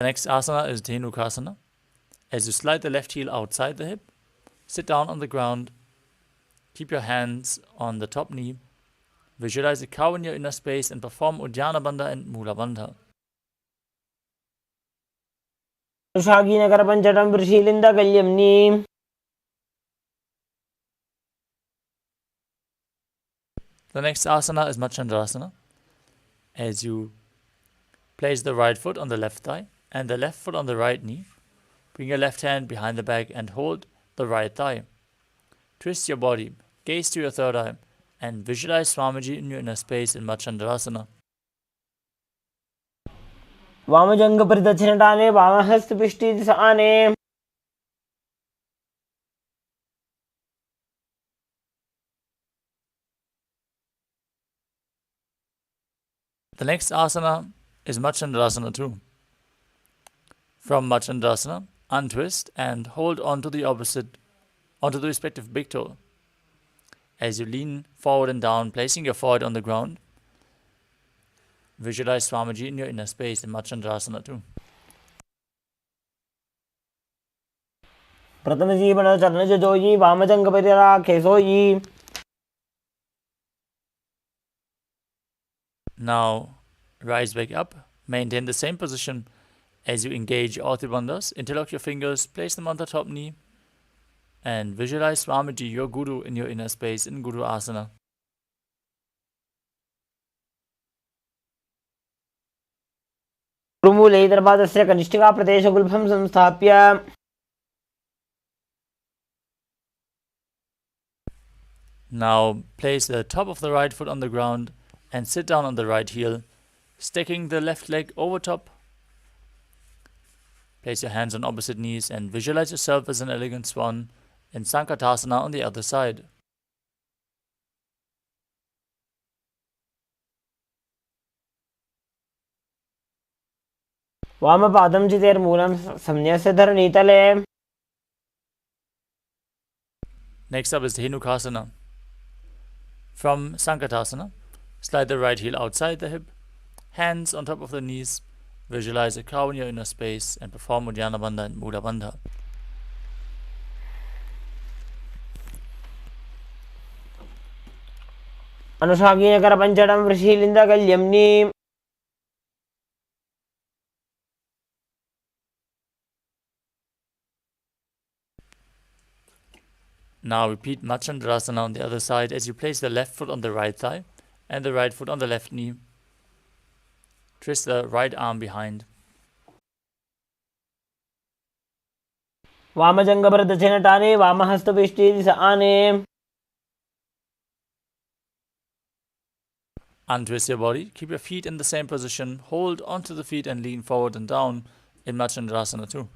The next asana is Dhenukasana. As you slide the left heel outside the hip, sit down on the ground, keep your hands on the top knee, visualize a cow in your inner space and perform Uddiyana Bandha and Mula Bandha. Shaginagar Panchatam Vrishilinda Kalyamni. The next asana is Machandrasana. As you place the right foot on the left thigh and the left foot on the right knee, bring your left hand behind the back and hold the right thigh. Twist your body, gaze to your third eye, and visualize Swamiji in your inner space in Machandrasana. Vamajanga Pridachinatane, Vamahast Pishti Sane. The next asana is Machandrasana too. From Machandrasana, untwist and hold onto the respective big toe. As you lean forward and down, placing your forehead on the ground, visualize Swamiji in your inner space in Machandrasana too. Pratamajeevana Charnajajoyi, Vamajanga Parira Kesoyi. Now, rise back up, maintain the same position as you engage your Orthibandhas, interlock your fingers, place them on the top knee, and visualize Swamiji, your Guru, in your inner space in Guru Asana. Urumule Idarbadasya Kanishtika Pradesha Gulbham Samsthapya. Now, place the top of the right foot on the ground and sit down on the right heel, stacking the left leg over top. Place your hands on opposite knees and visualize yourself as an elegant swan in Sankatasana on the other side. Vamapadam Jiter Moolam Samnyasya Dharanitale. Next up is Dhenukasana. From Sankatasana, slide the right heel outside the hip, hands on top of the knees, visualize a cow in your inner space and perform Uddiyana Bandha and Mula Bandha. Anushaginagar Panchatam Vrishilinda Kalyamni. Now repeat Machandrasana on the other side as you place the left foot on the right thigh and the right foot on the left knee. Twist the right arm behind. Vamajanga Pradachinatane, Vamahasta Pishti Sane. Untwist your body, keep your feet in the same position, hold onto the feet and lean forward and down in Machandrasana too.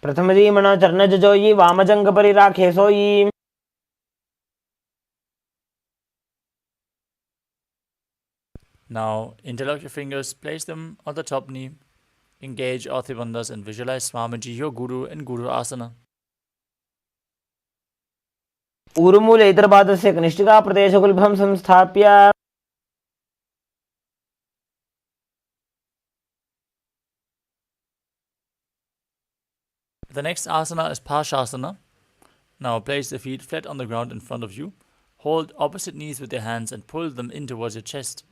Pratamajeevana Charnajajoyi, Vamajanga Parira Kesoyi. Now interlock your fingers, place them on the top knee, engage Orthibandhas and visualize Swamiji, your Guru, in Guru Asana. Urumule Idarbadasya Kanishtika Pradesha Gulbham Samsthapya. The next asana is Pashasana. Now place the feet flat on the ground in front of you. Hold opposite knees with your hands and pull them in towards your chest.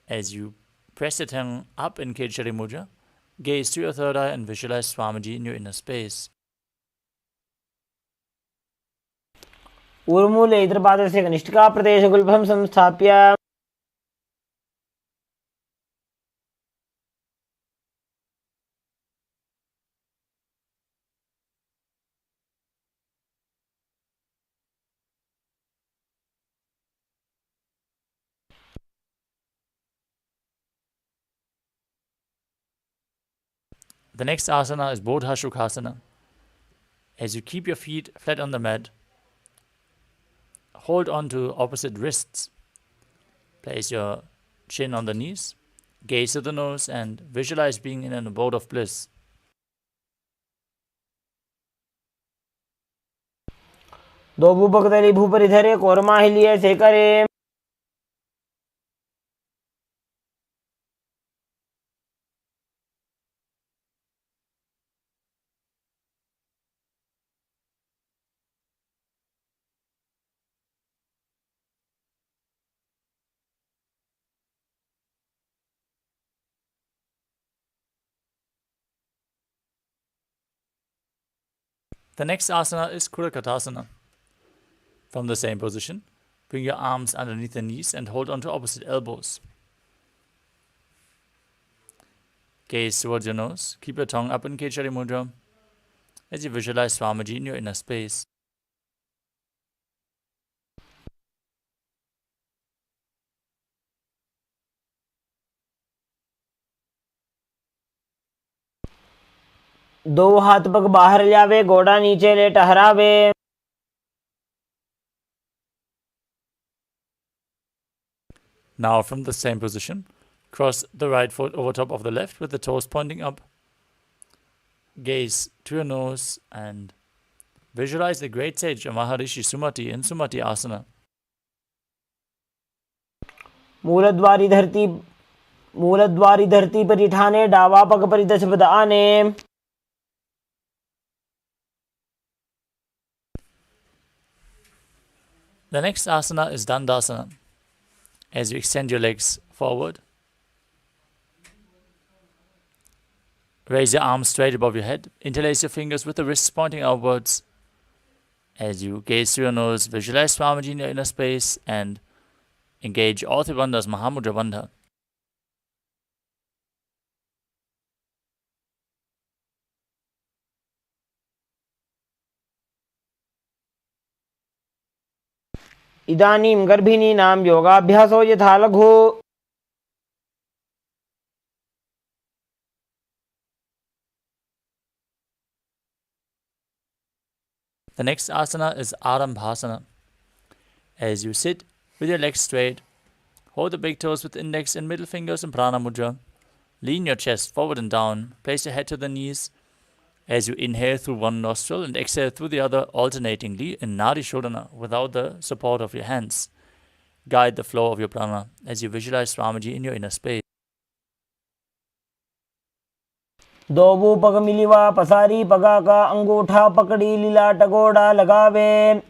As you press your tongue up in Kechari Mudra, gaze to your third eye and visualize Swamiji in your inner space. Urumule Idarbadasya Kanishtika Pradesha Gulbham Samsthapya. The next asana is Bodha Shukhasana. As you keep your feet flat on the mat, hold on to opposite wrists. Place your chin on the knees, gaze to the nose and visualize being in an abode of bliss. दो भूपकदली भूपरिधरे korma हिलिये सेकरे. The next asana is Kurakatasana. From the same position, bring your arms underneath the knees and hold on to opposite elbows. Gaze towards your nose. Keep your tongue up in Kechari Mudra as you visualize Swamiji in your inner space. दो हाथ पग बाहर लावे, घोड़ा नीचे ले टहरावे। Now from the same position, cross the right foot over top of the left with the toes pointing up. Gaze to your nose and visualize the great sage of Maharishi Sumati in Sumati Asana. मूलद्वारी धरती पर ठाने, डावा पग पर 10 पद आने। The next asana is Dandasana. As you extend your legs forward, raise your arms straight above your head, interlace your fingers with the wrists pointing outwards. As you gaze through your nose, visualize Swamiji in your inner space and engage all three bandhas, Mahamudra Bandha. इदानीं गर्भिणीनां योगाभ्यासो यथा लघु। The next asana is Arambhasana. As you sit with your legs straight, hold the big toes with index and middle fingers in Prana Mudra. Lean your chest forward and down. Place your head to the knees. As you inhale through one nostril and exhale through the other alternatingly in Nadi Shodhana without the support of your hands. Guide the flow of your prana as you visualize Swamiji in your inner space. दोबू पग मिलिवा, पसारी पगा का अंगूठा पकड़ी, लीला टगोड़ा लगावे।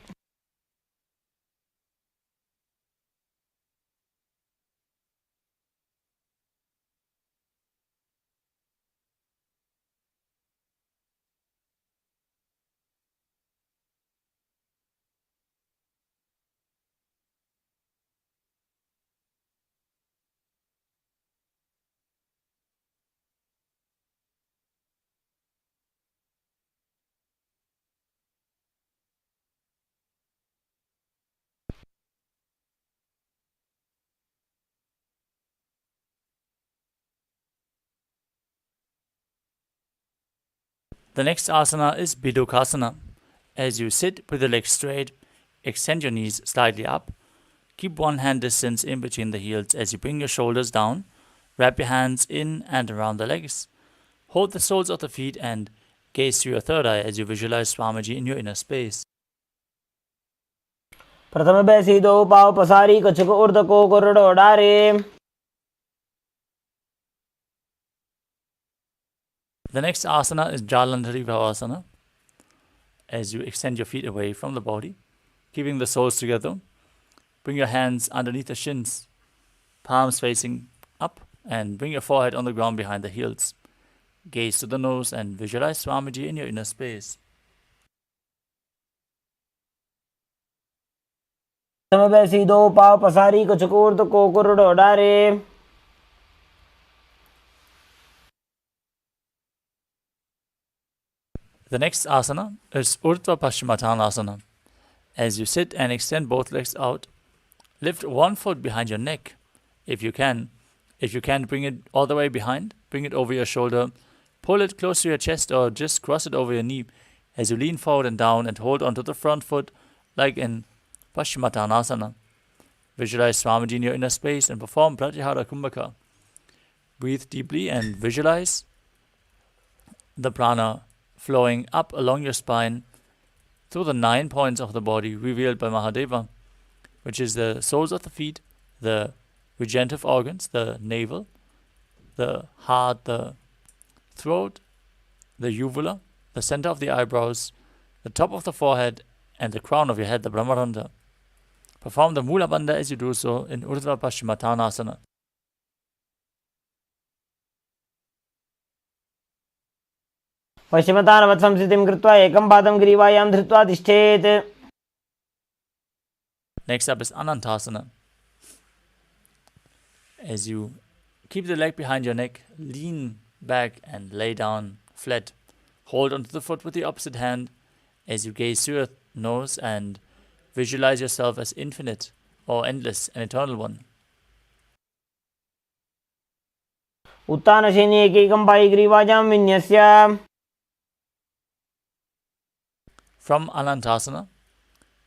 The next asana is Bidukasana. As you sit with the legs straight, extend your knees slightly up. Keep one hand distance in between the heels as you bring your shoulders down. Wrap your hands in and around the legs. Hold the soles of the feet and gaze through your third eye as you visualize Swamiji in your inner space. प्रथम बैसी दो पाव पसारी, कछुक ऊर्ध को कोरड़ो डारे। The next asana is Jalandhari Bhavasana. As you extend your feet away from the body, keeping the soles together, bring your hands underneath the shins, palms facing up, and bring your forehead on the ground behind the heels. Gaze to the nose and visualize Swamiji in your inner space. प्रथम बैसी दो पाव पसारी, कछुक ऊर्ध को कोरड़ो डारे। The next asana is Urdhva Paschimottanasana. As you sit and extend both legs out, lift one foot behind your neck. If you can, bring it all the way behind, bring it over your shoulder, pull it close to your chest or just cross it over your knee as you lean forward and down and hold onto the front foot like in Paschimottanasana. Visualize Swamiji in your inner space and perform Pratyahara Kumbhaka. Breathe deeply and visualize the prana flowing up along your spine through the 9 points of the body revealed by Mahadeva, which is the soles of the feet, the regenerative organs, the navel, the heart, the throat, the uvula, the center of the eyebrows, the top of the forehead, and the crown of your head, the Brahmarandha. Perform the Mula Bandha as you do so in Urdhva Paschimottanasana. पश्चिमतानवत् संस्थितिं कृत्वा एकं पादं ग्रीवायां धृत्वा तिष्ठेत्. Next up is Anantasana. As you keep the leg behind your neck, lean back and lay down flat. Hold onto the foot with the opposite hand as you gaze through your nose and visualize yourself as infinite or endless and eternal one. उत्तानशयने एकैकं पायिग्रीवाजां विन्यस्य. From Anantasana,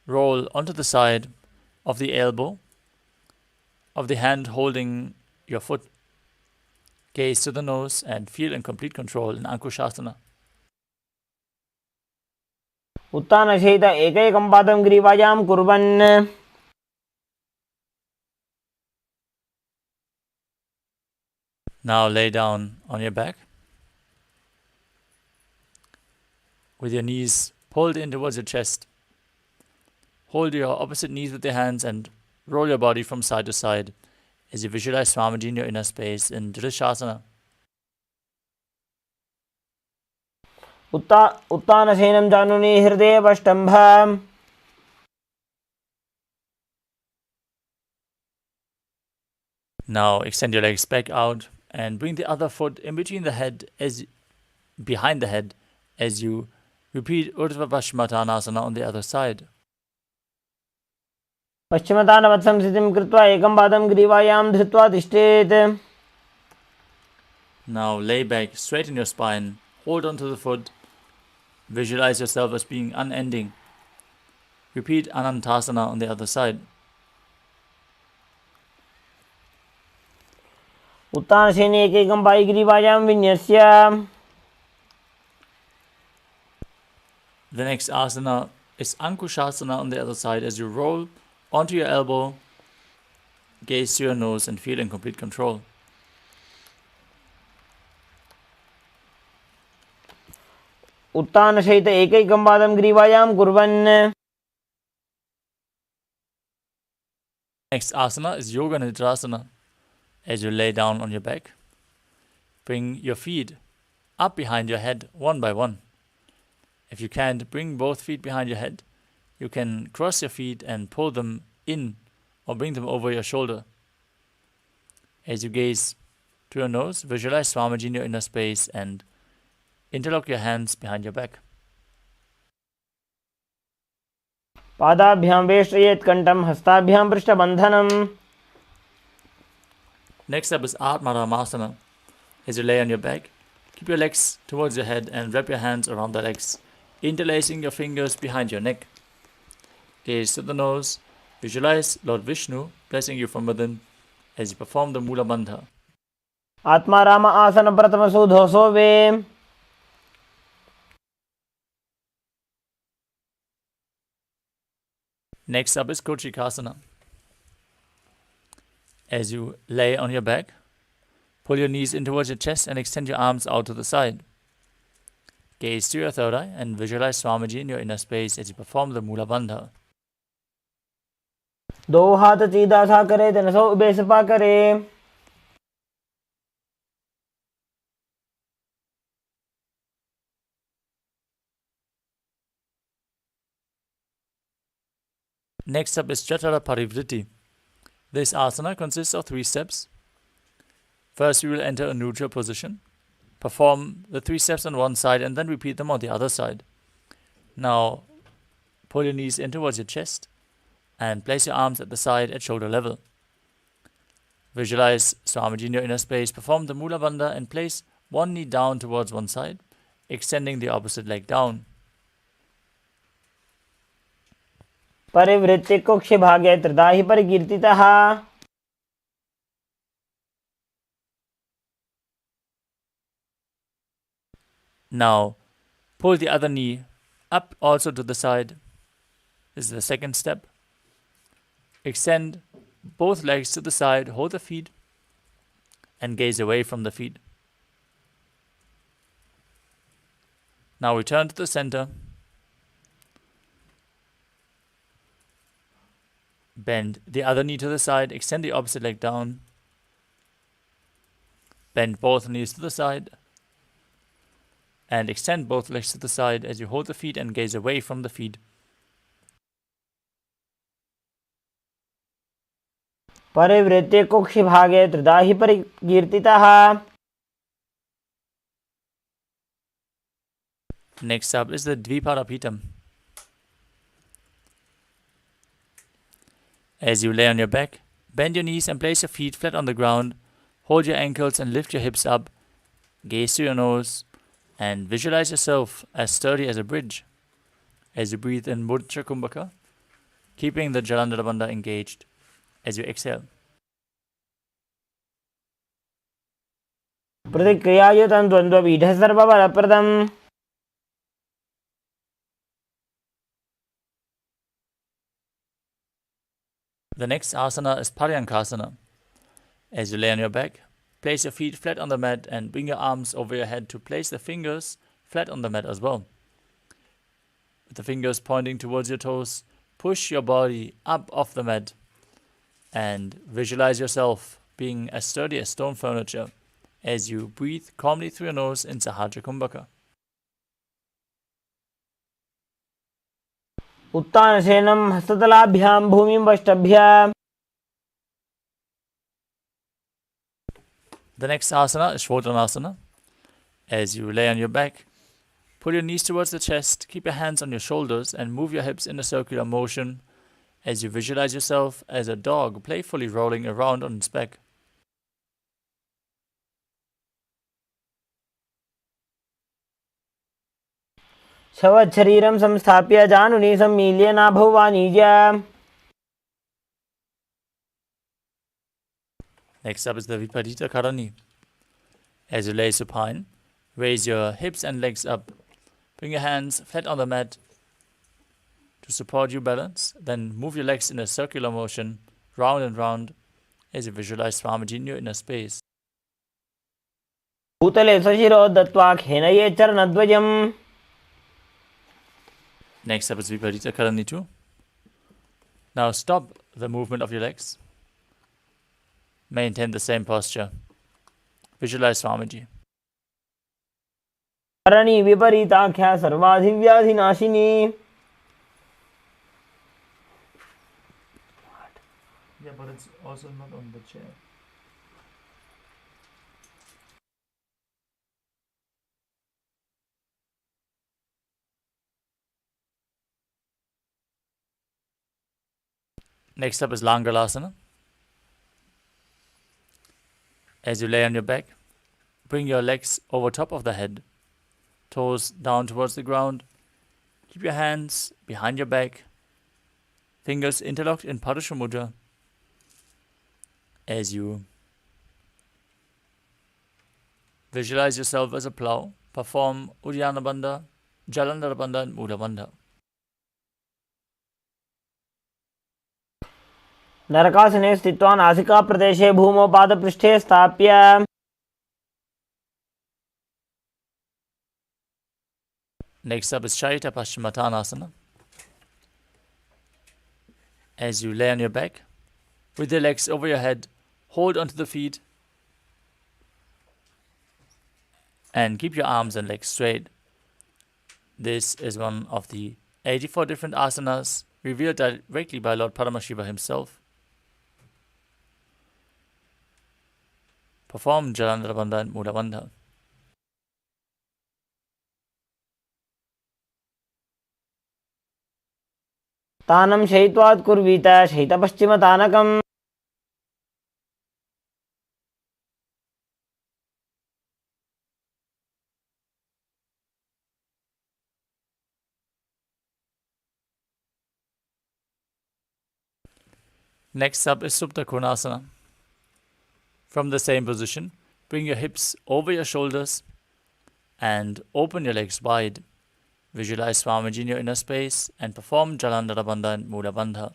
roll onto the side of the elbow of the hand holding your foot. Gaze to the nose and feel in complete control in Ankushasana. उत्तानशयित एकैकं पादं ग्रीवायां कुर्वन्. Now lay down on your back with your knees pulled in towards your chest. Hold your opposite knees with your hands and roll your body from side to side as you visualize Swamiji in your inner space in Dhrishasana. उत्तानशयनं जानुनि हृदयेऽवष्टम्भ. Now extend your legs back out and bring the other foot in between the head behind the head as you repeat Urdhva Paschimottanasana on the other side. पश्चिमतानवत् संस्थितिं कृत्वा एकं पादं ग्रीवायां धृत्वा तिष्ठेत्. Now lay back, straighten your spine, hold onto the foot, visualize yourself as being unending. Repeat Anantasana on the other side. उत्तानशयने एकैकं पायिग्रीवायां विन्यस्य. The next asana is Ankushasana on the other side as you roll onto your elbow, gaze to your nose and feel in complete control. उत्तानशयित एकैकं पादं ग्रीवायां कुर्वन्. Next asana is Yoga Nidrasana. As you lay down on your back, bring your feet up behind your head one by one. If you can't bring both feet behind your head, you can cross your feet and pull them in or bring them over your shoulder. As you gaze to your nose, visualize Swamiji in your inner space and interlock your hands behind your back. पादाभ्यां वेष्टयेत् कण्ठं हस्ताभ्यां पृष्ठबन्धनम्. Next up is Atmaramasana. As you lay on your back, keep your legs towards your head and wrap your hands around the legs, interlacing your fingers behind your neck. Gaze to the nose, visualize Lord Vishnu blessing you from within as you perform the Mula Bandha. Atmaram आसन प्रथम सुधोसो वे. Next up is Kochikasana. As you lay on your back, pull your knees in towards your chest and extend your arms out to the side. Gaze to your third eye and visualize Swamiji in your inner space as you perform the Mula Bandha. दो हाथ सीधा सा करे तनसो ube Sapa करे. Next up is Jatara Parivritti. This asana consists of 3 steps. First, we will enter a neutral position. Perform the 3 steps on one side and then repeat them on the other side. Now, pull your knees in towards your chest and place your arms at the side at shoulder level. Visualize Swamiji in your inner space. Perform the Mula Bandha and place one knee down towards one side, extending the opposite leg down. परिवृत्ति कुक्ष भागे त्रिधा हि परिकीर्तितः. Now, pull the other knee up also to the side. This is the second step. Extend both legs to the side, hold the feet, and gaze away from the feet. Now return to the center. Bend the other knee to the side, extend the opposite leg down. Bend both knees to the side. And extend both legs to the side as you hold the feet and gaze away from the feet. परिवृत्ते कुक्षिभागे त्रिधा हि परिकीर्तितः. Next up is the Dviparapitam. As you lay on your back, bend your knees and place your feet flat on the ground. Hold your ankles and lift your hips up. Gaze to your nose and visualize yourself as sturdy as a bridge. As you breathe in Mudra Kumbhaka, keeping the Jalandhara Bandha engaged as you exhale. प्रतिक्रियायुतं द्वन्द्वपीठः सर्वबलप्रदम्. The next asana is Paryankasana. As you lay on your back, place your feet flat on the mat and bring your arms over your head to place the fingers flat on the mat as well. With the fingers pointing towards your toes, push your body up off the mat and visualize yourself being as sturdy as stone furniture as you breathe calmly through your nose in Sahajra Kumbhaka. उत्तानशयनं हस्ततलाभ्यां भूमिं वष्टभ्य. The next asana is Shodhanasana. As you lay on your back, pull your knees towards the chest, keep your hands on your shoulders and move your hips in a circular motion as you visualize yourself as a dog playfully rolling around on its back. शवच्छरीरं संस्थाप्य जानुनी सम्मील्य नाभौ वाणिज्य. Next up is the Viparita Karani. As you lay supine, raise your hips and legs up. Bring your hands flat on the mat to support your balance. Then move your legs in a circular motion, round and round, as you visualize Swamiji in your inner space. भूतले सशिरो दत्त्वा खेनये चरणध्वजम्. Next up is Viparita Karani 2. Now stop the movement of your legs. Maintain the same posture. Visualize Swamiji. Karni विपरीताख्या सर्वाधिव्याधिनाशिनी. Yeah, but it's also not on the chair. Next up is Langalasana. As you lay on your back, bring your legs over top of the head, toes down towards the ground. Keep your hands behind your back, fingers interlocked in Padusha Mudra. As you visualize yourself as a plow, perform Uddiyana Bandha, Jalandhara Bandha and Mula Bandha. नरकासने स्थित्वा नासिका प्रदेशे भूमौ पादपृष्ठे स्थाप्य. Next up is Shaita Paschimottanasana. As you lay on your back, with your legs over your head, hold onto the feet and keep your arms and legs straight. This is one of the 84 different asanas revealed directly by Lord Paramashiva himself. Perform Jalandhara Bandha and Mula Bandha. तानं शयित्वात् कुर्वीत शयितपश्चिमतानकम्. Next up is Supta Konasana. From the same position, bring your hips over your shoulders and open your legs wide. Visualize Swamiji in your inner space and perform Jalandhara Bandha and Mula Bandha.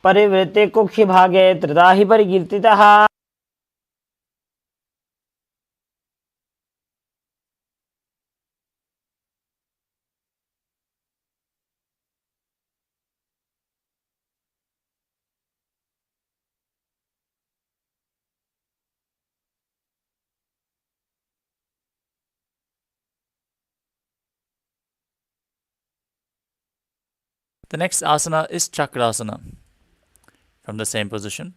परिवृत्ते कुक्षिभागे त्रिधा हि परिकीर्तितः. The next asana is Chakrasana. From the same position,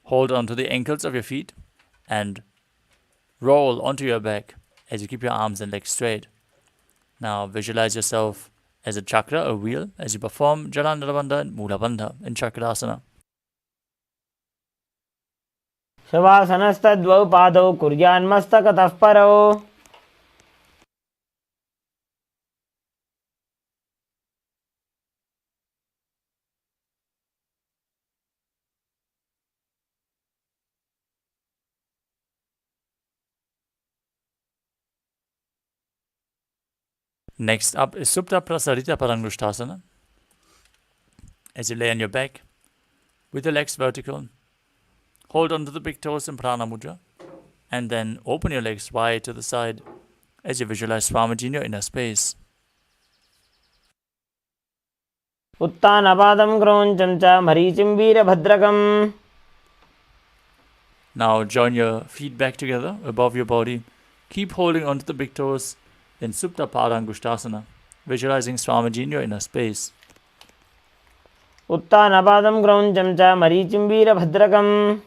hold onto the ankles of your feet and roll onto your back as you keep your arms and legs straight. Now visualize yourself as a chakra, a wheel, as you perform Jalandhara Bandha and Mula Bandha in Chakrasana. शवासनस्तद्वौ पादौ कुर्यान्मस्तकतः परौ. Next up is Supta Prasarita Parangushtasana. As you lay on your back, with your legs vertical, hold onto the big toes in Prana Mudra, and then open your legs wide to the side as you visualize Swamiji in your inner space. उत्तानपादं क्रौञ्चं च मरीचिं वीरभद्रकम्. Now join your feet back together above your body. Keep holding onto the big toes in Supta Parangushtasana, visualizing Swamiji in your inner space. उत्तानपादं क्रौञ्चं च मरीचिं वीरभद्रकम्.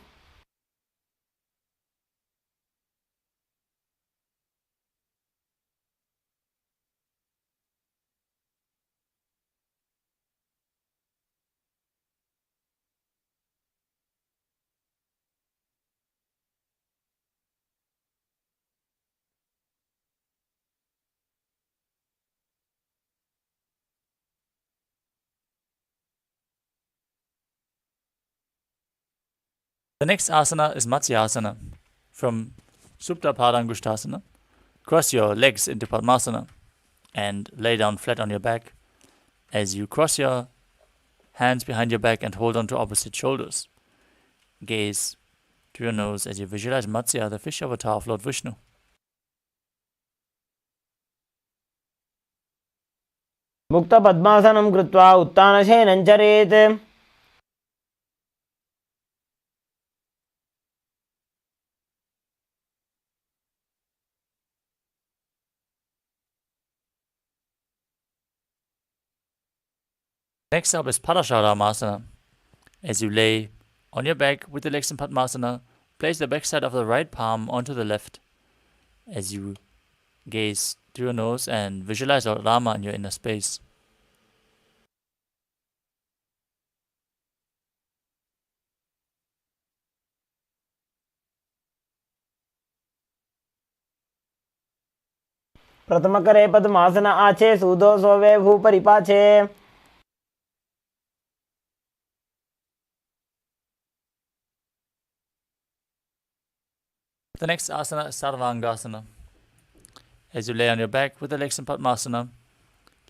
The next asana is Matsyasana. From Supta Parangushtasana, cross your legs into Padmasana and lay down flat on your back as you cross your hands behind your back and hold on to opposite shoulders. Gaze to your nose as you visualize Matsya, the fish avatar of Lord Vishnu. मुक्तपद्मासनं कृत्वा उत्तानशयनं चरेत्. Next up is Parasharamasana. As you lay on your back with the legs in Padmasana, place the backside of the right palm onto the left as you gaze to your nose and visualize Lord Rama in your inner space. प्रथमकरे पद्मासन आचे सूदो सोवे भूपरिपाचे. The next asana is Sarvangasana. As you lay on your back with the legs in Padmasana,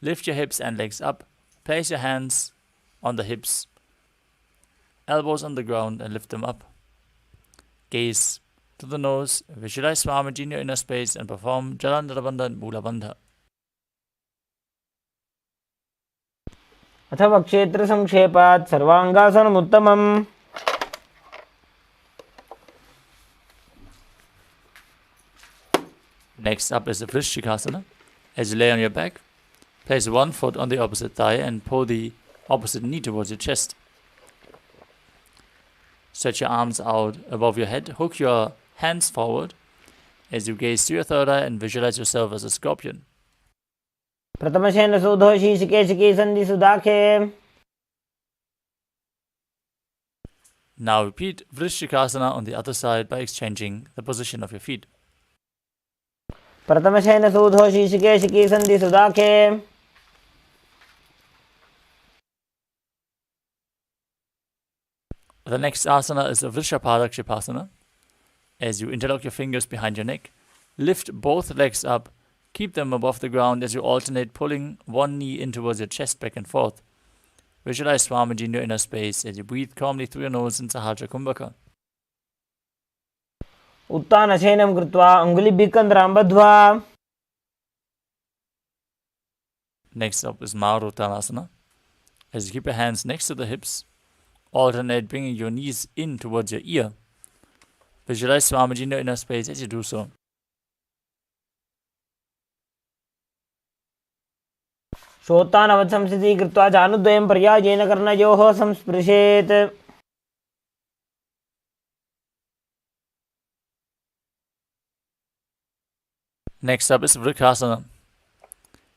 lift your hips and legs up. Place your hands on the hips, elbows on the ground, and lift them up. Gaze to the nose, visualize Swamiji in your inner space, and perform Jalandhara Bandha and Mula Bandha. अथवा क्षेत्रसंक्षेपात् सर्वाङ्गासनमुत्तमम्. Next up is the Vrishchikasana. As you lay on your back, place one foot on the opposite thigh and pull the opposite knee towards your chest. Stretch your arms out above your head, hook your hands forward as you gaze to your third eye and visualize yourself as a scorpion. प्रथमशेन सूधो शीशिकेशिकी सन्धि सुदाखे. Now repeat Vrishchikasana on the other side by exchanging the position of your feet. प्रथमशेन सूधो शीशिकेशिकी सन्धि सुदाखे. The next asana is a Vrishapadakshipasana. As you interlock your fingers behind your neck, lift both legs up, keep them above the ground as you alternate pulling one knee in towards your chest back and forth. Visualize Swamiji in your inner space as you breathe calmly through your nose in Sahasrara Kumbhaka. उत्तानशयनं कृत्वा अङ्गुलिभिः कन्द्रां बद्ध्वा. Next up is Maruttanasana. As you keep your hands next to the hips, alternate bringing your knees in towards your ear. Visualize Swamiji in your inner space as you do so. श्रोतानवत् संस्थिति कृत्वा जानुद्वयं पर्यायेन कर्णयोः संस्पृशेत्. Next up is Vrikasana.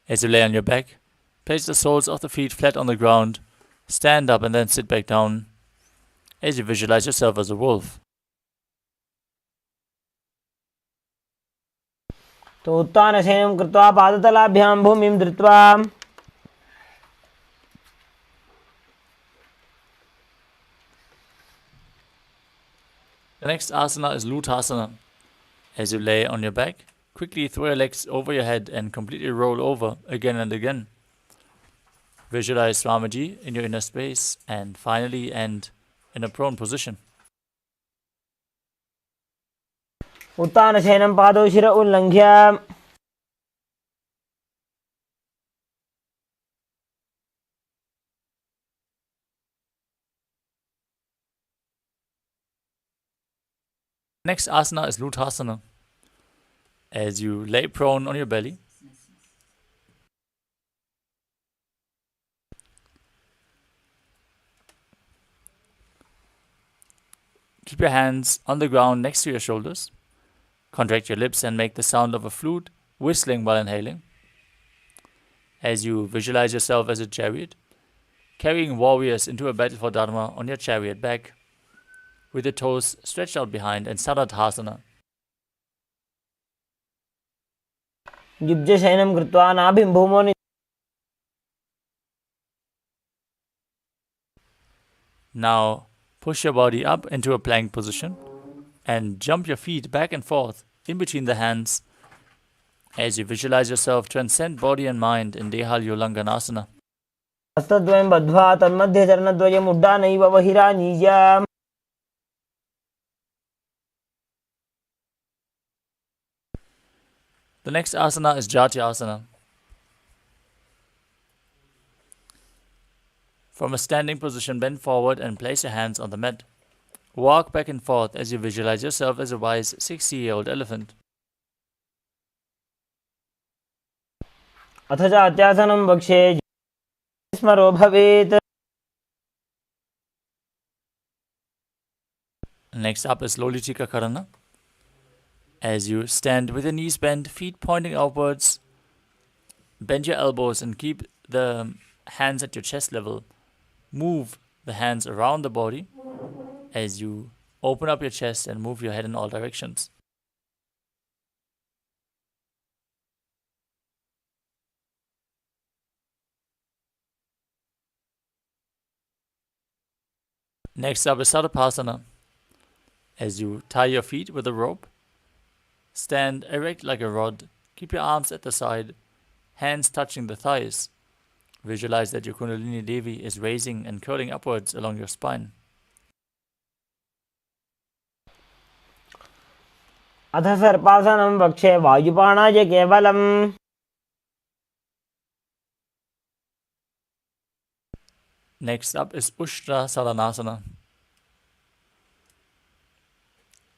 As you lay on your back, place the soles of the feet flat on the ground, stand up and then sit back down as you visualize yourself as a wolf. तो उत्थानशयनं कृत्वा पादतलाभ्यां भूमिं धृत्वा The next asana is Lutasana. As you lay on your back, quickly throw your legs over your head and completely roll over again and again. Visualize Swamiji in your inner space and finally end in a prone position. उत्थानशयनं पादौ शिर उल्लङ्घ्य Next asana is Lutasana. As you lay prone on your belly, keep your hands on the ground next to your shoulders. Contract your lips and make the sound of a flute whistling while inhaling. As you visualize yourself as a chariot, carrying warriors into a battle for Dharma on your chariot back, with your toes stretched out behind and Saradhasana. युज्यशयनं कृत्वा नाभिं भूमौ Now push your body up into a plank position and jump your feet back and forth in between the hands as you visualize yourself transcend body and mind in Dehal Yolanganasana. हस्तद्वयं बद्ध्वा तन्मध्ये चरणद्वयम् उड्डानैव बहिरानीय. The next asana is Jatyasana. From a standing position, bend forward and place your hands on the mat. Walk back and forth as you visualize yourself as a wise 60-year-old elephant. अथ जात्यासनं वक्ष्ये स्मरो भवेत्. Next up is Lolitika Karana. As you stand with your knees bent, feet pointing outwards, bend your elbows and keep the hands at your chest level. Move the hands around the body as you open up your chest and move your head in all directions. Next up is Sarapasana. As you tie your feet with a rope, stand erect like a rod, keep your arms at the side, hands touching the thighs. Visualize that your Kundalini Devi is raising and curling upwards along your spine. अथ सर्पासनं वक्ष्ये वायुपाणाय केवलम्. Next up is Ushtra Salanasana.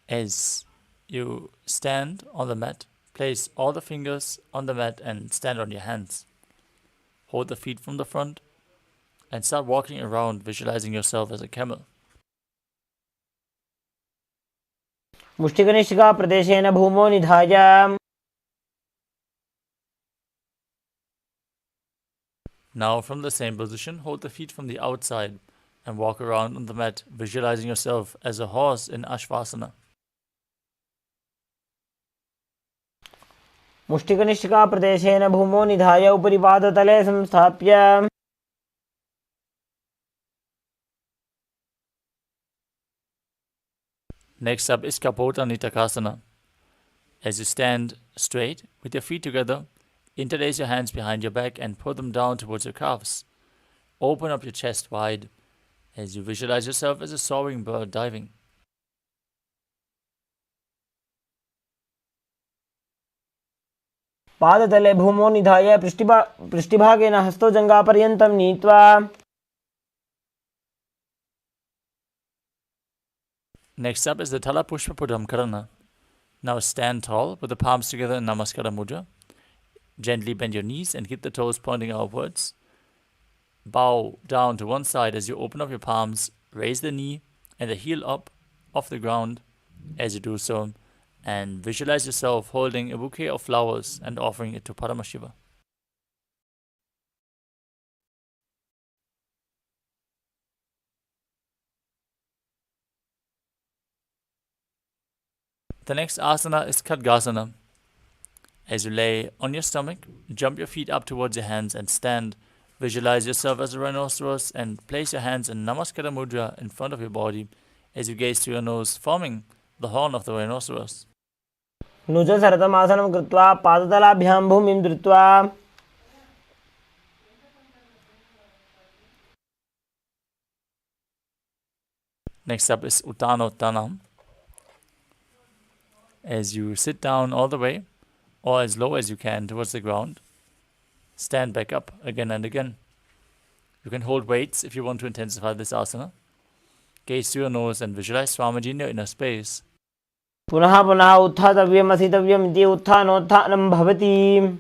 As you stand on the mat, place all the fingers on the mat and stand on your hands. Hold the feet from the front and start walking around, visualizing yourself as a camel. मुष्टिकनिष्ठिका प्रदेशेन भूमौ निधाय. Now from the same position, hold the feet from the outside and walk around on the mat, visualizing yourself as a horse in Ashvasana. मुष्टिकनिष्ठिका प्रदेशेन भूमौ निधाय उपरि पादतले संस्थाप्य. Next up is Kapota Nitakasana. As you stand straight with your feet together, interlace your hands behind your back and pull them down towards your calves. Open up your chest wide as you visualize yourself as a soaring bird diving. पादतले भूमौ निधाय पृष्ठभागेन हस्तो जङ्घापर्यन्तं नीत्वा. Next up is the Talapushpa Pudam Karana. Now stand tall with the palms together in Namaskara Mudra. Gently bend your knees and keep the toes pointing outwards. Bow down to one side as you open up your palms. Raise the knee and the heel up off the ground as you do so. And visualize yourself holding a bouquet of flowers and offering it to Paramashiva. The next asana is Khadgasana. As you lay on your stomach, jump your feet up towards your hands and stand. Visualize yourself as a rhinoceros and place your hands in Namaskara Mudra in front of your body as you gaze through your nose, forming the horn of the rhinoceros. नुजसरतमासनं कृत्वा पादतलाभ्यां भूमिं धृत्वा Next up is Uttanottanam. As you sit down all the way, or as low as you can towards the ground, stand back up again and again. You can hold weights if you want to intensify this asana. Gaze through your nose and visualize Swamiji in your inner space. पुनः पुनः उत्थातव्यम् असितव्यम् इति उत्थानोत्थानं भवति.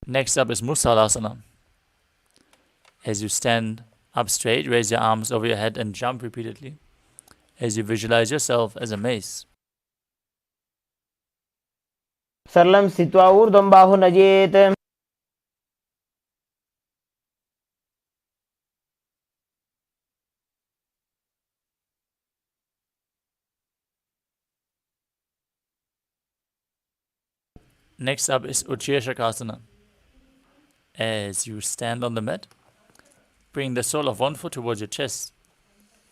Next up is Musalasana. As you stand up straight, raise your arms over your head and jump repeatedly as you visualize yourself as a mace. सरलं स्थित्वा ऊर्ध्वं बाहु नयेत्. Next up is Utshirshakasana. As you stand on the mat, bring the sole of one foot towards your chest.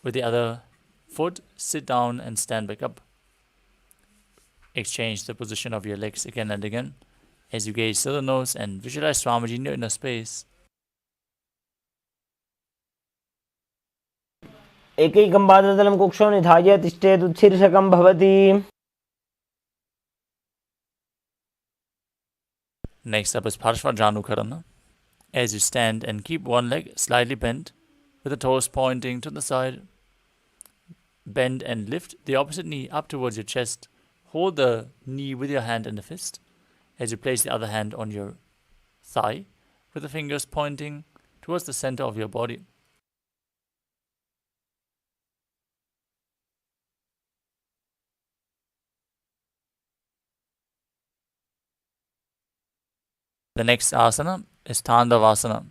With the other foot, sit down and stand back up. Exchange the position of your legs again and again as you gaze through the nose and visualize Swamiji in your inner space. एकैकं पादतलं कुक्षौ निधाय तिष्ठेत् उत्शीर्षकं भवति. Next up is Parshvajanukarana. As you stand and keep one leg slightly bent, with the toes pointing to the side, bend and lift the opposite knee up towards your chest. Hold the knee with your hand and the fist as you place the other hand on your thigh, with the fingers pointing towards the center of your body. The next asana is Tandavasana.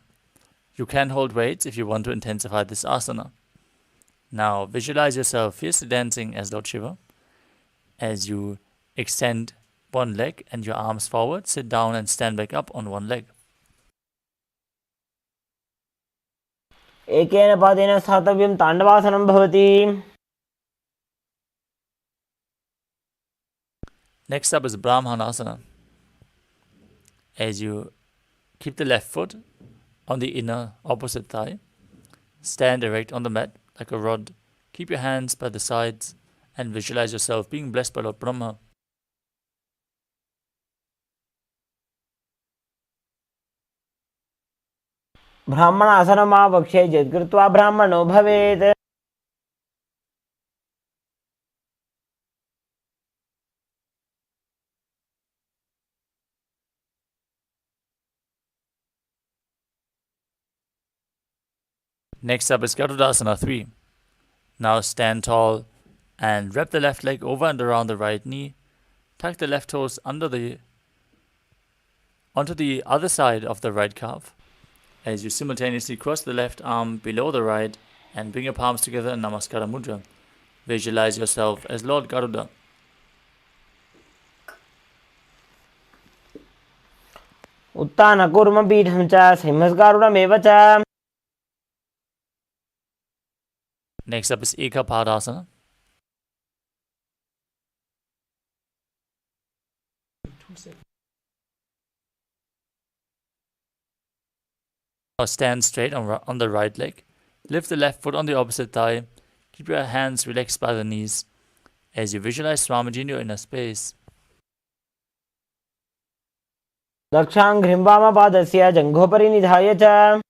You can hold weights if you want to intensify this asana. Now visualize yourself fiercely dancing as Lord Shiva. As you extend one leg and your arms forward, sit down and stand back up on one leg. एकेन पादेन स्थातव्यं ताण्डवासनं भवति. Next up is Brahmanasana. As you keep the left foot on the inner opposite thigh, stand erect on the mat like a rod. Keep your hands by the sides and visualize yourself being blessed by Lord Brahma. ब्राह्मणासनमावक्ष्ये यत्कृत्वा ब्राह्मणो भवेत्. Next up is Garudasana 3. Now stand tall and wrap the left leg over and around the right knee. Tuck the left toes onto the other side of the right calf as you simultaneously cross the left arm below the right and bring your palms together in Namaskara Mudra. Visualize yourself as Lord Garuda. उत्तानकूर्मपीठं च सिंहस्कारुणमेव च. Next up is Ekapadasana. Now stand straight on the right leg. Lift the left foot on the opposite thigh. Keep your hands relaxed by the knees as you visualize Swamiji in your inner space. दक्षाङ्घ्रिं वामपादस्य जङ्घोपरि निधाय च.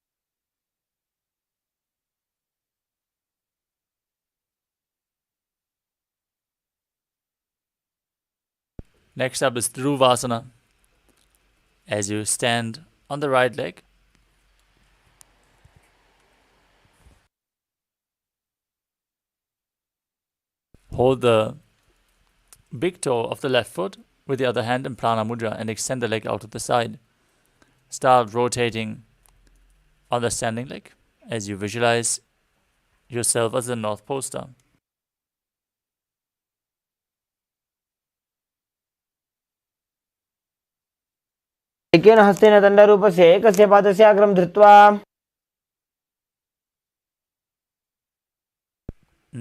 Next up is Dhruvasana. As you stand on the right leg, hold the big toe of the left foot with the other hand in Prana Mudra and extend the leg out to the side. Start rotating on the standing leg as you visualize yourself as the North Pole Star. एकेन हस्तेन दण्डरूपस्य एकस्य पादस्य अग्रं धृत्वा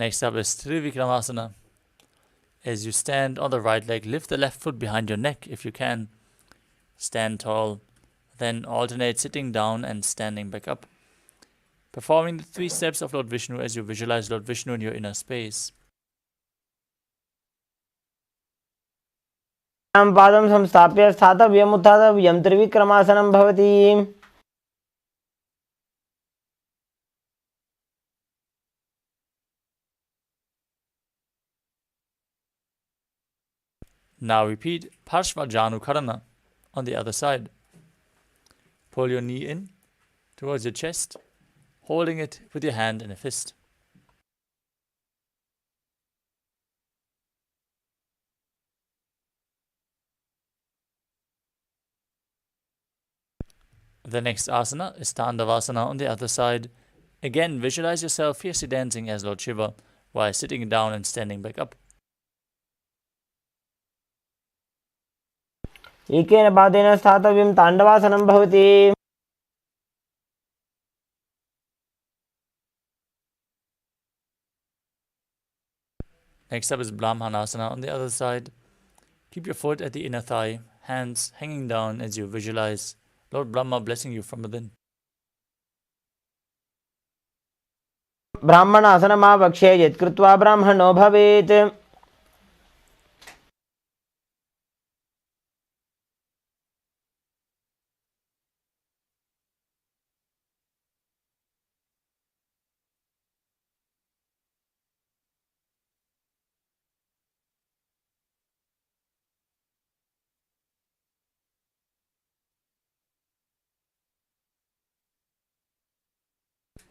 Next up is Trivikramasana. As you stand on the right leg, lift the left foot behind your neck if you can. Stand tall, then alternate sitting down and standing back up. Performing the 3 steps of Lord Vishnu as you visualize Lord Vishnu in your inner space. पादं संस्थाप्य स्थातव्यम् उत्थातव्यं त्रिविक्रमासनं भवति. Now repeat Parshvajanukarana on the other side. Pull your knee in towards your chest, holding it with your hand in a fist. The next asana is Tandavasana on the other side. Again, visualize yourself fiercely dancing as Lord Shiva while sitting down and standing back up. एकेन पादेन स्थातव्यं ताण्डवासनं भवति. Next up is Brahmanasana on the other side. Keep your foot at the inner thigh, hands hanging down as you visualize Lord Brahma blessing you from within. ब्राह्मणासनमावक्ष्ये यत्कृत्वा ब्राह्मणो भवेत्.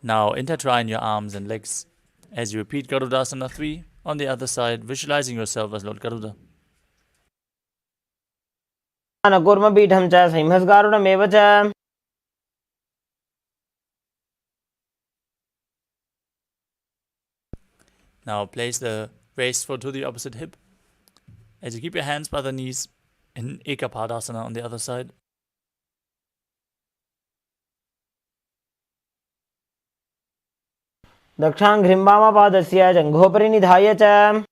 Now intertwine your arms and legs as you repeat Garudasana 3 on the other side, visualizing yourself as Lord Garuda. कूर्मपीठं च सिंहस्गारुडमेव च. Now place the raised foot to the opposite hip as you keep your hands by the knees in Ekapadasana on the other side. दक्षाङ्घ्रिं वामपादस्य जङ्घोपरि निधाय च.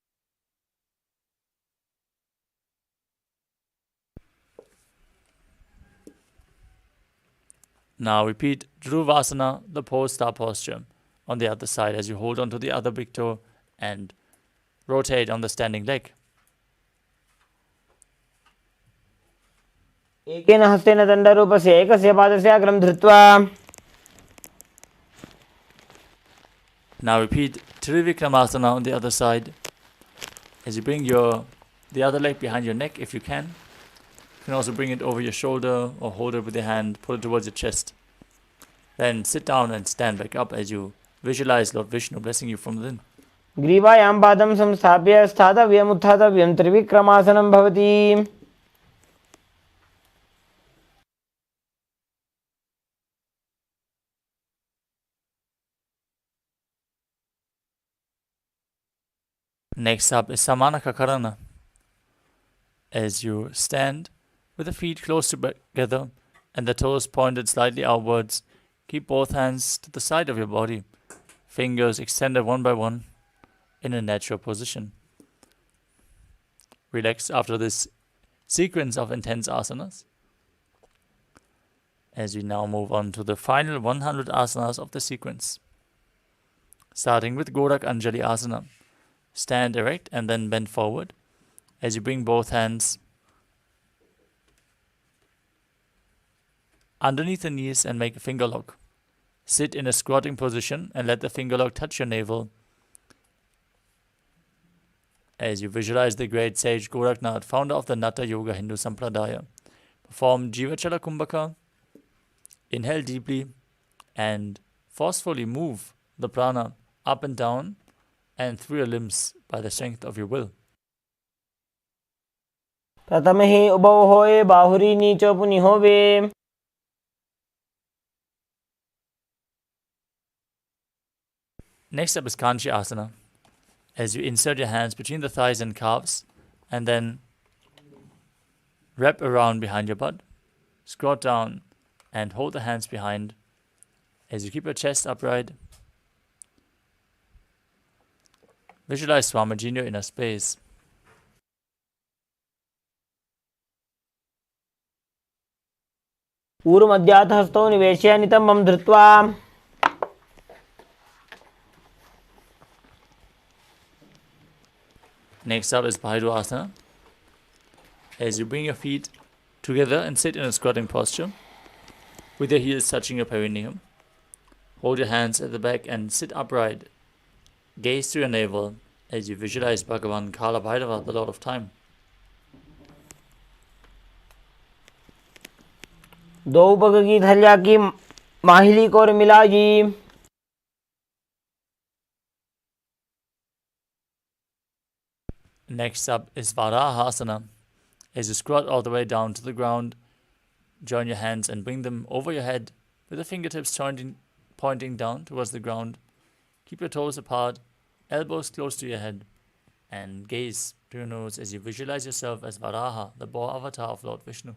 Now repeat Dhruvasana, the pole star posture, on the other side as you hold on to the other big toe and rotate on the standing leg. एकेन हस्तेन दण्डरूपस्य एकस्य पादस्य अग्रं धृत्वा Now repeat Trivikramasana on the other side as you bring the other leg behind your neck if you can. You can also bring it over your shoulder or hold it with your hand, pull it towards your chest. Then sit down and stand back up as you visualize Lord Vishnu blessing you from within. ग्रीवायां पादं संस्थाप्य स्थातव्यम् उत्थातव्यं त्रिविक्रमासनं भवति. Next up is Samanakakarana. As you stand with the feet close together and the toes pointed slightly outwards, keep both hands to the side of your body, fingers extended one by one in a natural position. Relax after this sequence of intense asanas. As we now move on to the final 100 asanas of the sequence. Starting with Gorak Anjali Asana. Stand erect and then bend forward as you bring both hands underneath the knees and make a finger lock. Sit in a squatting position and let the finger lock touch your navel As you visualize the great sage Goraknath, founder of the Natha Yoga Hindu Sampradaya, perform Jivachala Kumbhaka. Inhale deeply and forcefully move the prana up and down and through your limbs by the strength of your will. प्रथम ही उभव होए बाहुरी नीचो पुनि होवे. Next up is Kanchi Asana. As you insert your hands between the thighs and calves and then wrap around behind your butt, squat down and hold the hands behind as you keep your chest upright. Visualize Swamiji in your inner space. ऊर्मध्यात् हस्तौ निवेश्य नितम्बं धृत्वा. Next up is Bhairu Asana. As you bring your feet together and sit in a squatting posture, with your heels touching your perineum. Hold your hands at the back and sit upright. Gaze to your navel as you visualize Bhagavan Kala Bhairava, the Lord of Time. दो पग की थलिया की माहिली को और मिलाजी. Next up is Varahasana. As you squat all the way down to the ground, join your hands and bring them over your head with the fingertips pointing down towards the ground. Keep your toes apart, elbows close to your head, and gaze to your nose as you visualize yourself as Varaha, the boar avatar of Lord Vishnu.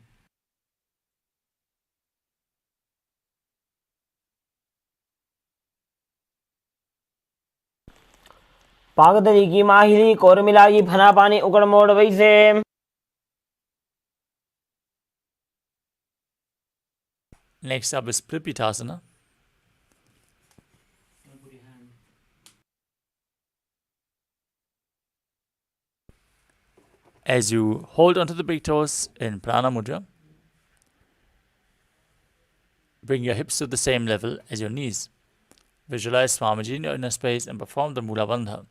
पागदरी की माहिली को और मिलाजी फना पानी उकड़ मोड़ वैसे. Next up is Plipitasana. As you hold onto the big toes in Prana Mudra, bring your hips to the same level as your knees. Visualize Swamiji in your inner space and perform the Mula Bandha.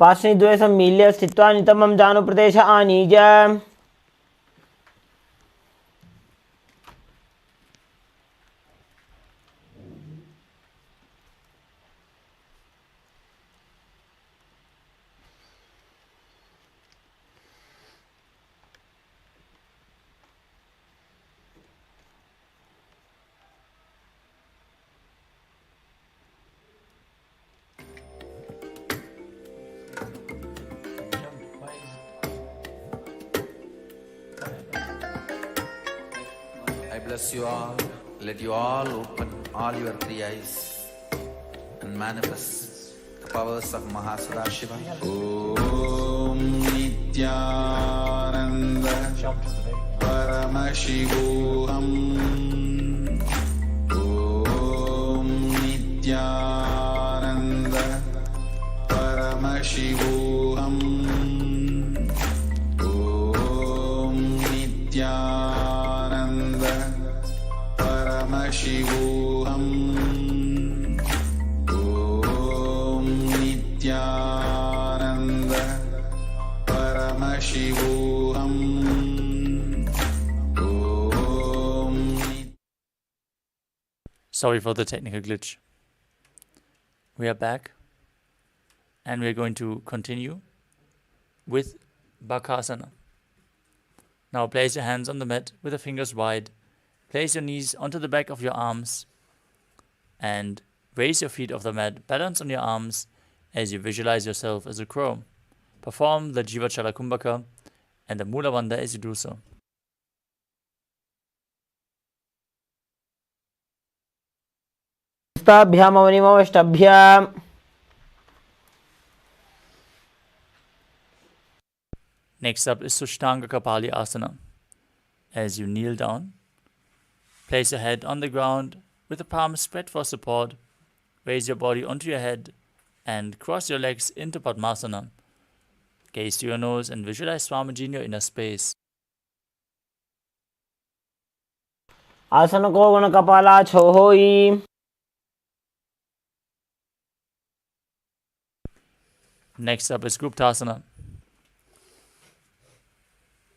पार्श्वनि द्वये सम्मील्य स्थित्वा नितम्बं जानु प्रदेश आनीय. I bless you all. Let you all open all your three eyes and manifest the powers of Mahasarashiva. Om Nityananda Paramashivoham. Om Nityananda Paramashivoham. Om Nityananda Paramashivoham. Om Nityananda Paramashivoham. Sorry for the technical glitch. We are back and we are going to continue with Bakasana. Now place your hands on the mat with the fingers wide. Place your knees onto the back of your arms and raise your feet off the mat. Balance on your arms as you visualize yourself as a crow. Perform the Jivachala Kumbhaka and the Mula Bandha as you do so. स्ताभ्यामवनिमवष्टभ्याम्. Next up is Sushtanga Kapali Asana. As you kneel down, place your head on the ground with the palms spread for support. Raise your body onto your head and cross your legs into Padmasana. Gaze to your nose and visualize Swamiji in your inner space. आसन को गण कपाला छो होई. Next up is Guptasana.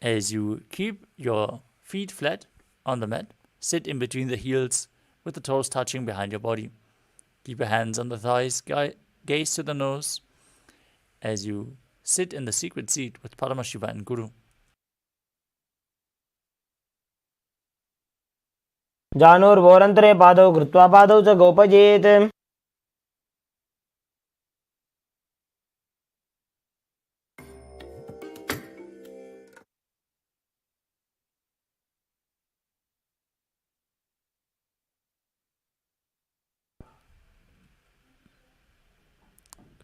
As you keep your feet flat on the mat, sit in between the heels with the toes touching behind your body. Keep your hands on the thighs, gaze to the nose as you sit in the secret seat with Paramashiva and Guru. जानुर्वोरन्तरे पादौ कृत्वा पादौ च गोपजेत्.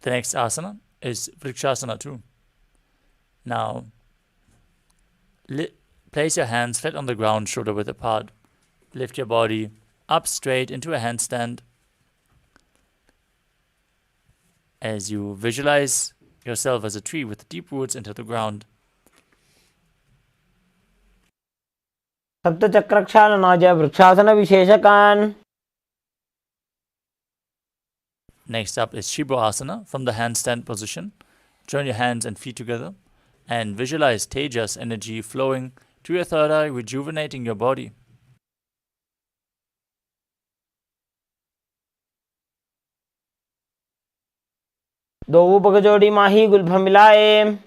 The next asana is Vrikshasana too. Now, place your hands flat on the ground, shoulder width apart. Lift your body up straight into a handstand as you visualize yourself as a tree with deep roots into the ground. सप्तचक्रक्षालनाय वृक्षासनविशेषकान्. Next up is Shibo Asana from the handstand position. Join your hands and feet together and visualize Tejas energy flowing to your third eye, rejuvenating your body. दो ऊपक जोड़ी माही Gulf मिलाए.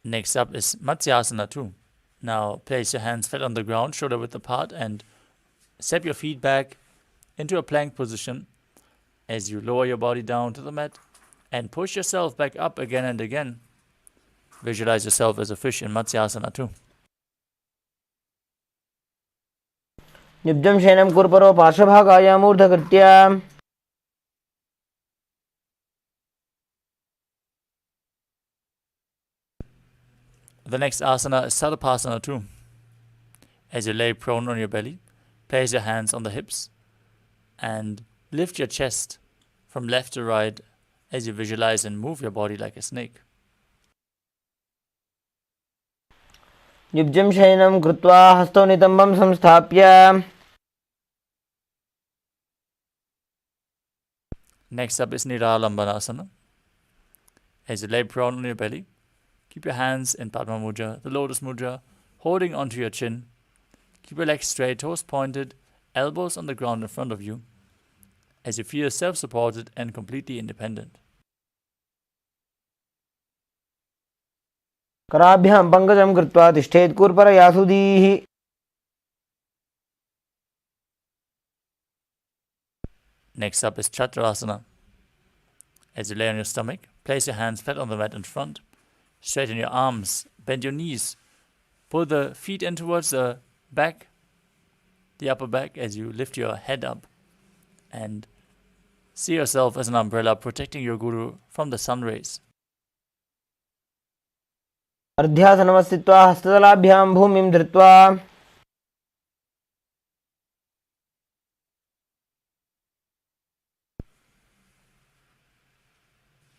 Next up is Matsyasana too. Now place your hands flat on the ground, shoulder width apart, and step your feet back into a plank position as you lower your body down to the mat and push yourself back up again and again. Visualize yourself as a fish in Matsyasana too. निब्जं शयनं कुर्परो पार्श्वभागाय मूर्धकृत्य. The next asana is Sarapasana too. As you lay prone on your belly, place your hands on the hips and lift your chest from left to right as you visualize and move your body like a snake. निब्जं शयनं कृत्वा हस्तौ नितम्बं संस्थाप्य. Next up is Niralambanasana. As you lay prone on your belly, keep your hands in Padma Mudra, the Lotus Mudra, holding onto your chin. Keep your legs straight, toes pointed, elbows on the ground in front of you, as you feel self-supported and completely independent. कराभ्यां पङ्कजं कृत्वा तिष्ठेत् कूर्परयासुधीः. Next up is Chaturasana. As you lay on your stomach, place your hands flat on the mat in front. Straighten your arms, bend your knees, pull the feet in towards the back, the upper back as you lift your head up, and see yourself as an umbrella protecting your Guru from the sun rays. अर्ध्यासनमस्थित्वा हस्ततलाभ्यां भूमिं धृत्वा.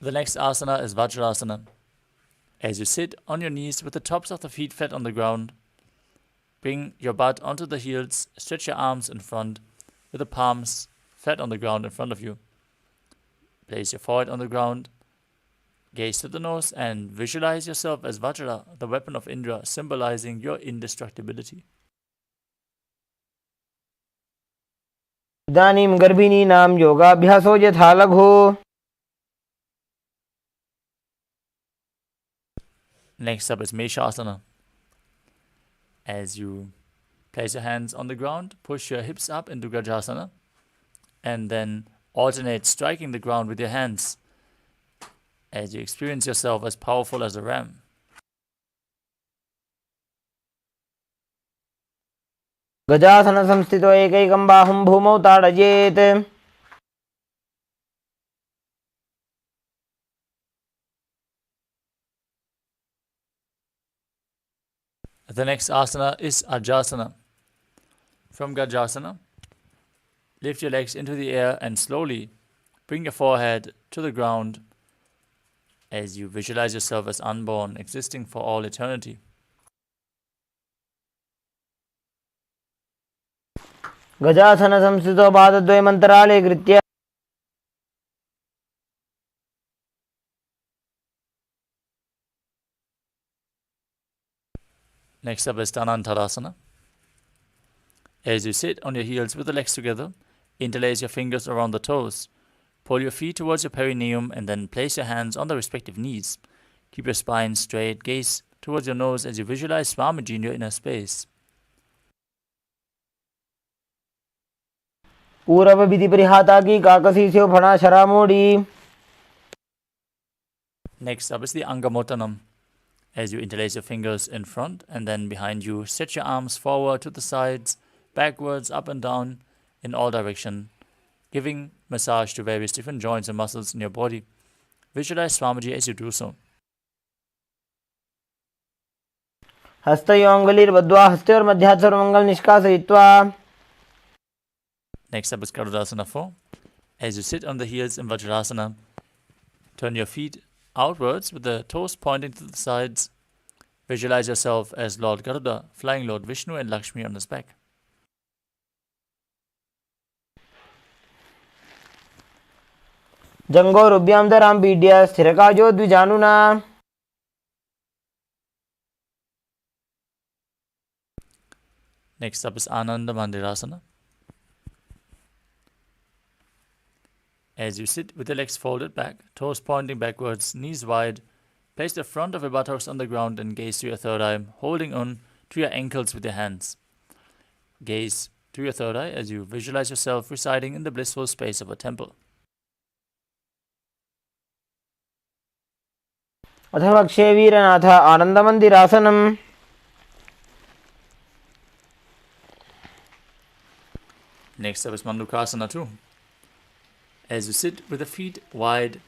The next asana is Vajrasana. As you sit on your knees with the tops of the feet flat on the ground, bring your butt onto the heels, stretch your arms in front with the palms flat on the ground in front of you. Place your forehead on the ground, gaze to the nose, and visualize yourself as Vajra, the weapon of Indra, symbolizing your indestructibility. इदानीं गर्भिणीनां योगाभ्यासो यथा लघु. Next up is Meshasana. As you place your hands on the ground, push your hips up into Gajasana, and then alternate striking the ground with your hands as you experience yourself as powerful as a ram. गजासनसंस्थितो एकैकं बाहुं भूमौ ताडयेत्. The next asana is Ajasana. From Gajasana, lift your legs into the air and slowly bring your forehead to the ground as you visualize yourself as unborn, existing for all eternity. गजासन संस्थितो पादद्वयमन्तराले कृत्य Next up is Dhanantarasana. As you sit on your heels with the legs together, interlace your fingers around the toes. Pull your feet towards your perineum and then place your hands on the respective knees. Keep your spine straight, gaze towards your nose as you visualize Swamiji in your inner space. पूर्व विधि परिहाता की काकसीस्यो फणा शरामोड़ी. Next up is the Angamotanam. As you interlace your fingers in front and then behind you, stretch your arms forward to the sides, backwards, up and down, in all directions, giving massage to various different joints and muscles in your body. Visualize Swamiji as you do so. हस्तयोऽङ्गुलिर्बद्ध्वा हस्तयोर्मध्यात् सर्वमङ्गलं निष्कासयित्वा. Next up is Garudasana 4. As you sit on the heels in Vajrasana, turn your feet outwards with the toes pointing to the sides. Visualize yourself as Lord Garuda, flying Lord Vishnu and Lakshmi on his back. जङ्घोरुभ्यां दरां पीड्य स्थिरकायो द्विजानुना. Next up is Ananda Mandirasana. As you sit with the legs folded back, toes pointing backwards, knees wide, place the front of your buttocks on the ground and gaze to your third eye, holding on to your ankles with your hands. Gaze to your third eye as you visualize yourself residing in the blissful space of a temple. अथ वक्षे वीरनाथ आनन्दमन्दिरासनम्. Next up is Mandukasana 2. As you sit with the feet wide,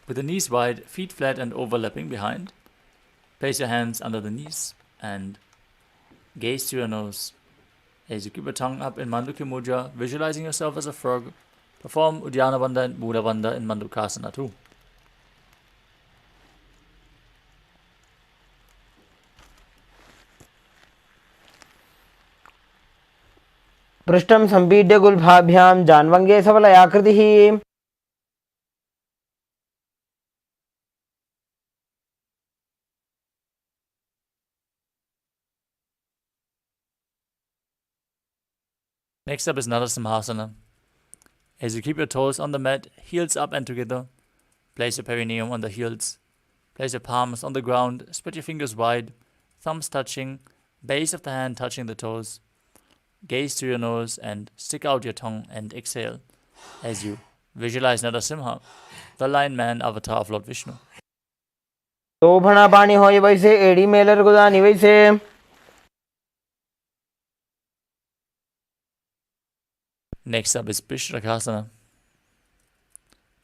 with the knees wide, feet flat and overlapping behind, place your hands under the knees and gaze to your nose. As you keep your tongue up in Mandukya Mudra, visualizing yourself as a frog, perform Uddiyana Bandha and Buddha Bandha in Mandukasana 2. पृष्ठं सम्पीड्य गुल्फाभ्यां जान्वङ्गे सबलयाकृतिः. Next up is Narasimhasana. As you keep your toes on the mat, heels up and together, place your perineum on the heels, place your palms on the ground, spread your fingers wide, thumbs touching, base of the hand touching the toes. Gaze to your nose and stick out your tongue and exhale as you visualize Narasimha, the Lion Man avatar of Lord Vishnu. शोभना पानी होय वैसे एड़ी Mailer गुदानी वैसे. Next up is Bishrakasana.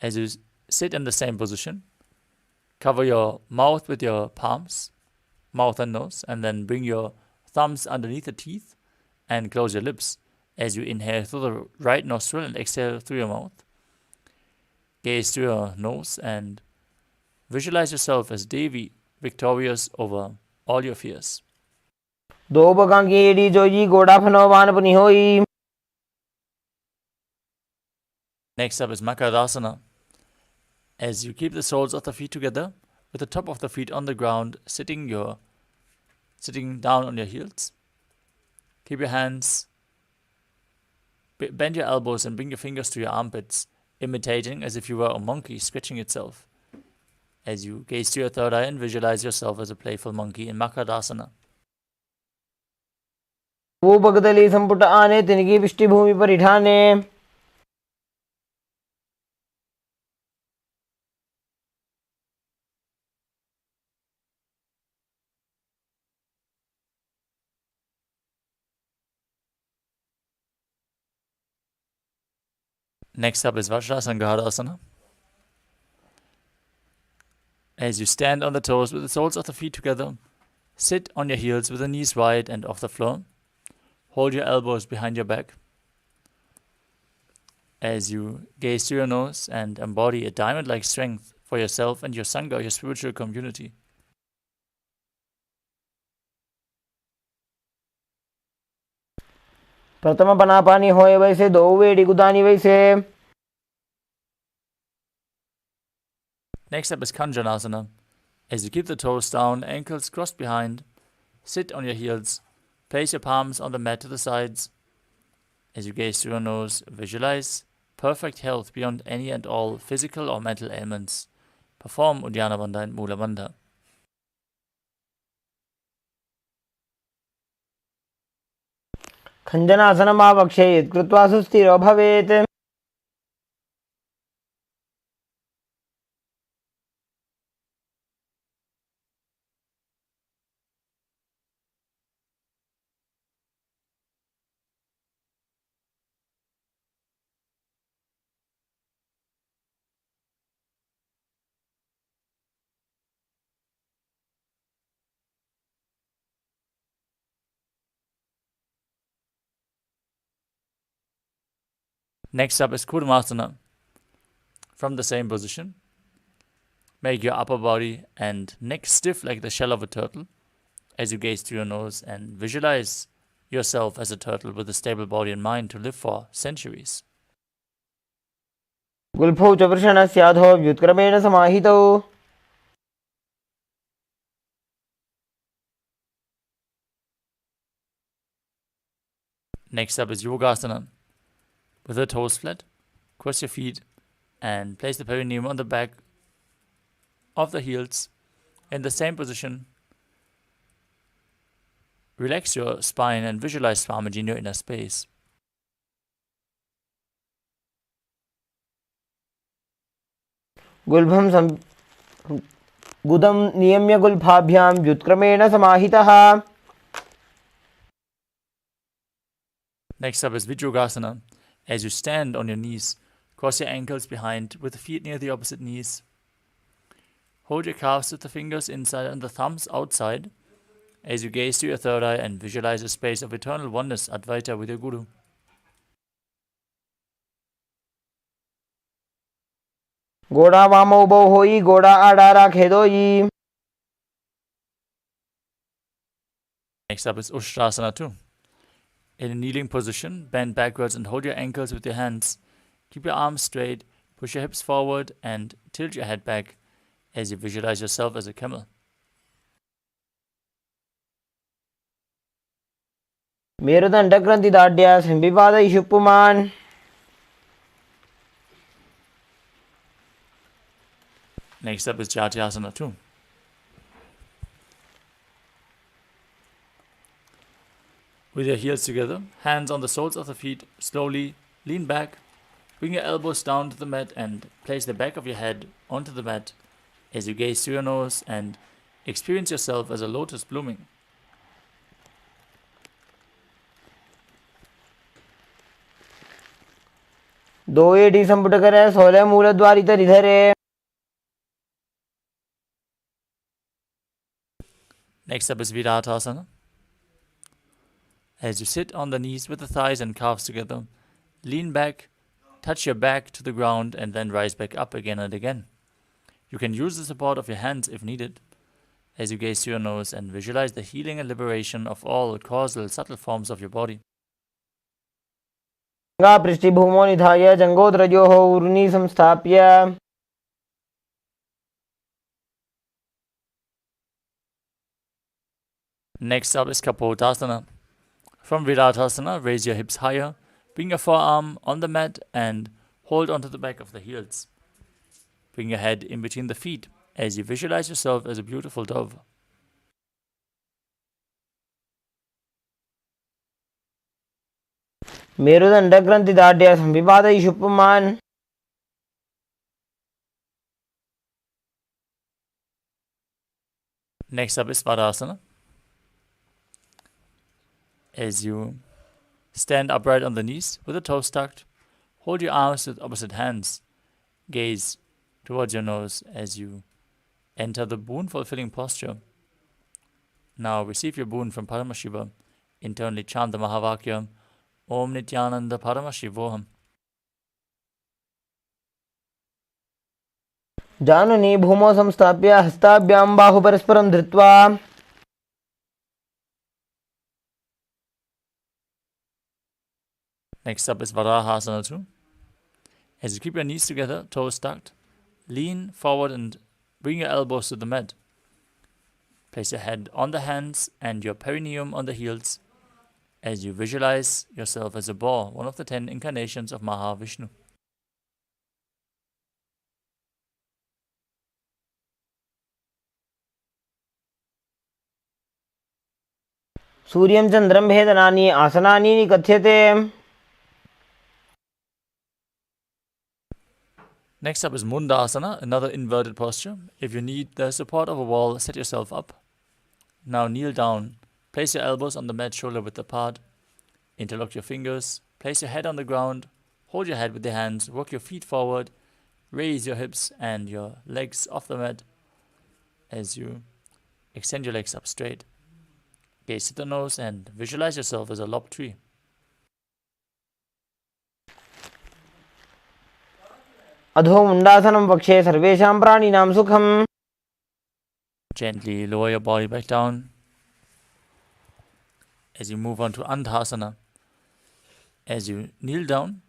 As you sit in the same position, cover your mouth with your palms, mouth and nose, and then bring your thumbs underneath the teeth and close your lips as you inhale through the right nostril and exhale through your mouth. Gaze to your nose and visualize yourself as Devi, victorious over all your fears. दो बगां की एड़ी जोजी गोड़ा फनोवान पुनि होई. Next up is Makarasana. As you keep the soles of the feet together, with the top of the feet on the ground, sitting down on your heels. Keep your hands, bend your elbows and bring your fingers to your armpits, imitating as if you were a monkey stretching itself. As you gaze to your third eye and visualize yourself as a playful monkey in Makarasana. वो बगदली संपुट आने तिनकी पृष्ठी भूमि पर इठाने. Next up is Vajrasanghadasana. As you stand on the toes with the soles of the feet together, sit on your heels with the knees wide and off the floor. Hold your elbows behind your back as you gaze through your nose and embody a diamond-like strength for yourself and your Sangha, your spiritual community. प्रथम पनापानी होए वैसे दो वेड़ी गुदानी वैसे. Next up is Kanjanasana. As you keep the toes down, ankles crossed behind, sit on your heels, place your palms on the mat to the sides. As you gaze through your nose, visualize perfect health beyond any and all physical or mental ailments. Perform Uddiyana Bandha and Mula Bandha. खञ्जनासनमावक्षेत् कृत्वा सुस्थिरो भवेत्. Next up is Kurmasana. From the same position, make your upper body and neck stiff like the shell of a turtle as you gaze through your nose and visualize yourself as a turtle with a stable body and mind to live for centuries. गुल्फौ च वृषणस्याधो व्युत्क्रमेण समाहितौ. Next up is Yogasana. With the toes flat, cross your feet and place the perineum on the back of the heels. In the same position, relax your spine and visualize Swamiji in your inner space. गुल्भं गुदं नियम्य गुल्फाभ्यां व्युत्क्रमेण समाहितः. Next up is Vijrogasana. As you stand on your knees, cross your ankles behind with the feet near the opposite knees. Hold your calves with the fingers inside and the thumbs outside as you gaze to your third eye and visualize a space of eternal oneness, Advaita, with your Guru. गोड़ा वामो बो होई गोड़ा आड़ा राखे दोई. Next up is Ustrasana too. In a kneeling position, bend backwards and hold your ankles with your hands. Keep your arms straight, push your hips forward and tilt your head back as you visualize yourself as a camel. मेरुदण्डग्रन्थिदाढ्या संविपादयिषु पुमान्. Next up is Jatyasana too. With your heels together, hands on the soles of the feet, slowly lean back, bring your elbows down to the mat and place the back of your head onto the mat as you gaze through your nose and experience yourself as a lotus blooming. दो eighty संपुट करे 16 मूलद्वारी धरे. Next up is Viratasana. As you sit on the knees with the thighs and calves together, lean back, touch your back to the ground and then rise back up again and again. You can use the support of your hands if needed, as you gaze through your nose and visualize the healing and liberation of all causal, subtle forms of your body. पृष्ठभूमो निधाय जङ्घोदरयोः ऊर्ध्नि संस्थाप्य. Next up is Kapotasana. From Viratasana, raise your hips higher, bring your forearm on the mat and hold onto the back of the heels. Bring your head in between the feet as you visualize yourself as a beautiful dove. मेरुदण्डग्रन्थिदाढ्या संविपादयिषु पुमान्. Next up is Svadasana. As you stand upright on the knees with the toes tucked, hold your arms with opposite hands. Gaze towards your nose as you enter the boon fulfilling posture. Now receive your boon from Paramashiva Internally chant the Mahavakya, Om Nityananda Paramashivoham. जाननी भूमौ संस्थाप्य हस्ताभ्यां बाहुपरस्परं धृत्वा Next up is Varahasana 2. As you keep your knees together, toes tucked, lean forward and bring your elbows to the mat. Place your head on the hands and your perineum on the heels as you visualize yourself as a boar, one of the 10 incarnations of Mahavishnu. सूर्यं चन्द्रं भेदनानि आसनानि कथ्यते. Next up is Mundasana, another inverted posture. If you need the support of a wall, set yourself up. Now kneel down. Place your elbows on the mat, shoulder width apart. Interlock your fingers. Place your head on the ground. Hold your head with your hands. Work your feet forward. Raise your hips and your legs off the mat as you extend your legs up straight. Gaze to the nose and visualize yourself as a lopped tree. अधो मुंडासनं वक्षे सर्वेषां प्राणिनां सुखम्. Gently lower your body back down as you move on to Andhasana. As you kneel down,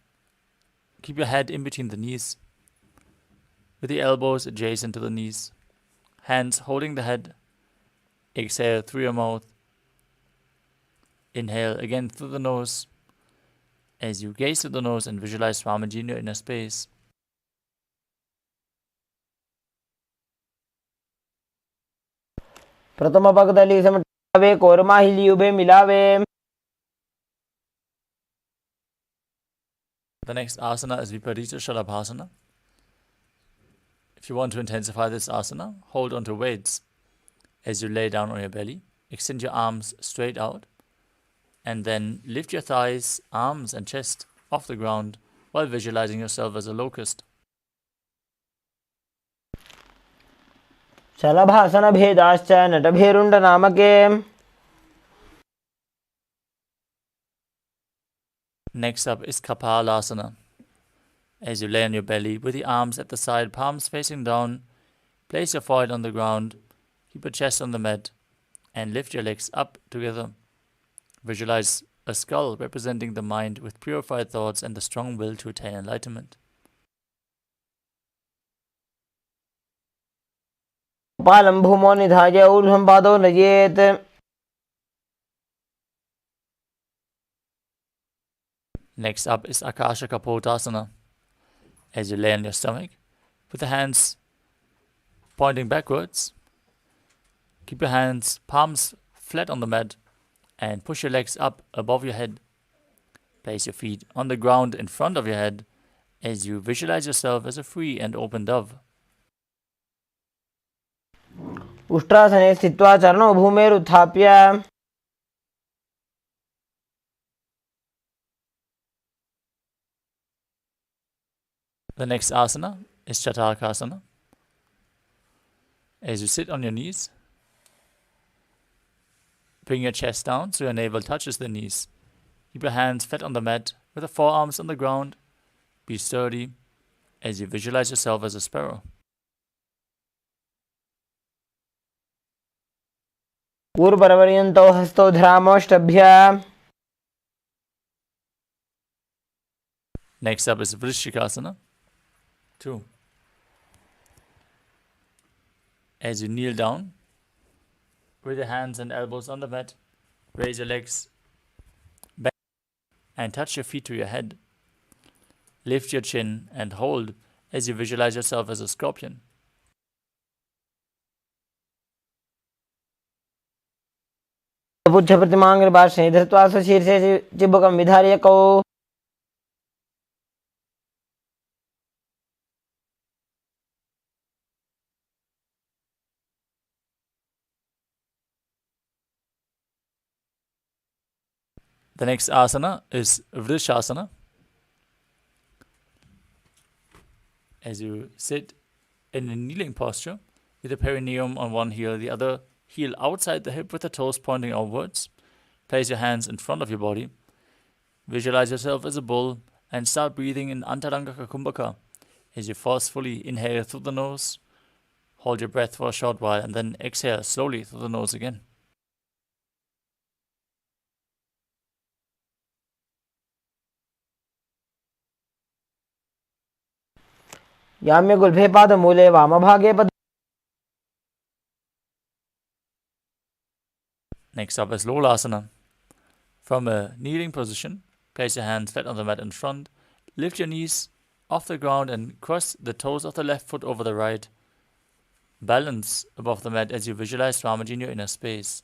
keep your head in between the knees, with the elbows adjacent to the knees, hands holding the head. Exhale through your mouth. Inhale again through the nose as you gaze to the nose and visualize Swamiji in your inner space. प्रथम पगदली समटावे कोरमाहिली उभे मिलावे. The next asana is Viparita Shalabhasana. If you want to intensify this asana, hold onto weights as you lay down on your belly. Extend your arms straight out and then lift your thighs, arms and chest off the ground while visualizing yourself as a locust. शलभासन भेदाश्च नटभेरुण्ड नामके. Next up is Kapalasana. As you lay on your belly with the arms at the side, palms facing down, place your forehead on the ground, keep your chest on the mat, and lift your legs up together. Visualize a skull representing the mind with purified thoughts and the strong will to attain enlightenment. कपालं भूमौ निधाय ऊर्ध्वं पादौ नयेत्. Next up is Akasha Kapotasana. As you lay on your stomach, with the hands pointing backwards, keep your hands, palms flat on the mat, and push your legs up above your head. Place your feet on the ground in front of your head as you visualize yourself as a free and open dove. उष्ट्रासने स्थित्वा चरणौ भूमेरुत्थाप्य. The next asana is Chatakasana. As you sit on your knees, bring your chest down so your navel touches the knees. Keep your hands flat on the mat with the forearms on the ground. Be sturdy as you visualize yourself as a sparrow. पूर्वपर्यन्तौ हस्तौ धरामोष्टभ्य. Next up is Vrishikasana 2. As you kneel down, with your hands and elbows on the mat, raise your legs back and touch your feet to your head. Lift your chin and hold as you visualize yourself as a scorpion. पुच्छ प्रतिमाङ्ग्रिभाषणे धृत्वा स्वशीर्षे चिबुकं विधार्य कौ. The next asana is Vrishasana. As you sit in a kneeling posture with the perineum on one heel, the other heel outside the hip with the toes pointing outwards. place your hands in front of your body. Visualize yourself as a bull and start breathing in Antarangaka Kumbhaka as you forcefully inhale through the nose. Hold your breath for a short while and then exhale slowly through the nose again. याम्य गुल्फे पादमूले वामभागे पद. Next up is Lolasana. From a kneeling position, place your hands flat on the mat in front. Lift your knees off the ground and cross the toes of the left foot over the right. Balance above the mat as you visualize Swamiji in your inner space.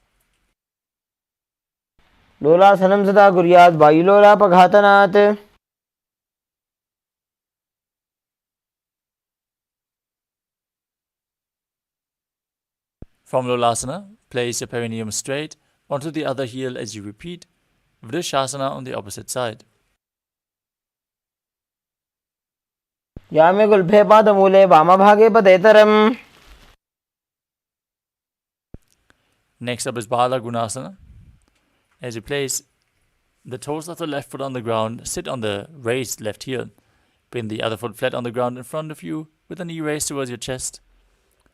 लोलासनं सदा कुर्यात् वायुलोलापघातनात्. From Lolasana, place your perineum straight onto the other heel as you repeat Vrishasana on the opposite side. याम्य गुल्फे पादमूले वामभागे पदेतरम्. Next up is Bala Gunasana. As you place the toes of the left foot on the ground, sit on the raised left heel. Pin the other foot flat on the ground in front of you with the knee raised towards your chest.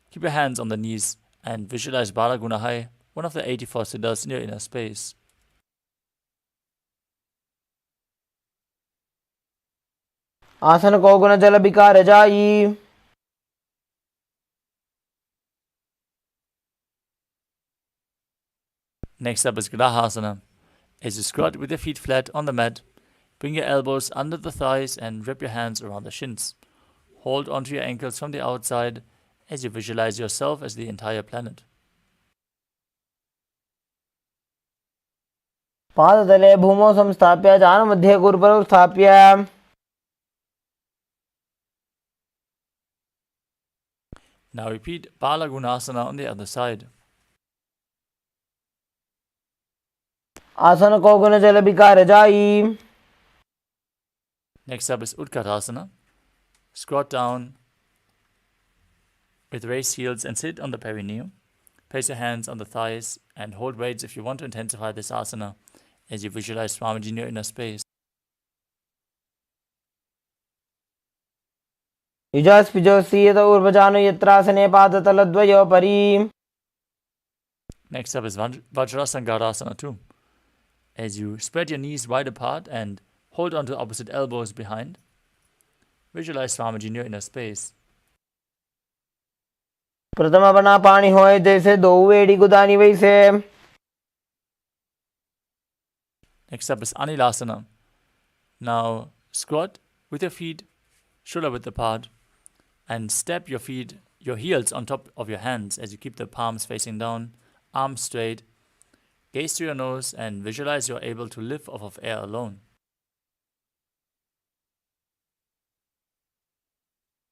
Keep your hands on the knees and visualize Bala Gunahai, one of the 84 siddhas in your inner space. आसन को गुण जल विकार जाई. Next up is Grahasana. As you squat with your feet flat on the mat, bring your elbows under the thighs and wrap your hands around the shins. Hold onto your ankles from the outside as you visualize yourself as the entire planet. पादतले भूमौ संस्थाप्य जानमध्ये गुरुपरौ स्थाप्य. Now repeat Bala Gunasana on the other side. आसन को गुण जल विकार जाई. Next up is Utkatasana. Squat down with raised heels and sit on the perineum. Place your hands on the thighs and hold weights if you want to intensify this asana as you visualize Swamiji in your inner space. युजास्पिजोऽस्ति ऊर्वजानु यत्रासने पादतलद्वयोपरि. Next up is Vajrasangarasana too. As you spread your knees wide apart and hold onto the opposite elbows behind, visualize Swamiji in your inner space. प्रथम बना पानी होए जैसे दो वेड़ी गुदानी वैसे. Next up is Anilasana. Now squat with your feet shoulder width apart and step your heels on top of your hands as you keep the palms facing down, arms straight. Gaze to your nose and visualize you're able to live off of air alone.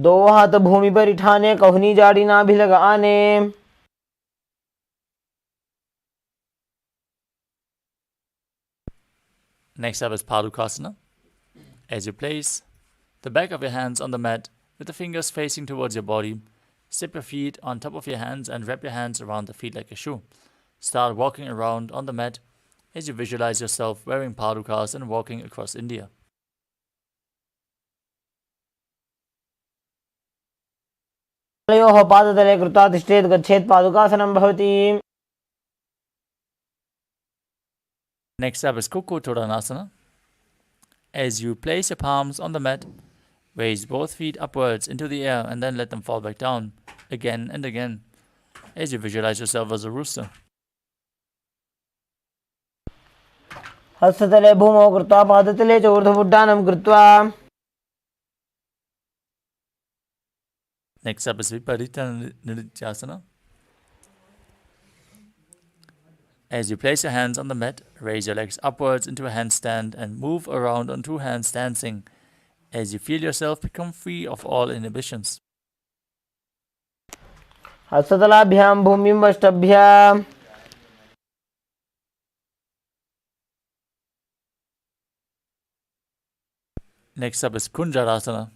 दो हाथ भूमि पर उठाने कहनी जाड़ी ना भी लगाने. Next up is Padukasana. As you place the back of your hands on the mat with the fingers facing towards your body, step your feet on top of your hands and wrap your hands around the feet like a shoe. Start walking around on the mat as you visualize yourself wearing padukas and walking across India. तयोः पादतले कृत्वा तिष्ठेत् गच्छेत् पादुकासनं भवति. Next up is Kukutodanasana. As you place your palms on the mat, raise both feet upwards into the air and then let them fall back down again and again as you visualize yourself as a rooster. हस्ततले भूमौ कृत्वा पादतले च ऊर्ध्वमुड्डानं कृत्वा. Next up is Viparita Nrityasana. As you place your hands on the mat, raise your legs upwards into a handstand and move around on two hands dancing as you feel yourself become free of all inhibitions. हस्ततलाभ्यां भूमिं वष्टभ्य. Next up is Kunjarasana.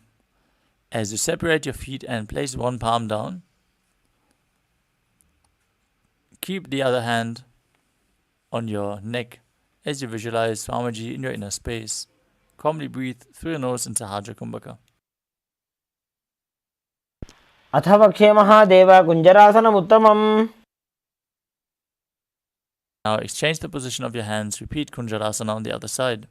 As you separate your feet and place one palm down, keep the other hand on your neck As you visualize Swamiji in your inner space, calmly breathe through your nose into Sahaja Kumbhaka. अथ वक्षे Mahadev कुञ्जरासनमुत्तमम्. Now exchange the position of your hands. Repeat Kunjarasana on the other side.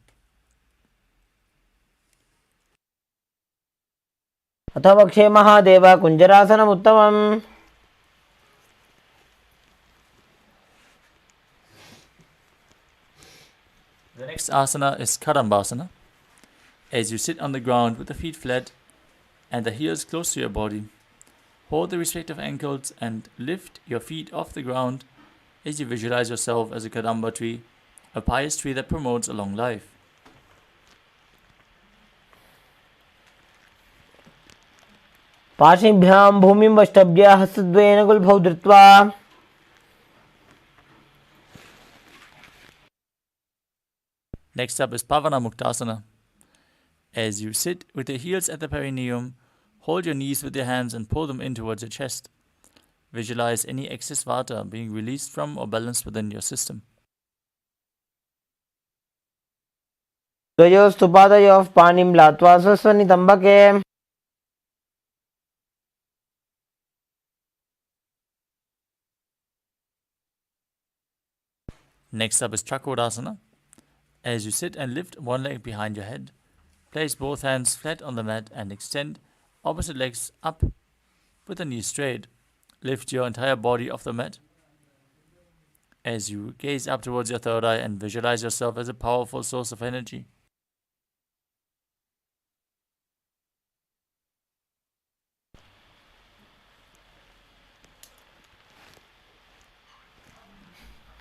अथ वक्षे Mahadev कुञ्जरासनमुत्तमम्. The next asana is Kadambasana. As you sit on the ground with the feet flat and the heels close to your body, hold the respective ankles and lift your feet off the ground as you visualize yourself as a Kadamba tree, a pious tree that promotes a long life. पाशिभ्यां भूमिं वष्टभ्य हस्तद्वयेन गुल्फौ धृत्वा. Next up is Pavana Muktasana. As you sit with your heels at the perineum, hold your knees with your hands and pull them in towards your chest. Visualize any excess vata being released from or balanced within your system. द्वयोस्तु पादयोः पाणिं लात्वा स्वस्वनितम्बके. Next up is Chakodasana. As you sit and lift one leg behind your head, place both hands flat on the mat and extend opposite legs up with the knees straight. Lift your entire body off the mat. As you gaze up towards your third eye and visualize yourself as a powerful source of energy.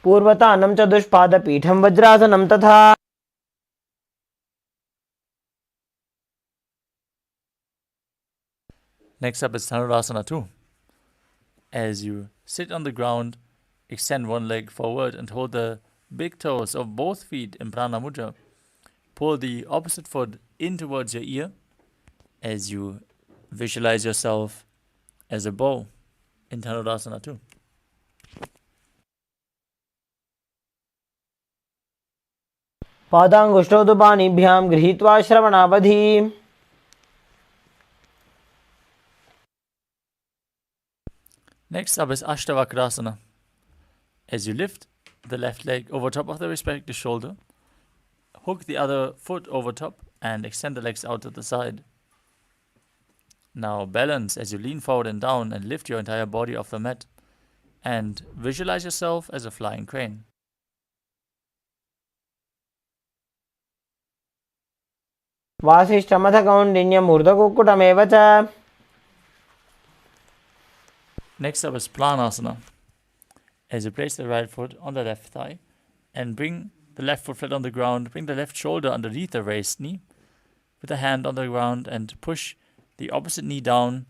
पूर्वतानं चतुष्पादपीठं वज्रासनं तथा. Next up is Dhanurasana 2. As you sit on the ground, extend one leg forward and hold the big toes of both feet in Prana Mudra. Pull the opposite foot in towards your ear as you visualize yourself as a bow in Dhanurasana 2. पादाङ्गुष्ठौ तु पाणिभ्यां गृहीत्वा श्रवणावधि. Next up is Ashtavakrasana. As you lift the left leg over top of the respective shoulder, hook the other foot over top and extend the legs out to the side. Now balance as you lean forward and down and lift your entire body off the mat and visualize yourself as a flying crane. वासिष्ठमथ कौण्डिन्यम् ऊर्ध्वकुक्कुटमेव च. Next up is Planasana. As you place the right foot on the left thigh and bring the left foot flat on the ground, bring the left shoulder underneath the raised knee with the hand on the ground and push the opposite knee down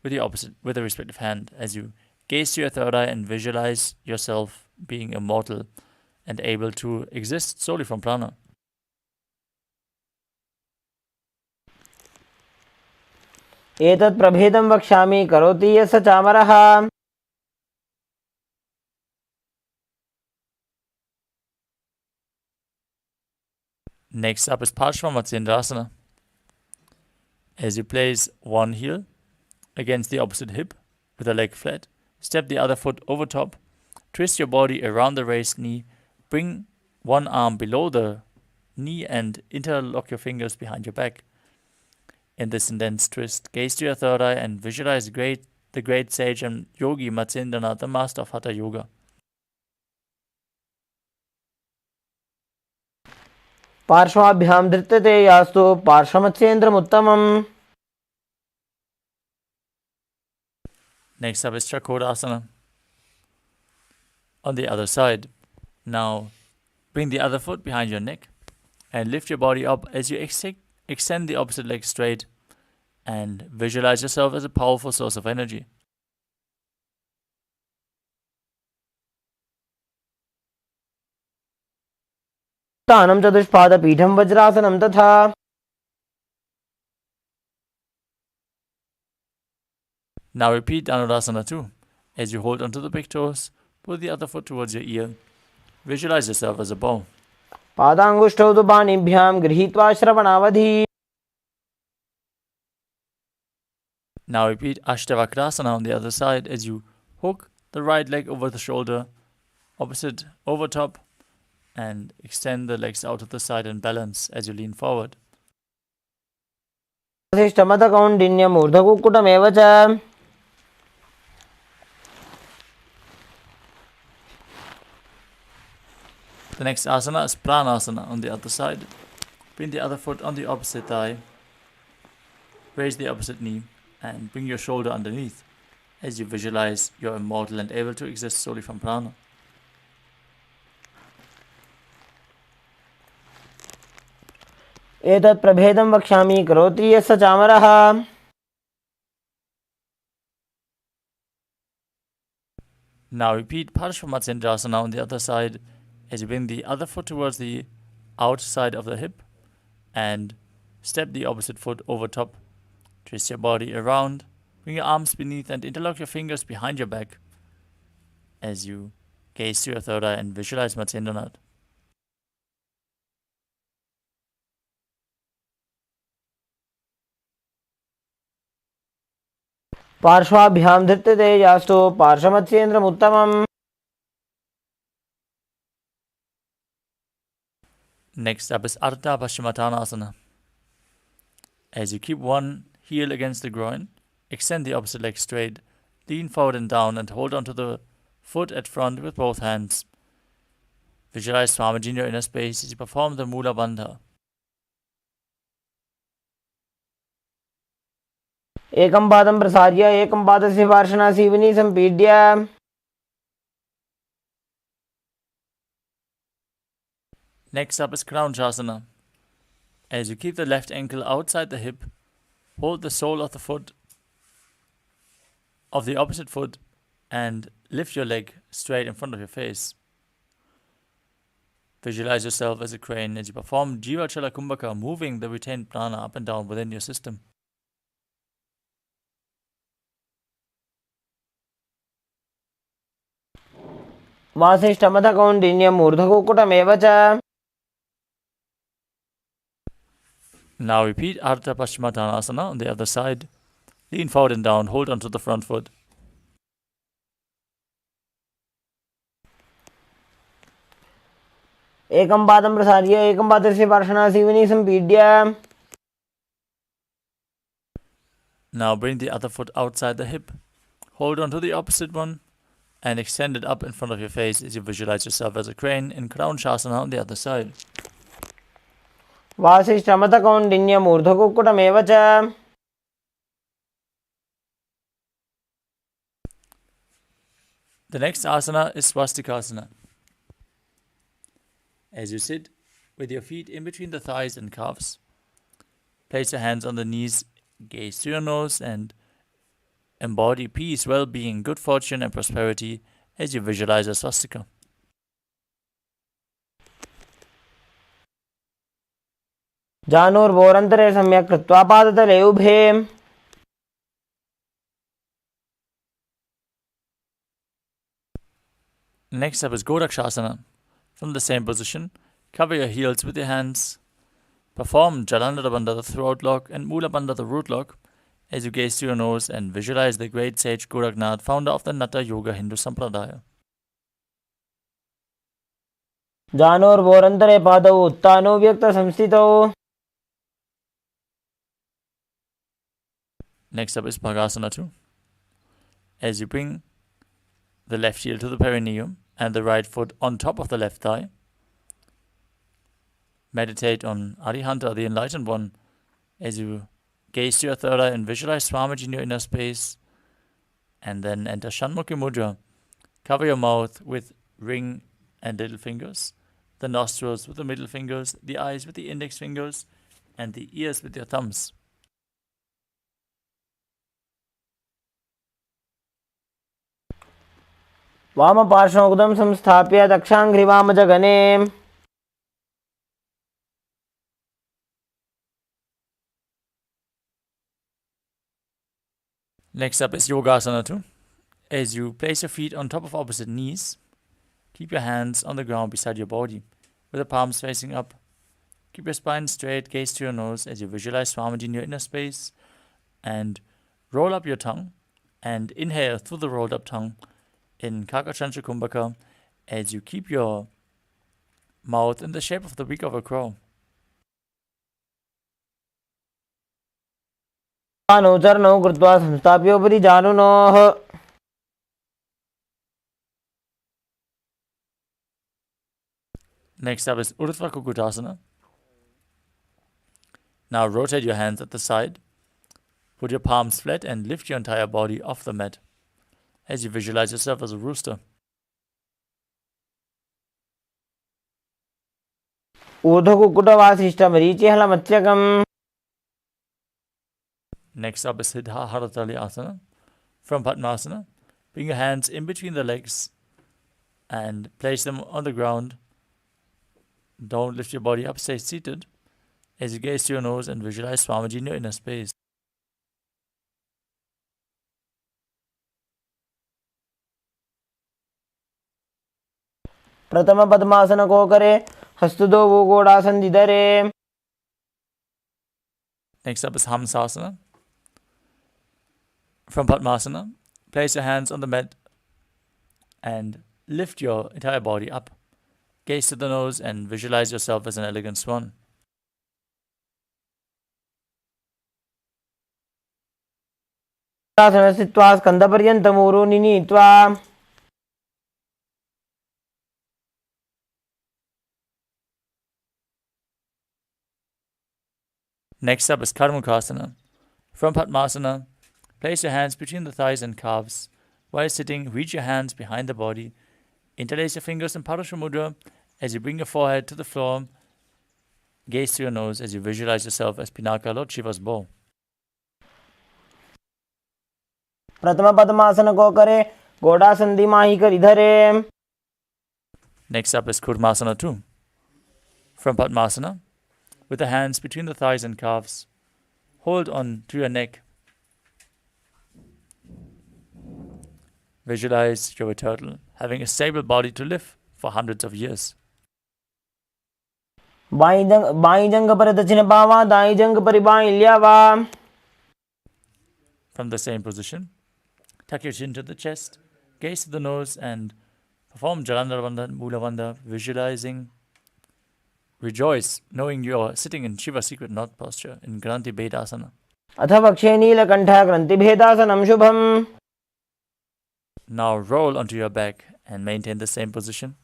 with the respective hand as you gaze to your third eye and visualize yourself being immortal and able to exist solely from prana. एतत् प्रभेदं वक्ष्यामि करोति यस्य चामरः. Next up is Parshva As you place one heel against the opposite hip with the leg flat, step the other foot over top, twist your body around the raised knee, bring one arm below the knee and interlock your fingers behind your back. In this intense twist, gaze to your third eye and visualize the great sage and yogi Matsyendranath, the master of Hatha Yoga. पार्श्वाभ्यां धृत्यते यास्तु पार्श्वमत्स्येन्द्रमुत्तमम्. Next up is Chakodasana. On the other side. Now, bring the other foot behind your neck and lift your body up as you extend the opposite leg straight and visualize yourself as a powerful source of energy. तानं चतुष्पादपीठं वज्रासनं तथा. Now repeat Dhanurasana 2. As you hold onto the big toes, pull the other foot towards your ear. Visualize yourself as a bow. पादाङ्गुष्ठौ तु पाणिभ्यां गृहीत्वा श्रवणावधि. Now repeat Ashtavakrasana on the other side as you hook the right leg over the shoulder, opposite over top, and extend the legs out to the side and balance as you lean forward. वासिष्ठमतकौण्डिन्यमूर्धकुक्कुटमेव च. The next asana is Pranasana on the other side. Bring the other foot on the opposite thigh. Raise the opposite knee and bring your shoulder underneath as you visualize you're immortal and able to exist solely from prana. एतत् प्रभेदं वक्ष्यामि करोति यस्य चामरः. Now repeat Parshvamatsendrasana on the other side as you bring the other foot towards the outside of the hip and step the opposite foot over top. Twist your body around, bring your arms beneath and interlock your fingers behind your back as you gaze to your third eye and visualize Matsendranath. पार्श्वाभ्यां धृत्यते यास्तु पार्श्वमत्स्येन्द्रमुत्तमम्. Next up is Ardha Paschimottanasana. As you keep one heel against the groin, extend the opposite leg straight, lean forward and down and hold onto the foot at front with both hands. Visualize Swamiji in your inner space as you perform the Mula Bandha. एकं पादं प्रसार्य एकं पादस्य पार्श्वनासीवनी सम्पीड्य. Next up is Kranachasana. As you keep the left ankle outside the hip, hold the sole of the foot of the opposite foot and lift your leg straight in front of your face. Visualize yourself as a crane as you perform Jivachala Kumbhaka, moving the retained prana up and down within your system. वासिष्ठमतकौण्डिन्यमूर्धकुक्कुटमेव च. Now repeat Ardha Paschimottanasana on the other side. Lean forward and down, hold onto the front foot. एकं पादं प्रसार्य एकं पादस्य पार्श्वनासीवनी सम्पीड्य. Now bring the other foot outside the hip. Hold onto the opposite one and extend it up in front of your face as you visualize yourself as a crane in Kranachasana on the other side. वासिष्ठमतकौण्डिन्यमूर्धकुक्कुटमेव च. The next asana is Swastikasana. As you sit with your feet in between the thighs and calves, place your hands on the knees, gaze to your nose and embody peace, well-being, good fortune and prosperity as you visualize a swastika. जानुर्वोरन्तरे सम्यक् कृत्वा पादतले उभे. Next up is Gorakshasana. From the same position, cover your heels with your hands. Perform Jalandhara Bandha, the throat lock, and Mula Bandha, the root lock, as you gaze to your nose and visualize the great sage Goraknath, founder of the Natha Yoga Hindu Sampradaya. जानुर्वोरन्तरे पादौ उत्तानौ व्यक्तसंस्थितौ. Next up is Bhagasana 2. As you bring the left heel to the perineum and the right foot on top of the left thigh, meditate on Arihanta, the enlightened one, as you gaze to your third eye and visualize Swamiji in your inner space, and then enter Shanmukhi Mudra. Cover your mouth with ring and little fingers, the nostrils with the middle fingers, the eyes with the index fingers, and the ears with your thumbs. वामपार्श्वमुदं संस्थाप्य दक्षाङ्घ्रिवामजगने. Next up is Yogasana 2. As you place your feet on top of opposite knees, keep your hands on the ground beside your body with the palms facing up. Keep your spine straight, gaze to your nose as you visualize Swamiji in your inner space, and roll up your tongue and inhale through the rolled up tongue in Kakachancha Kumbhaka as you keep your mouth in the shape of the beak of a crow. चरणौ कृत्वा संस्थाप्योपरि जानुनोः. Next up is Urdhva Kukutasana. Now rotate your hands at the side. Put your palms flat and lift your entire body off the mat as you visualize yourself as a rooster. ऊर्ध्वकुक्कुटवासिष्ठमरीचिहलमत्स्यकम्. Next up is Siddha Haratali Asana. From Padmasana, bring your hands in between the legs and place them on the ground. Don't lift your body up, stay seated as you gaze to your nose and visualize Swamiji in your inner space. प्रथम पद्मासन को करे हस्तुदो वो गोड़ासन जिधरे. Next up is Hamsasana. From Padmasana, place your hands on the mat and lift your entire body up. Gaze to the nose and visualize yourself as an elegant swan. स्थित्वा स्कन्धपर्यन्तं ऊरूनि नीत्वा. Next up is Karmukasana. From Padmasana, place your hands between the thighs and calves. While sitting, reach your hands behind the body. Interlace your fingers in Parashamudra as you bring your forehead to the floor. Gaze to your nose as you visualize yourself as Pinaka, Lord Shiva's bow. प्रथम पद्मासन को करे गोड़ासन दिमाही कर इधरे. Next up is Kurmasana 2. From Padmasana, with the hands between the thighs and calves, hold on to your neck. Visualize you're a turtle, having a stable body to live for hundreds of years. By जंग पर दक्षिण बावा, दाई जंग पर by ल्यावा. From the same position, tuck your chin to the chest, gaze to the nose, and perform Jalandhara Bandha and Mula Bandha, visualizing. Rejoice, knowing you are sitting in Shiva secret knot posture in Granthi Bedasana. अथ वक्षे नीलकण्ठ ग्रन्थिभेदासनं शुभम्. Now roll onto your back and maintain the same position.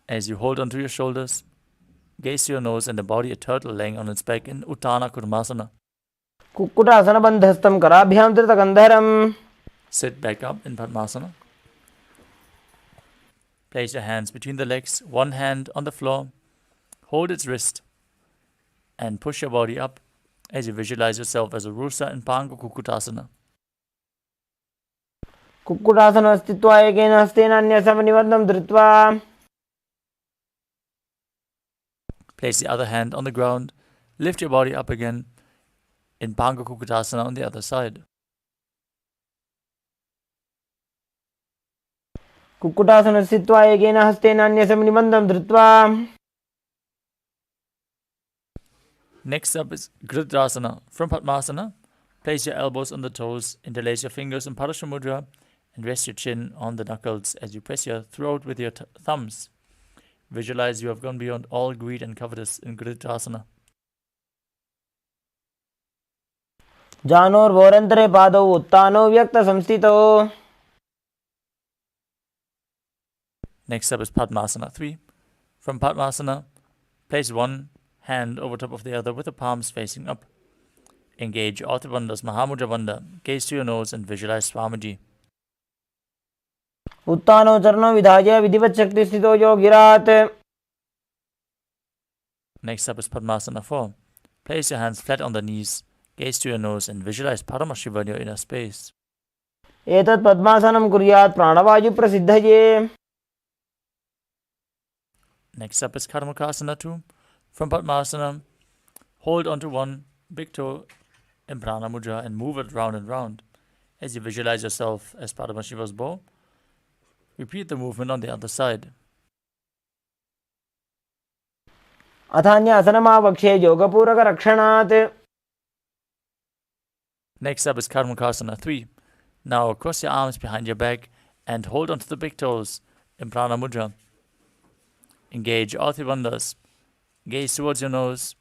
As you hold onto your shoulders, gaze to your nose and the body a turtle laying on its back in Uttana Kurmasana. Kukkutasana बन्धस्थं कराभ्यां धृतकन्धरम्. Sit back up in Padmasana. Place your hands between the legs, one hand on the floor. Hold its wrist and push your body up as you visualize yourself as a rooster in Panga Kukutasana. Kukkutasana स्थित्वा एकेन हस्तेन अन्यसमनिबद्धं धृत्वा. Place the other hand on the ground. Lift your body up again in Panga Kukutasana on the other side. Kukkutasana स्थित्वा एकेन हस्तेन अन्यसमनिबद्धं धृत्वा. Next up is Gridrasana. From Padmasana, place your elbows on the toes, interlace your fingers in Parashamudra, and rest your chin on the knuckles as you press your throat with your thumbs. Visualize you have gone beyond all greed and covetous in Gridrasana. जानोर्भोरन्तरे पादौ उत्तानो व्यक्तसंस्थितौ. Next up is Padmasana 3. From Padmasana, place one hand over top of the other with the palms facing up. Engage all the bandhas, Mahamudra Bandha. Gaze to your nose and visualize Swamiji. उत्तानो चरणो विधाय विधिवत् शक्ति स्थितो योगिरात्. Next up is Padmasana 4. Place your hands flat on the knees. Gaze to your nose and visualize Paramashiva in your inner space. एतत् पद्मासनं कुर्यात् प्राणवायु प्रसिद्धये. Next up is Karmakasana 2. From Padmasana, hold onto one big toe in Prana Mudra and move it round and round. As you visualize yourself as Paramashiva's bow, repeat the movement on the other side. अथान्यासनमावक्ष्ये योगपूरकरक्षणात्. Next up is Karmakasana 3. Now cross your arms behind your back and hold onto the big toes in Prana Mudra. Engage all three bandhas. Gaze towards your nose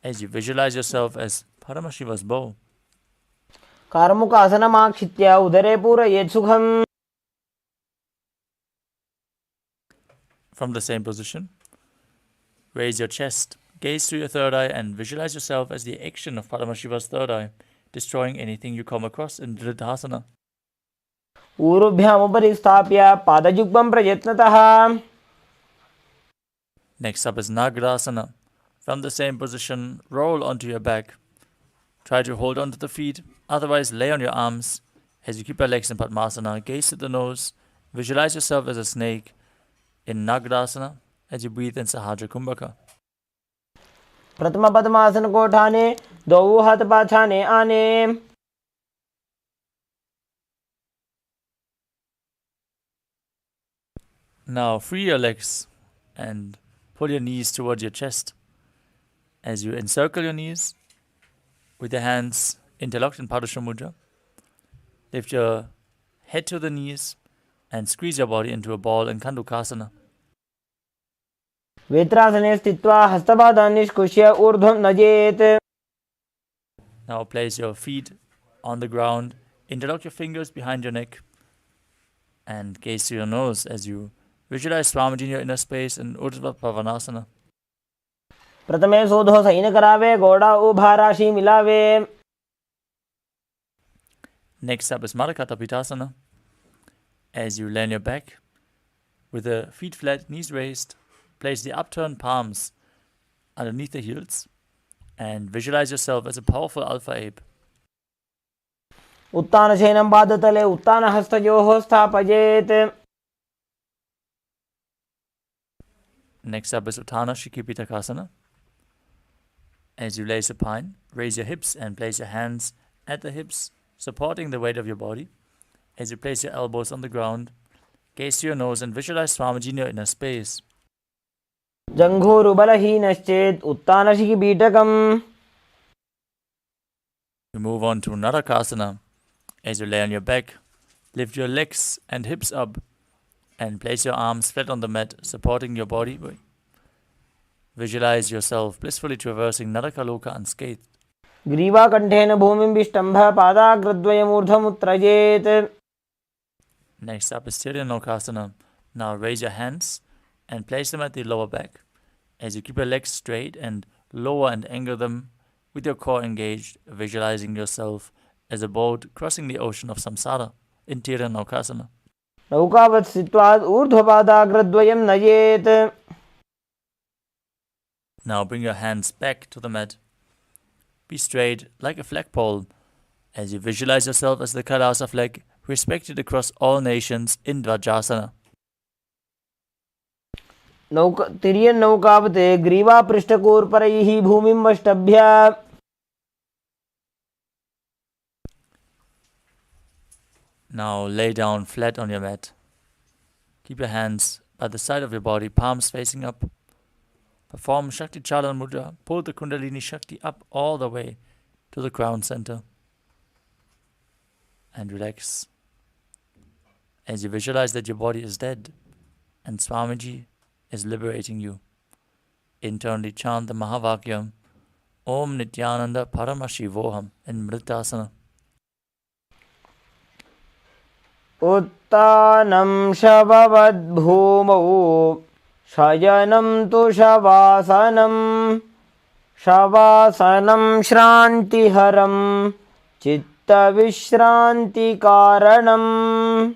as you visualize yourself as Paramashiva's bow. कार्मुकासनमाक्षित्य उदरे पूरयेत् सुखम्. From the same position, raise your chest, gaze through your third eye and visualize yourself as the action of Paramashiva's third eye, destroying anything you come across in Dridhasana. ऊरुभ्यामुपरि स्थाप्य पादयुग्मं प्रयत्नतः. Next up is Nagrasana. From the same position, roll onto your back. Try to hold onto the feet, otherwise lay on your arms. As you keep your legs in Padmasana, gaze at the nose, visualize yourself as a snake in Nagrasana as you breathe in Sahaja Kumbhaka. प्रथम पद्मासन को ठाने दो हाथ पाछाने आने. Now free your legs and pull your knees towards your chest. As you encircle your knees with your hands interlocked in Padusha Mudra, lift your head to the knees and squeeze your body into a ball in Kandukasana. वेत्रासने स्थित्वा हस्तपादान् निष्कुष्य ऊर्ध्वं नजेत्. Now place your feet on the ground, interlock your fingers behind your neck, and gaze to your nose as you visualize Swamiji in your inner space in Urdhva Pavanasana. प्रथमे सोधो San करावे घोड़ा उभा राशि मिलावे. Next up is Marakata Pitasana. As you lay on your back, with the feet flat, knees raised, place the upturned palms underneath the heels and visualize yourself as a powerful alpha ape. उत्तानशयनं पादतले उत्तानहस्तयोः स्थापयेत्. Next up is Uttana Shikipitakasana. As you lay supine, raise your hips and place your hands at the hips, supporting the weight of your body. As you place your elbows on the ground, gaze to your nose and visualize Swamiji in your inner space. जङ्घूरुबलहीनश्चेत् उत्तानशिखिपीठकम्. We move on to Narakasana. As you lay on your back, lift your legs and hips up and place your arms flat on the mat, supporting your body. Visualize yourself blissfully traversing Narakaloka unscathed. ग्रीवाकण्ठेन भूमिं विष्टम्भ पादाग्रद्वयमूर्ध्वमुत्त्रजेत्. Next up is Tiryanokasana. Now raise your hands and place them at the lower back. As you keep your legs straight and lower and angle them with your core engaged, visualizing yourself as a boat crossing the ocean of samsara in Tiryanokasana. नौकावत् स्थित्वा ऊर्ध्वपादाग्रद्वयं नयेत्. Now bring your hands back to the mat. Be straight like a flagpole as you visualize yourself as the Kailasa flag, respected across all nations in Dvajasana. तिर्यन्नौकावते ग्रीवापृष्ठकूर्परैः भूमिं वष्टभ्य. Now lay down flat on your mat. Keep your hands by the side of your body, palms facing up. Perform Shakti Chalan Mudra. Pull the Kundalini Shakti up all the way to the crown center. And relax. As you visualize that your body is dead and Swamiji is liberating you. Internally chant the Mahavakyam Om Nityananda Paramashivoham in Mritasana. उत्तानं शववद्भूमौ शयनं तु शवासनं. शवासनं श्रान्तिहरं चित्तविश्रान्तिकारणम्.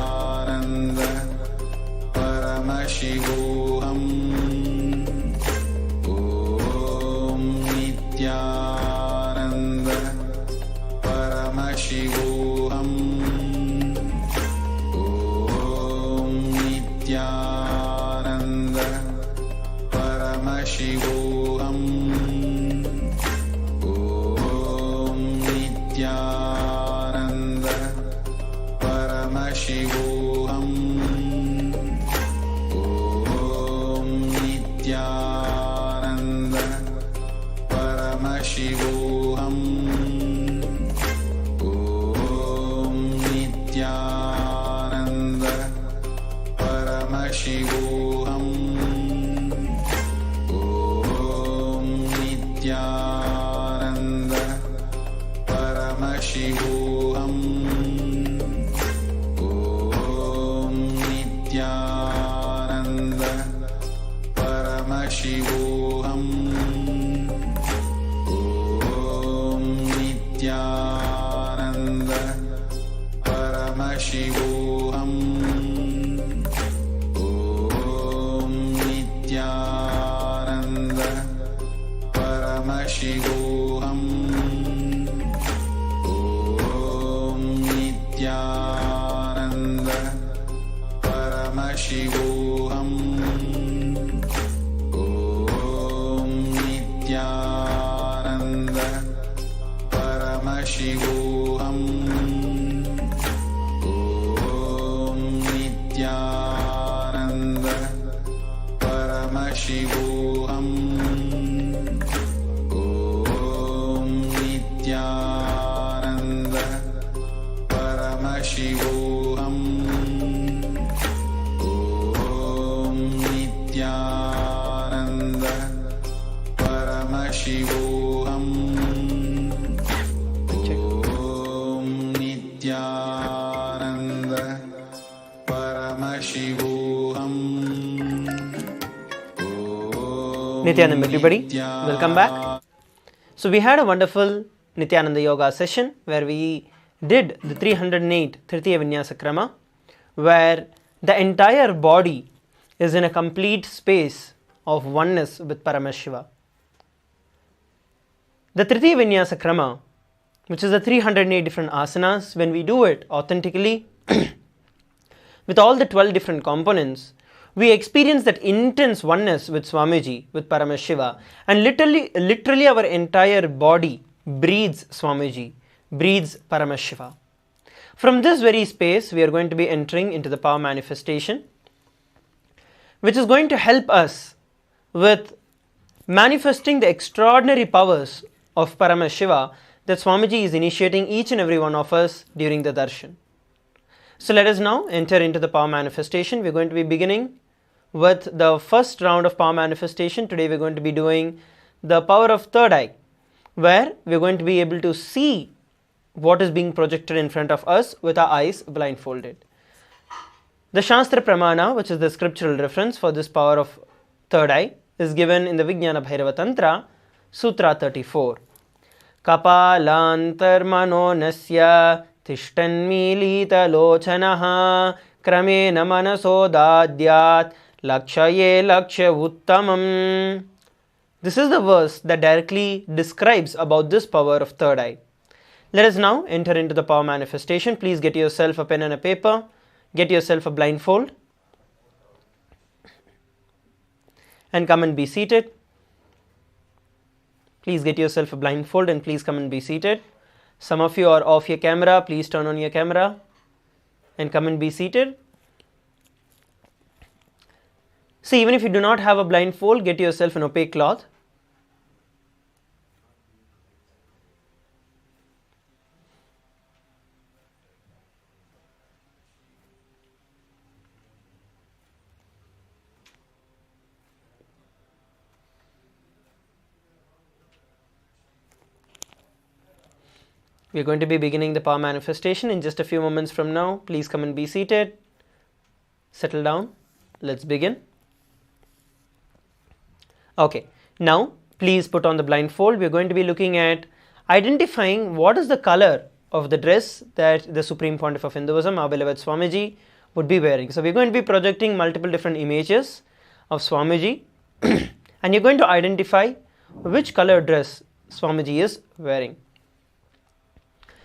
Paramashivoham. Om Nityananda Paramashivoham. Om Nityananda Paramashivoham. Om Nityananda Paramashivoham. Om Nityananda Paramashivoham. Om Nityananda Paramashivoham. Om Nityananda Paramashivoham. Om Nityananda Paramashivoham. Om Nityananda Paramashivoham. Om Nityananda Paramashivoham. Om Nityananda Paramashivoham. Om Nityananda Paramashivoham. Om Nityananda Paramashivoham. Om Nityananda Paramashivoham. Om Nityananda Paramashivoham. Nityananda, everybody, welcome back. So we had a wonderful Nityananda Yoga session where we did the 308 Tritiya Vinyasa Krama, where the entire body is in a complete space of oneness with Paramashiva. The Tritiya Vinyasa Krama, which is the 308 different asanas, when we do it authentically with all the 12 different components, we experience that intense oneness with Swamiji, with Paramashiva, and literally our entire body breathes Swamiji, breathes Paramashiva. From this very space, we are going to be entering into the power manifestation, which is going to help us with manifesting the extraordinary powers of Paramashiva that Swamiji is initiating each and every one of us during the darshan. So let us now enter into the power manifestation. We are going to be beginning with the first round of power manifestation. Today we are going to be doing the power of third eye, where we are going to be able to see what is being projected in front of us with our eyes blindfolded. The Shastra Pramana, which is the scriptural reference for this power of third eye, is given in the Vijnana Bhairava Tantra, Sutra 34. Kapalantarmano nasya tishtanmilita lochanaha kramena manaso dadyat lakshaye laksha uttamam. This is the verse that directly describes about this power of third eye. Let us now enter into the power manifestation. Please get yourself a pen and a paper. Get yourself a blindfold. And come and be seated. Please get yourself a blindfold and please come and be seated. Some of you are off your camera. Please turn on your camera and come and be seated. See, even if you do not have a blindfold, get yourself an opaque cloth. We are going to be beginning the power manifestation in just a few moments from now. Please come and be seated. Settle down. Let's begin. Okay, now please put on the blindfold. We are going to be looking at identifying what is the color of the dress that the Supreme Pontiff of Hinduism, our beloved Swamiji, would be wearing. So we are going to be projecting multiple different images of Swamiji and you're going to identify which color dress Swamiji is wearing.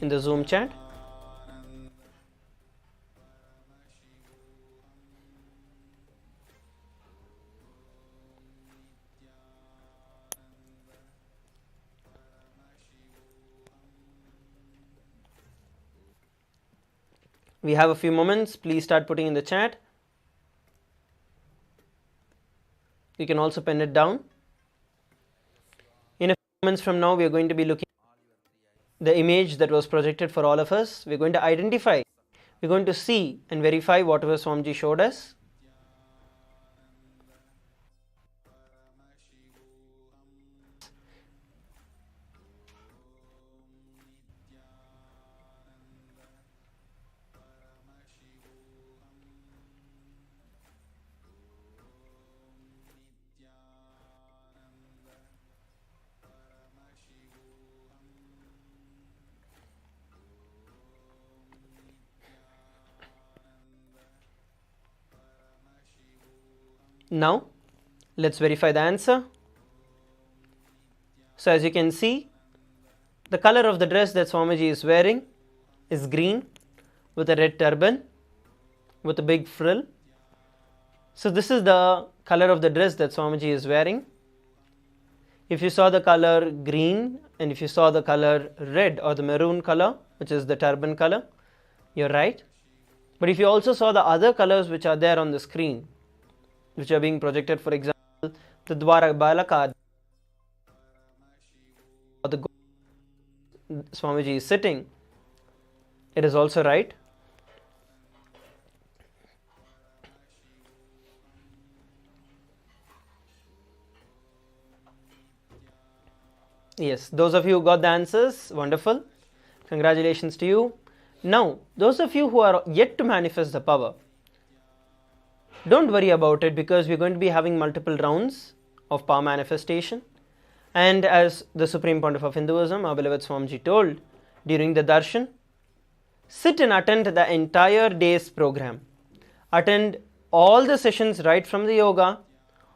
in the Zoom chat. We have a few moments. Please start putting in the chat. You can also pen it down. In a few moments from now, we are going to be looking at the image that was projected for all of us. We are going to identify, we are going to see and verify whatever Swamiji showed us. Now, let's verify the answer. So, as you can see, the color of the dress that Swamiji is wearing is green with a red turban with a big frill. So, this is the color of the dress that Swamiji is wearing. If you saw the color green and if you saw the color red or the maroon color, which is the turban color, you're right. But if you also saw the other colors which are there on the screen, which are being projected, for example, the Dwara Balaka, or the Swamiji is sitting, it is also right. Yes, those of you who got the answers, wonderful. Congratulations to you. Now, those of you who are yet to manifest the power, don't worry about it, because we're going to be having multiple rounds of power manifestation. And as the Supreme Pontiff of Hinduism, our beloved Swamiji, told during the darshan, sit and attend the entire day's program. Attend all the sessions right from the yoga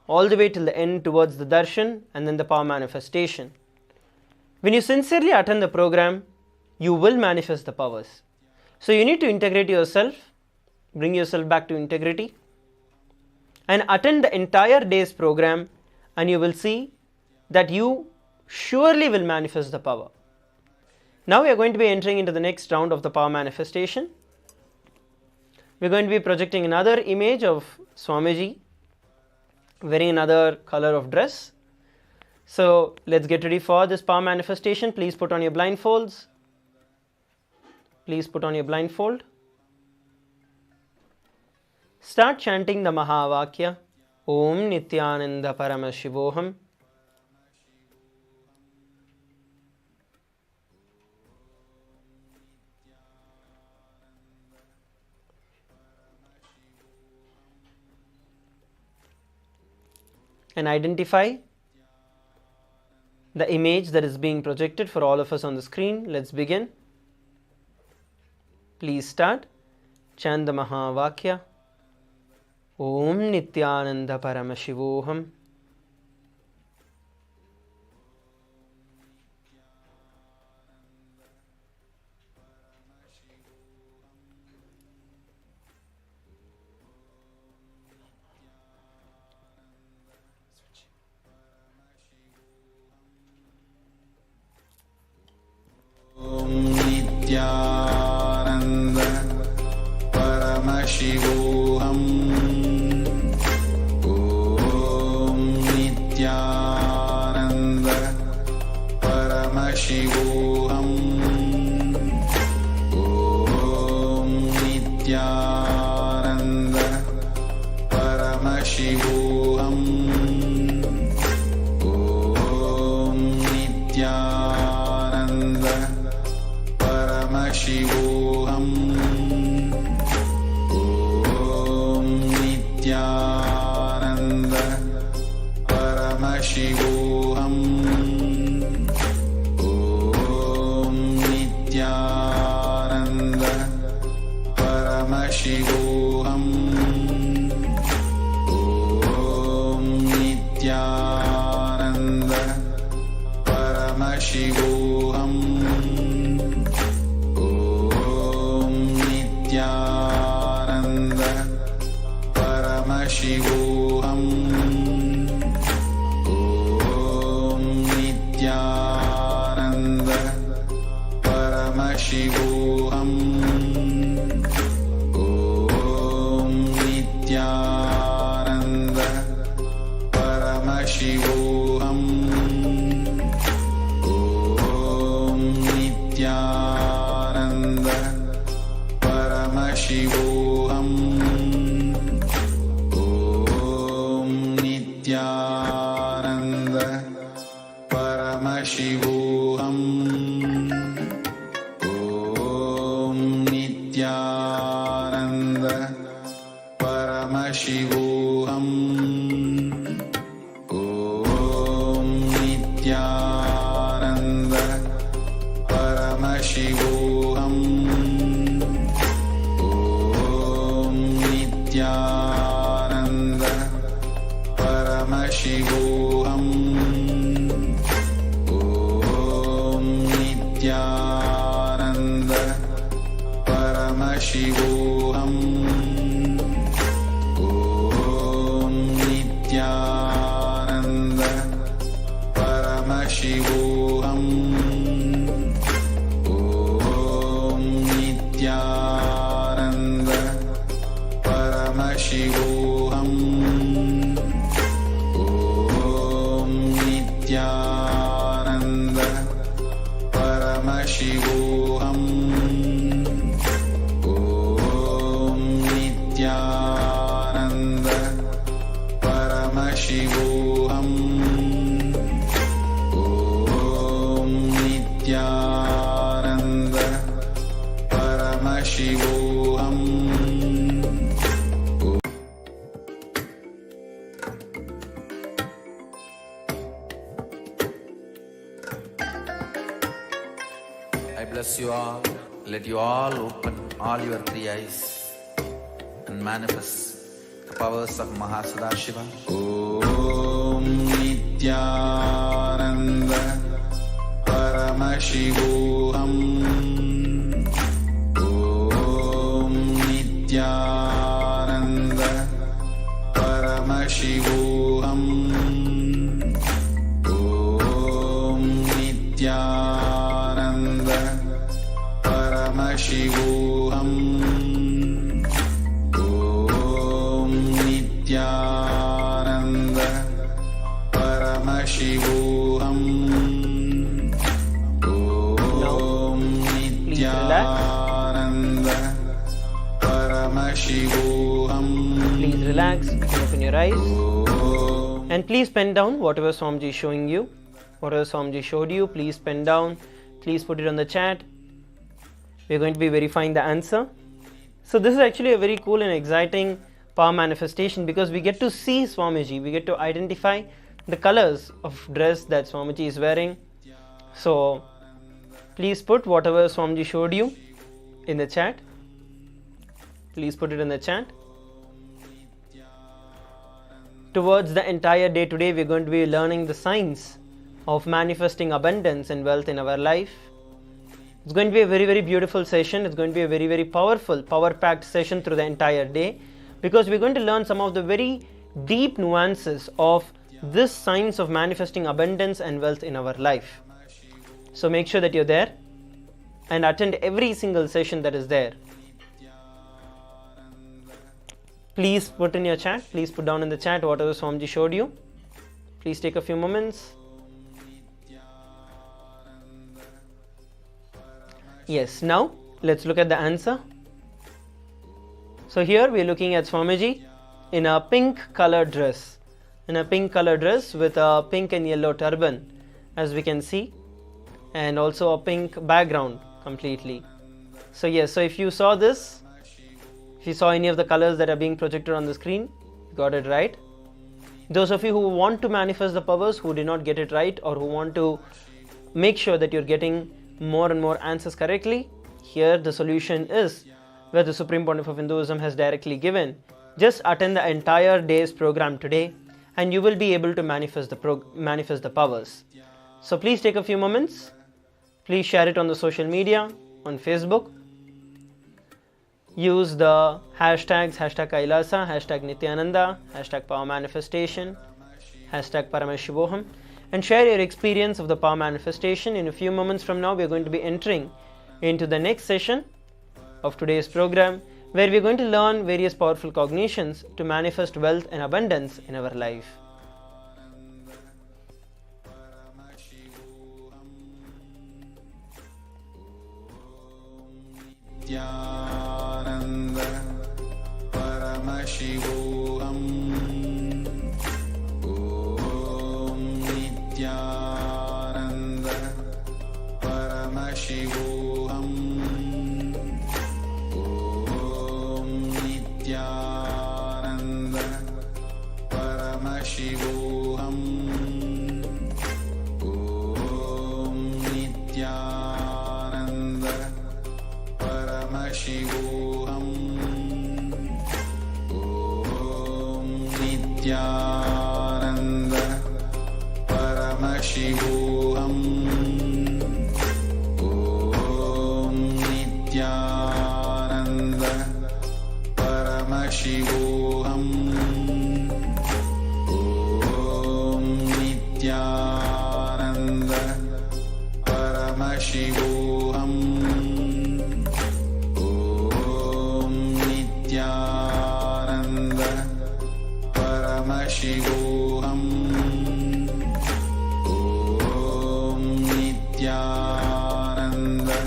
all the way till the end towards the darshan and then the power manifestation. When you sincerely attend the program, you will manifest the powers. So you need to integrate yourself, bring yourself back to integrity, and attend the entire day's program, and you will see that you surely will manifest the power. Now we are going to be entering into the next round of the power manifestation. We are going to be projecting another image of Swamiji wearing another color of dress. So let's get ready for this power manifestation. Please put on your blindfolds. Please put on your blindfold. Start chanting the Mahavakya, Om Nityananda Paramashivoham. And identify the image that is being projected for all of us on the screen. Let's begin. Please start. Chant the Mahavakya. Om Nityananda Paramashivoham. Om Nityananda Paramashivoham. Om Nityananda Paramashivoham. Om Nityananda Paramashivoham. Om Nityananda Paramashivoham. Om Nityananda Paramashivoham. Om Nityananda Paramashivoham. Om Nityananda Paramashivoham. Paramashivoham. Om Nityananda Paramashivoham. Om Nityananda Paramashivoham. Om Nityananda Paramashivoham. Om Nityananda Paramashivoham. Om Nityananda Paramashivoham. Om Nityananda Paramashivoham. Om Nityananda Paramashivoham. Om Nityananda Paramashivoham. Om Nityananda Paramashivoham. Om Nityananda Paramashivoham. Om Nityananda Paramashivoham. Om Nityananda Paramashivoham. I bless you all. Let you all open all your three eyes and manifest the powers of Mahasudashiva. Om Nityananda Paramashivoham. Om Nityananda Paramashivoham. Om Nityananda Paramashivoham. Om Nityananda Paramashivoham. Om Nityananda Paramashivoham. Please relax, open your eyes, and please pen down whatever Swamiji is showing you. Whatever Swamiji showed you, please pen down. Please put it on the chat. We're going to be verifying the answer. So this is actually a very cool and exciting power manifestation because we get to see Swamiji, we get to identify the colors of dress that Swamiji is wearing. So please put whatever Swamiji showed you in the chat. Please put it in the chat. Towards the entire day today, we're going to be learning the science of manifesting abundance and wealth in our life. It's going to be a very, very beautiful session. It's going to be a very, very powerful, power-packed session through the entire day because we're going to learn some of the very deep nuances of this science of manifesting abundance and wealth in our life. So make sure that you're there and attend every single session that is there. Please put in your chat, please put down in the chat whatever Swamiji showed you. Please take a few moments. Yes, now let's look at the answer. So here we are looking at Swamiji in a pink colored dress. In a pink colored dress with a pink and yellow turban, as we can see, and also a pink background completely. So yes, so if you saw this, if you saw any of the colors that are being projected on the screen, you got it right. Those of you who want to manifest the powers, who did not get it right, or who want to make sure that you're getting more and more answers correctly, here the solution is where the Supreme Pontiff of Hinduism has directly given. Just attend the entire day's program today and you will be able to manifest the powers. So please take a few moments. Please share it on the social media, on Facebook. Use the hashtags #Kailasa, #Nityananda, #Power Manifestation, #Paramashivoham, and share your experience of the power manifestation. In a few moments from now, we are going to be entering into the next session of today's program, where we are going to learn various powerful cognitions to manifest wealth and abundance in our life. Nityananda Paramashivoham Om Nityananda Paramashivoham Om Nityananda Paramashivoham Om Nityananda Paramashivoham Om Nityananda Paramashivoham Om Nityananda Paramashivoham Om Nityananda Paramashivoham Paramashivoham Om Nityananda Paramashivoham Om Nityananda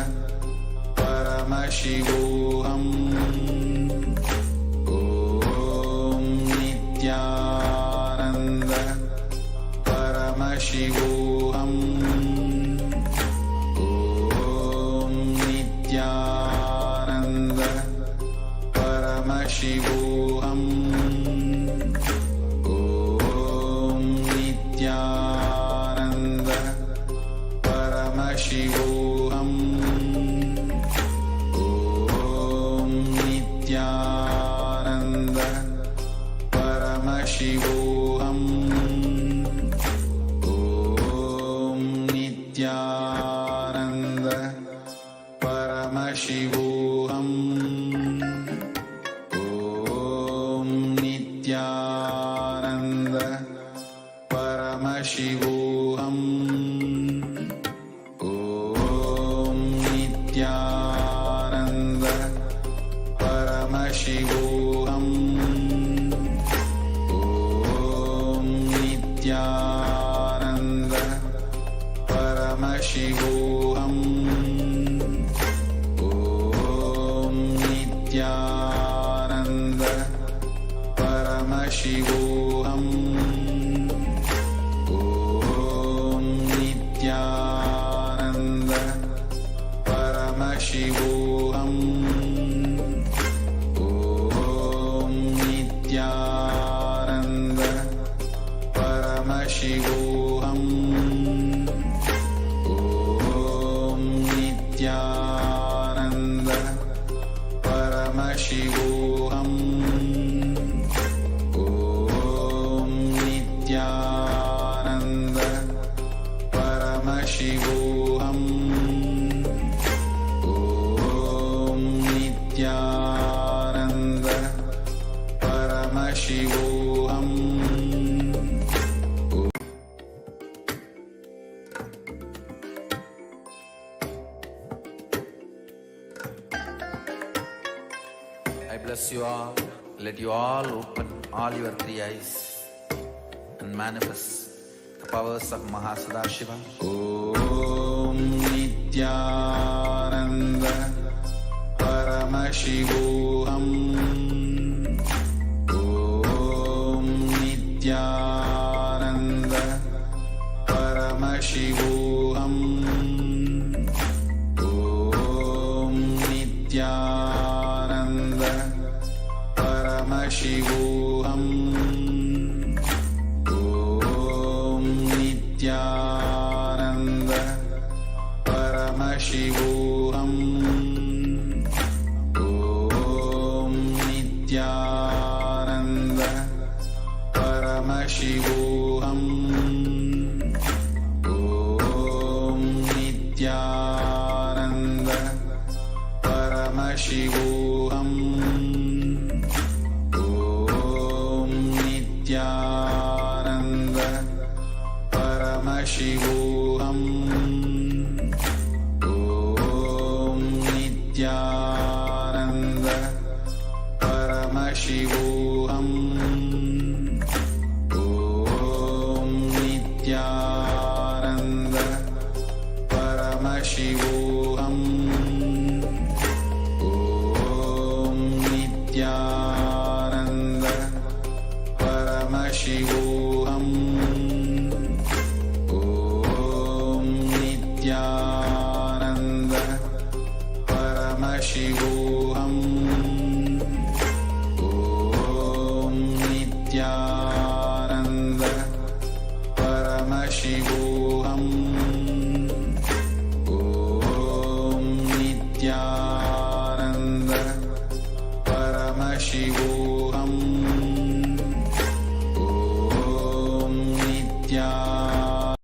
Paramashivoham Om Nityananda Paramashivoham Nityananda Paramashivoham Om Nityananda Paramashivoham Om Nityananda Paramashivoham Om Nityananda Paramashivoham Om Nityananda Paramashivoham Om Nityananda Paramashivoham Om Nityananda Paramashivoham Om Nityananda Paramashivoham Om Nityananda Paramashivoham Om Nityananda Paramashivoham Om Nityananda Paramashivoham Om Nityananda Paramashivoham I bless you all. Let you all open all your three eyes and manifest the powers of Mahasudashiva. Om Nityananda Paramashivoham Om Nityananda Paramashivoham Om Nityananda Paramashivoham Om Nityananda Paramashivoham Om Nityananda Paramashivoham Om Nityananda Paramashivoham Om Nityananda Paramashivoham Om Nityananda Paramashivoham. Om Nityananda Paramashivoham. Om Nityananda Paramashivoham. Om Nityananda Paramashivoham. Om Nityananda Paramashivoham. Om Nityananda Paramashivoham. Om Nityananda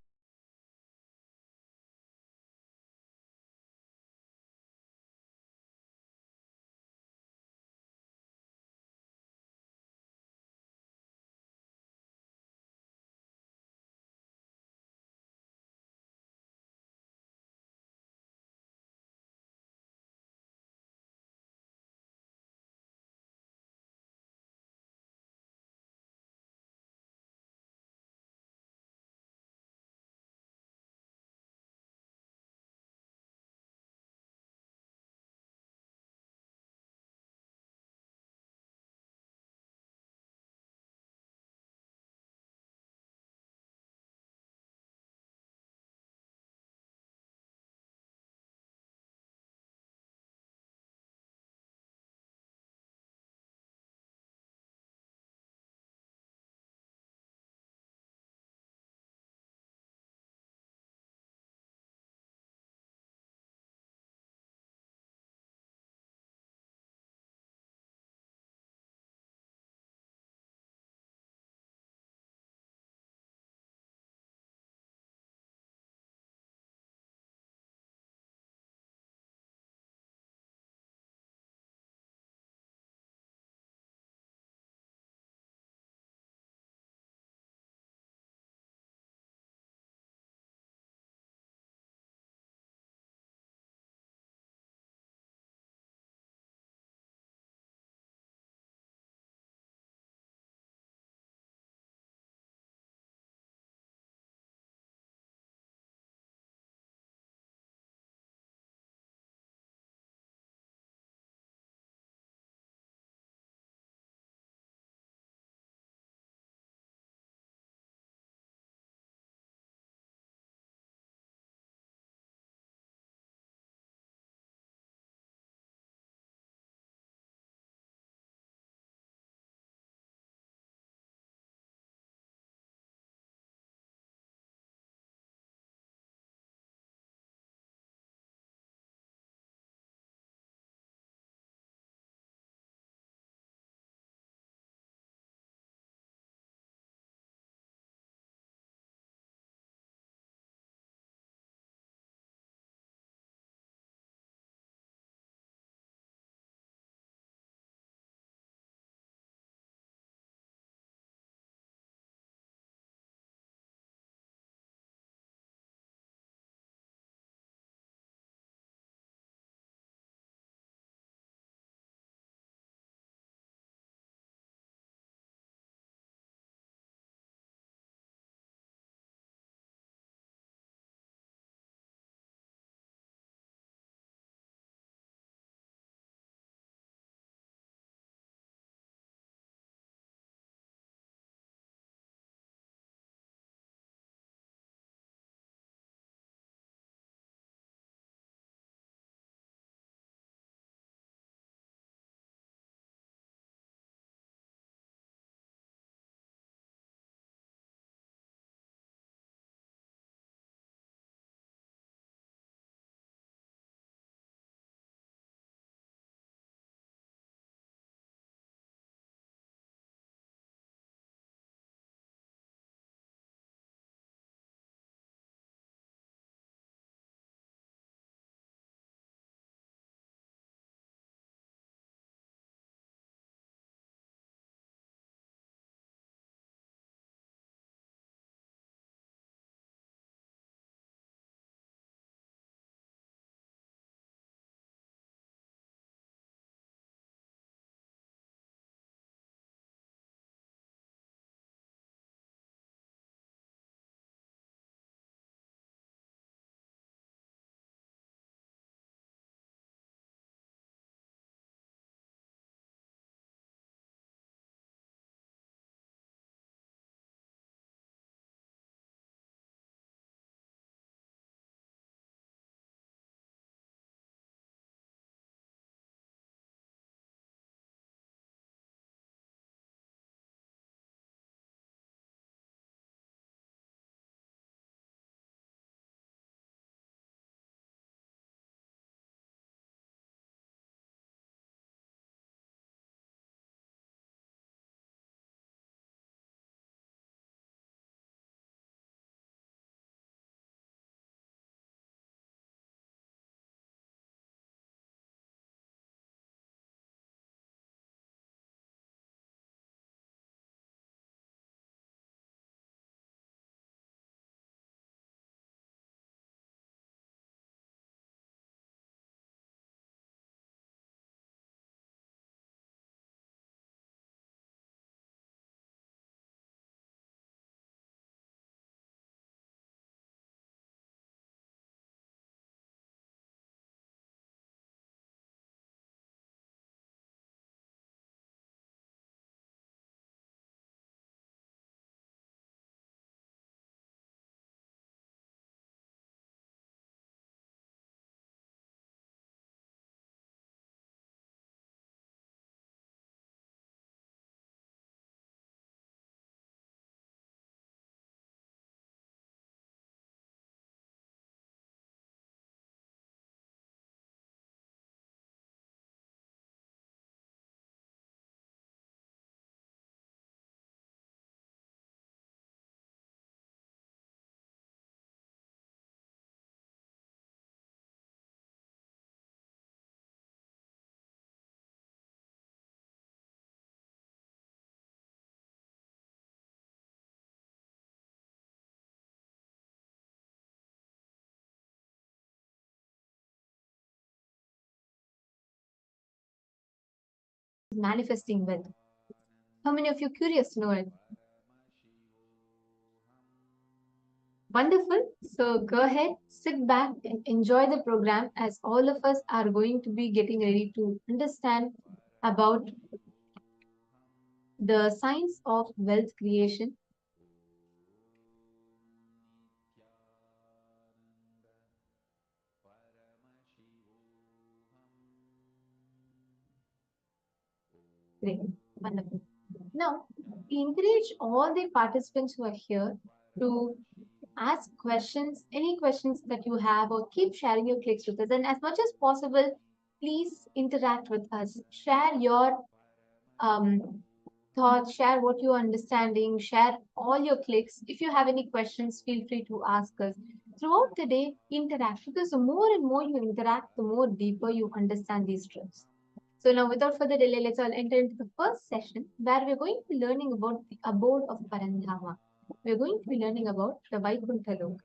manifesting wealth. How many of you are curious to know it? Wonderful. So go ahead, sit back and enjoy the program as all of us are going to be getting ready to understand about the science of wealth creation. Great. Wonderful. Now, we encourage all the participants who are here to ask questions, any questions that you have, or keep sharing your clicks with us. And as much as possible, please interact with us. Share your thoughts, share what you're understanding, share all your clicks. If you have any questions, feel free to ask us. Throughout the day, interact, because the more and more you interact, the more deeper you understand these truths. So now, without further delay, let's all enter into the first session where we're going to be learning about the abode of Parandama. We're going to be learning about the Vaikuntha Loka.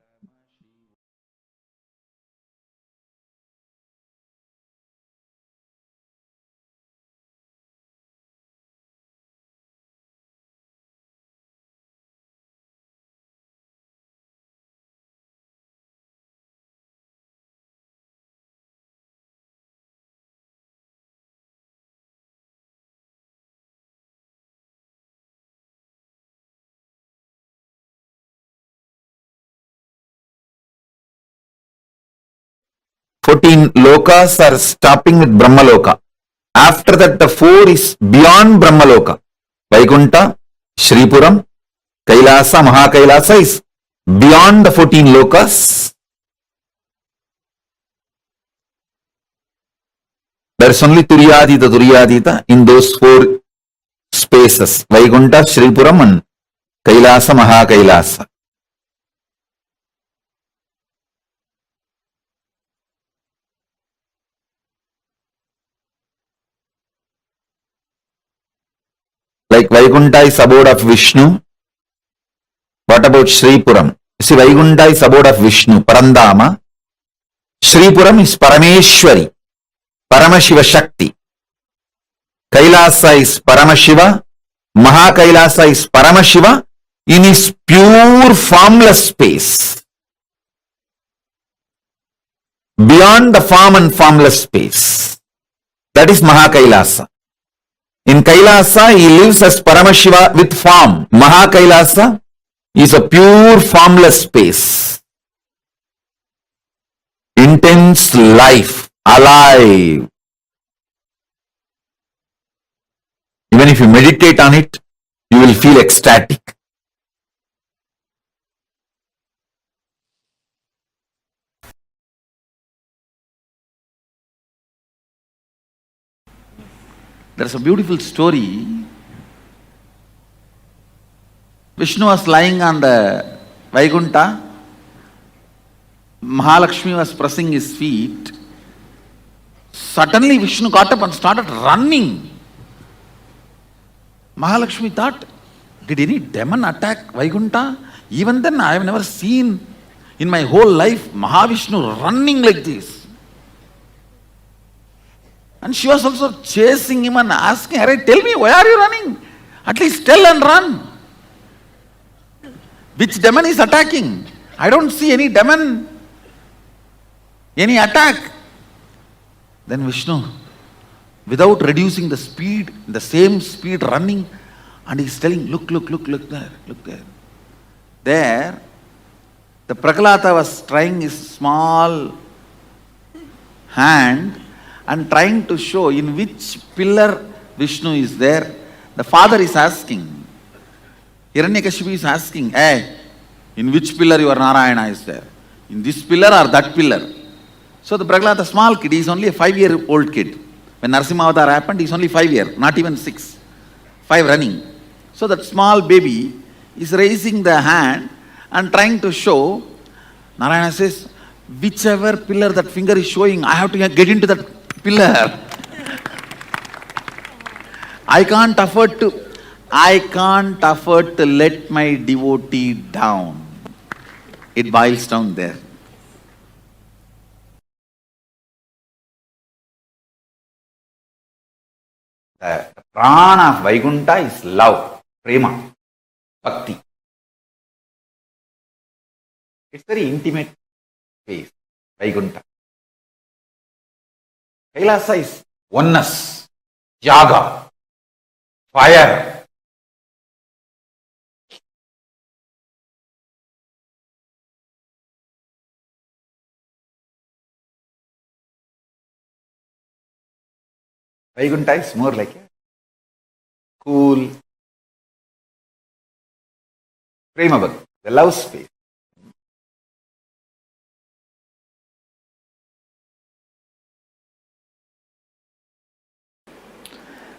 Fourteen lokas are stopping with Brahmaloka. After that, the four is beyond Brahmaloka. Vaikuntha, Shripuram, Kailasa, Mahakailasa is beyond the 14 lokas. There is only Turyadita in those four spaces. Vaikuntha, Shripuram and Kailasa, Mahakailasa. Like Vaikuntha is abode of Vishnu. What about Shripuram? See, Vaikuntha is abode of Vishnu, Parandama. Shripuram is Parameshwari, Paramashiva Shakti. Kailasa is Paramashiva. Mahakailasa is Paramashiva in his pure formless space. Beyond the form and formless space. That is Mahakailasa. In Kailasa, he lives as Paramashiva with form. Mahakailasa is a pure formless space. Intense life, alive. Even if you meditate on it, you will feel ecstatic. There's a beautiful story. Vishnu was lying on the Vaikuntha. Mahalakshmi was pressing his feet. Suddenly Vishnu got up and started running. Mahalakshmi thought, did any demon attack Vaikuntha? Even then I have never seen in my whole life Mahavishnu running like this. And she was also chasing him and asking, "Arey, tell me, why are you running? At least tell and run. Which demon is attacking? I don't see any demon, any attack." Then Vishnu, without reducing the speed, the same speed running, and he's telling, look there, look there. There, the Prahlada was trying his small hand and trying to show in which pillar Vishnu is there. The father is asking, Hiranyakashipu is asking, hey, in which pillar your Narayana is there? In this pillar or that pillar? So the Prahlada, small kid, he is only a 5-year-old kid. When Narasimha Avatar happened, he is only 5 years, not even 6. 5 running. So that small baby is raising the hand and trying to show. Narayana says, whichever pillar that finger is showing, I have to get into that pillar. I can't afford to let my devotee down. It boils down there. The prana of Vaikuntha is love, prema, bhakti. It's very intimate space, Vaikuntha. Kailasa is oneness, yaga, fire. Vaikuntha is more like a cool, prema bhakti, the love space.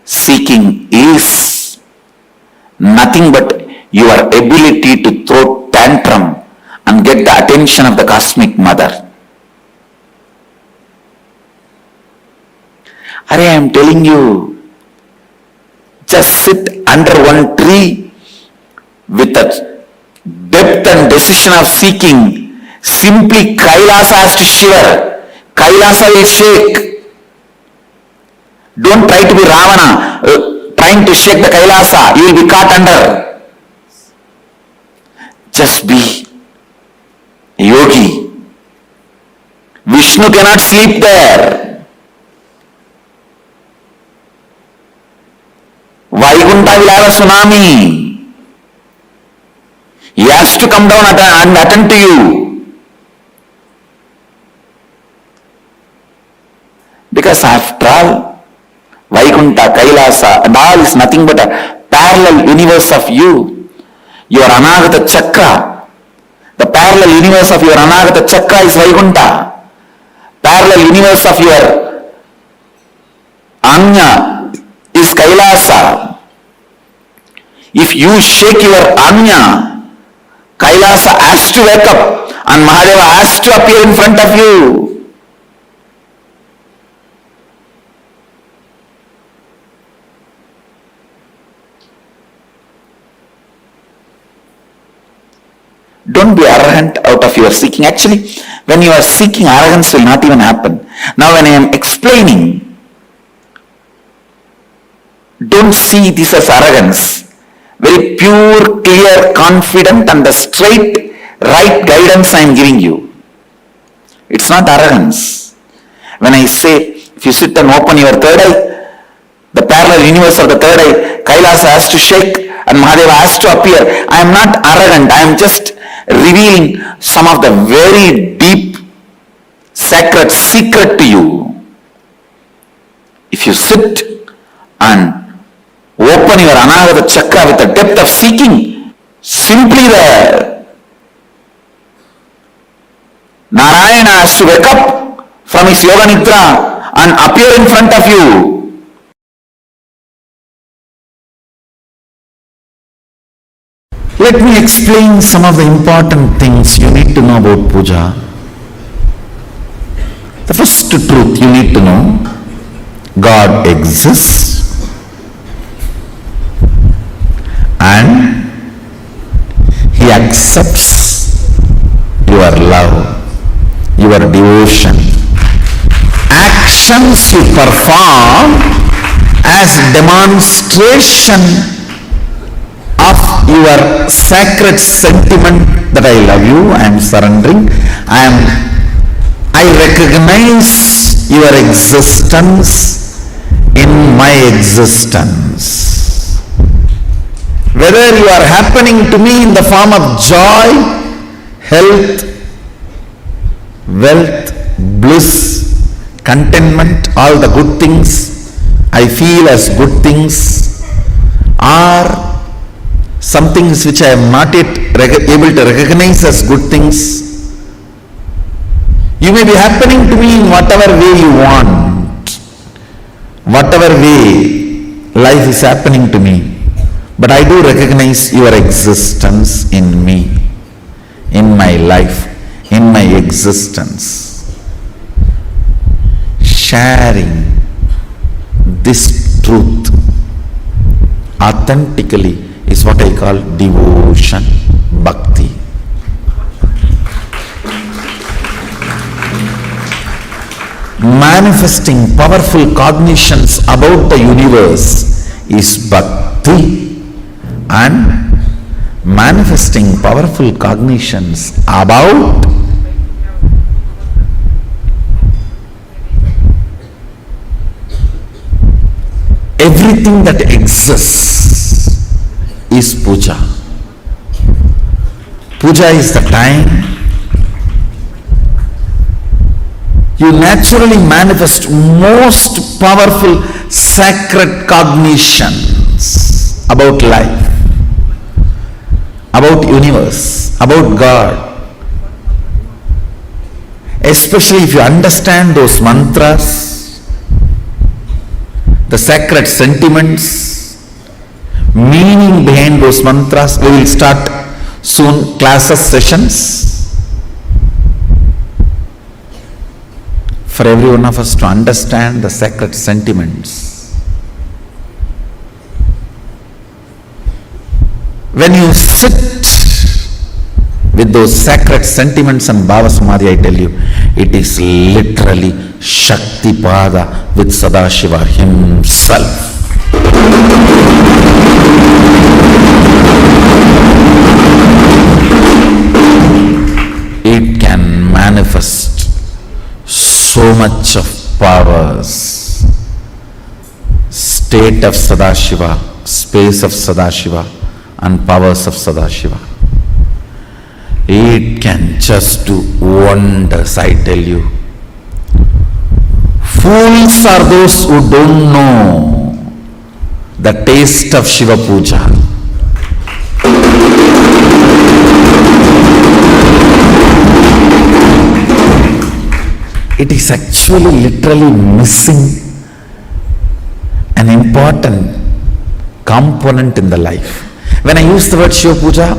Seeking is nothing but your ability to throw tantrum and get the attention of the cosmic mother. I am telling you, just sit under one tree with a depth and decision of seeking. Simply Kailasa has to shiver. Kailasa will shake. Don't try to be Ravana, trying to shake the Kailasa. You will be caught under. Just be a yogi. Vishnu cannot sleep there. Vaikuntha will have a tsunami. He has to come down and attend to you. Because after all, Vaikuntha, Kailasa and all is nothing but a parallel universe of you. Your Anagata Chakra. The parallel universe of your Anagata Chakra is Vaikuntha. Parallel universe of your Anya is Kailasa. If you shake your Anya, Kailasa has to wake up and Mahadeva has to appear in front of you. Don't be arrogant out of your seeking. Actually, when you are seeking, arrogance will not even happen. Now when I am explaining, don't see this as arrogance. Very pure, clear, confident and the straight, right guidance I am giving you. It's not arrogance. When I say, if you sit and open your third eye, the parallel universe of the third eye, Kailasa has to shake and Mahadeva has to appear. I am not arrogant. I am just revealing some of the very deep, sacred secret to you. If you sit and open your Anagata Chakra with the depth of seeking, simply there, Narayana has to wake up from his Yoga Nidra and appear in front of you. Let me explain some of the important things you need to know about puja. The first truth you need to know, God exists and He accepts your love, your devotion. Actions you perform as demonstration of your sacred sentiment that I love you, I am surrendering, I recognize your existence in my existence. Whether you are happening to me in the form of joy, health, wealth, bliss, contentment, all the good things I feel as good things, or some things which I am not yet able to recognize as good things. You may be happening to me in whatever way you want, whatever way life is happening to me, but I do recognize your existence in me, in my life, in my existence. Sharing this truth authentically is what I call devotion, bhakti. manifesting powerful cognitions about the universe is bhakti, and manifesting powerful cognitions about everything that exists is puja. Puja is the time you naturally manifest most powerful sacred cognitions about life, about universe, about God. Especially if you understand those mantras, the sacred sentiments, meaning behind those mantras. We will start soon classes, sessions, for every one of us to understand the sacred sentiments. When you sit with those sacred sentiments and Bhava Samadhi, I tell you, it is literally Shaktipada with Sadashiva himself. It can manifest so much of powers, state of Sadashiva, space of Sadashiva, and powers of Sadashiva. It can just do wonders, I tell you. Fools are those who don't know the taste of Shiva Puja. It is actually literally missing an important component in the life. When I use the word Shiva Puja,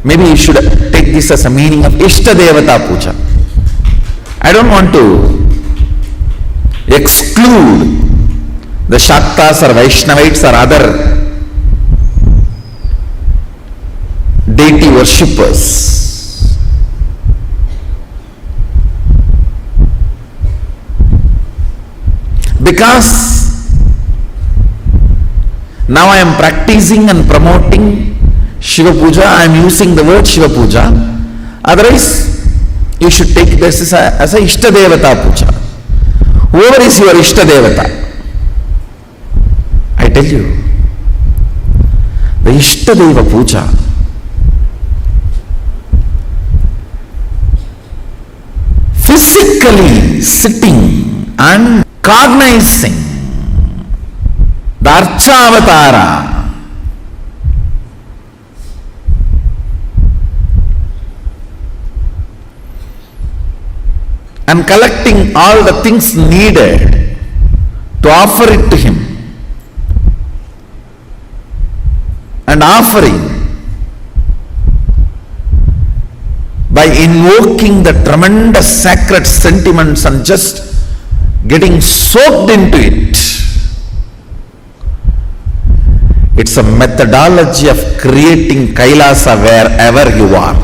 maybe you should take this as a meaning of Ishta Devata Puja. I don't want to exclude the Shaktas or Vaishnavites or other deity worshippers. Because now I am practicing and promoting Shiva Puja, I am using the word Shiva Puja. Otherwise, you should take this as a Ishta Devata Puja. Whoever is your Ishta Devata, I tell you, the Ishta Deva Puja physically sitting and cognizing the Archavatara and collecting all the things needed to offer it to him, and offering by invoking the tremendous sacred sentiments and just getting soaked into it. It's a methodology of creating Kailasa wherever you are.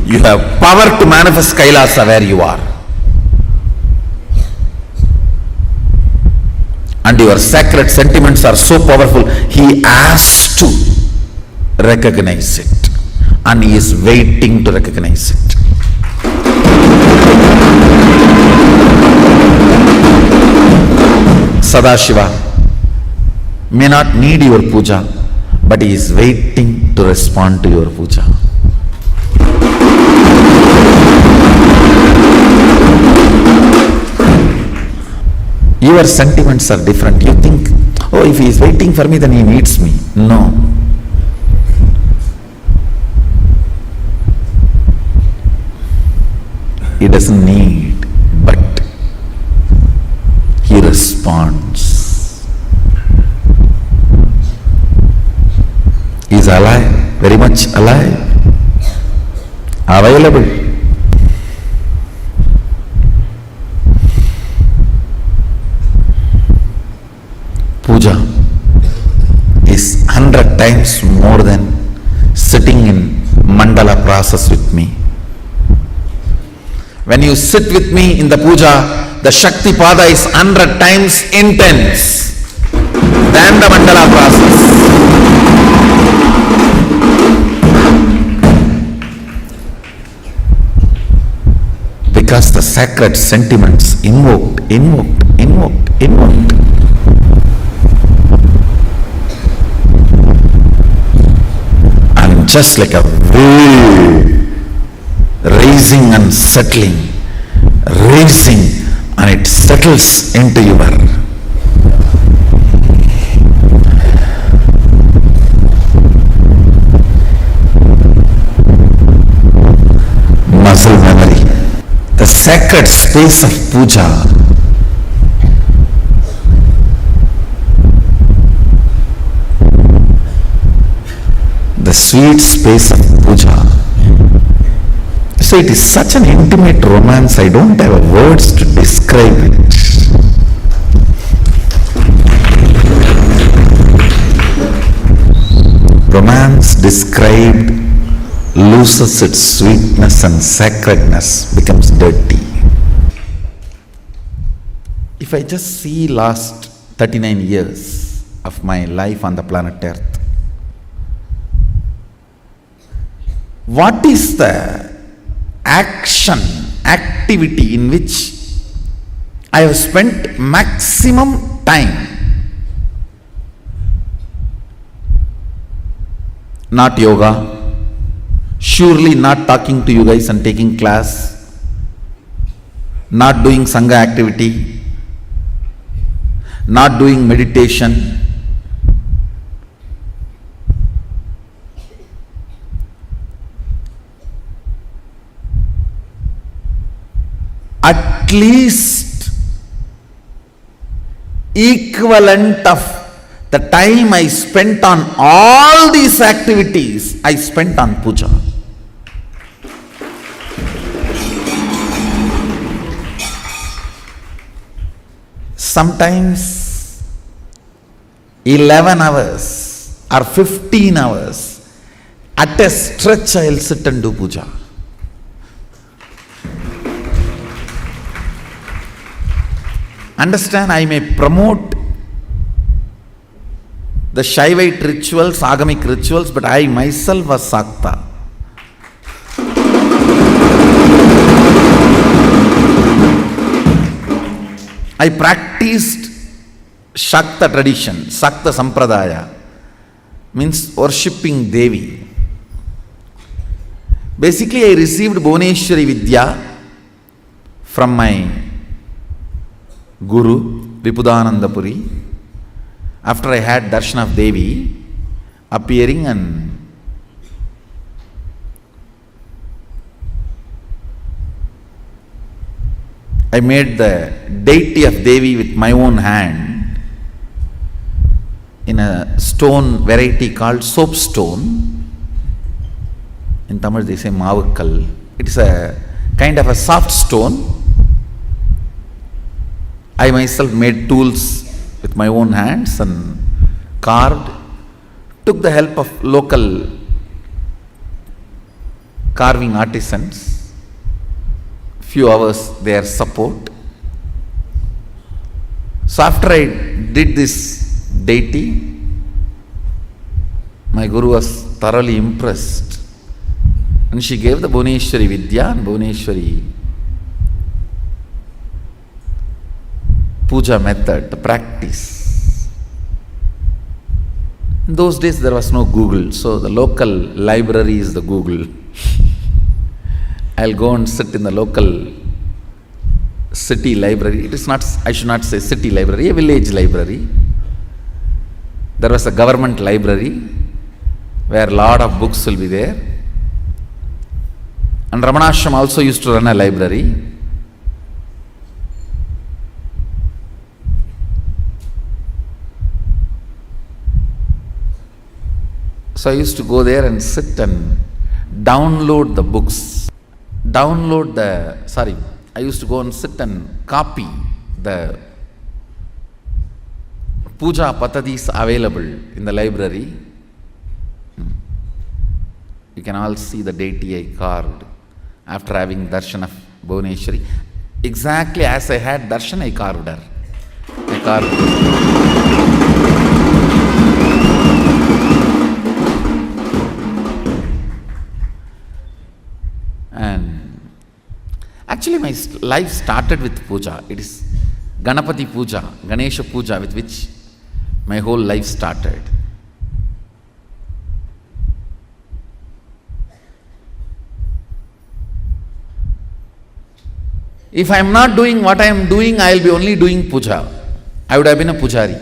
You have power to manifest Kailasa where you are. And your sacred sentiments are so powerful, he has to recognize it. And he is waiting to recognize it. Sadashiva may not need your puja, but he is waiting to respond to your puja. Your sentiments are different. You think, oh, if he is waiting for me, then he needs me. No. He doesn't need, but he responds. He is alive, very much alive, available. Puja is 100 times more than sitting in mandala process with me. When you sit with me in the puja, the Shakti Pada is 100 times intense than the mandala process. Because the sacred sentiments invoked. And just like a wave, rising and settling, rising, and it settles into your muscle memory. The sacred space of puja the sweet space of puja. So it is such an intimate romance, I don't have words to describe it. Romance described loses its sweetness and sacredness, becomes dirty. If I just see last 39 years of my life on the planet Earth, what is the activity in which I have spent maximum time? Not yoga, surely not talking to you guys and taking class, not doing Sangha activity, not doing meditation, at least equivalent of the time I spent on all these activities, I spent on puja. Sometimes 11 hours or 15 hours at a stretch I will sit and do puja. Understand, I may promote the Shaivite rituals, Agamic rituals, but I myself was Sakta. I practiced Shakta tradition, Sakta Sampradaya, means worshipping Devi. Basically, I received Bhuvaneshwari Vidya from my Guru, Vipudananda Puri, after I had darshan of Devi appearing, and I made the deity of Devi with my own hand in a stone variety called soapstone. In Tamil they say Mavakkal. It is a kind of a soft stone. I myself made tools with my own hands and carved, took the help of local carving artisans, few hours their support. So after I did this deity, my Guru was thoroughly impressed, and she gave the Bhuvaneshwari Vidya and Bhuvaneshwari puja method, the practice. In those days there was no Google, so the local library is the Google. I'll go and sit in the local city library. It is not, I should not say city library, a village library. There was a government library where a lot of books will be there. And Ramanashram also used to run a library. So I used to go there and sit and download the books. I used to go and sit and copy the puja patadis available in the library. You can all see the deity I carved after having darshan of Bhuvaneshwari. Exactly as I had darshan, I carved her. I carved and actually my life started with puja. It is Ganapati puja, Ganesha puja, with which my whole life started. If I am not doing what I am doing, I will be only doing puja. I would have been a pujari.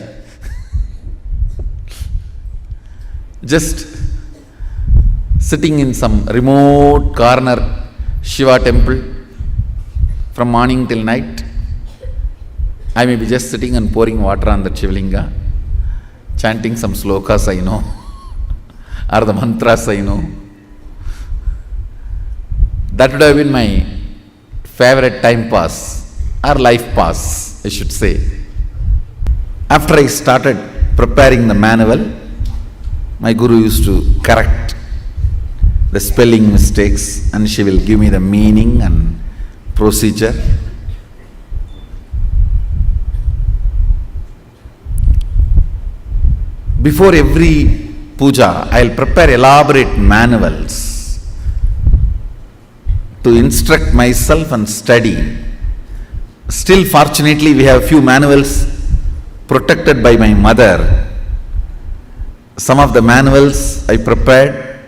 Just sitting in some remote corner Shiva temple from morning till night. I may be just sitting and pouring water on the Shivalinga, chanting some slokas I know, or the mantras I know. That would have been my favorite time pass, or life pass, I should say. After I started preparing the manual, my guru used to correct the spelling mistakes and she will give me the meaning and procedure. Before every puja, I will prepare elaborate manuals to instruct myself and study. Still, fortunately, we have few manuals protected by my mother. Some of the manuals I prepared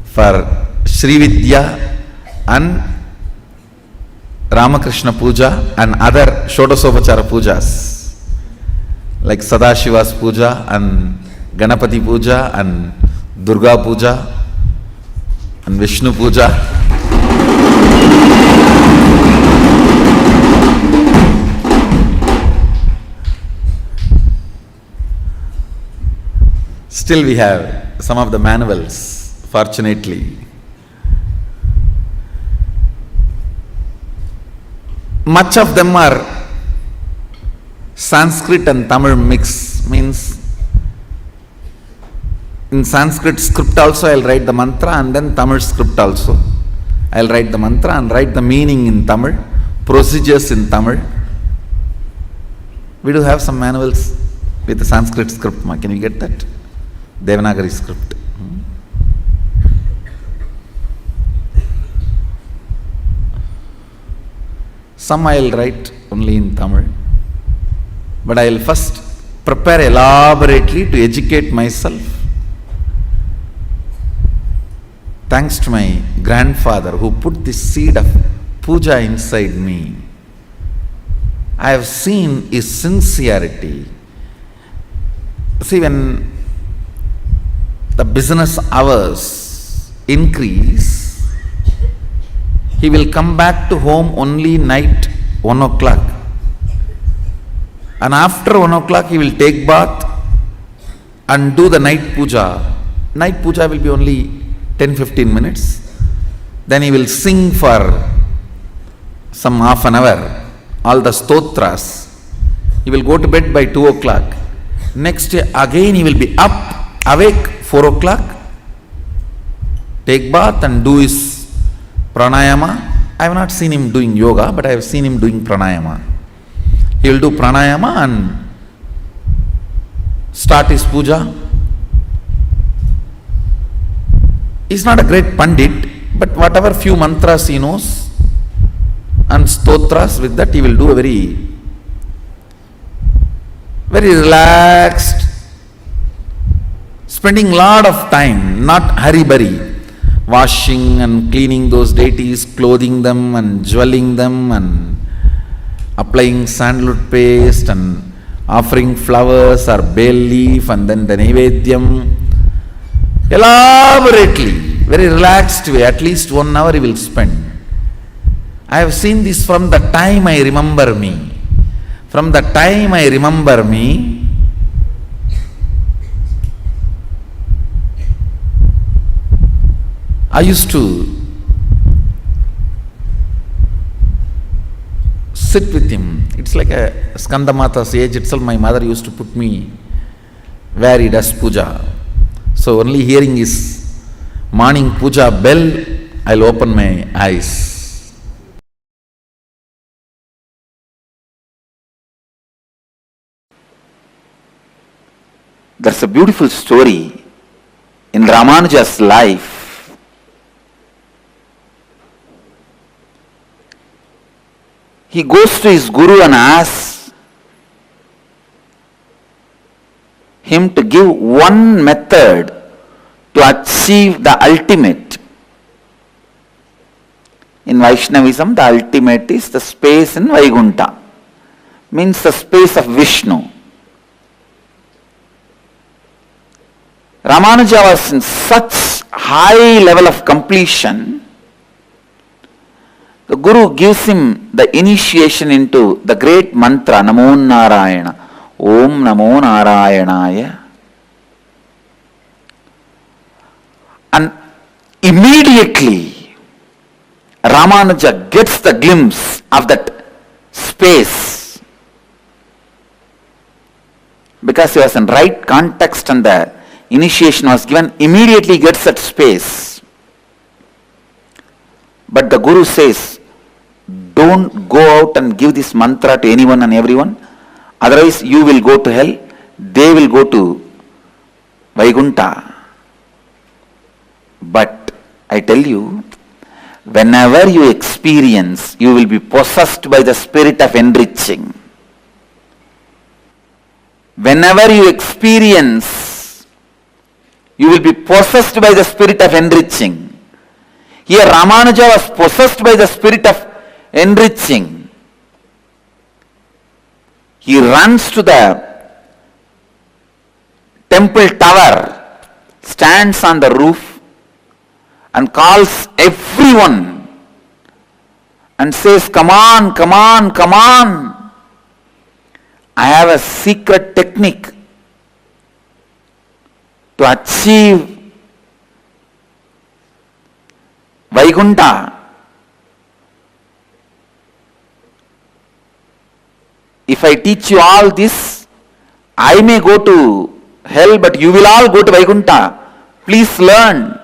for Sri Vidya and Ramakrishna Puja and other Shodasopachara Pujas, like Sadashiva's Puja and Ganapati Puja and Durga Puja and Vishnu Puja. Still we have some of the manuals, fortunately. Much of them are Sanskrit and Tamil mix, means in Sanskrit script also I will write the mantra, and then Tamil script also. I will write the mantra and write the meaning in Tamil, procedures in Tamil. We do have some manuals with the Sanskrit script. Can you get that? Devanagari script. Some I will write only in Tamil, but I will first prepare elaborately to educate myself. Thanks to my grandfather who put the seed of puja inside me, I have seen his sincerity. See, when the business hours increase, he will come back to home only night 1 o'clock. And after 1 o'clock he will take bath and do the night puja. Night puja will be only 10-15 minutes. Then he will sing for some half an hour, all the stotras. He will go to bed by 2 o'clock. Next day again he will be up, awake 4 o'clock, take bath and do his pranayama. I have not seen him doing yoga, but I have seen him doing pranayama. He will do pranayama and start his puja. He is not a great pandit, but whatever few mantras he knows and stotras, with that he will do a very relaxed, spending lot of time, not hurry-burry, washing and cleaning those deities, clothing them and jewelling them and applying sandalwood paste and offering flowers or bay leaf and then the Naivedyam. Elaborately, very relaxed way, at least 1 hour he will spend. I have seen this from the time I remember me. From the time I remember me, I used to sit with him. It's like a Skandamata's age itself. My mother used to put me where he does puja. So only hearing his morning puja bell, I'll open my eyes. There's a beautiful story in Ramanuja's life. He goes to his guru and asks him to give one method to achieve the ultimate. In Vaishnavism, the ultimate is the space in Vaikuntha, means the space of Vishnu. Ramanuja was in such high level of completion, the Guru gives him the initiation into the great mantra, Namo Narayana, Om Namo Narayanaya. And immediately, Ramanuja gets the glimpse of that space, because he was in right context and the initiation was given, immediately gets that space. But the Guru says, don't go out and give this mantra to anyone and everyone, otherwise you will go to hell, they will go to Vaikuntha. But I tell you, whenever you experience, you will be possessed by the spirit of enriching. Whenever you experience, you will be possessed by the spirit of enriching. Here Ramanuja was possessed by the spirit of enriching. He runs to the temple tower, stands on the roof and calls everyone and says, come on, come on, come on. I have a secret technique to achieve Vaikuntha. If I teach you all this, I may go to hell, but you will all go to Vaikuntha. Please learn.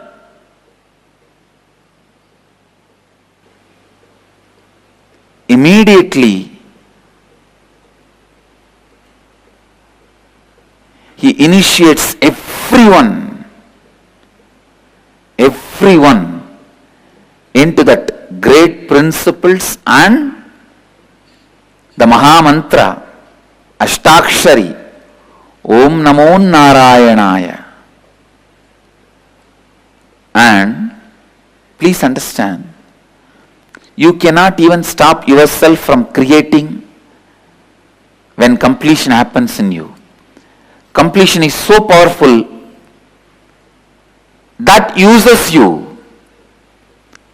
Immediately, he initiates everyone into that great principles and the Maha Mantra, Ashtakshari, Om Namo Narayanaya. And please understand, you cannot even stop yourself from creating when completion happens in you. Completion is so powerful that uses you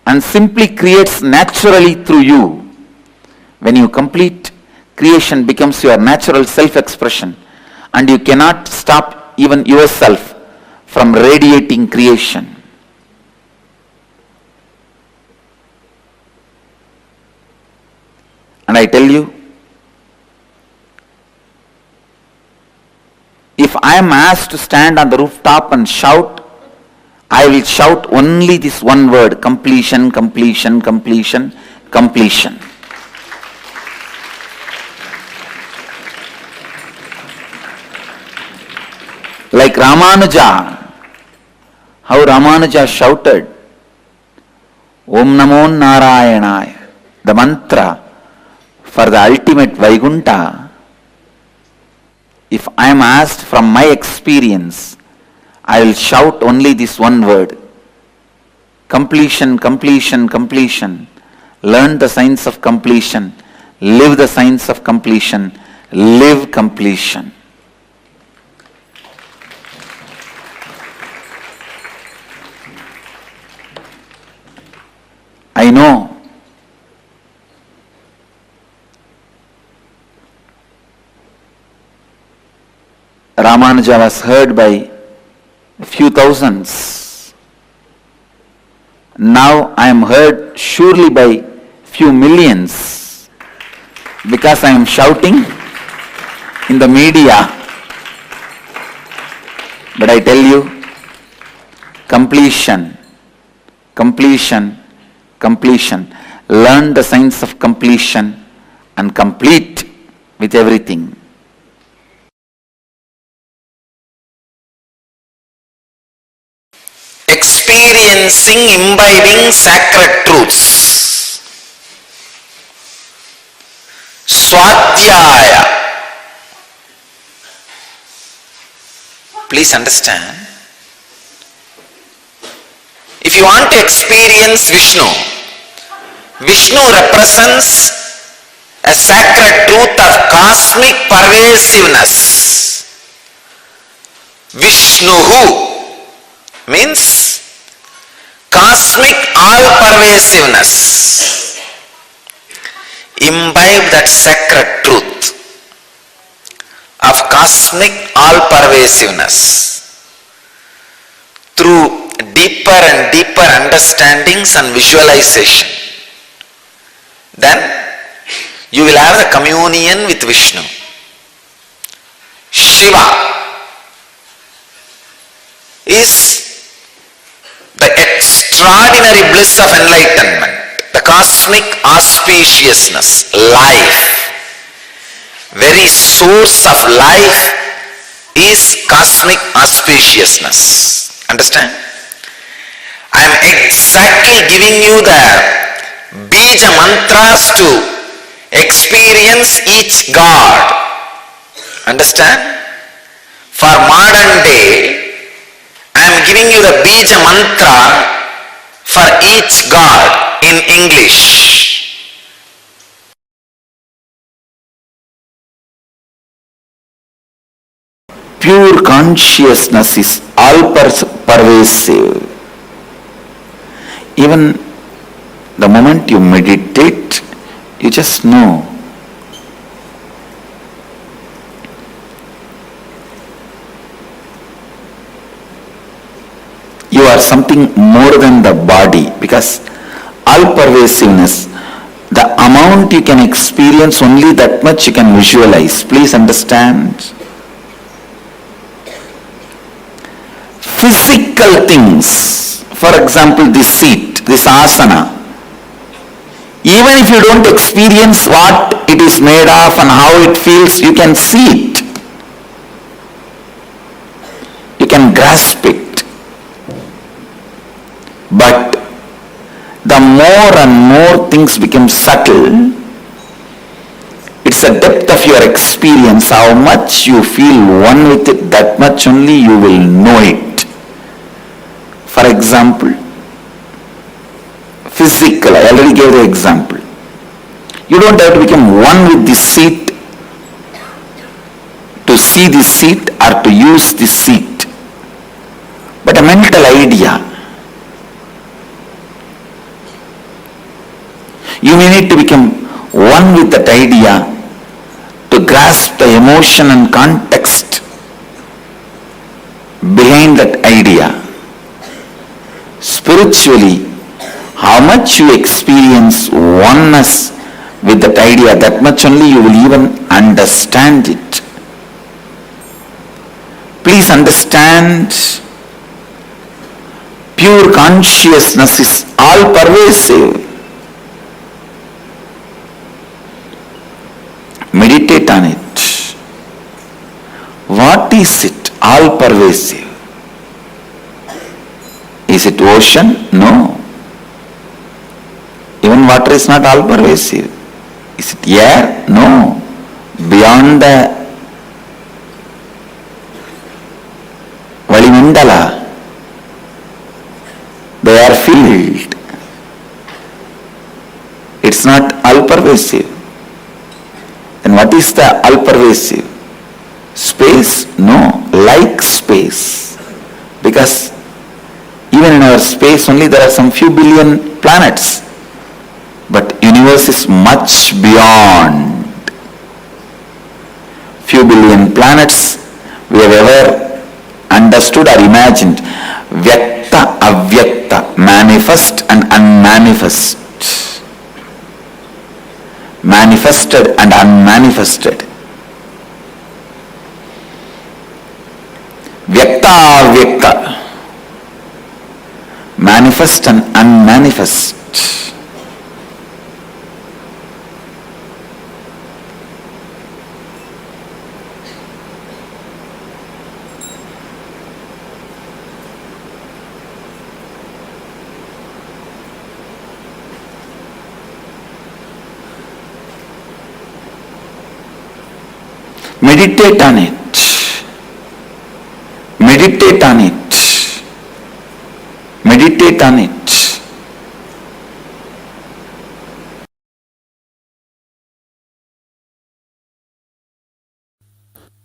and simply creates naturally through you. When you complete, creation becomes your natural self-expression, and you cannot stop even yourself from radiating creation. And I tell you, if I am asked to stand on the rooftop and shout, I will shout only this one word: completion, completion, completion, completion. Like Ramanuja, how Ramanuja shouted, Om Namo Narayanaya, the mantra for the ultimate Vaikuntha. If I am asked from my experience, I will shout only this one word: completion, completion, completion. Learn the science of completion. Live the science of completion. Live completion. I know Ramanuja was heard by a few thousands. Now I am heard surely by few millions, because I am shouting in the media. But I tell you, completion, completion, completion. Learn the science of completion and complete with everything. Experiencing, imbibing sacred truths. Swadhyaya. Please understand. If you want to experience Vishnu, Vishnu represents a sacred truth of cosmic pervasiveness. Vishnuhu means cosmic all-pervasiveness. Imbibe that sacred truth of cosmic all-pervasiveness through deeper and deeper understandings and visualization. Then you will have the communion with Vishnu. Shiva is the extraordinary bliss of enlightenment, the cosmic auspiciousness, life. Very source of life is cosmic auspiciousness. Understand? I am exactly giving you the bija mantras to experience each God. Understand? For modern day, I am giving you the bija mantra for each God in English. Pure consciousness is all-pervasive. Even the moment you meditate, you just know. You are something more than the body, because all-pervasiveness, the amount you can experience, only that much you can visualize. Please understand. Physical things, for example, this seat, this asana, even if you don't experience what it is made of and how it feels, you can see it. You can grasp it. But the more and more things become subtle, it's the depth of your experience, how much you feel one with it, that much only you will know it. For example, physical, I already gave the example. You don't have to become one with this seat to see this seat or to use this seat, but a mental idea. You may need to become one with that idea to grasp the emotion and context behind that idea. Spiritually, how much you experience oneness with that idea, that much only you will even understand it. Please understand, pure consciousness is all-pervasive. Meditate on it. What is it? All-pervasive. Is it ocean? No. Even water is not all-pervasive. Is it air? No. Beyond the Valimandala, they are filled. It's not all-pervasive. Then what is the all-pervasive? Space? No. Like space. Because even in our space only there are some few billion planets. But universe is much beyond. Few billion planets we have ever understood or imagined. Vyakta, avyakta, manifest and unmanifest. Manifested and unmanifested. Vyakta, avyakta. manifest and unmanifest. Meditate on it. Meditate on it. Meditate on it.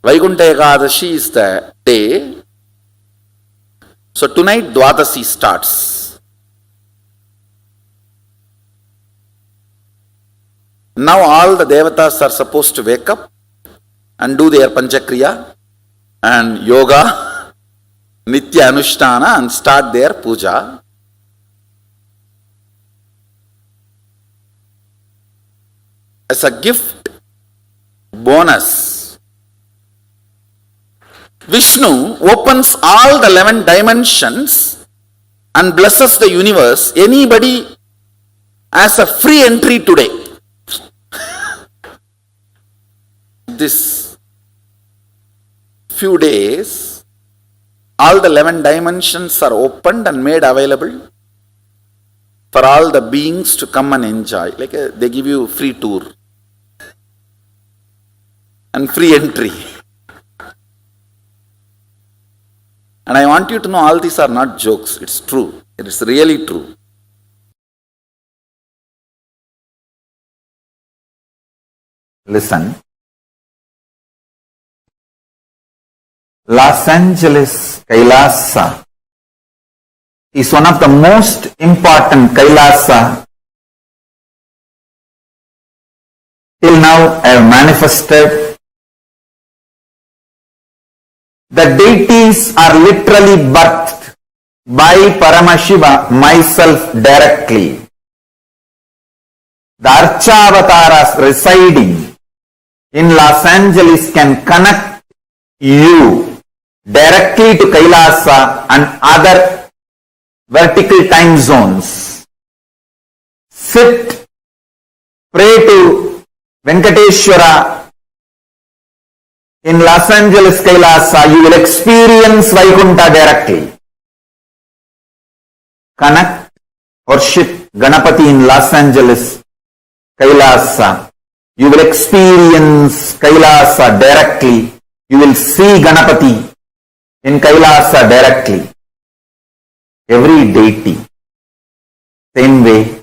Vaikuntha Ekadashi is the day. So tonight Dwadasi starts. Now all the devatas are supposed to wake up and do their Panchakriya and yoga, Nitya Anushtana, and start their puja. As a gift, bonus, Vishnu opens all the 11 dimensions and blesses the universe. Anybody has a free entry today. This few days, all the 11 dimensions are opened and made available for all the beings to come and enjoy. Like they give you free tour and free entry. And I want you to know all these are not jokes. It's true. It is really true. Listen. Los Angeles Kailasa is one of the most important Kailasa till now I have manifested. The deities are literally birthed by Paramashiva, myself directly. The Archavataras residing in Los Angeles can connect you directly to Kailasa and other vertical time zones. Sit, pray to Venkateshwara in Los Angeles Kailasa, you will experience Vaikuntha directly. Connect, worship Ganapati in Los Angeles Kailasa, you will experience Kailasa directly. You will see Ganapati in Kailasa directly. Every deity. Same way.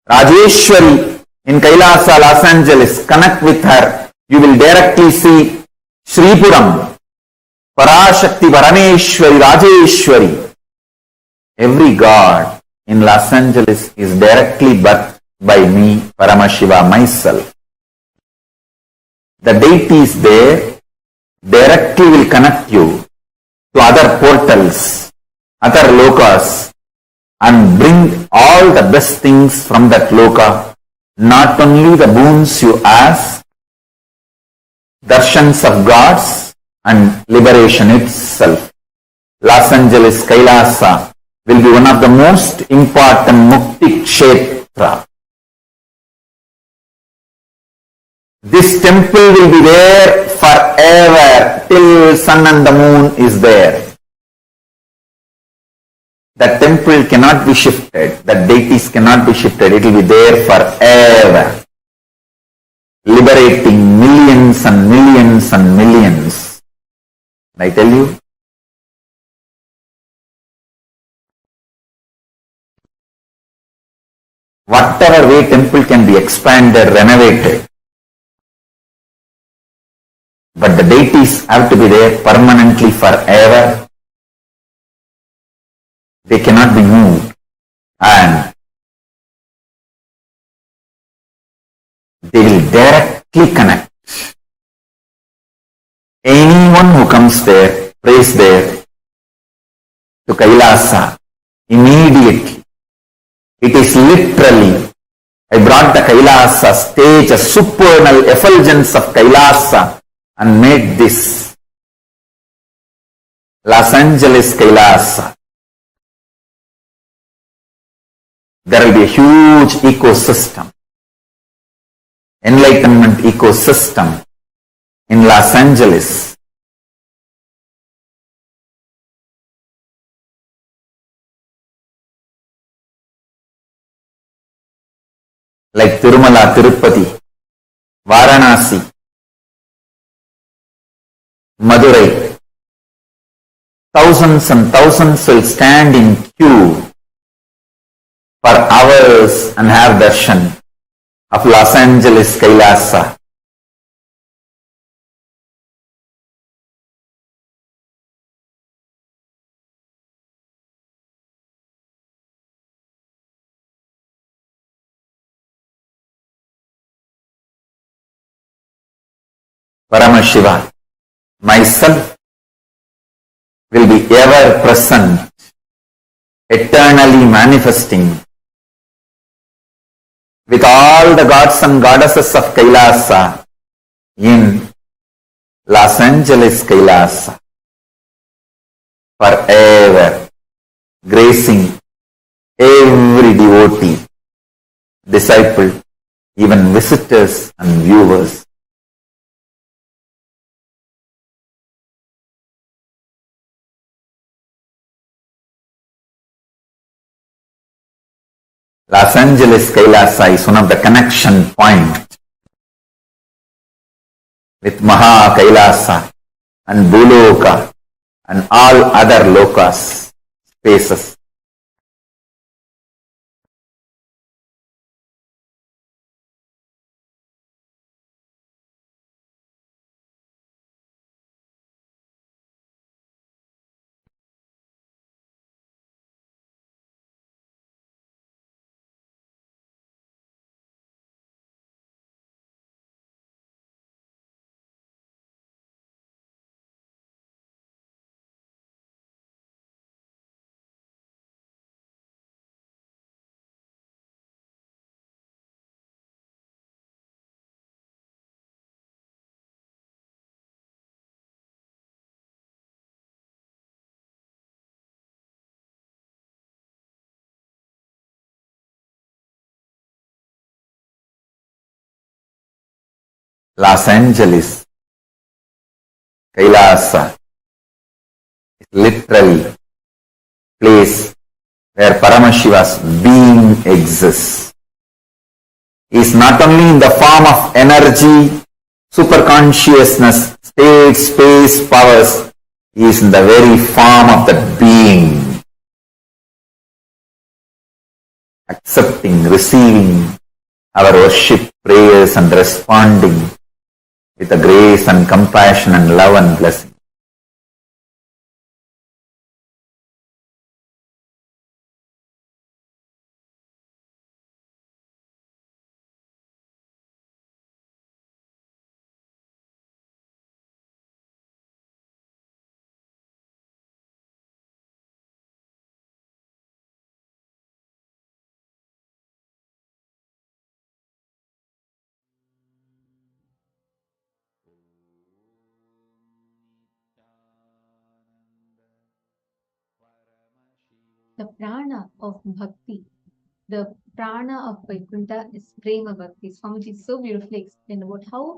Rajeshwari in Kailasa, Los Angeles, connect with her. You will directly see Sripuram, Parashakti, Parameshwari, Rajeshwari. Every god in Los Angeles is directly birthed by me, Paramashiva, myself. The deities there directly will connect you to other portals, other lokas, and bring all the best things from that loka. Not only the boons you ask, darshans of gods and liberation itself. Los Angeles Kailasa will be one of the most important Mukti Kshetra. This temple will be there forever till sun and the moon is there. That temple cannot be shifted. That deities cannot be shifted. It will be there forever. Liberating millions and millions and millions. I tell you. Whatever way temple can be expanded, renovated. But the deities have to be there permanently forever. They cannot be moved. And they will directly connect. Anyone who comes there, prays there, to Kailasa, immediately. It is literally, I brought the Kailasa stage, a supernal effulgence of Kailasa, and made this Los Angeles Kailasa. there will be a huge ecosystem, enlightenment ecosystem in Los Angeles. Like Tirumala, Tirupati, Varanasi, Madurai, thousands and thousands will stand in queue for hours and have darshan of Los Angeles Kailasa. Paramashiva, myself, will be ever present, eternally manifesting with all the gods and goddesses of Kailasa in Los Angeles Kailasa, forever, gracing every devotee, disciple, even visitors and viewers. Los Angeles Kailasa is one of the connection points with Maha Kailasa and Bhuloka and all other lokas, spaces. Los Angeles Kailasa is literally place where Paramashiva's being exists. He is not only in the form of energy, superconsciousness, state, space, powers, he is in the very form of the being, accepting, receiving our worship, prayers and responding with the grace and compassion and love and blessing. The prana of bhakti, the prana of Vaikuntha is prema bhakti. Swamiji so beautifully explained about how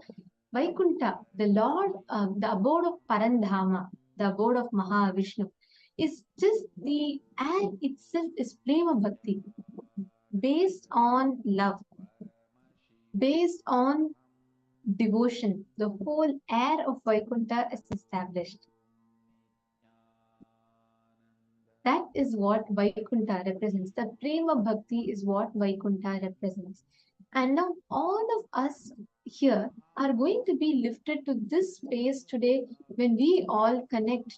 Vaikuntha, the Lord, the abode of Parandama, the abode of Mahavishnu, is just the air itself is prema bhakti, based on love, based on devotion. The whole air of Vaikuntha is established. That is what Vaikuntha represents. The prema bhakti is what Vaikuntha represents. And now all of us here are going to be lifted to this space today when we all connect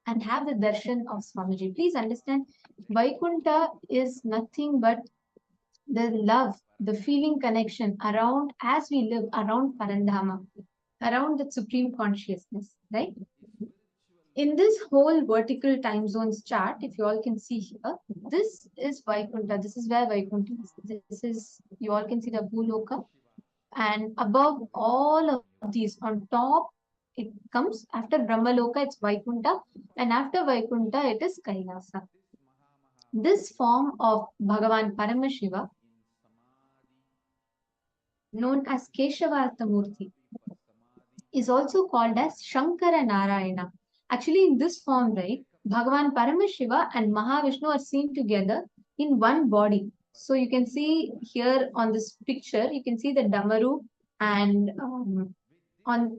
and have the darshan of Swamiji. Please understand, Vaikuntha is nothing but the love, the feeling connection around, as we live around Parandama, around the Supreme Consciousness, right? In this whole vertical time zones chart, if you all can see here, this is Vaikuntha. This is where Vaikuntha is. This is, you all can see the Bhuloka. And above all of these, on top, it comes after Brahmaloka, it's Vaikuntha. And after Vaikuntha, it is Kailasa. This form of Bhagavan Paramashiva, known as Keshavartha Murti, is also called as Shankara Narayana. Actually, in this form, right, Bhagavan Paramashiva and Mahavishnu are seen together in one body. So you can see here on this picture, you can see the Damaru and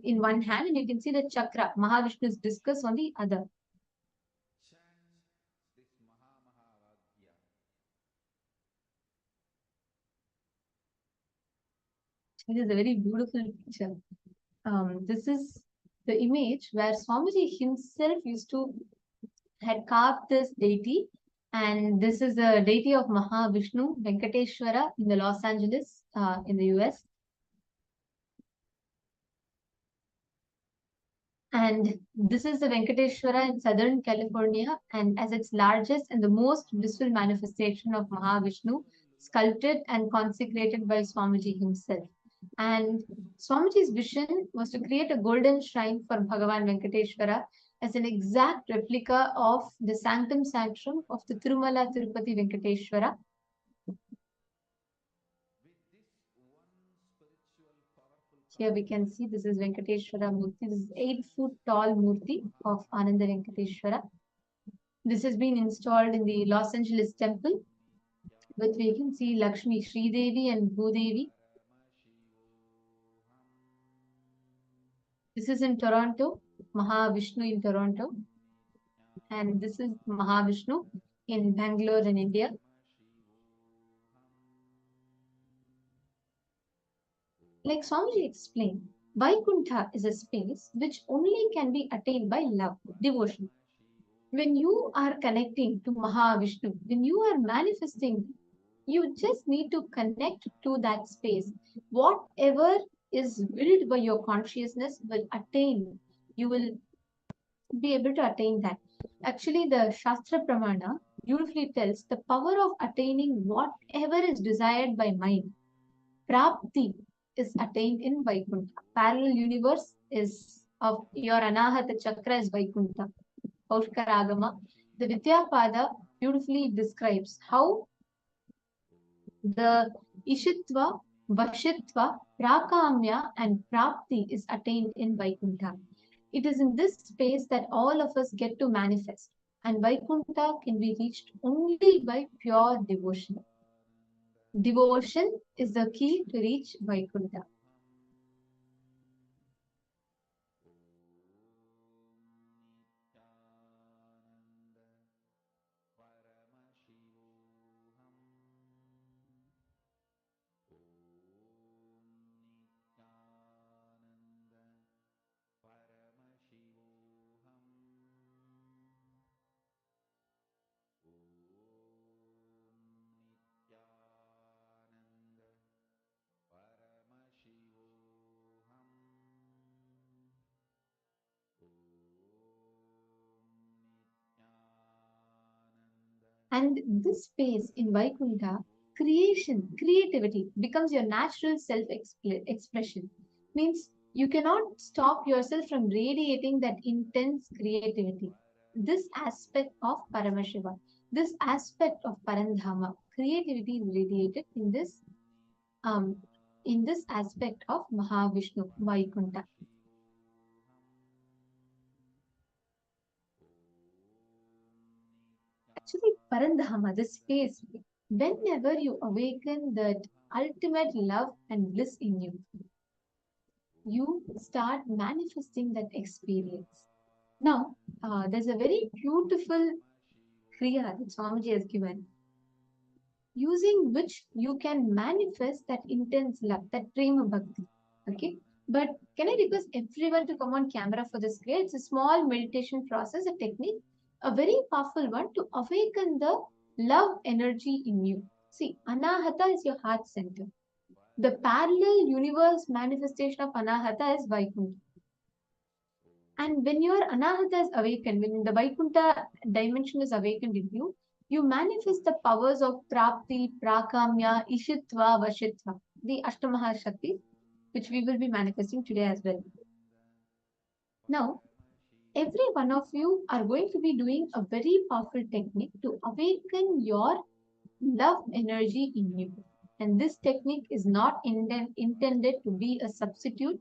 in one hand, and you can see the chakra, Mahavishnu's discus on the other. It is a very beautiful picture. This is the image where Swamiji himself used to had carved this deity, and this is the deity of Mahavishnu, Venkateshwara, in the Los Angeles, in the US. And this is the Venkateshwara in Southern California, and as its largest and the most blissful manifestation of Mahavishnu, sculpted and consecrated by Swamiji himself. And Swamiji's vision was to create a golden shrine for Bhagavan Venkateshwara as an exact replica of the Sanctum Sanctum of the Tirumala Tirupati Venkateshwara. Here we can see this is Venkateshwara Murti. This is 8-foot tall Murti of Ananda Venkateshwara. This has been installed in the Los Angeles temple, with we can see Lakshmi Sridevi and Bhudevi. This is in Toronto, Mahavishnu in Toronto. And this is Mahavishnu in Bangalore in India. Like Swamiji explained, Vaikuntha is a space which only can be attained by love, devotion. When you are connecting to Mahavishnu, when you are manifesting, you just need to connect to that space. Whatever is willed by your consciousness will attain. You will be able to attain that. Actually, the Shastra Pramana beautifully tells the power of attaining whatever is desired by mind. Prapti is attained in Vaikuntha. Parallel universe is of your Anahata Chakra is Vaikuntha. Paushkaragama. The Vidyapada beautifully describes how the Ishitva, Vashitva, Prakamya and Prapti is attained in Vaikuntha. It is in this space that all of us get to manifest, and Vaikuntha can be reached only by pure devotion. Devotion is the key to reach Vaikuntha. And this space in Vaikuntha, creativity becomes your natural self-expression. Means you cannot stop yourself from radiating that intense creativity. This aspect of Paramashiva, this aspect of Parandama, creativity is radiated in this aspect of Mahavishnu, Vaikuntha. Actually, Parandama, the space, whenever you awaken that ultimate love and bliss in you, you start manifesting that experience. Now, there's a very beautiful kriya that Swamiji has given, using which you can manifest that intense love, that prema bhakti. Okay, but can I request everyone to come on camera for this kriya? It's a small meditation process, a technique, a very powerful one to awaken the love energy in you. See, Anahata is your heart center. The parallel universe manifestation of Anahata is Vaikuntha. And when your Anahata is awakened, when the Vaikuntha dimension is awakened in you, you manifest the powers of Prapti, Prakamya, Ishitva, Vashitva, the Ashtamaha Shakti, which we will be manifesting today as well. Now, every one of you are going to be doing a very powerful technique to awaken your love energy in you. And this technique is not intended to be a substitute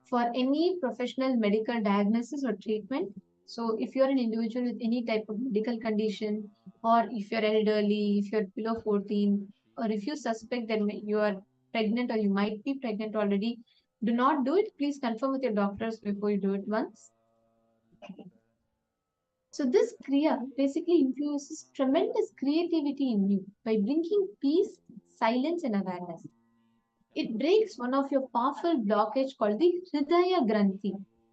for any professional medical diagnosis or treatment. So, if you're an individual with any type of medical condition, or if you're elderly, if you're below 14, or if you suspect that you are pregnant or you might be pregnant already, do not do it. Please confirm with your doctors before you do it once. So, this Kriya basically infuses tremendous creativity in you by bringing peace, silence, and awareness. It breaks one of your powerful blockage called the Hridaya Granthi,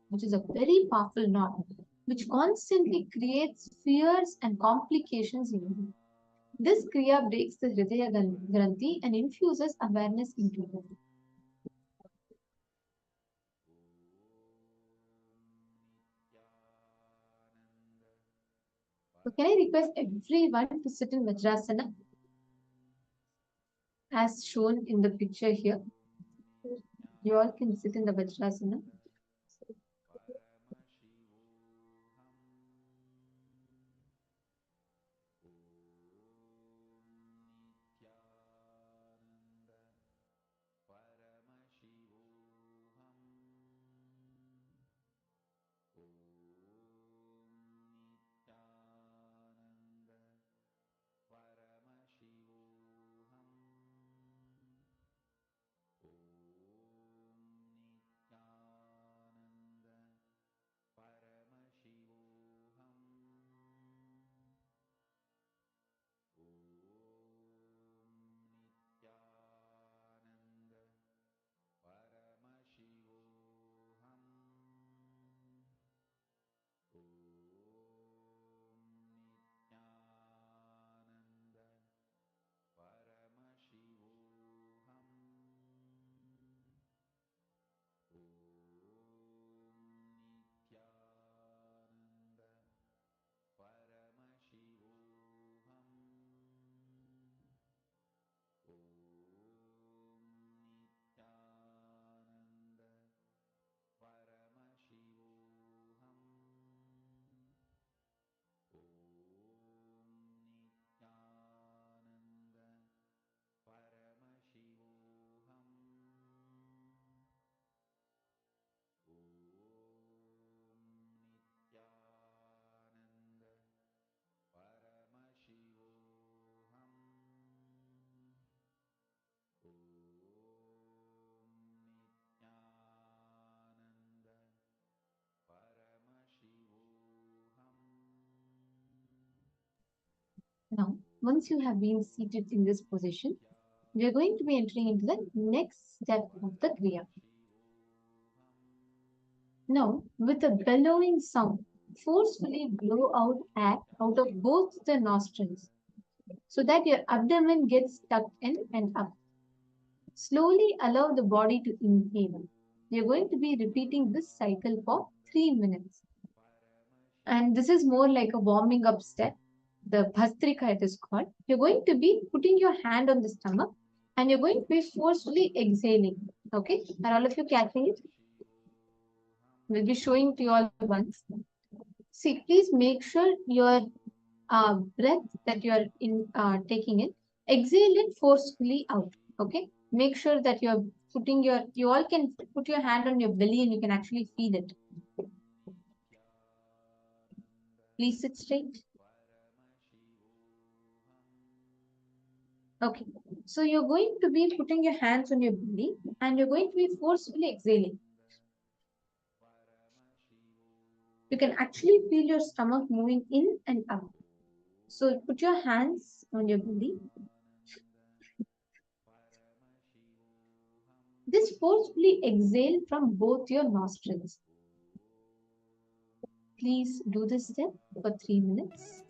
which is a very powerful knot, which constantly creates fears and complications in you. This Kriya breaks the Hridaya Granthi and infuses awareness into you. So can I request everyone to sit in Vajrasana as shown in the picture here? You all can sit in the Vajrasana. Now, once you have been seated in this position, we are going to be entering into the next step of the Kriya. Now, with a bellowing sound, forcefully blow out air out of both the nostrils so that your abdomen gets tucked in and up. Slowly allow the body to inhale. You're going to be repeating this cycle for 3 minutes. And this is more like a warming up step. The Bhastrika it is called. You're going to be putting your hand on the stomach and you're going to be forcefully exhaling. Okay? Are all of you catching it? We'll be showing to you all once. See, please make sure your breath that you are taking in, exhale it forcefully out. Okay? Make sure that you're putting you all can put your hand on your belly and you can actually feel it. Please sit straight. Okay, so you're going to be putting your hands on your belly and you're going to be forcefully exhaling. You can actually feel your stomach moving in and out. So put your hands on your belly. This forcefully exhale from both your nostrils. Please do this step for 3 minutes.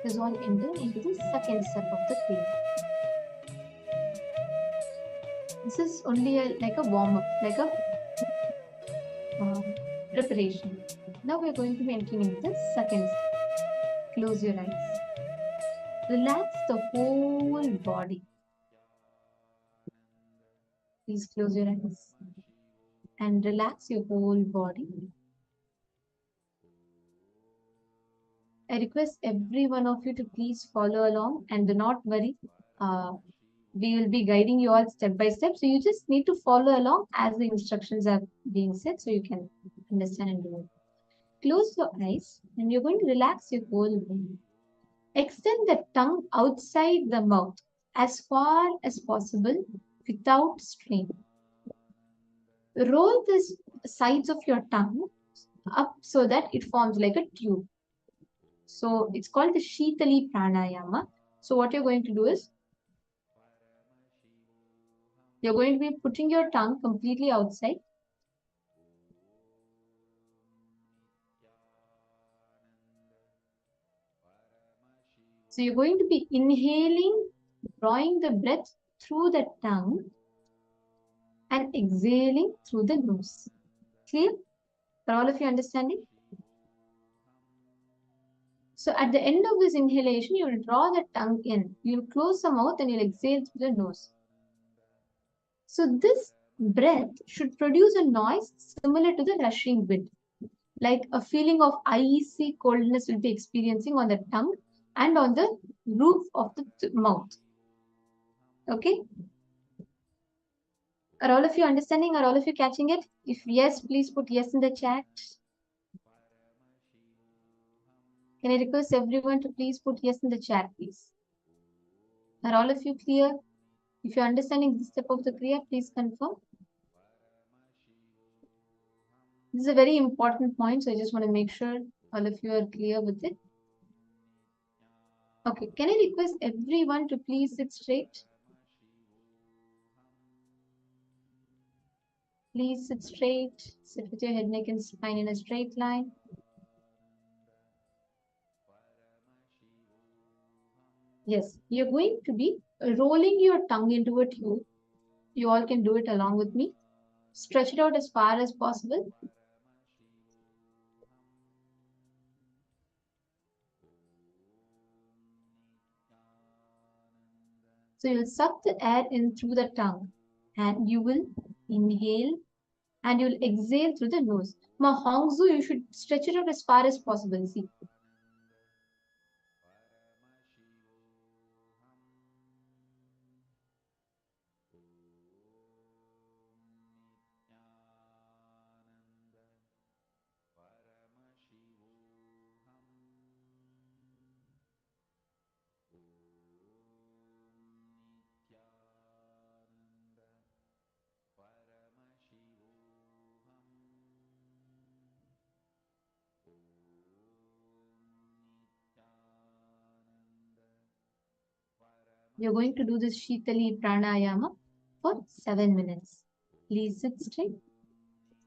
Dissolve, enter into the second step of the Kriya. This is only like a warm-up, like a preparation. Now we're going to be entering into the second step. Close your eyes. Relax the whole body. Please close your eyes and relax your whole body. I request every one of you to please follow along and do not worry. We will be guiding you all step by step. So you just need to follow along as the instructions are being said so you can understand and do it. Close your eyes and you're going to relax your whole body. Extend the tongue outside the mouth as far as possible without strain. Roll the sides of your tongue up so that it forms like a tube. So it's called the Shitali Pranayama. So what you're going to do is, you're going to be putting your tongue completely outside. So you're going to be inhaling, drawing the breath through the tongue and exhaling through the nose. Clear? For all of you understanding? So at the end of this inhalation, you will draw the tongue in. You'll close the mouth and you'll exhale through the nose. So this breath should produce a noise similar to the rushing wind. Like a feeling of icy coldness will be experiencing on the tongue and on the roof of the mouth. Okay? Are all of you understanding? Are all of you catching it? If yes, please put yes in the chat. Can I request everyone to please put yes in the chat, please? Are all of you clear? If you're understanding this step of the Kriya, please confirm. This is a very important point, so I just want to make sure all of you are clear with it. Okay, can I request everyone to please sit straight? Please sit straight. Sit with your head, neck, and spine in a straight line. Yes, you're going to be rolling your tongue into a tube. You all can do it along with me. Stretch it out as far as possible. So you'll suck the air in through the tongue and you will inhale and you'll exhale through the nose. Ma Hongzu, you should stretch it out as far as possible. See. You're going to do this Shitali Pranayama for 7 minutes. Please sit straight.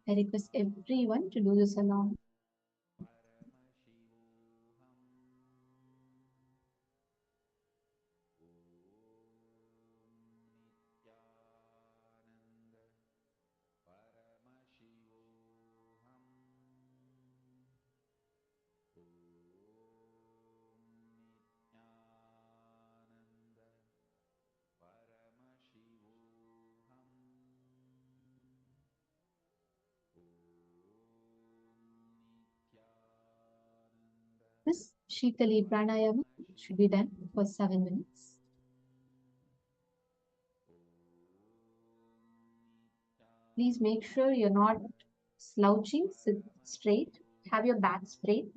I request everyone to do this along. This Shitali Pranayama should be done for 7 minutes. Please make sure you're not slouching, sit straight, have your back straight.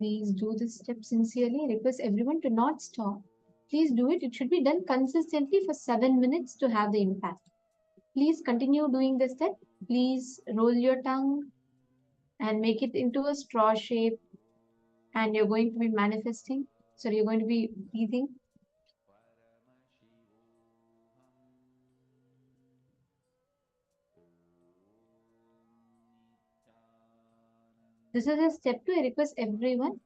Please do this step sincerely. I request everyone to not stop. Please do it. It should be done consistently for 7 minutes to have the impact. Please continue doing this step. Please roll your tongue and make it into a straw shape. And you're going to be manifesting. So you're going to be breathing. This is a step 2. I request everyone.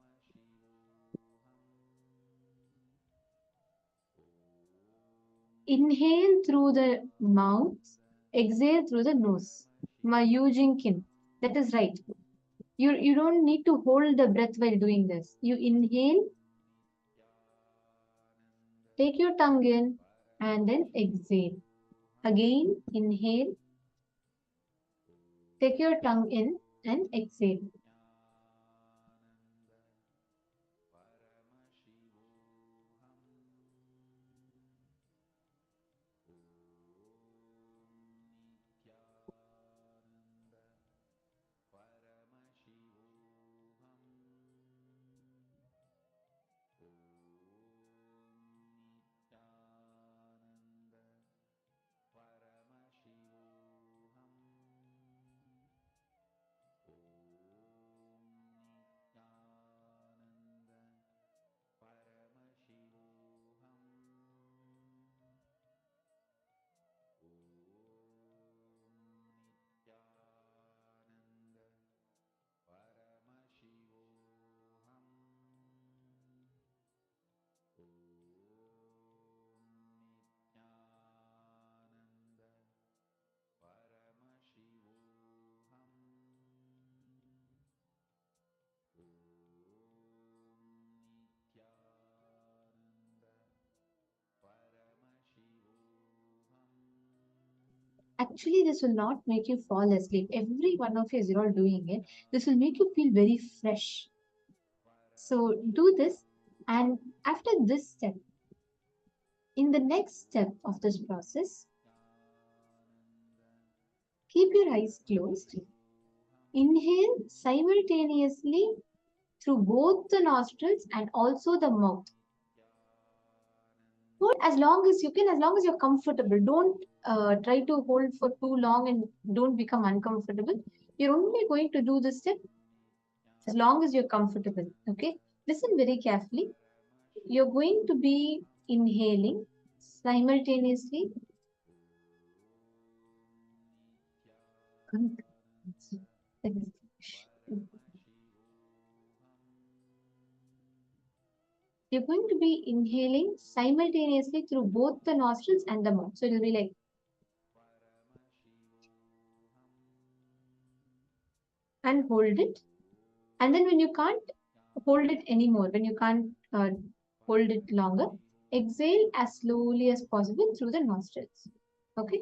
Inhale through the mouth, exhale through the nose. Mayujinkin. That is right. You don't need to hold the breath while doing this. You inhale, take your tongue in, and then exhale. Again, inhale, take your tongue in, and exhale. Actually, this will not make you fall asleep. Every one of you, as you're all doing it, this will make you feel very fresh. So do this, and after this step, in the next step of this process, keep your eyes closed. Inhale simultaneously through both the nostrils and also the mouth. Hold as long as you can, as long as you're comfortable. Don't try to hold for too long and don't become uncomfortable. You're only going to do this step as long as you're comfortable. Okay? Listen very carefully. You're going to be inhaling simultaneously. You're going to be inhaling simultaneously through both the nostrils and the mouth. So it'll be like, and hold it. And then when you can't hold it anymore, when you can't hold it longer, exhale as slowly as possible through the nostrils. Okay?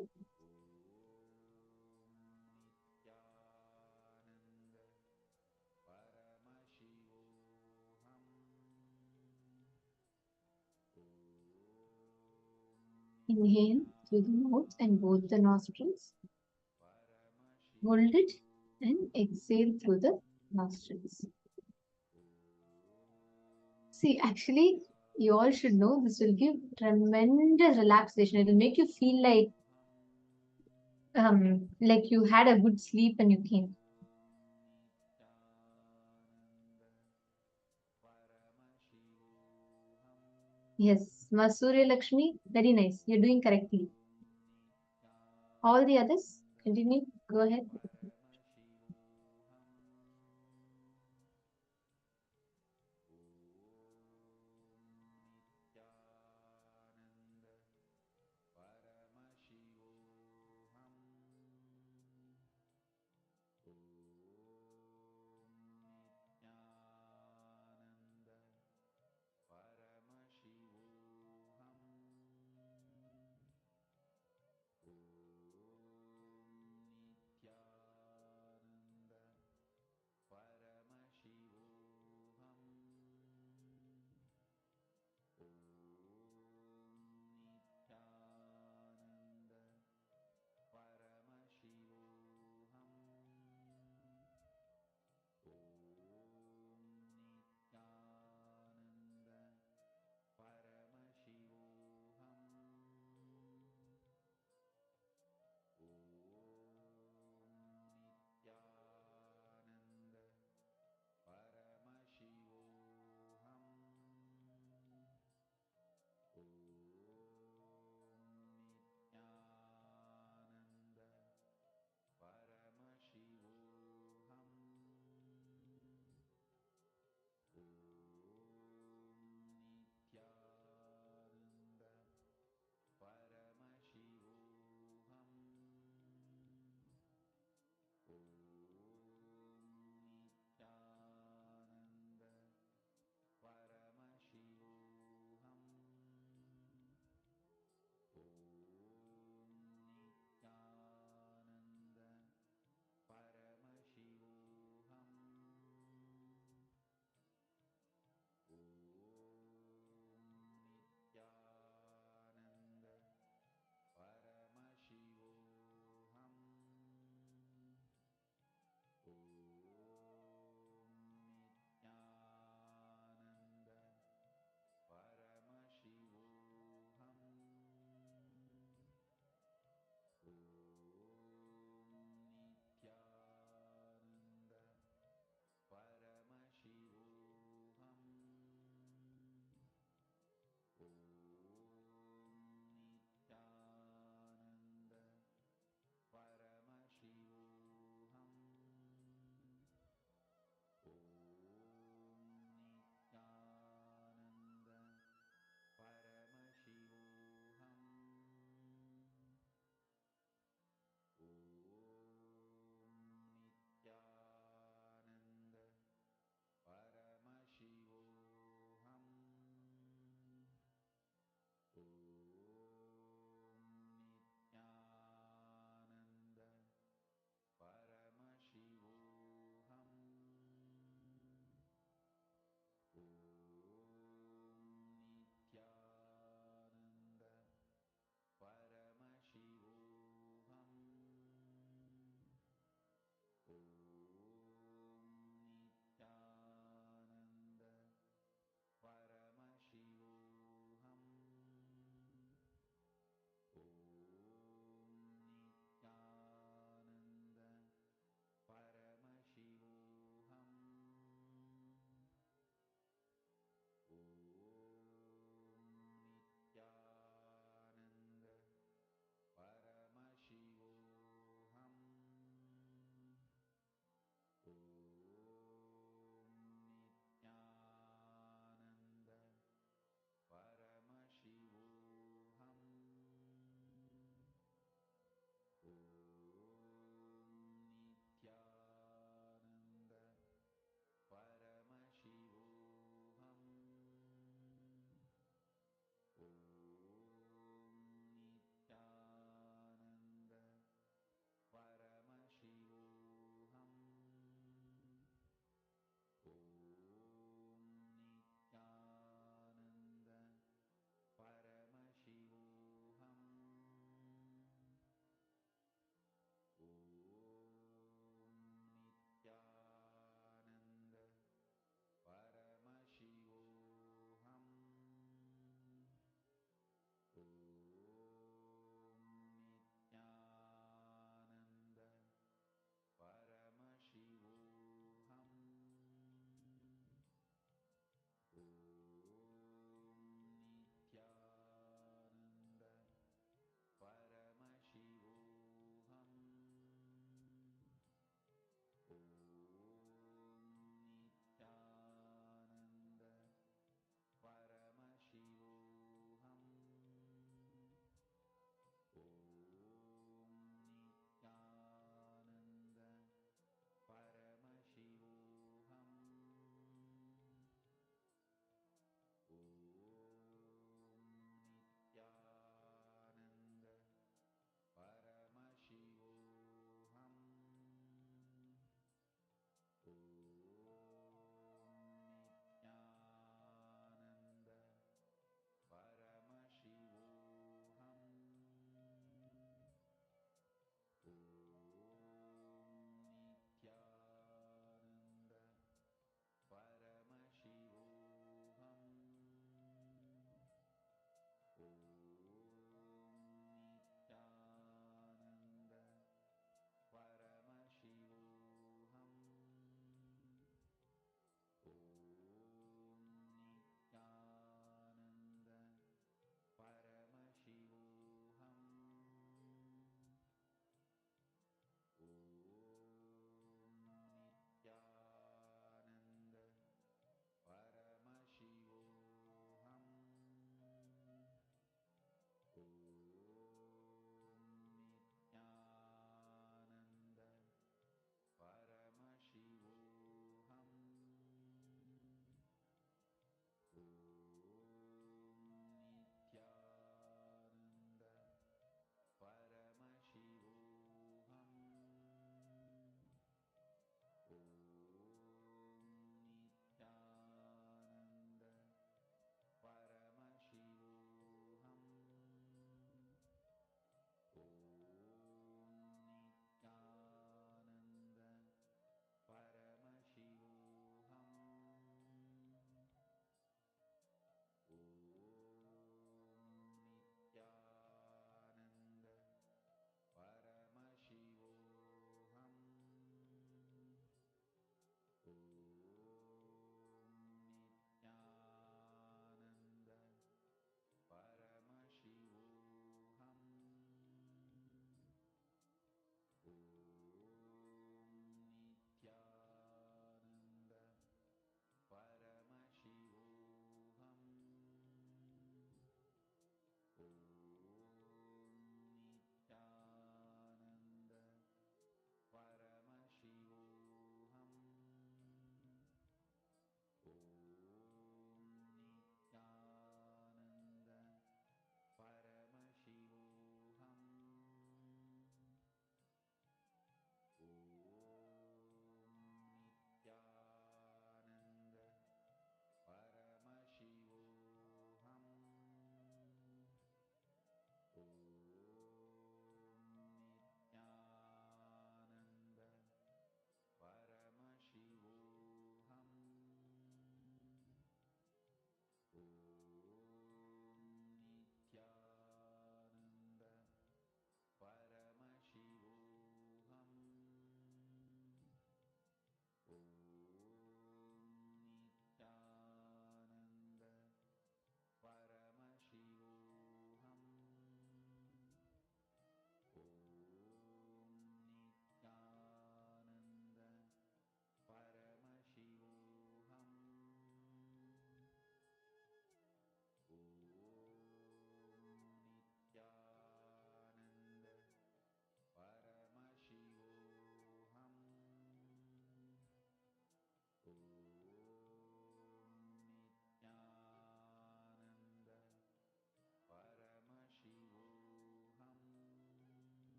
Inhale through the mouth and both the nostrils. Hold it and exhale through the nostrils. See, actually, you all should know this will give tremendous relaxation. It will make you feel like you had a good sleep and you came. Yes, Masurya Lakshmi, very nice. You're doing correctly. All the others, continue. Go ahead.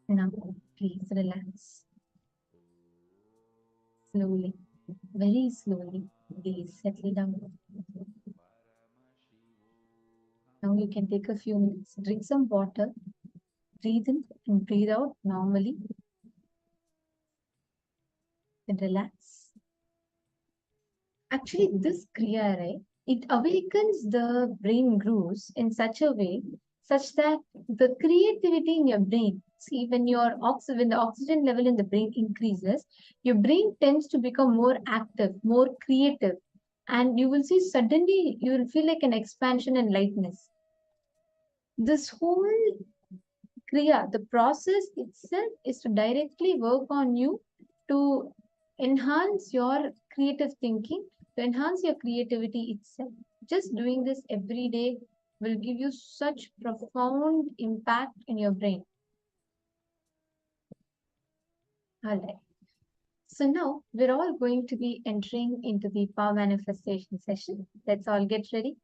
Now, please relax. Slowly, very slowly, please settle down. Now you can take a few minutes, drink some water, breathe in and breathe out normally, and relax. Actually, this Kriya, right, it awakens the brain grooves in such a way such that the creativity in your brain, see, when when the oxygen level in the brain increases, your brain tends to become more active, more creative, and you will see suddenly you will feel like an expansion and lightness. This whole Kriya, the process itself is to directly work on you to enhance your creative thinking, to enhance your creativity itself. Just doing this every day will give you such profound impact in your brain. All right. So now we're all going to be entering into the power manifestation session. Let's all get ready.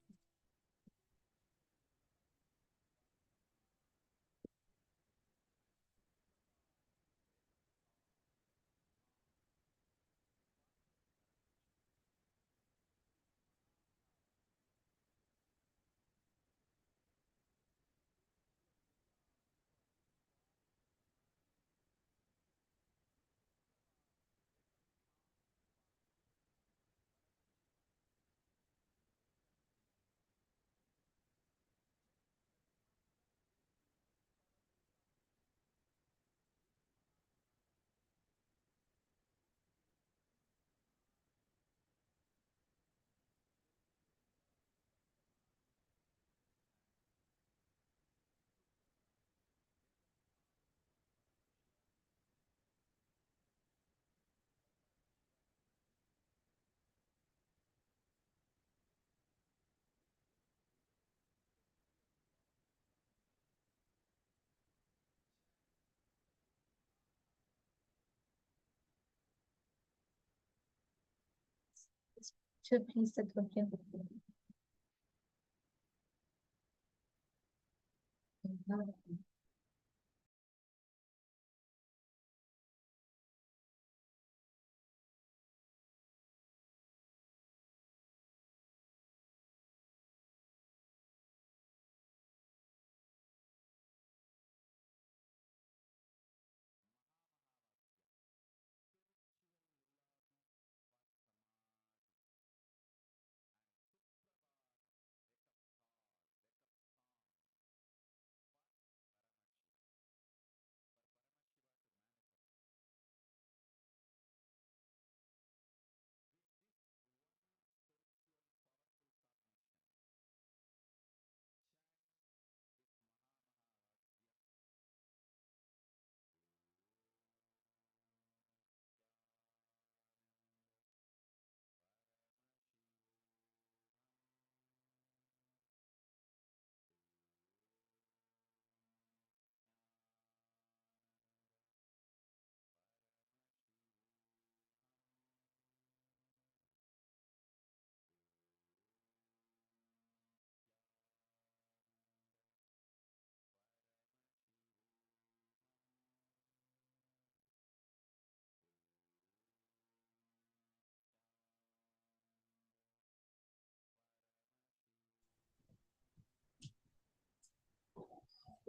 Sure, please, Satya.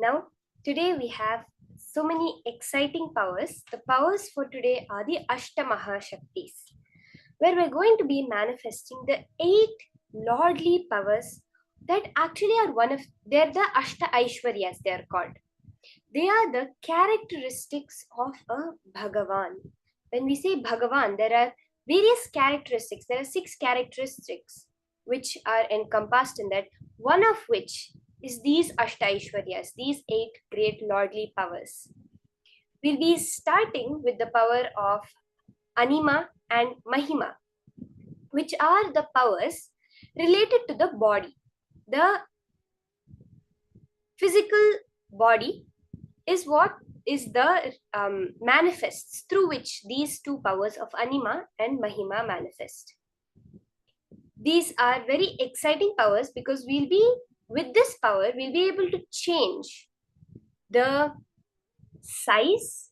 Now, today we have so many exciting powers. The powers for today are the Ashtamaha Shaktis, where we're going to be manifesting the 8 lordly powers that actually are they're the Ashta Aishwaryas, they're called. They are the characteristics of a Bhagavan. When we say Bhagavan, there are various characteristics. There are 6 characteristics which are encompassed in that, one of which is these Ashtaishwaryas, these 8 great lordly powers. We'll be starting with the power of Anima and Mahima, which are the powers related to the body. The physical body is what is the manifests through which these 2 powers of Anima and Mahima manifest. These are very exciting powers because with this power, we'll be able to change the size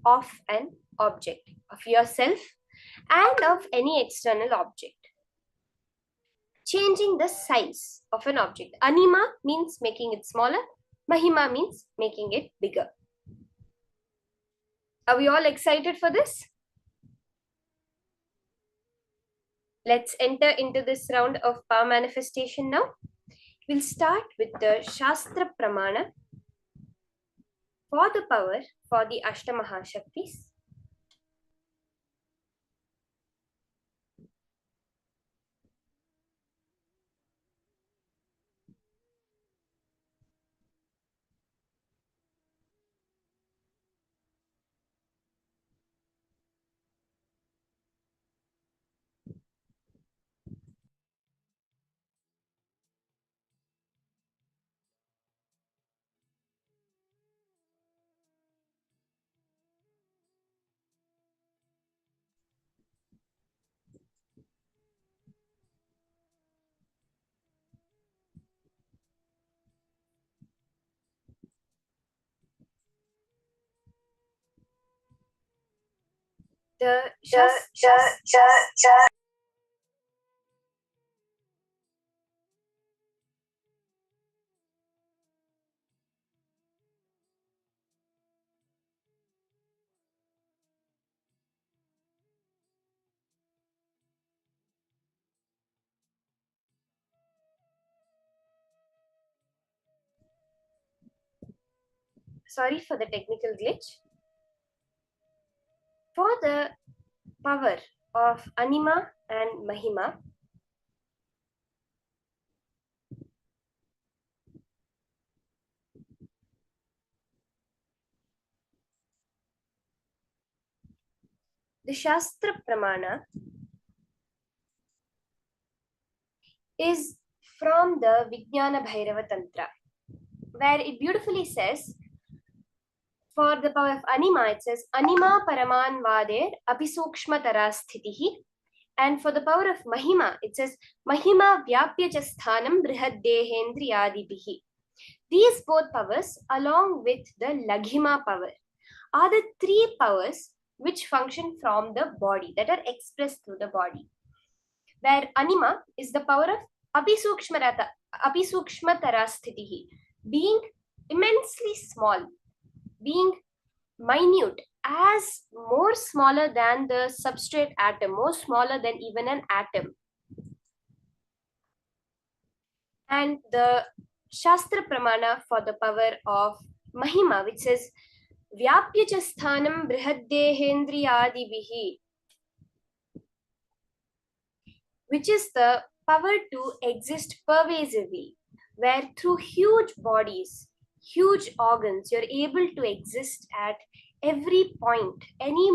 of an object, of yourself and of any external object. Changing the size of an object. Anima means making it smaller. Mahima means making it bigger. Are we all excited for this? Let's enter into this round of power manifestation now. We'll start with the Shastra Pramana for the power for the Ashtamahashaktis. The Sorry for the technical glitch. For the power of Anima and Mahima, the Shastra Pramana is from the Vijnana Bhairava Tantra, where it beautifully says, for the power of Anima, it says, Anima Paraman Vader Apisukshma Tarasthitihi. And for the power of Mahima, it says, Mahima Vyapya Chasthanam Brihaddehendriyadibihi. These both powers, along with the Laghima power, are the three powers which function from the body, that are expressed through the body. Where Anima is the power of Apisukshma Tarasthitihi, being immensely small, being minute, as more smaller than the substrate atom, more smaller than even an atom. And the Shastra Pramana for the power of Mahima, which says, Vyapya Chasthanam Brihaddehendriyadibihi, which is the power to exist pervasively, where through huge bodies, huge organs, you're able to exist at every point, any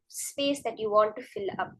space that you want to fill up.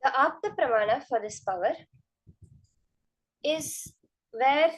The Apta Pramana for this power is where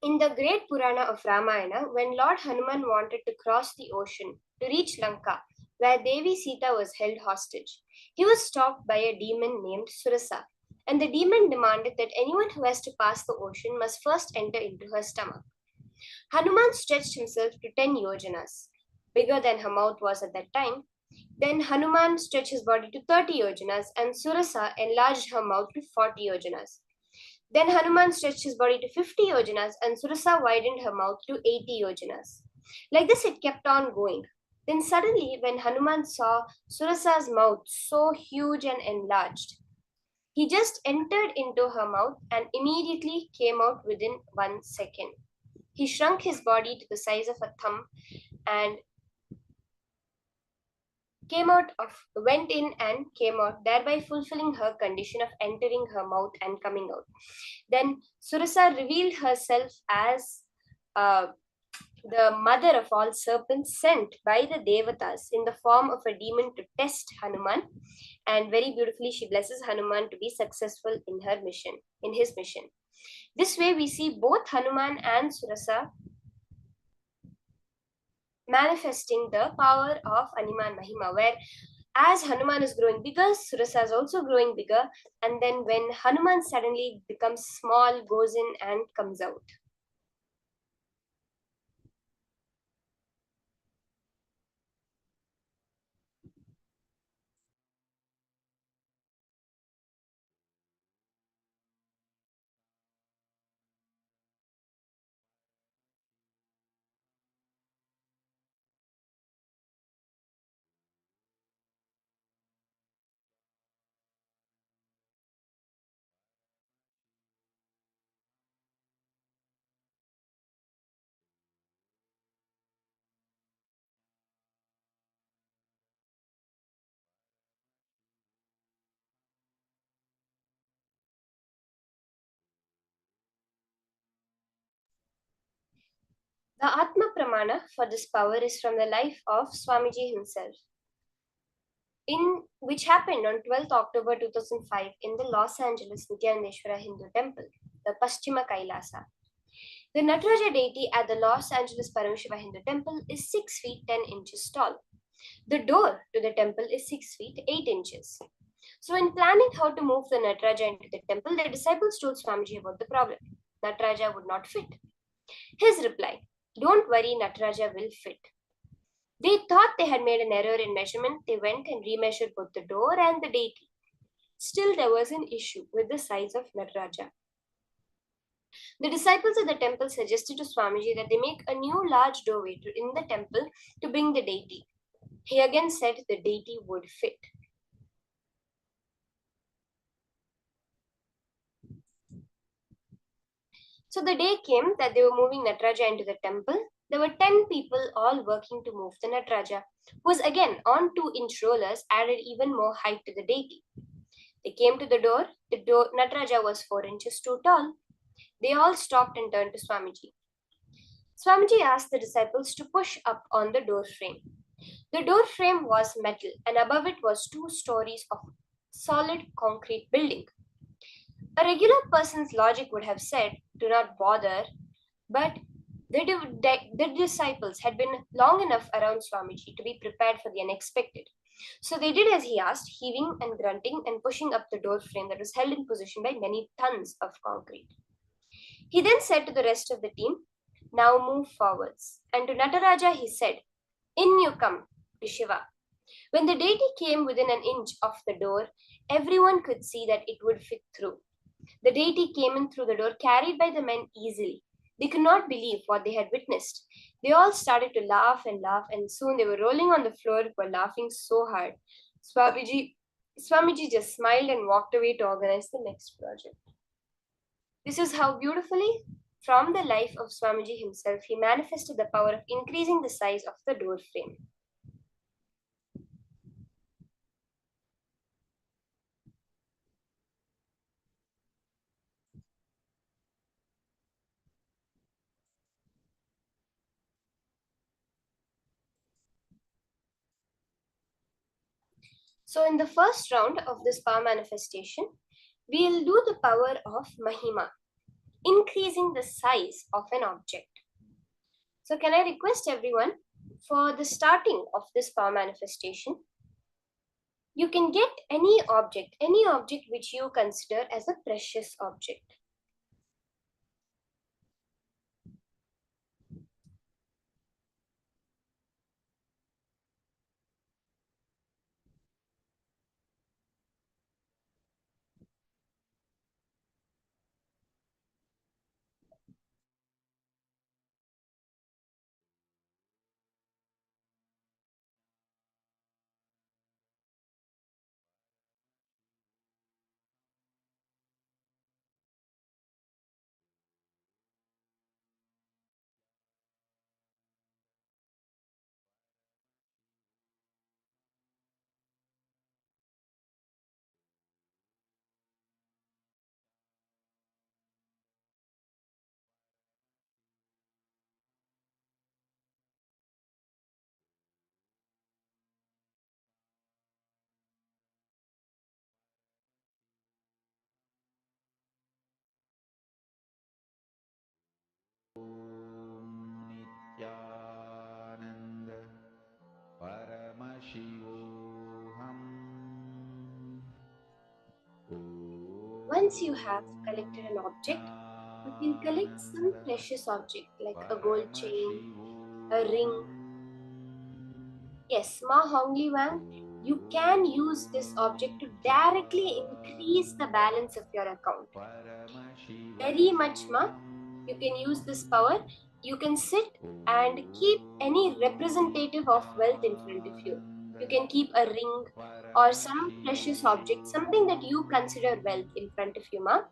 In the great Purana of Ramayana, when Lord Hanuman wanted to cross the ocean to reach Lanka, where Devi Sita was held hostage, he was stopped by a demon named Surasa, and the demon demanded that anyone who has to pass the ocean must first enter into her stomach. Hanuman stretched himself to 10 yojanas, bigger than her mouth was at that time. Then Hanuman stretched his body to 30 yojanas, and Surasa enlarged her mouth to 40 yojanas. Then Hanuman stretched his body to 50 yojanas, and Surasa widened her mouth to 80 yojanas. Like this, it kept on going. Then suddenly, when Hanuman saw Surasa's mouth so huge and enlarged, he just entered into her mouth and immediately came out within 1 second. He shrunk his body to the size of a thumb and went in and came out, thereby fulfilling her condition of entering her mouth and coming out. Then Surasa revealed herself as the mother of all serpents, sent by the Devatas in the form of a demon to test Hanuman. And very beautifully, she blesses Hanuman to be successful in his mission. This way, we see both Hanuman and Surasa manifesting the power of Animan Mahima, where as Hanuman is growing bigger, Surasa is also growing bigger, and then when Hanuman suddenly becomes small, goes in and comes out. The Atma Pramana for this power is from the life of Swamiji himself, which happened on 12th October 2005 in the Los Angeles Nityaneshwara Hindu Temple, the Paschima Kailasa. The Nataraja deity at the Los Angeles Paramashiva Hindu Temple is 6 feet 10 inches tall. The door to the temple is 6 feet 8 inches. So, in planning how to move the Nataraja into the temple, the disciples told Swamiji about the problem. Nataraja would not fit. His reply, "Don't worry, Nataraja will fit." They thought they had made an error in measurement. They went and remeasured both the door and the deity. Still, there was an issue with the size of Nataraja. The disciples of the temple suggested to Swamiji that they make a new large doorway in the temple to bring the deity. He again said the deity would fit. So the day came that they were moving Nataraja into the temple. There were 10 people all working to move the Nataraja, who was again on 2-inch rollers, added even more height to the deity. They came to the door. Nataraja was 4 inches too tall. They all stopped and turned to Swamiji. Swamiji asked the disciples to push up on the door frame. The door frame was metal, and above it was 2 stories of solid concrete building. A regular person's logic would have said, "Do not bother," but the disciples had been long enough around Swamiji to be prepared for the unexpected. So they did as he asked, heaving and grunting and pushing up the door frame that was held in position by many tons of concrete. He then said to the rest of the team, "Now move forwards." And to Nataraja he said, "In you come, to Shiva." When the deity came within an inch of the door, everyone could see that it would fit through. The deity came in through the door, carried by the men easily. They could not believe what they had witnessed. They all started to laugh, and soon they were rolling on the floor while laughing so hard. Swamiji just smiled and walked away to organize the next project. This is how beautifully, from the life of Swamiji himself, he manifested the power of increasing the size of the door frame. So in the first round of this power manifestation, we'll do the power of Mahima. increasing the size of an object. So can I request everyone, for the starting of this power manifestation, you can get any object which you consider as a precious object. Nityananda Paramashivoham. Once you have collected an object, you can collect some precious object like a gold chain, a ring. Yes, Ma Hongli Wang, you can use this object to directly increase the balance of your account. Very much, Ma. You can use this power. You can sit and keep any representative of wealth in front of you. You can keep a ring or some precious object, something that you consider wealth in front of you, Ma.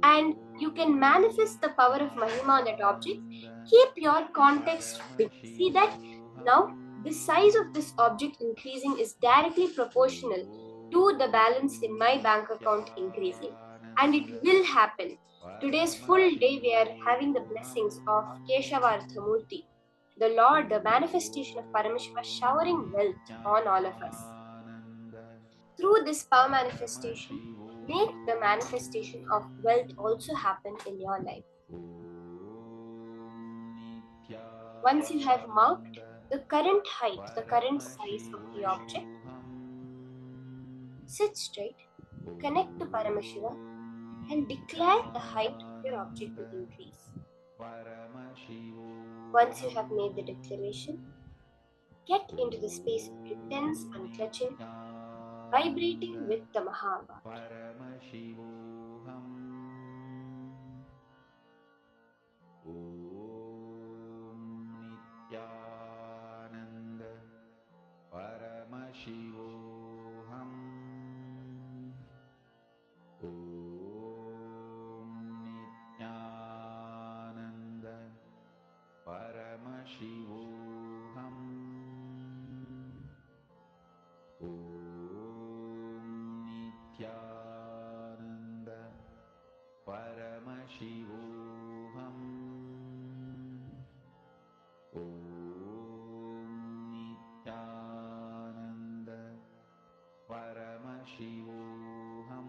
And you can manifest the power of Mahima on that object. Keep your context big. See that now the size of this object increasing is directly proportional to the balance in my bank account increasing. And it will happen. Today's full day we are having the blessings of Keshavartha Murti, the Lord, the manifestation of Paramashiva showering wealth on all of us. Through this power manifestation, make the manifestation of wealth also happen in your life. Once you have marked the current height, the current size of the object, sit straight, connect to Paramashiva, and declare the height of your object to increase. Once you have made the declaration, get into the space of pretense and clutching, vibrating with the Mahava. Paramashivoham. Nityananda Paramashivoham. Nityananda Paramashivoham. Nityananda Paramashivoham. Nityananda Paramashivoham.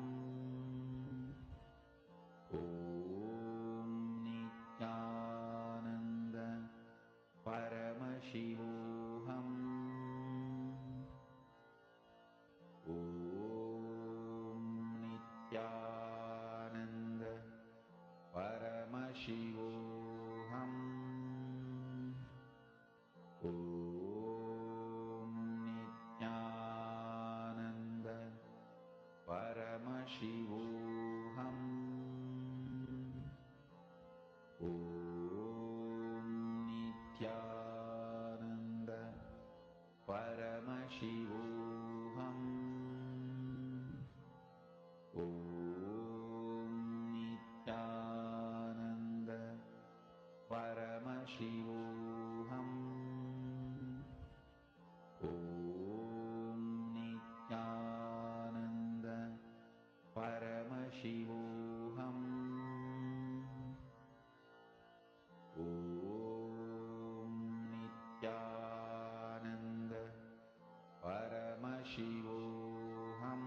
Nityananda Paramashivoham. Nityananda Paramashivoham. Nityananda Paramashivoham. Nityananda Paramashivoham. Nityananda Paramashivoham. Nityananda Paramashivoham. Nityananda Paramashivoham.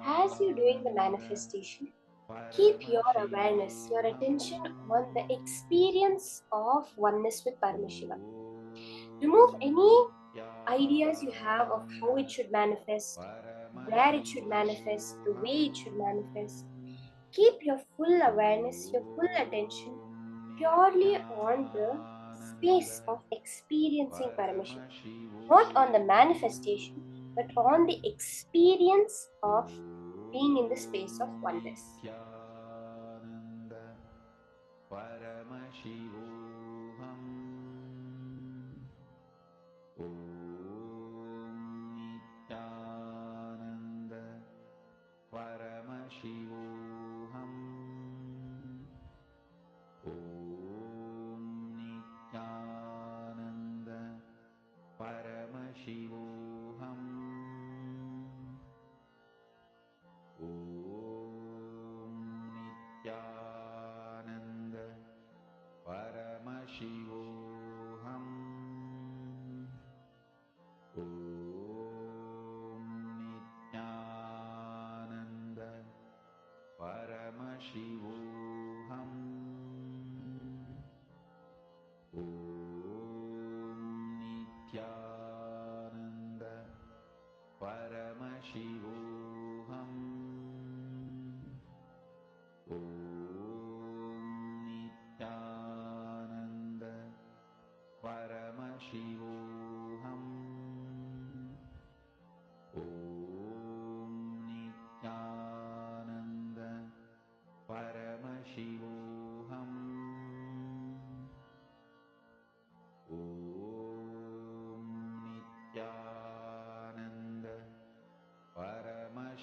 As you're doing the manifestation, keep your awareness, your attention on the experience of oneness with Paramashiva. Remove any ideas you have of how it should manifest, where it should manifest, the way it should manifest. Keep your full awareness, your full attention purely on the space of experiencing Paramashiva. Not on the manifestation, but on the experience of being in the space of oneness.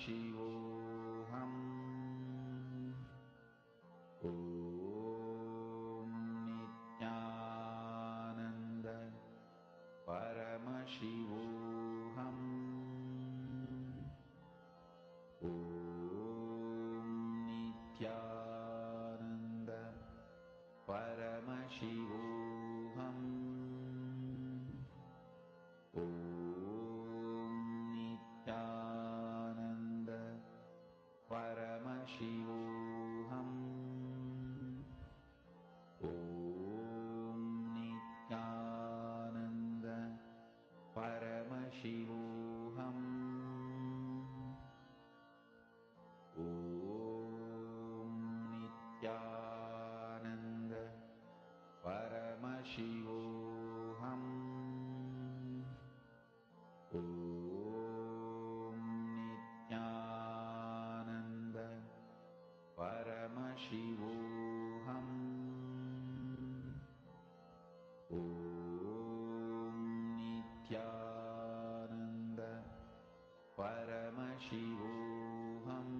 Paramashivoham. Om Nityananda Paramashivoham. Om Nityananda Paramashivoham. Om Nityananda Paramashivoham. Om Nityananda Paramashivoham. Om Nityananda Paramashivoham. Om Nityananda Paramashivoham. Om Nityananda Paramashivoham.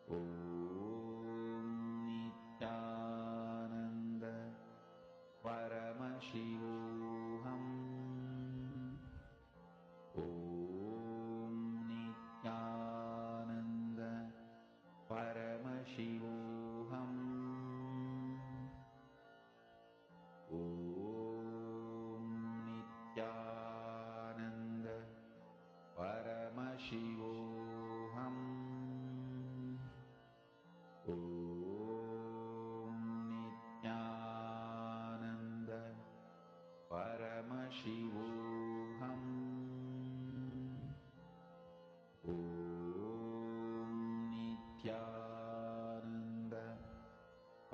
Om Nityananda Paramashivoham. Om Nityananda Paramashivoham. Om Nityananda Paramashivoham. Om Nityananda Paramashivoham. Om Nityananda Paramashivoham. Om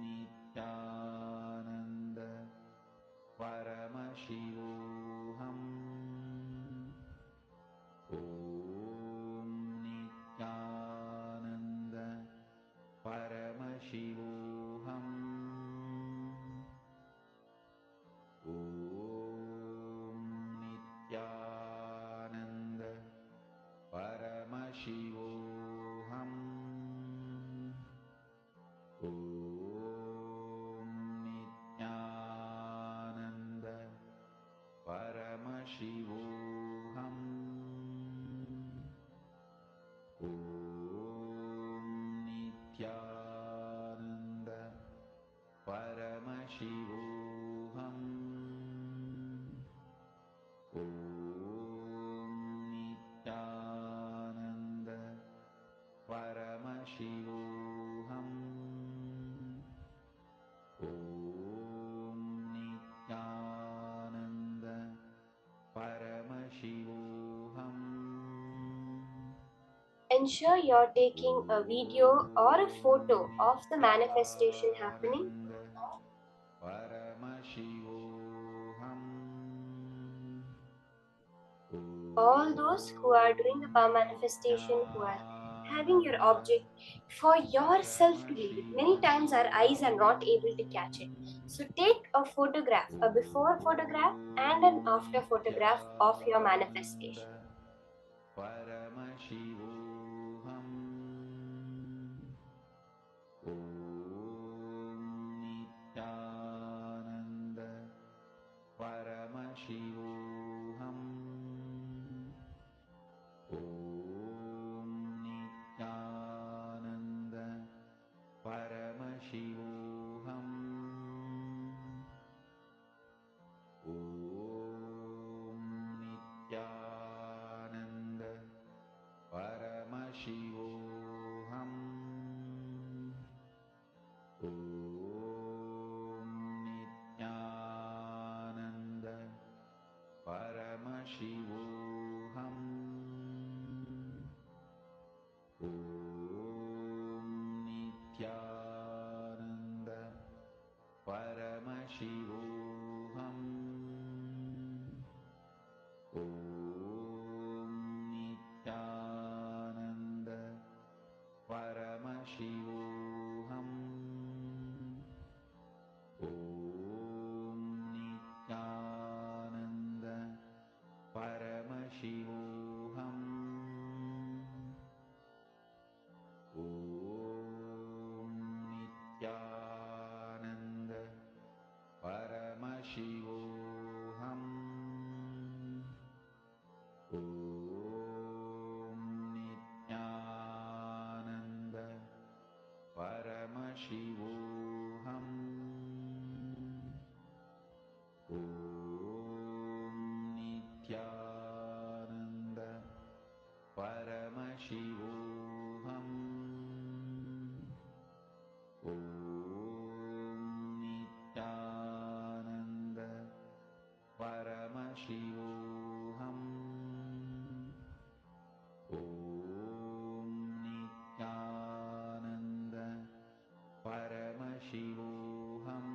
Nityananda Paramashivoham. Om Nityananda Paramashivoham. Om Nityananda Paramashivoham. Om Nityananda Paramashivoham. Om Nityananda Paramashivoham. Om Nityananda Paramashivoham. Om Nityananda Paramashivoham. Ensure you're taking a video or a photo of the manifestation happening. Paramashivoham. All those who are doing the power manifestation, who are having your object for yourself to read it. Many times our eyes are not able to catch it. So take a photograph, a before photograph and an after photograph of your manifestation. Paramashivoham. Om Nityananda Paramashivoham. Om Nityananda Paramashivoham. Om Nityananda Paramashivoham. Om Nityananda Paramashivoham. Om Nityananda Paramashivoham. Om Nityananda Paramashivoham. Om Paramashivoham. Om Nityananda Paramashivoham. Om Nityananda Paramashivoham. Om Nityananda Paramashivoham.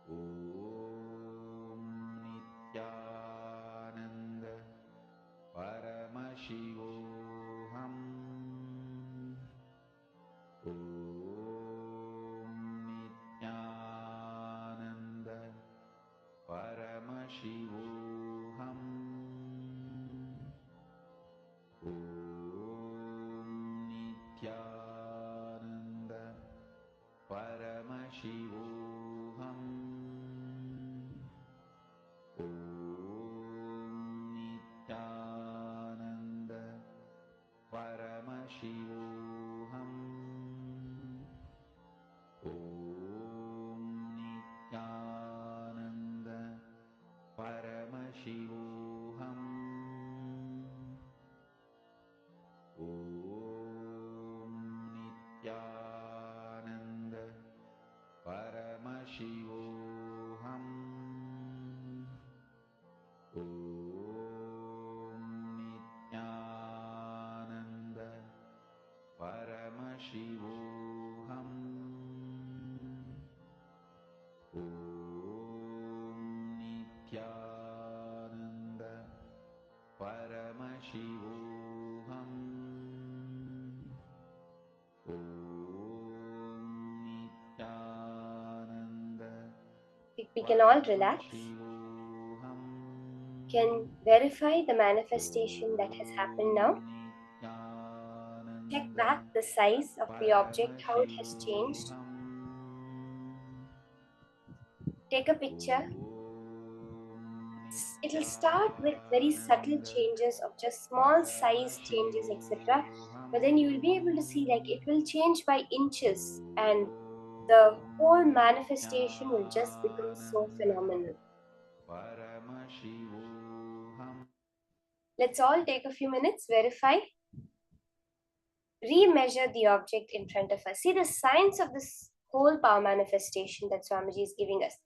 Om Nityananda Paramashivoham. Om Nityananda Paramashivoham. Om Nityananda Paramashivoham. Om Nityananda Paramashivoham. Om Nityananda Paramashivoham. Om Nityananda Paramashivoham. Om Nityananda Paramashivoham. Om Nityananda Paramashivoham. Om Nityananda We can all relax. Can verify the manifestation that has happened now. Check back the size of the object, how it has changed. Take a picture. It'll start with very subtle changes of just small size changes, etc. But then you will be able to see like it will change by inches and the whole manifestation will just become so phenomenal. Let's all take a few minutes, verify. Remeasure the object in front of us. See the signs of this whole power manifestation that Swamiji is giving us.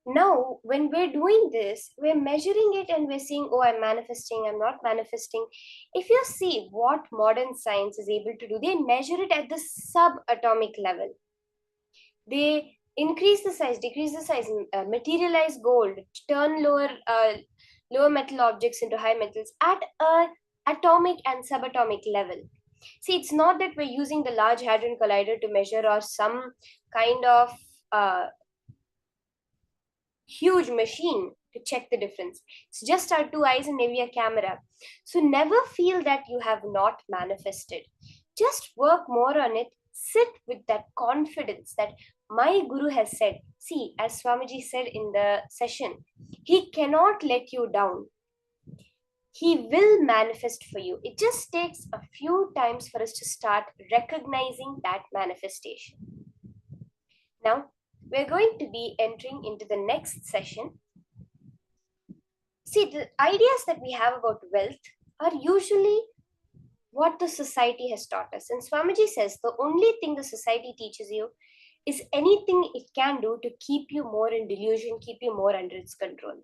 Now, when we're doing this, we're measuring it and we're saying, oh, I'm manifesting, I'm not manifesting. If you see what modern science is able to do, they measure it at the subatomic level. They increase the size, decrease the size, materialize gold, turn lower metal objects into high metals at a atomic and subatomic level. See, it's not that we're using the Large Hadron Collider to measure or some kind of huge machine to check the difference. It's just our two eyes and maybe a camera. So never feel that you have not manifested. Just work more on it. Sit with that confidence that my Guru has said. See, as Swamiji said in the session, he cannot let you down. He will manifest for you. It just takes a few times for us to start recognizing that manifestation. Now, we're going to be entering into the next session. See, the ideas that we have about wealth are usually what the society has taught us. And Swamiji says the only thing the society teaches you is anything it can do to keep you more in delusion, keep you more under its control.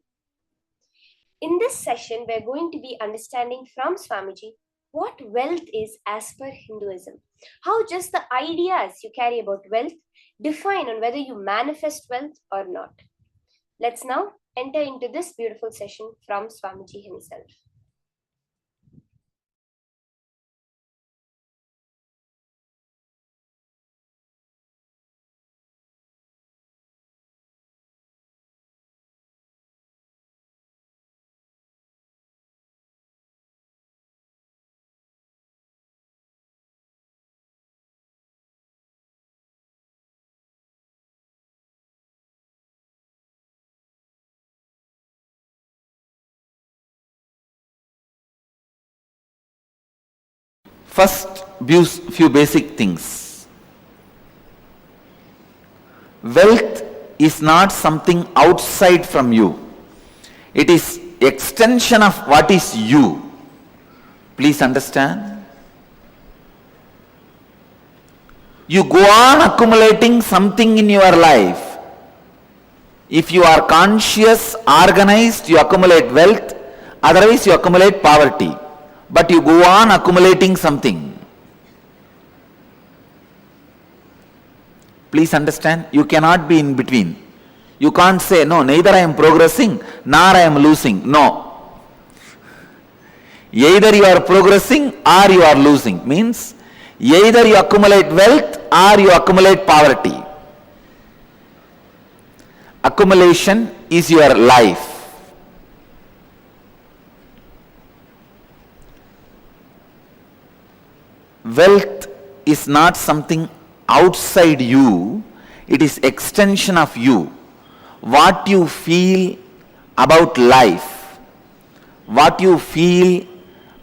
In this session, we're going to be understanding from Swamiji what wealth is as per Hinduism. How just the ideas you carry about wealth define on whether you manifest wealth or not. Let's now enter into this beautiful session from Swamiji himself. First, few basic things. Wealth is not something outside from you. It is extension of what is you. Please understand. You go on accumulating something in your life. If you are conscious, organized, you accumulate wealth. Otherwise, you accumulate poverty. But you go on accumulating something. Please understand, you cannot be in between. You can't say, no, neither I am progressing, nor I am losing. No. Either you are progressing or you are losing. Means, either you accumulate wealth or you accumulate poverty. Accumulation is your life. Wealth is not something outside you, it is extension of you. What you feel about life, what you feel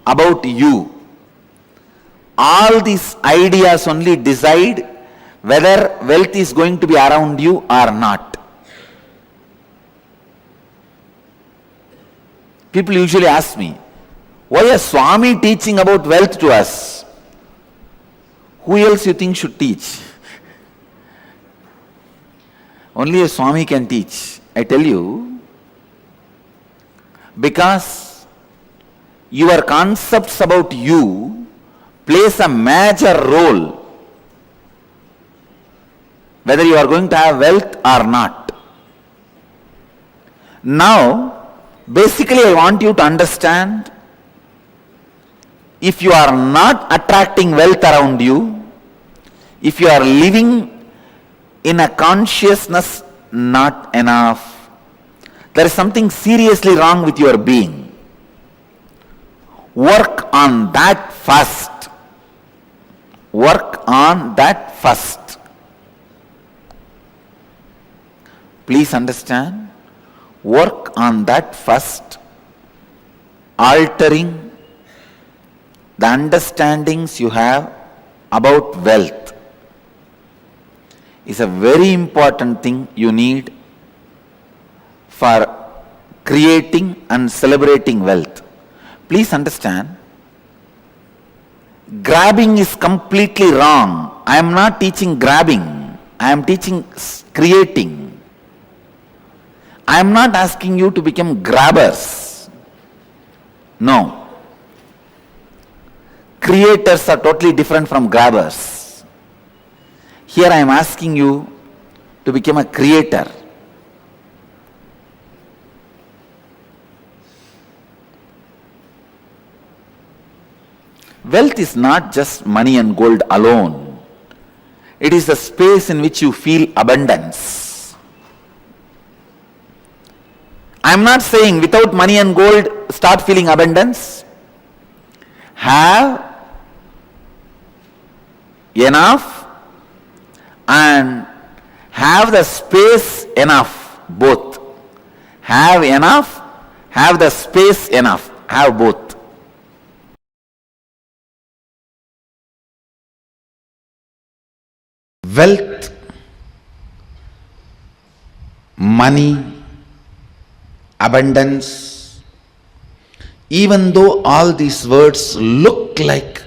about you, all these ideas only decide whether wealth is going to be around you or not. People usually ask me, why is Swami teaching about wealth to us? Who else you think should teach? Only a Swami can teach. I tell you, because your concepts about you plays a major role whether you are going to have wealth or not. Now, basically I want you to understand, if you are not attracting wealth around you, if you are living in a consciousness not enough, there is something seriously wrong with your being. Work on that first. Work on that first. Please understand, work on that first, altering the understandings you have about wealth is a very important thing you need for creating and celebrating wealth. Please understand, grabbing is completely wrong. I am not teaching grabbing, I am teaching creating. I am not asking you to become grabbers. No. Creators are totally different from grabbers. Here I am asking you to become a creator. Wealth is not just money and gold alone. It is the space in which you feel abundance. I am not saying without money and gold start feeling abundance. Have enough and have the space enough, both. Have enough, have the space enough, have both. Wealth, money, abundance, even though all these words look like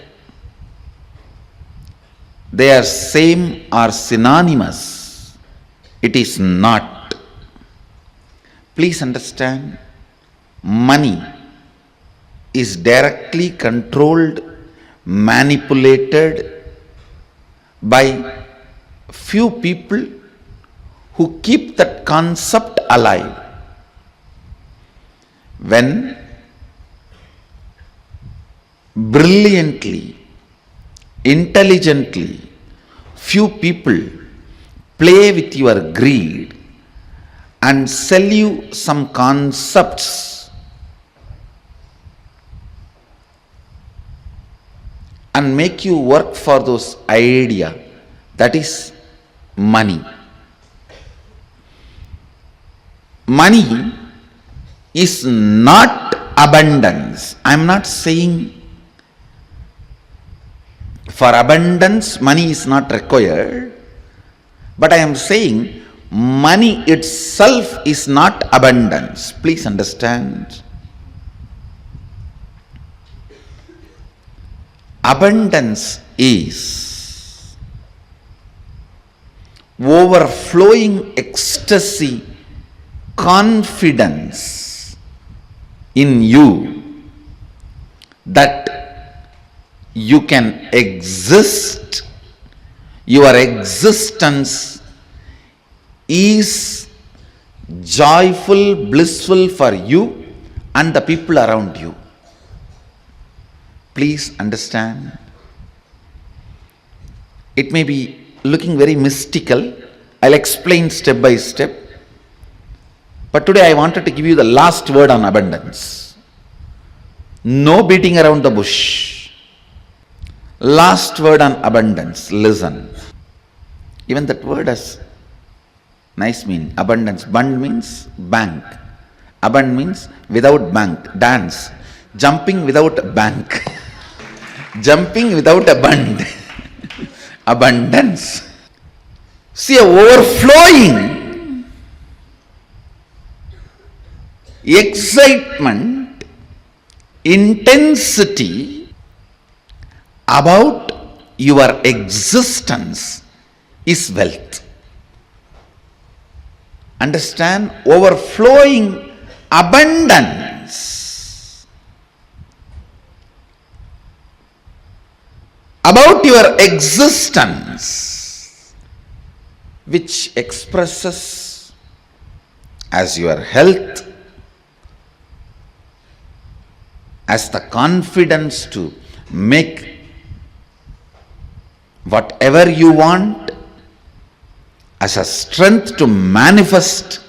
they are same or synonymous, it is not. Please understand, money is directly controlled, manipulated by few people who keep that concept alive. When brilliantly, intelligently, few people play with your greed and sell you some concepts and make you work for those ideas, that is money. Money is not abundance. I am not saying For abundance, money is not required. But I am saying, money itself is not abundance. Please understand. Abundance is overflowing ecstasy, confidence in you that you can exist. Your existence is joyful, blissful for you and the people around you. Please understand. It may be looking very mystical. I'll explain step by step. But today I wanted to give you the last word on abundance. No beating around the bush. Last word on abundance. Listen. Even that word has nice meaning. Abundance. Bund means bank. Abund means without bank. Dance. Jumping without a bank. Jumping without a bund. Abundance. See, a overflowing excitement, intensity about your existence is wealth. Understand? Overflowing abundance about your existence, which expresses as your health, as the confidence to make whatever you want, as a strength to manifest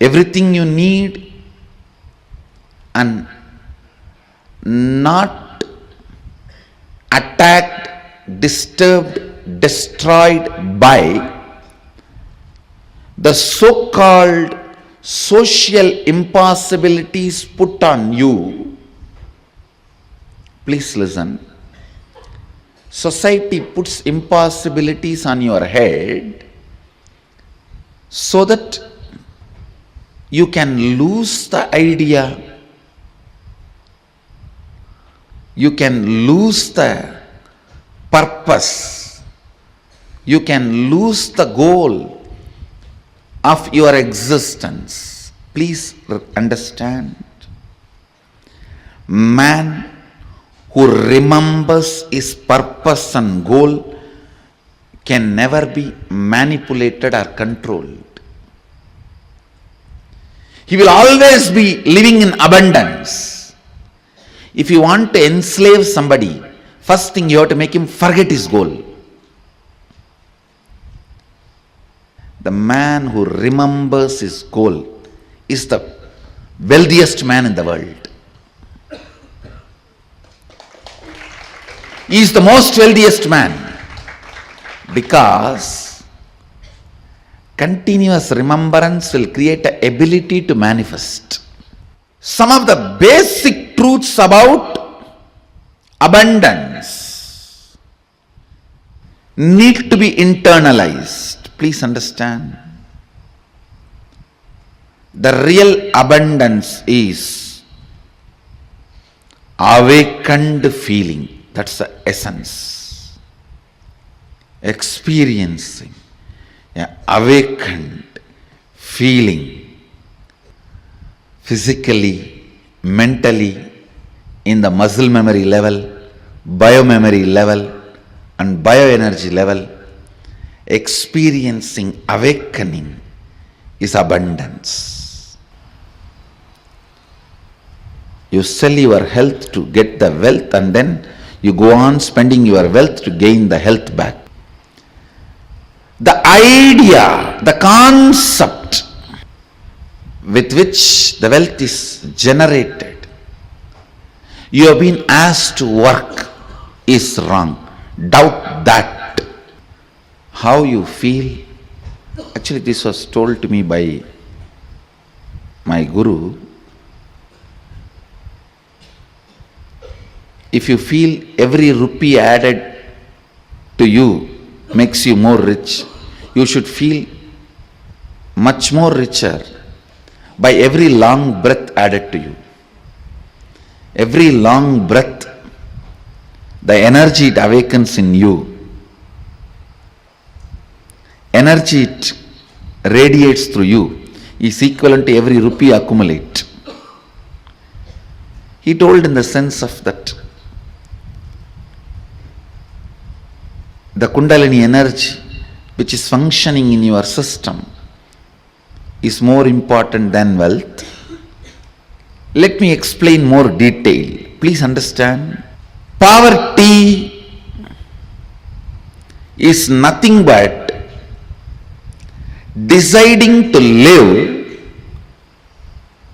everything you need, and not attacked, disturbed, destroyed by the so-called social impossibilities put on you. Please listen. Society puts impossibilities on your head so that you can lose the idea, you can lose the purpose, you can lose the goal of your existence. Please understand. Man who remembers his purpose and goal can never be manipulated or controlled. He will always be living in abundance. If you want to enslave somebody, first thing you have to make him forget his goal. The man who remembers his goal is the wealthiest man in the world. He is the most wealthiest man because continuous remembrance will create an ability to manifest. Some of the basic truths about abundance need to be internalized. Please understand. The real abundance is awakened feeling. That's the essence. Experiencing awakened feeling physically, mentally, in the muscle memory level, biomemory level, and bioenergy level. Experiencing awakening is abundance. You sell your health to get the wealth, and then you go on spending your wealth to gain the health back. The idea, the concept with which the wealth is generated, you have been asked to work, is wrong. Doubt that. How you feel? Actually, this was told to me by my guru. if you feel every rupee added to you makes you more rich, you should feel much more richer by every long breath added to you. Every long breath, the energy it awakens in you, energy it radiates through you, is equivalent to every rupee accumulate. He told in the sense of that the Kundalini energy which is functioning in your system is more important than wealth. Let me explain more detail. Please understand. Poverty is nothing but deciding to live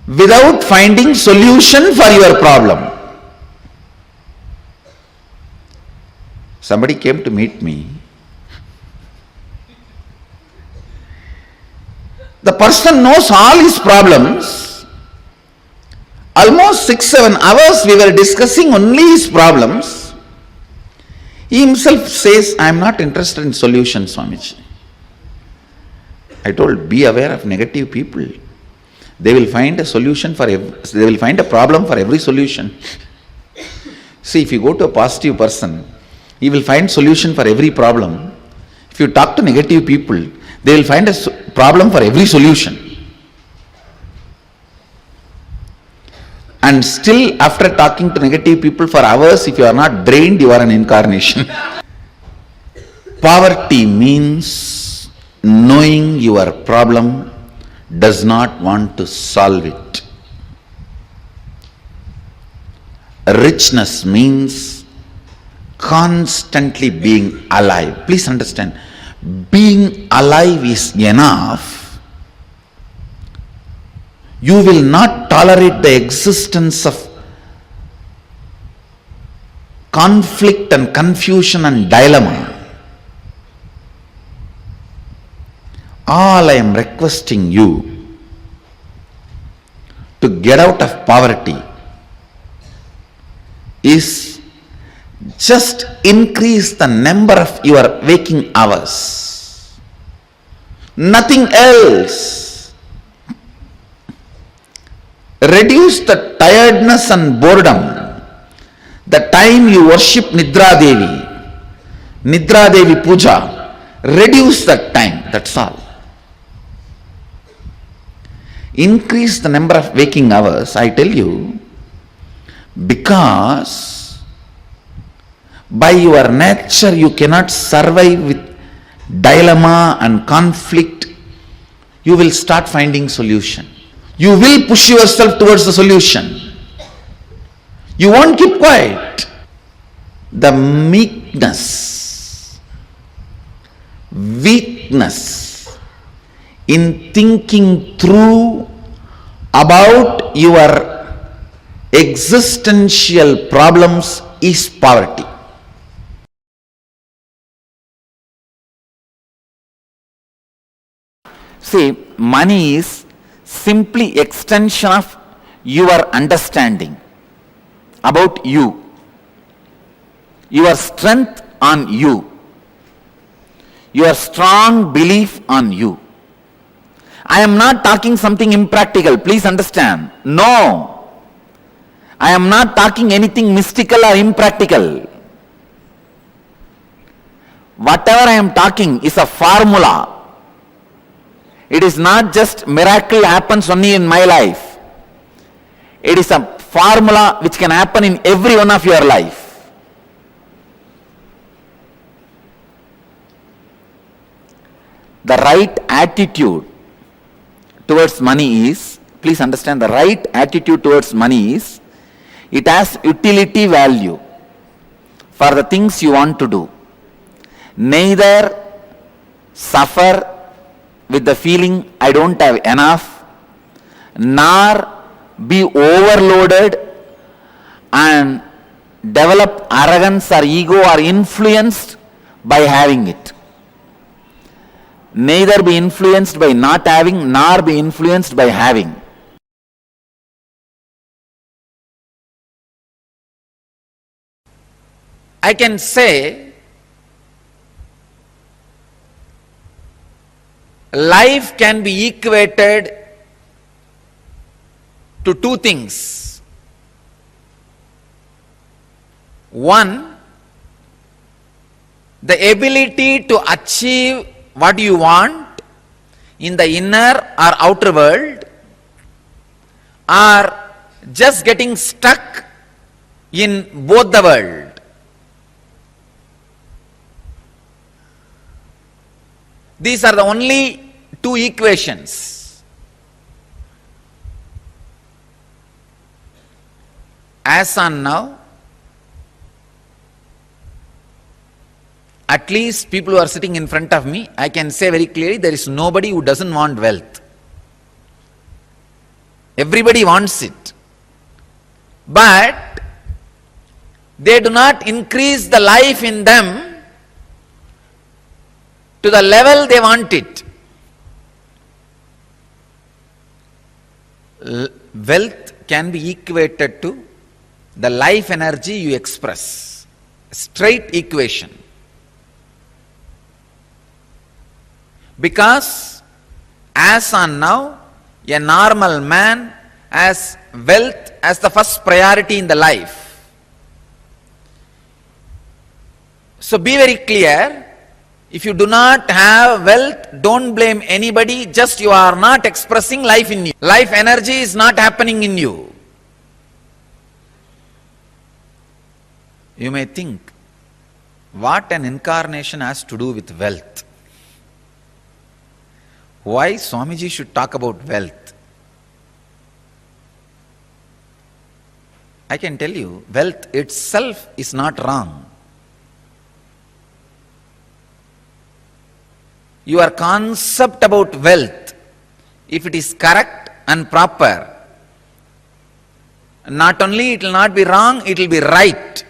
without finding solution for your problem. Somebody came to meet me. The person knows all his problems. Almost 6-7 hours we were discussing only his problems. He himself says, I am not interested in solutions, Swamiji. I told, be aware of negative people. They will find a solution for they will find a problem for every solution. See, if you go to a positive person, he will find solution for every problem. If you talk to negative people, they will find a problem for every solution. And still, after talking to negative people for hours, if you are not drained, you are an incarnation. Poverty means knowing your problem, does not want to solve it. Richness means constantly being alive. Please understand, being alive is enough. You will not tolerate the existence of conflict and confusion and dilemma. All I am requesting you to get out of poverty is just increase the number of your waking hours. Nothing else. Reduce the tiredness and boredom. The time you worship Nidra Devi Puja, reduce that time, that's all. Increase the number of waking hours, I tell you, because by your nature you cannot survive with dilemma and conflict. You will start finding solution. You will push yourself towards the solution. You won't keep quiet. The meekness, weakness in thinking through about your existential problems is poverty. See, money is simply extension of your understanding about you, your strength on you, your strong belief on you. I am not talking something impractical, please understand. No, I am not talking anything mystical or impractical. Whatever I am talking is a formula. It is not just miracle happens only in my life. It is a formula which can happen in every one of your life. The right attitude towards money is, please understand, the right attitude towards money is, it has utility value for the things you want to do. Neither suffer with the feeling I don't have enough, nor be overloaded and develop arrogance or ego or influenced by having it. Neither be influenced by not having, nor be influenced by having. I can say life can be equated to two things. One, the ability to achieve what you want in the inner or outer world, or just getting stuck in both the world. These are the only two equations. As on now, at least people who are sitting in front of me, I can say very clearly, there is nobody who doesn't want wealth. Everybody wants it. But they do not increase the life in them to the level they want it. Wealth can be equated to the life energy you express. Straight equation. Because as on now, a normal man has wealth as the first priority in the life. So be very clear, if you do not have wealth, don't blame anybody, just you are not expressing life in you. Life energy is not happening in you. You may think, what an incarnation has to do with wealth? Why Swamiji should talk about wealth? I can tell you, wealth itself is not wrong. Your concept about wealth, if it is correct and proper, not only it will not be wrong, it will be right.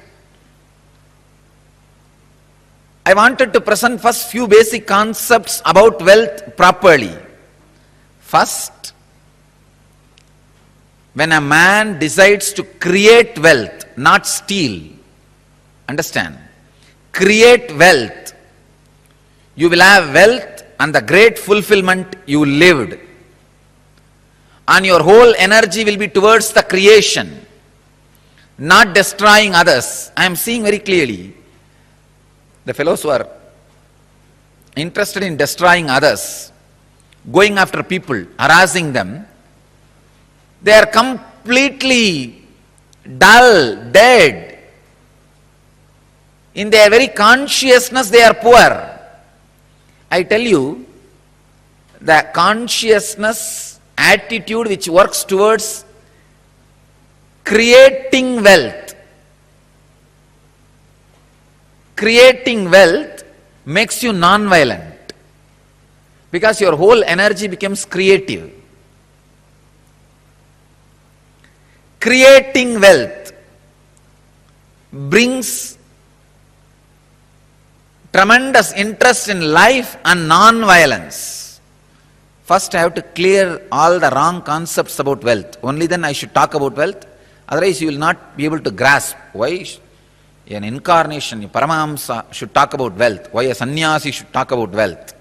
I wanted to present first few basic concepts about wealth properly. First, when a man decides to create wealth, not steal, understand, create wealth, you will have wealth and the great fulfillment you lived. And your whole energy will be towards the creation, not destroying others. I am seeing very clearly, the fellows who are interested in destroying others, going after people, harassing them, they are completely dull, dead. In their very consciousness they are poor. I tell you, the consciousness attitude which works towards creating wealth, makes you non-violent, because your whole energy becomes creative. Creating wealth brings tremendous interest in life and non-violence. First I have to clear all the wrong concepts about wealth. Only then I should talk about wealth. Otherwise you will not be able to grasp why an incarnation, a Paramahamsa should talk about wealth, why a sannyasi should talk about wealth.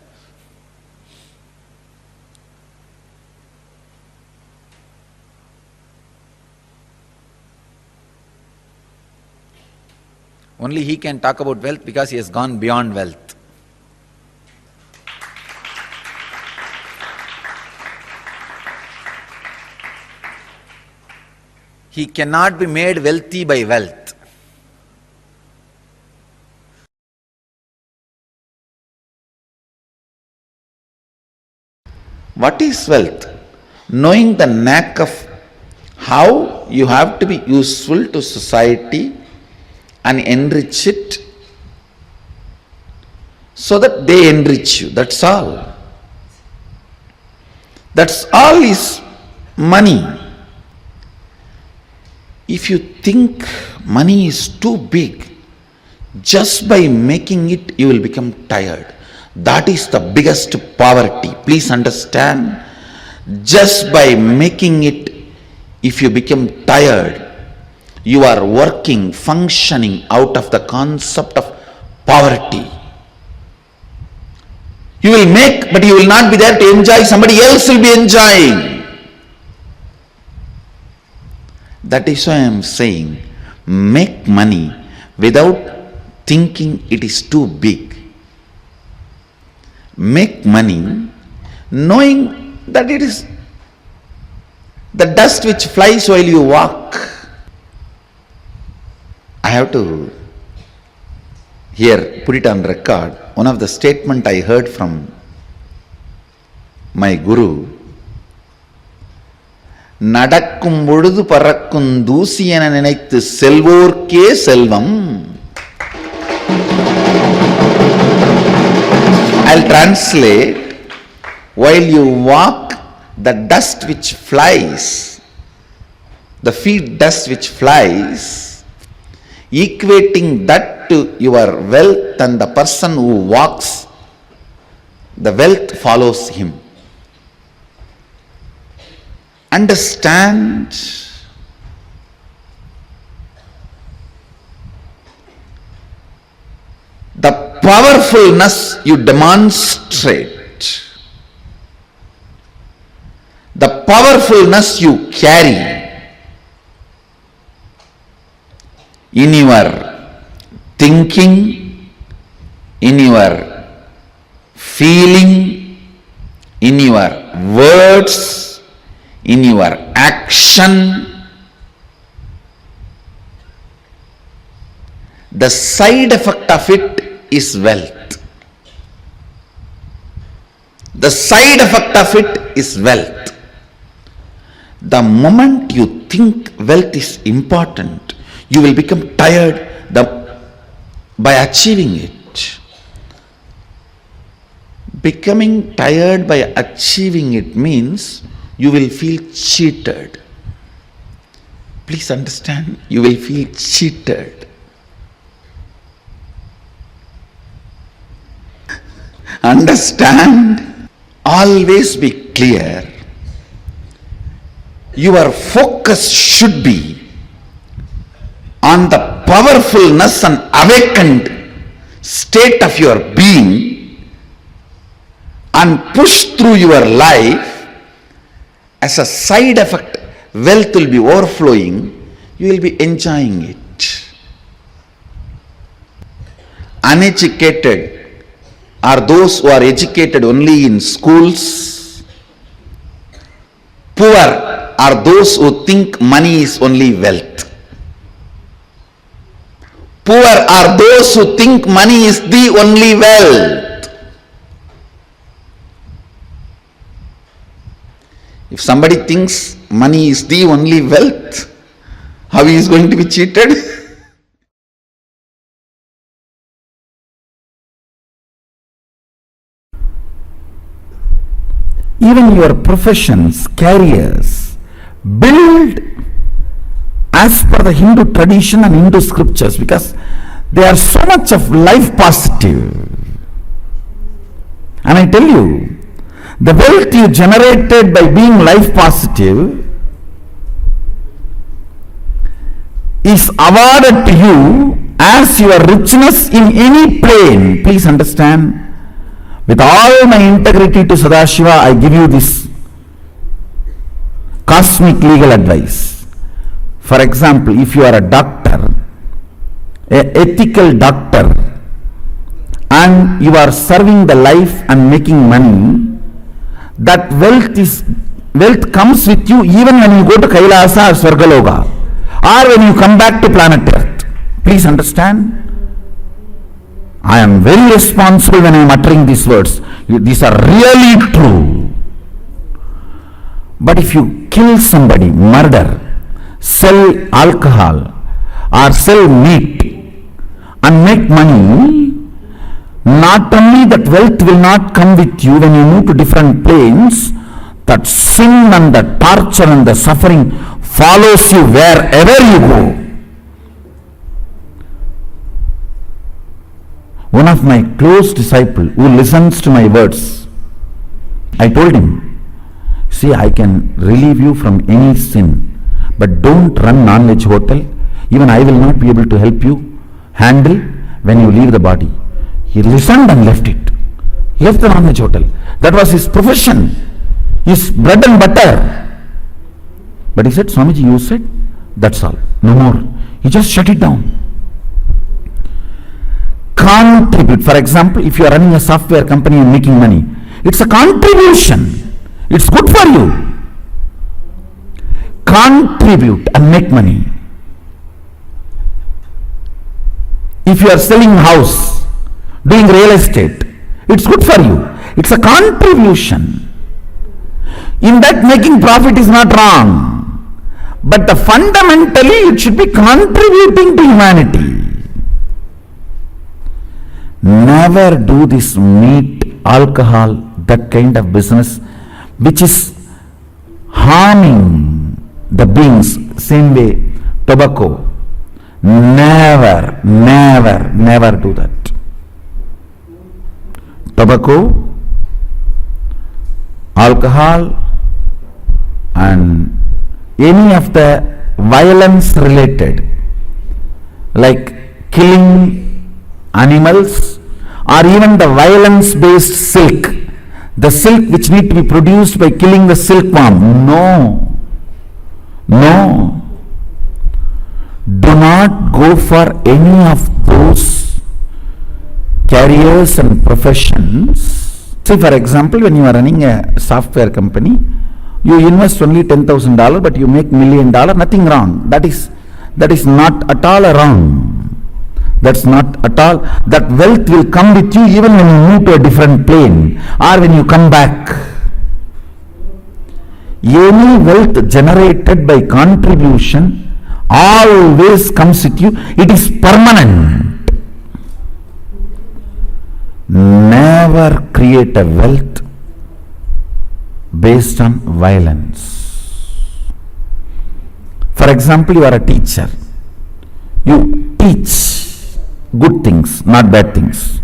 Only he can talk about wealth because he has gone beyond wealth. He cannot be made wealthy by wealth. What is wealth? Knowing the knack of how you have to be useful to society and enrich it so that they enrich you. That's all. That's all is money. If you think money is too big, just by making it you will become tired. That is the biggest poverty. Please understand, just by making it, if you become tired, You are working, functioning out of the concept of poverty. You will make, but you will not be there to enjoy, somebody else will be enjoying. That is why I am saying, make money without thinking it is too big. Make money knowing that it is the dust which flies while you walk. I have to here put it on record. One of the statement I heard from my guru, நடக்கும் பொழுது பறக்கும் தூசி என நினைத்து செல்வோர்க்கே செல்வம். I'll translate. While you walk, the dust which flies, the feet dust which flies, equating that to your wealth, and the person who walks, the wealth follows him. Understand? The powerfulness you demonstrate, the powerfulness you carry in your thinking, in your feeling, in your words, in your action, the side effect of it is wealth. The side effect of it is wealth. The moment you think wealth is important, you will become tired by achieving it. Becoming tired by achieving it means you will feel cheated. Please understand, you will feel cheated. Understand? Always be clear. Your focus should be on the powerfulness and awakened state of your being, and push through your life. As a side effect, wealth will be overflowing, you will be enjoying it. Uneducated are those who are educated only in schools. Poor are those who think money is only wealth. Poor are those who think money is the only wealth. If somebody thinks money is the only wealth, how he is going to be cheated? Even your professions, careers, build as per the Hindu tradition and Hindu scriptures, because they are so much of life positive. And I tell you, the wealth you generated by being life positive is awarded to you as your richness in any plane. Please understand. With all my integrity to Sadashiva, I give you this cosmic legal advice. For example, if you are a doctor, an ethical doctor, and you are serving the life and making money, that wealth comes with you even when you go to Kailasa or Swargaloka, or when you come back to planet Earth. Please understand. I am very responsible when I am uttering these words. These are really true. But if you kill somebody, murder, sell alcohol, or sell meat and make money, not only that wealth will not come with you when you move to different planes, that sin and the torture and the suffering follows you wherever you go. One of my close disciples who listens to my words, I told him, see, I can relieve you from any sin, but don't run non-veg hotel, Even I will not be able to help you handle when you leave the body. He listened and left it. Left the non-veg hotel. That was his profession, his bread and butter. But he said, Swamiji, you said, that's all. No more. He just shut it down. Contribute. For example, if you are running a software company and making money, it's a contribution. It's good for you. Contribute and make money. If you are selling house, doing real estate, it's good for you. It's a contribution. In that, making profit is not wrong. But fundamentally, it should be contributing to humanity. Never do this meat, alcohol, that kind of business which is harming the beings. Same way, tobacco. Never, never, never do that. Tobacco, alcohol, and any of the violence related, like killing animals, or even the violence based silk, the silk which need to be produced by killing the silkworm. No, no. Do not go for any of those careers and professions. See, for example, when you are running a software company, you invest only $10,000, but you make $1 million, nothing wrong. That is not at all wrong. That's not at all. That wealth will come with you even when you move to a different plane or when you come back. Any wealth generated by contribution always comes with you. It is permanent. Never create a wealth based on violence. For example, you are a teacher. You teach good things, not bad things.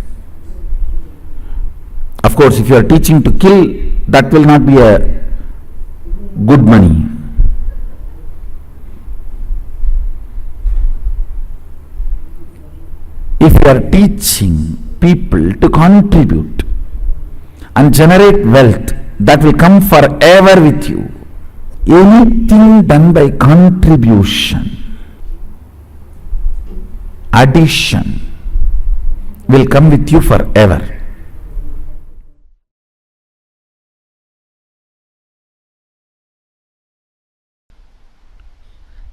Of course, if you are teaching to kill, that will not be a good money. If you are teaching people to contribute and generate wealth, that will come forever with you. Anything done by contribution, addition, will come with you forever.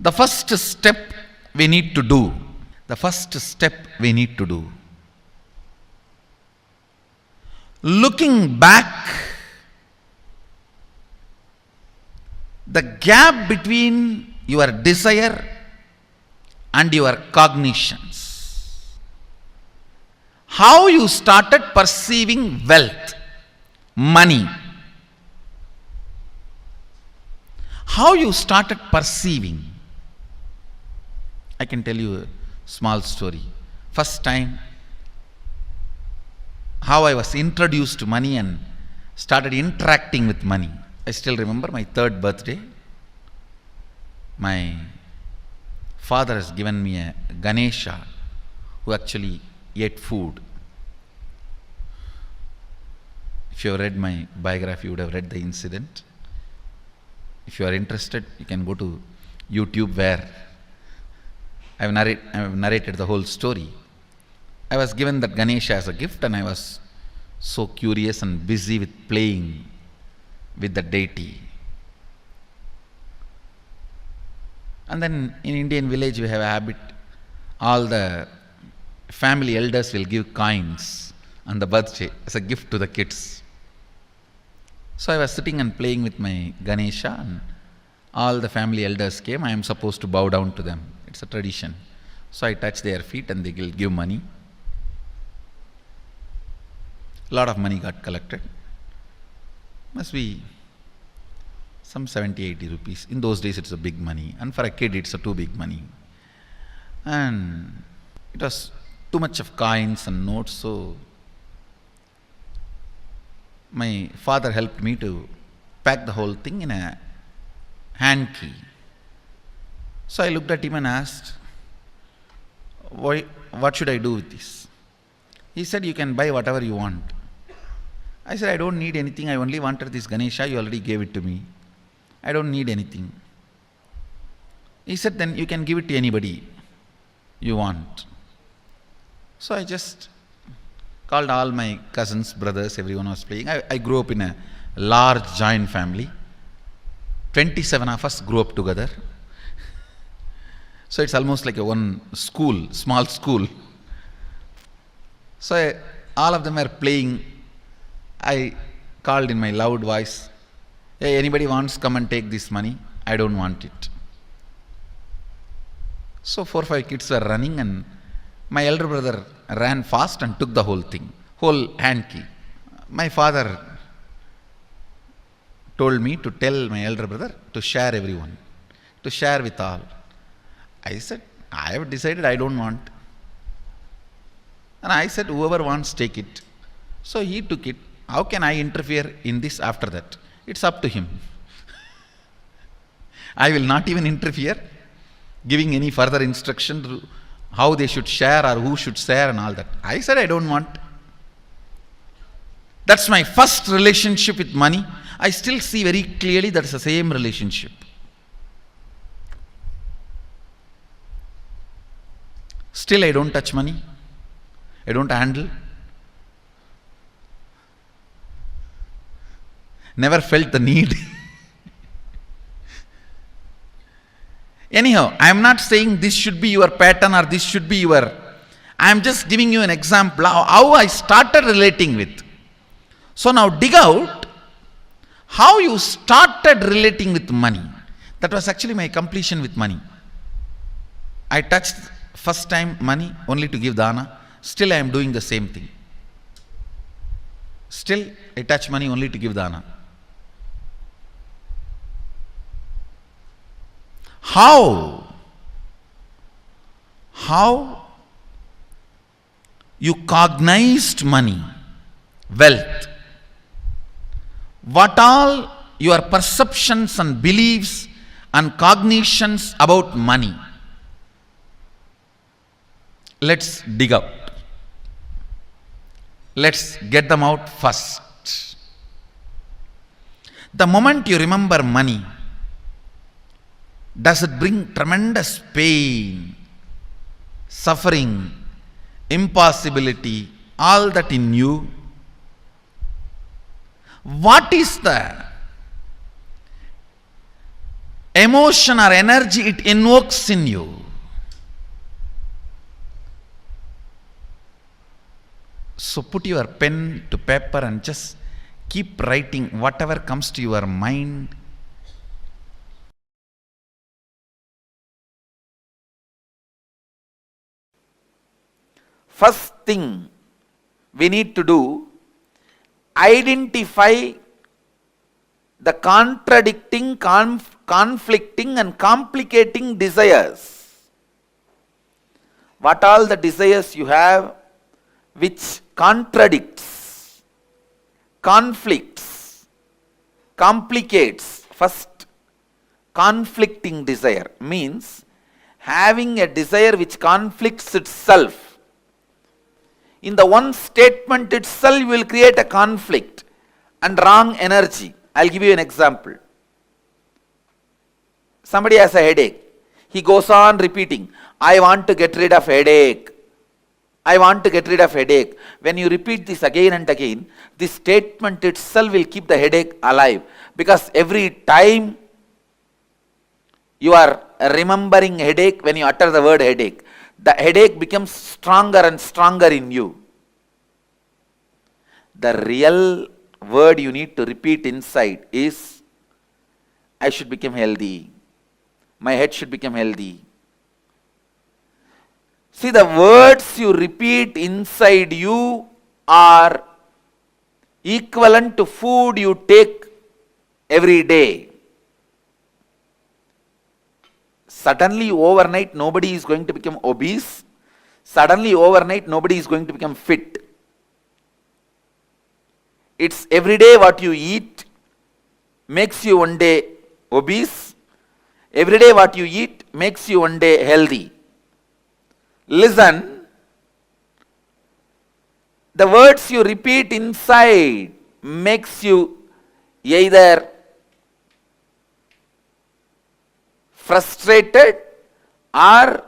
The first step we need to do, looking back, the gap between your desire and your cognitions. How you started perceiving wealth, money. How you started perceiving. I can tell you a small story. First time, how I was introduced to money and started interacting with money. I still remember my 3rd birthday. My father has given me a Ganesha who actually ate food. If you have read my biography, you would have read the incident. If you are interested, you can go to YouTube where I have narrated the whole story. I was given that Ganesha as a gift and I was so curious and busy with playing with the deity. And then in Indian village we have a habit, all the family elders will give coins on the birthday as a gift to the kids. So I was sitting and playing with my Ganesha and all the family elders came. I am supposed to bow down to them. It's a tradition. So I touch their feet and they will give money. A lot of money got collected. Must be some 70-80 rupees. In those days it's a big money, and for a kid it's a too big money. And it was too much of coins and notes, so my father helped me to pack the whole thing in a hand key. So I looked at him and asked, what should I do with this? He said, you can buy whatever you want. I said, I don't need anything. I only wanted this Ganesha. You already gave it to me. I don't need anything. He said, then you can give it to anybody you want. So I just called all my cousins, brothers, everyone was playing. I grew up in a large joint family. 27 of us grew up together. So it's almost like a one school, small school. So all of them were playing. I called in my loud voice, hey, anybody wants, come and take this money? I don't want it. So 4 or 5 kids were running, and my elder brother ran fast and took the whole thing, whole hand key. My father told me to tell my elder brother to share everyone, to share with all. I said, I have decided I don't want. And I said, whoever wants, take it. So he took it. How can I interfere in this after that? It's up to him. I will not even interfere, giving any further instruction to how they should share or who should share and all that. I said, I don't want. That's my first relationship with money. I still see very clearly that's the same relationship. Still I don't touch money. I don't handle. Never felt the need. Anyhow, I am not saying this should be your pattern or this should be your... I am just giving you an example how I started relating with. So now dig out how you started relating with money. That was actually my completion with money. I touched first time money only to give dana. Still I am doing the same thing. Still I touch money only to give dana. How you cognized money, wealth, what all your perceptions and beliefs and cognitions about money. Let's dig out. Let's get them out first. The moment you remember money, does it bring tremendous pain, suffering, impossibility, all that in you? What is the emotion or energy it invokes in you? So put your pen to paper and just keep writing whatever comes to your mind. First thing we need to do, identify the contradicting, conflicting and complicating desires. What all the desires you have which contradicts, conflicts, complicates. First, conflicting desire means having a desire which conflicts itself. In the one statement itself will create a conflict and wrong energy. I'll give you an example. Somebody has a headache. He goes on repeating, I want to get rid of headache. I want to get rid of headache. When you repeat this again and again, this statement itself will keep the headache alive. Because every time you are remembering headache, when you utter the word headache, the headache becomes stronger and stronger in you. The real word you need to repeat inside is, I should become healthy. My head should become healthy. See, the words you repeat inside you are equivalent to food you take every day. Suddenly overnight nobody is going to become obese. Suddenly overnight nobody is going to become fit. It's every day what you eat makes you one day obese. Every day what you eat makes you one day healthy. listen, the words you repeat inside makes you either frustrated or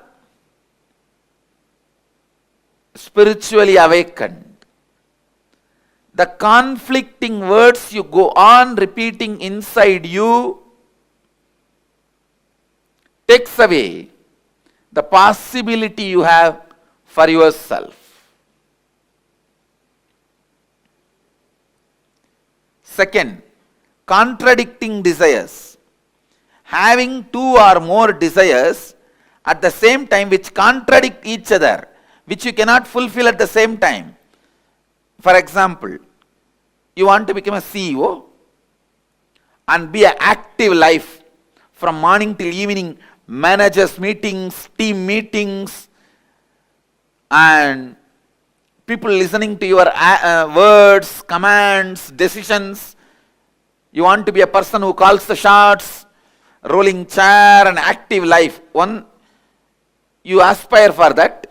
spiritually awakened. The conflicting words you go on repeating inside you takes away the possibility you have for yourself. Second, contradicting desires. Having two or more desires at the same time which contradict each other, which you cannot fulfill at the same time. For example, you want to become a CEO and be an active life from morning till evening, managers meetings, team meetings, and people listening to your words, commands, decisions. You want to be a person who calls the shots, rolling chair, and active life. One, you aspire for that.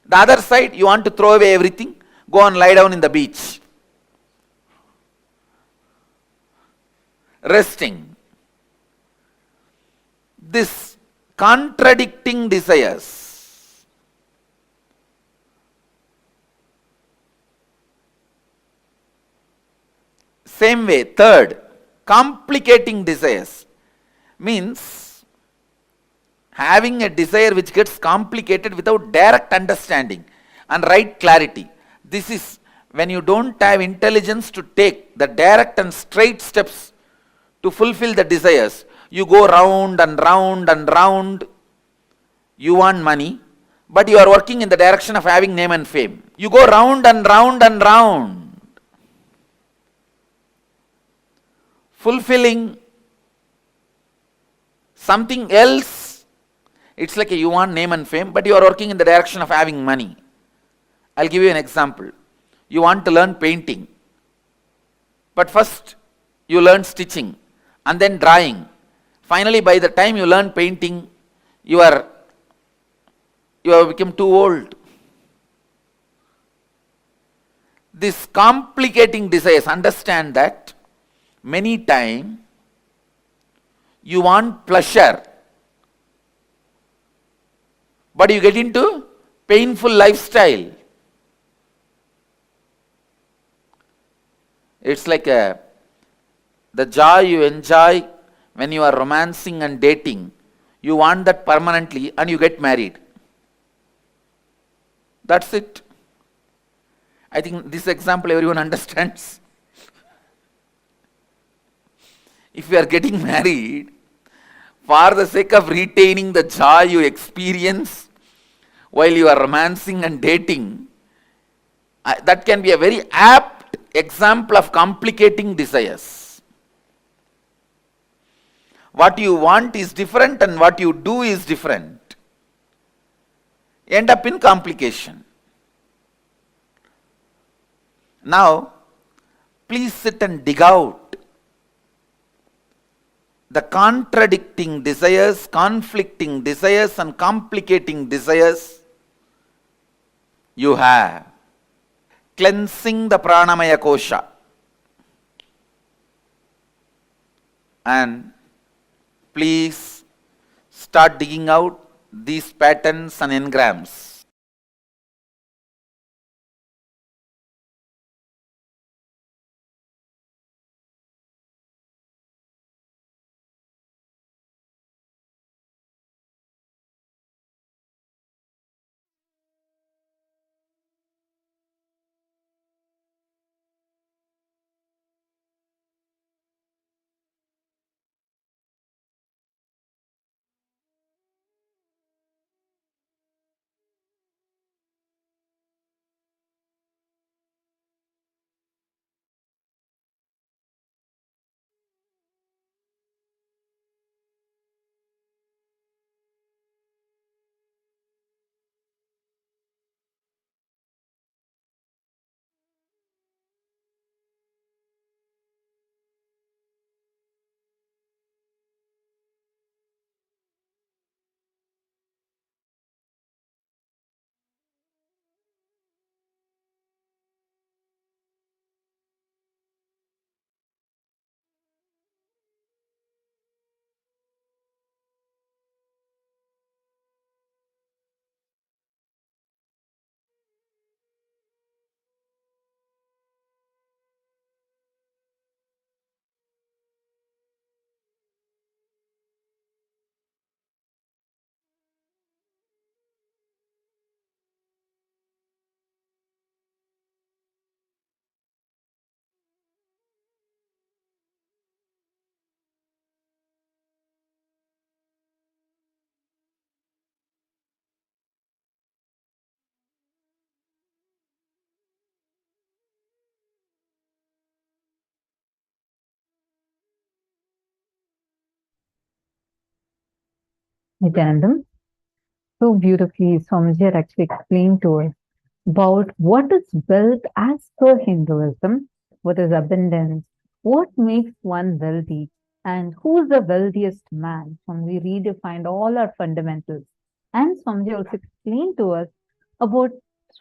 The other side, you want to throw away everything, go and lie down in the beach, resting. This contradicting desires. Same way, third, complicating desires means having a desire which gets complicated without direct understanding and right clarity. This is when you don't have intelligence to take the direct and straight steps to fulfill the desires. You go round and round and round. You want money, but you are working in the direction of having name and fame. You go round and round and round, fulfilling something else. It's like you want name and fame, but you are working in the direction of having money. I'll give you an example. You want to learn painting, but first you learn stitching and then drawing. Finally, by the time you learn painting, you have become too old. This complicating desires, understand that many times you want pleasure, but you get into painful lifestyle. It's like the joy you enjoy when you are romancing and dating, you want that permanently and you get married. That's it. I think this example everyone understands. If you are getting married, for the sake of retaining the joy you experience while you are romancing and dating, that can be a very apt example of complicating desires. What you want is different and what you do is different. End up in complication. Now, please sit and dig out the contradicting desires, conflicting desires, and complicating desires you have. Cleansing the pranamaya kosha. And please start digging out these patterns and engrams. Nityanandam. So beautifully, Swamiji had actually explained to us about what is wealth as per Hinduism, what is abundance, what makes one wealthy, and who is the wealthiest man. Swamiji redefined all our fundamentals. And Swamiji also explained to us about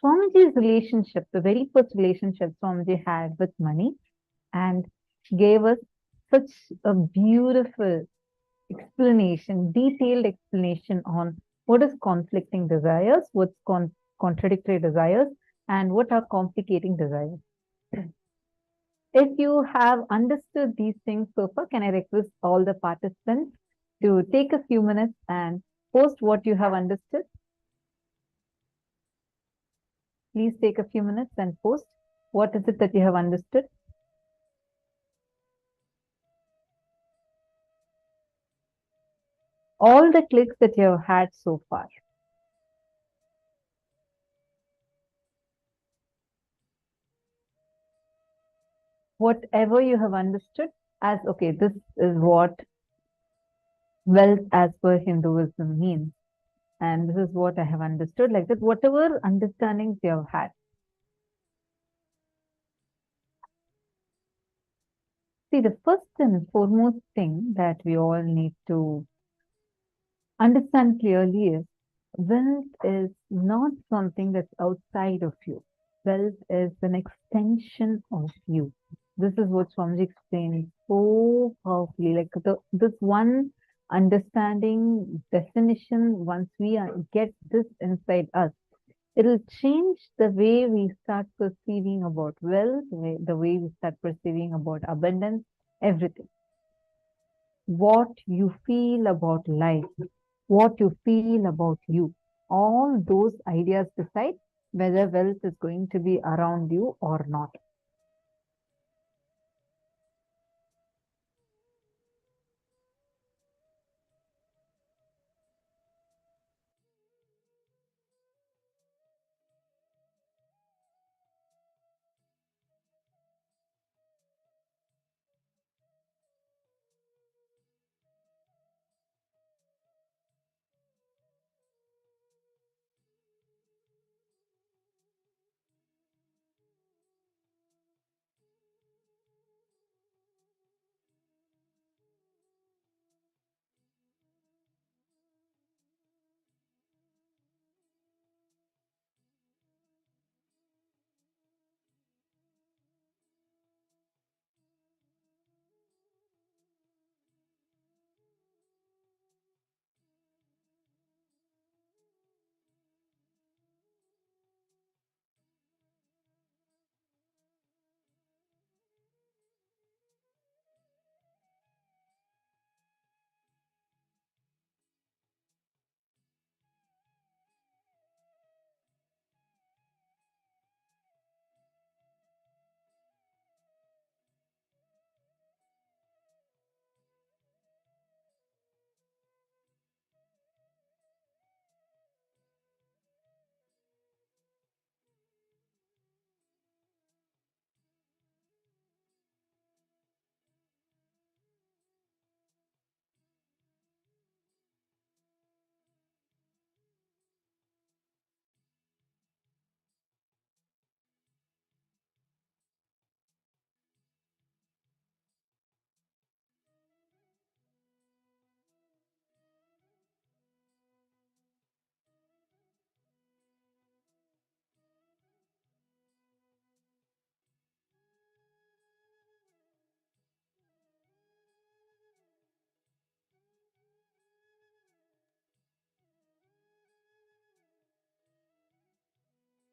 Swamiji's relationship, the very first relationship Swamiji had with money, and gave us such a beautiful explanation, detailed explanation on what is conflicting desires, what's contradictory desires, and what are complicating desires. If you have understood these things so far, can I request all the participants to take a few minutes and post what you have understood? Please take a few minutes and post what is it that you have understood. All the clicks that you have had so far. Whatever you have understood as, okay, this is what wealth as per Hinduism means. And this is what I have understood, like that, whatever understandings you have had. See, the first and foremost thing that we all need to understand clearly is wealth is not something that's outside of you. Wealth is an extension of you. This is what Swamiji explained so powerfully. Like this one understanding definition, once we get this inside us, it'll change the way we start perceiving about wealth, the way we start perceiving about abundance, everything. What you feel about life, what you feel about you, all those ideas decide whether wealth is going to be around you or not.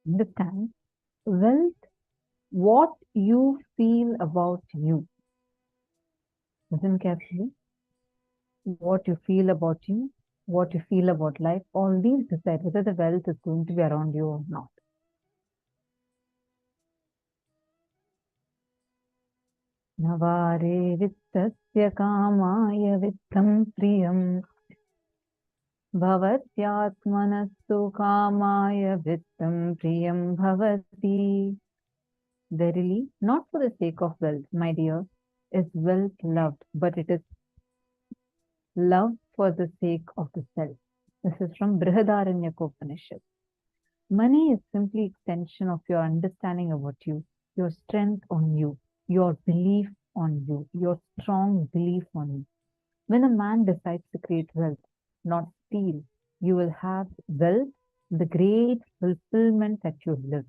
Understand wealth, what you feel about you. Listen carefully. What you feel about you, what you feel about life, all these decide whether the wealth is going to be around you or not. Navare vittasya kamaya vittam priyam bhavatyatmanastu kamaya vittam priyam bhavati. Verily, not for the sake of wealth, my dear, is wealth loved, but it is loved for the sake of the self. This is from Brihadaranyaka Upanishad. Money is simply extension of your understanding about you, your strength on you, your belief on you, your strong belief on you. When a man decides to create wealth, not steal, you will have wealth, the great fulfillment that you live.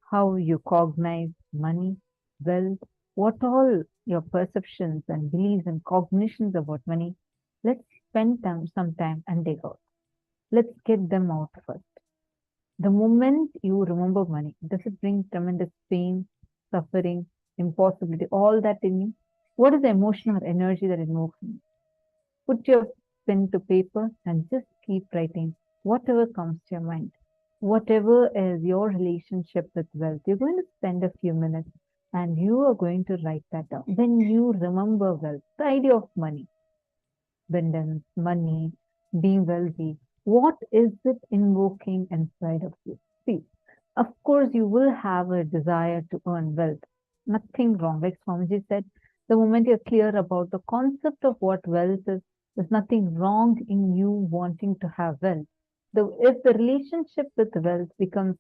How you cognize money, wealth, what all your perceptions and beliefs and cognitions about money, let's spend some time and dig out. Let's get them out first. The moment you remember money, does it bring tremendous pain, suffering, impossibility, all that in you? What is the emotion or energy that it moves in you? Put your pen to paper and just keep writing whatever comes to your mind. Whatever is your relationship with wealth, you're going to spend a few minutes and you are going to write that down. When you remember wealth, the idea of money, abundance, money, being wealthy, what is it invoking inside of you? See, of course, you will have a desire to earn wealth. Nothing wrong. Like Swamiji said, the moment you're clear about the concept of what wealth is, there's nothing wrong in you wanting to have wealth. If the relationship with wealth becomes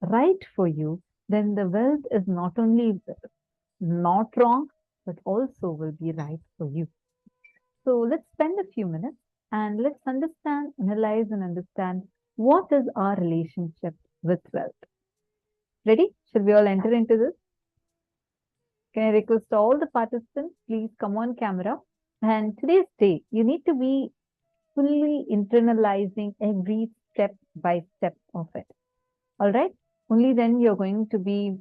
right for you, then the wealth is not only not wrong, but also will be right for you. So let's spend a few minutes and let's understand, analyze and understand what is our relationship with wealth. Ready? Should we all enter into this? Can I request all the participants, please come on camera. And today's day, you need to be fully internalizing every step by step of it. All right? Only then you're going to be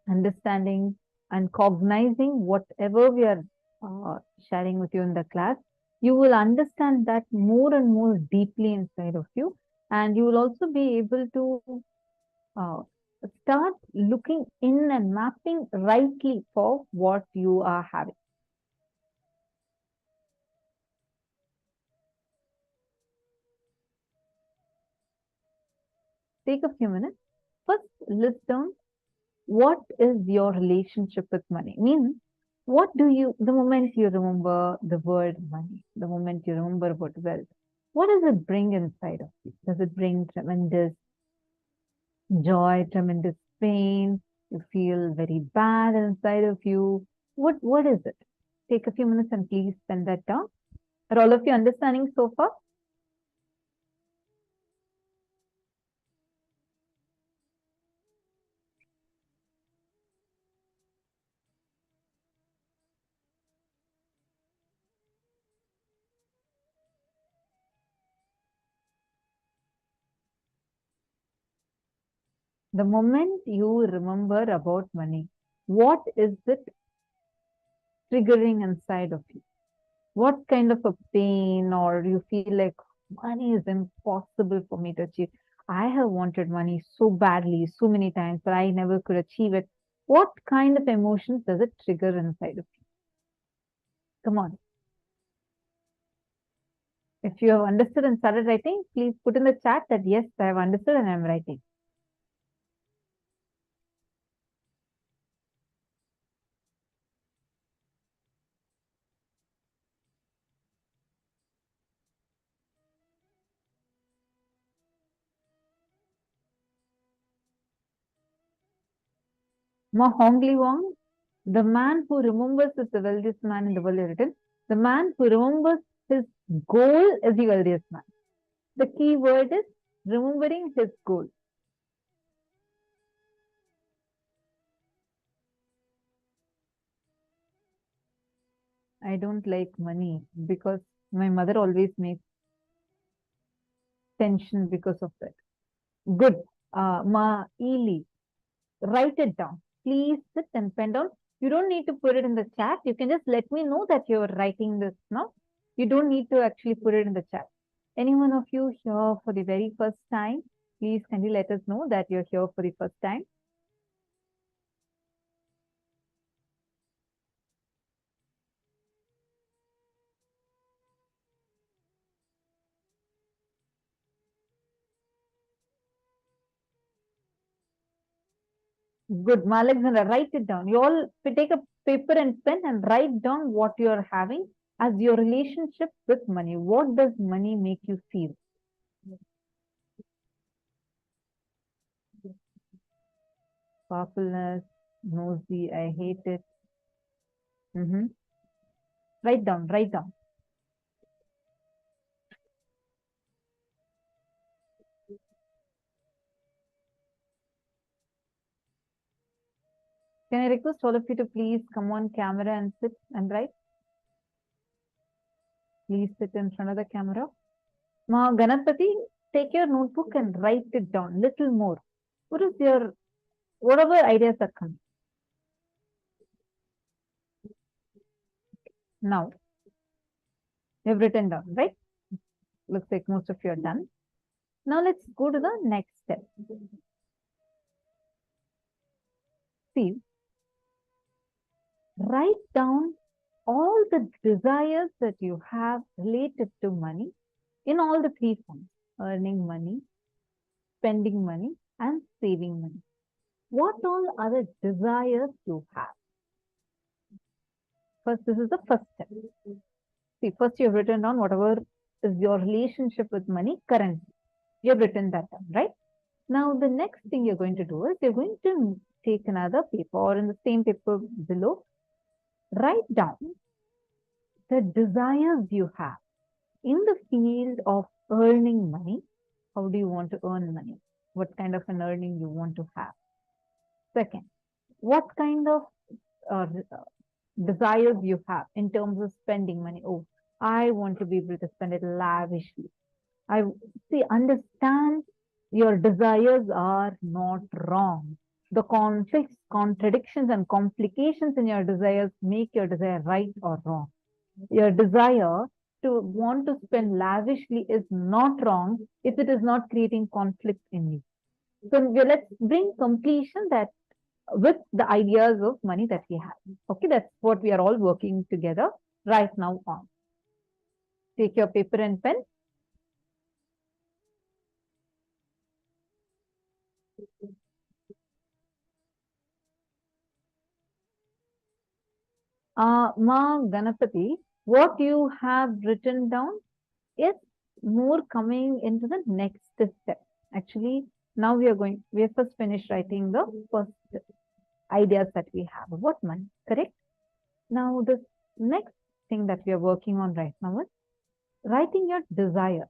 understanding and cognizing whatever we are sharing with you in the class. You will understand that more and more deeply inside of you. And you will also be able to start looking in and mapping rightly for what you are having. Take a few minutes. First, list down what is your relationship with money. Means, what do you, the moment you remember the word money, the moment you remember about wealth, what does it bring inside of you? Does it bring tremendous joy, tremendous pain? You feel very bad inside of you. What is it? Take a few minutes and please spend that down. Are all of you understanding so far? The moment you remember about money, what is it triggering inside of you? What kind of a pain, or you feel like money is impossible for me to achieve? I have wanted money so badly, so many times, but I never could achieve it. What kind of emotions does it trigger inside of you? Come on. If you have understood and started writing, please put in the chat that yes, I have understood and I'm writing. Ma Hongli Wong, the man who remembers is the wealthiest man in the world, written. The man who remembers his goal is the wealthiest man. The key word is remembering his goal. I don't like money because my mother always makes tension because of that. Good. Ma Eli, write it down. Please sit and pen down. You don't need to put it in the chat. You can just let me know that you're writing this now. You don't need to actually put it in the chat. Any one of you here for the very first time, please kindly let us know that you're here for the first time. Good, Alexandra, write it down. You all take a paper and pen and write down what you're having as your relationship with money. What does money make you feel? Powerfulness, nosy, I hate it. Write down, write down. Can I request all of you to please come on camera and sit and write? Please sit in front of the camera. Ma Ganapati, take your notebook and write it down little more. What is your, whatever ideas that come? Now, you've written down, right? Looks like most of you are done. Now let's go to the next step. See, write down all the desires that you have related to money in all the three forms: earning money, spending money, and saving money. What all other desires you have? First, this is the first step. See, first you have written down whatever is your relationship with money currently. You have written that down, right? Now, the next thing you're going to do is you're going to take another paper, or in the same paper below, write down the desires you have in the field of earning money. How do you want to earn money? What kind of an earning you want to have? Second, what kind of desires you have in terms of spending money? Oh, I want to be able to spend it lavishly. I see, understand your desires are not wrong. The conflicts, contradictions, and complications in your desires make your desire right or wrong. Your desire to want to spend lavishly is not wrong if it is not creating conflict in you. So let's bring completion that with the ideas of money that we have. Okay, that's what we are all working together right now on. Take your paper and pen. Ma Ganapati, what you have written down is more coming into the next step. Actually, now we have first finished writing the first ideas that we have about money, correct? Now, the next thing that we are working on right now is writing your desire.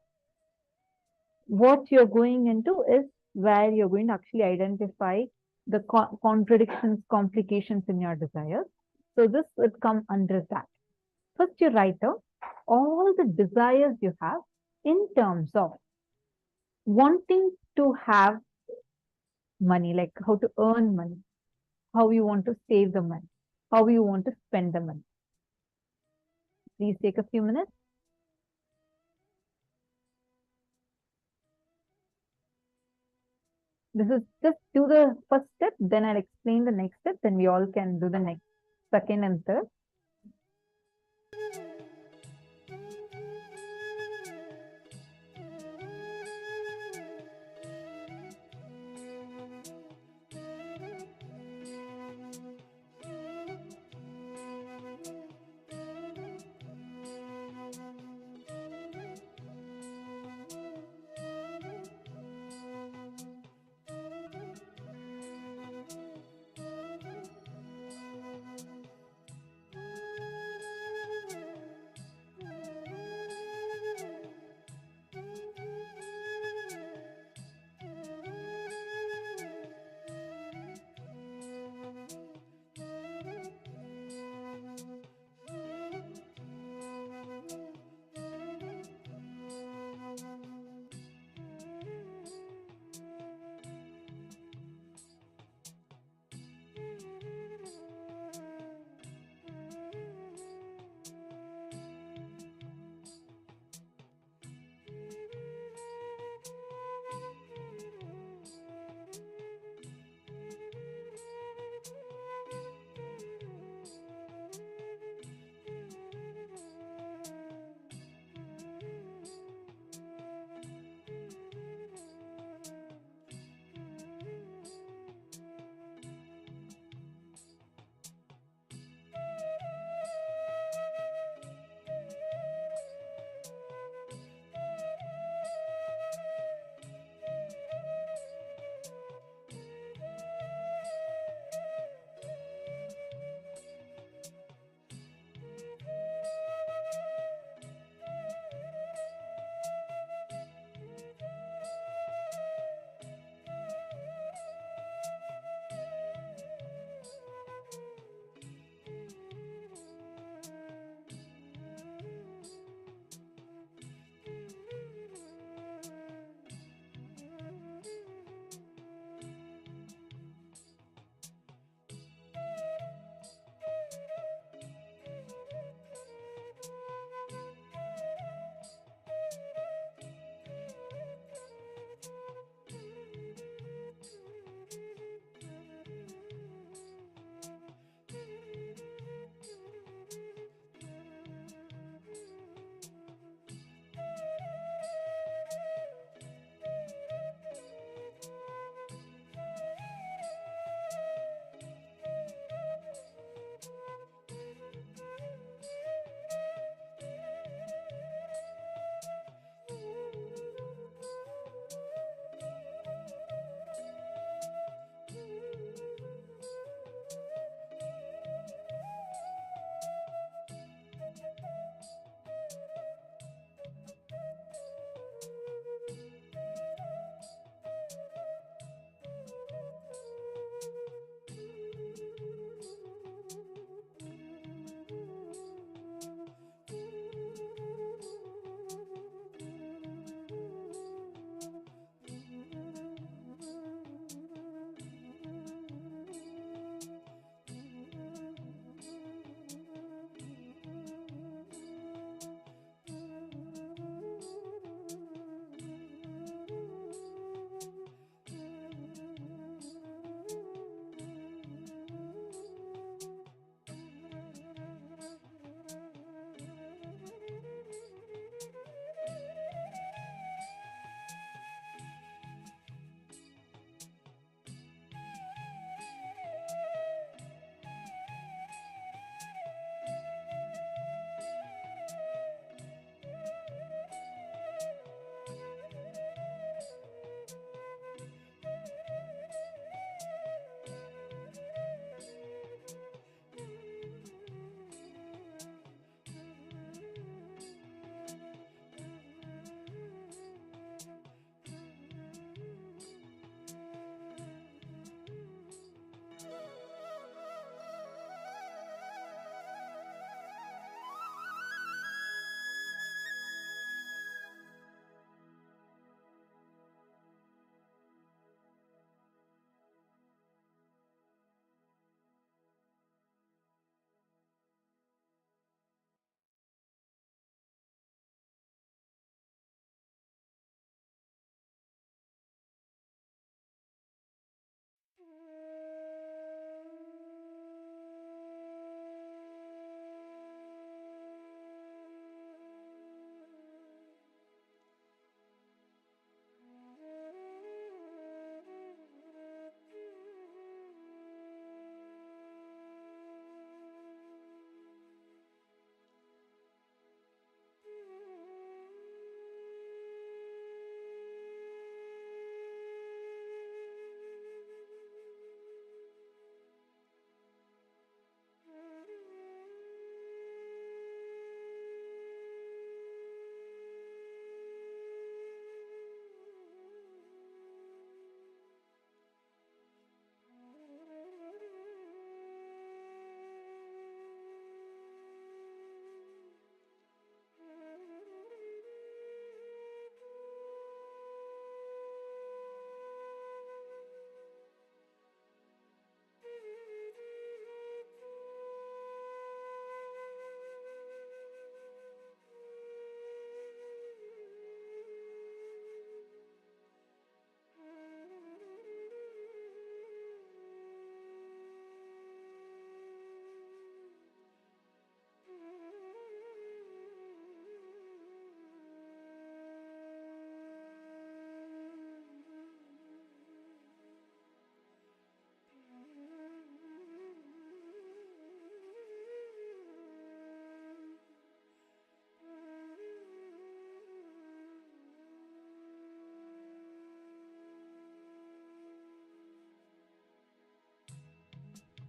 What you're going into is where you're going to actually identify the contradictions, complications in your desires. So this would come under that. First, you write down all the desires you have in terms of wanting to have money, like how to earn money, how you want to save the money, how you want to spend the money. Please take a few minutes. This is just do the first step, then I'll explain the next step, then we all can do the next, second and third.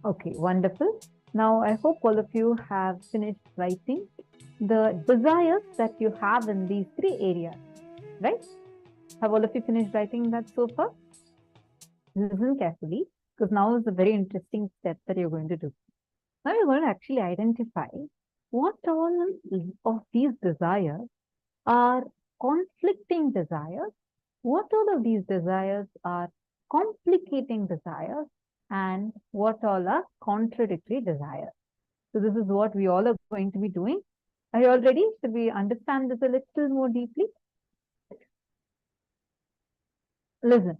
Okay, wonderful. Now, I hope all of you have finished writing the desires that you have in these three areas, right? Have all of you finished writing that so far? Listen carefully, because now is a very interesting step that you're going to do. Now you're going to actually identify what all of these desires are conflicting desires, what all of these desires are complicating desires, and what all are contradictory desires. So this is what we all are going to be doing. Are you all ready? Should we understand this a little more deeply? Listen,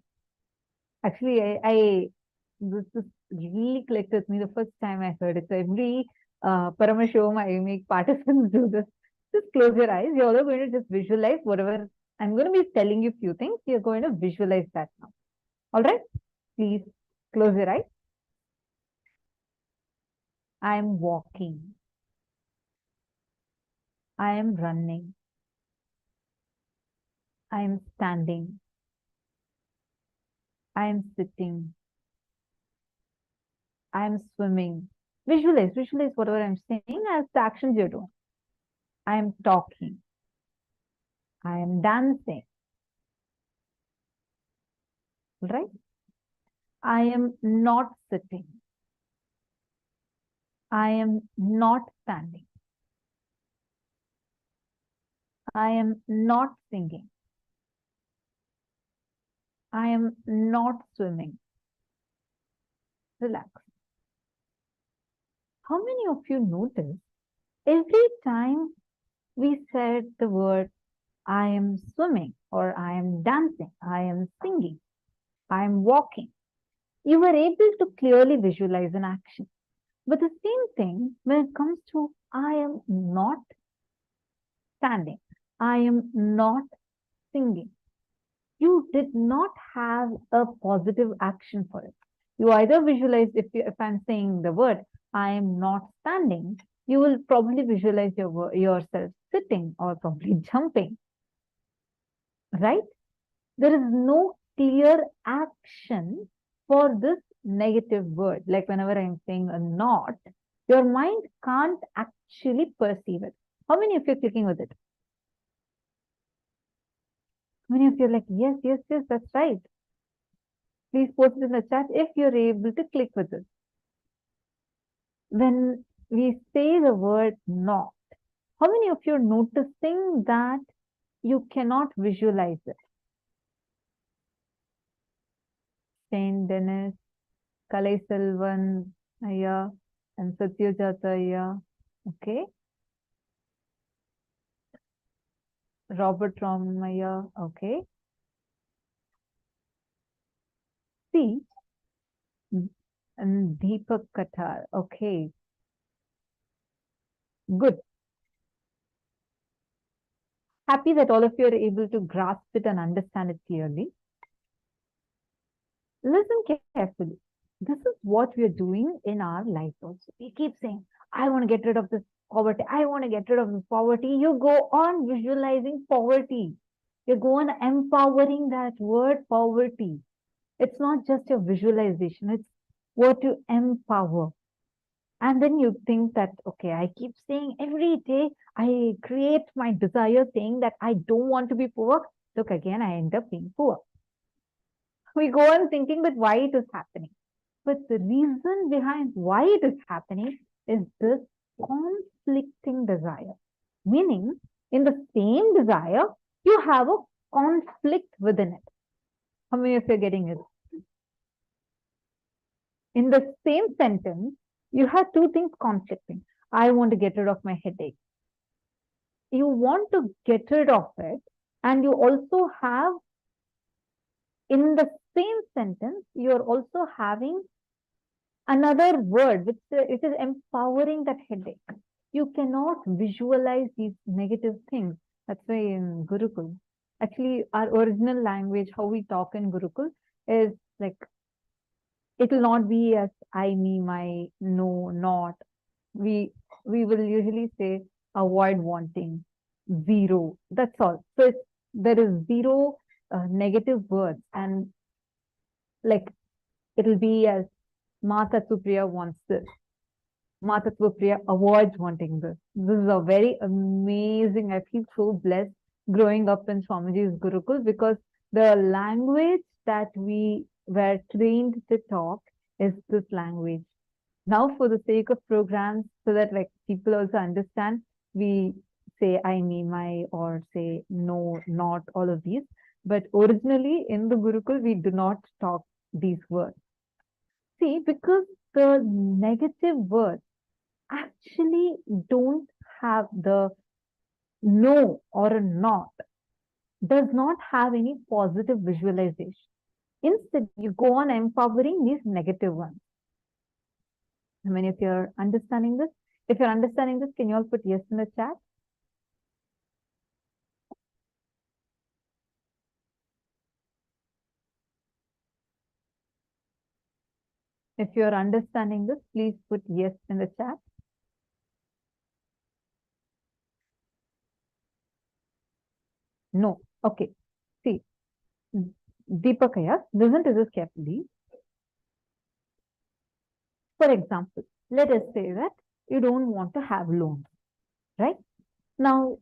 actually, this really clicked with me the first time I heard it. So every Paramashivam, I make participants do this. Just close your eyes. You're all going to just visualize whatever I'm going to be telling you a few things. You're going to visualize that now. All right? Please close your eyes. I am walking. I am running. I am standing. I am sitting. I am swimming. Visualize whatever I'm saying as the actions you're doing. I am talking. I am dancing. Right? I am not sitting. I am not standing. I am not singing. I am not swimming. Relax. How many of you notice every time we said the word I am swimming or I am dancing, I am singing, I am walking, you were able to clearly visualize an action. But the same thing when it comes to I am not standing, I am not singing. You did not have a positive action for it. You either visualize, if I'm saying the word, I am not standing, you will probably visualize yourself sitting or probably jumping, right? There is no clear action for this negative word. Like whenever I'm saying a not, your mind can't actually perceive it. How many of you are clicking with it? How many of you are like, yes, that's right. Please post it in the chat if you're able to click with it. When we say the word not, how many of you are noticing that you cannot visualize it? Saint Dennis, Kalai Selvan Ayya, and Satyajata Ayya. Okay. Robert Ramaya. Okay. See, And Deepak Katar. Okay. Good. Happy that all of you are able to grasp it and understand it clearly. Listen carefully. This is what we are doing in our life also. We keep saying, I want to get rid of this poverty. I want to get rid of this poverty. You go on visualizing poverty. You go on empowering that word poverty. It's not just your visualization. It's what you empower. And then you think that, okay, I keep saying every day, I create my desire saying that I don't want to be poor. Look, again, I end up being poor. We go on thinking that why it is happening. But the reason behind why it is happening is this conflicting desire. Meaning, in the same desire, you have a conflict within it. How many of you are getting it? In the same sentence, you have two things conflicting. I want to get rid of my headache. You want to get rid of it, and you also have, in the same sentence, you're also having another word which it is empowering that headache. You cannot visualize these negative things. That's why in Gurukul, actually our original language, how we talk in Gurukul is like, it will not be as I, me, my, no, not. We will usually say avoid wanting, zero. That's all. So there is zero negative words, and like it will be as Mata Supriya wants this. Mata Supriya avoids wanting this. This is a very amazing, I feel so blessed growing up in Swamiji's Gurukul, because the language that we were trained to talk is this language. Now, for the sake of programs, so that like people also understand, we say I, me, my, or say no, not, all of these. But originally in the Gurukul, we do not talk these words. See, because the negative words actually don't have the no or a not, does not have any positive visualization. Instead, you go on empowering these negative ones. How many of you are understanding this? If you're understanding this, can you all put yes in the chat? If you're understanding this, please put yes in the chat. No. Okay. See, Deepakaya, listen to this carefully. For example, let us say that you don't want to have loans, right? Now,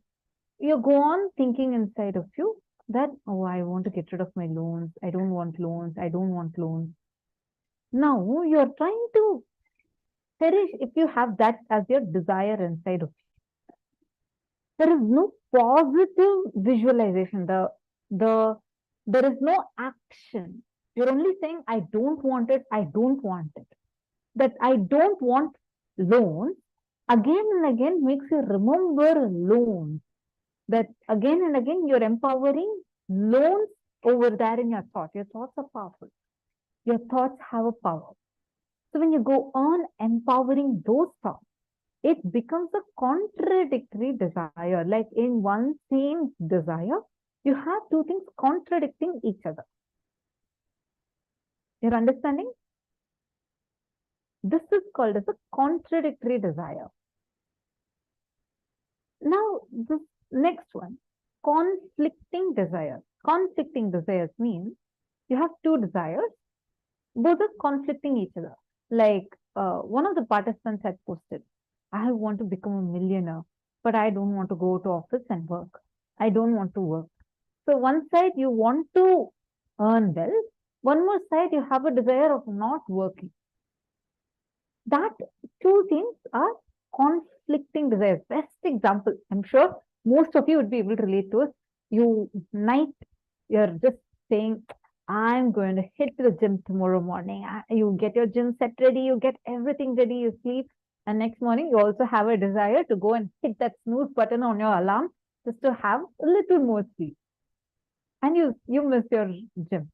you go on thinking inside of you that, oh, I want to get rid of my loans. I don't want loans. I don't want loans. Now, you're trying to perish if you have that as your desire inside of you. There is no positive visualization. There is no action. You're only saying, I don't want it. I don't want it. That I don't want loans again and again makes you remember loans. That again and again you're empowering loans over there in your thought. Your thoughts are powerful. Your thoughts have a power. So when you go on empowering those thoughts, it becomes a contradictory desire. Like in one same desire, you have two things contradicting each other. You're understanding? This is called as a contradictory desire. Now, this next one, conflicting desires. Conflicting desires means you have two desires, both are conflicting each other. Like one of the participants had posted, I want to become a millionaire, but I don't want to go to office and work. I don't want to work. So one side you want to earn wealth, one more side you have a desire of not working. That two things are conflicting desires. Best example, I'm sure most of you would be able to relate to it. You're just saying, I'm going to hit the gym tomorrow morning. You get your gym set ready, you get everything ready, you sleep, and next morning you also have a desire to go and hit that snooze button on your alarm just to have a little more sleep. And you miss your gym.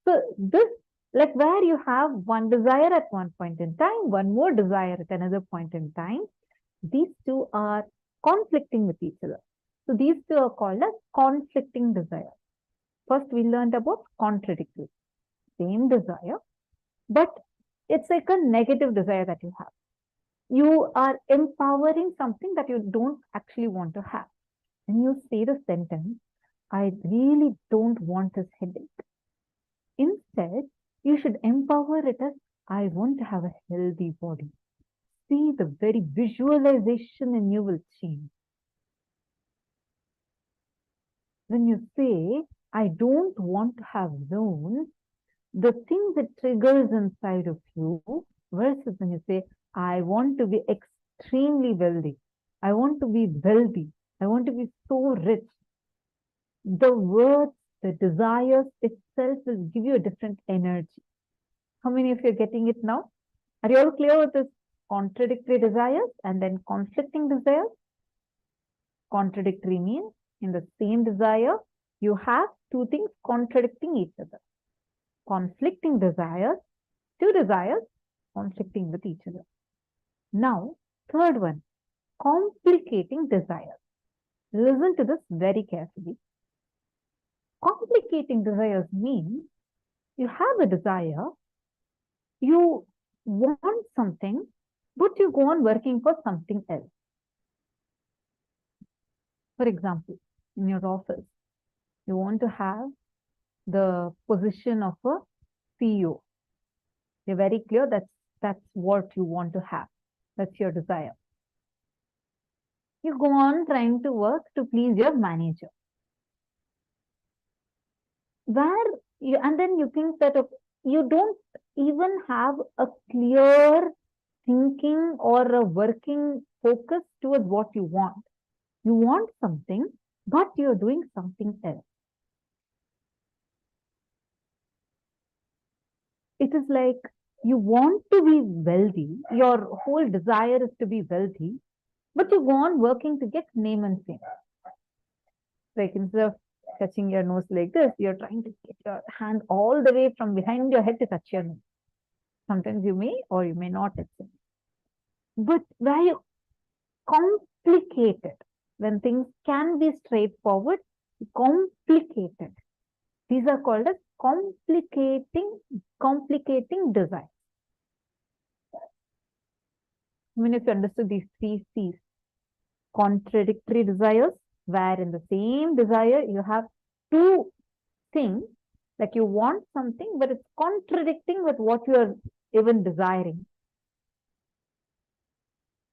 So this Like where you have one desire at one point in time, one more desire at another point in time. These two are conflicting with each other. So these two are called as conflicting desires. First, we learned about contradictory. Same desire, but it's like a negative desire that you have. You are empowering something that you don't actually want to have. And you say the sentence, I really don't want this headache. Instead, you should empower it as, I want to have a healthy body. See, the very visualization in you will change. When you say, I don't want to have zones, the thing that triggers inside of you, versus when you say, I want to be extremely wealthy, I want to be wealthy, I want to be so rich. The words, the desires itself will give you a different energy. How many of you are getting it now? Are you all clear with this contradictory desires and then conflicting desires? Contradictory means in the same desire, you have two things contradicting each other. Conflicting desires, two desires conflicting with each other. Now, third one, complicating desires. Listen to this very carefully. Complicating desires means you have a desire, you want something, but you go on working for something else. For example, in your office, you want to have the position of a CEO. You're very clear that's what you want to have. That's your desire. You go on trying to work to please your manager. And then you think that you don't even have a clear thinking or a working focus towards what you want. You want something, but you're doing something else. It is like you want to be wealthy, your whole desire is to be wealthy, but you go on working to get name and fame. Like instead of touching your nose like this, you're trying to get your hand all the way from behind your head to touch your nose. Sometimes you may or you may not touch it. But where you complicate it, when things can be straightforward, complicated. These are called as complicating desires. I mean, if you understood these three C's, contradictory desires, where in the same desire you have two things, like you want something, but it's contradicting with what you are even desiring.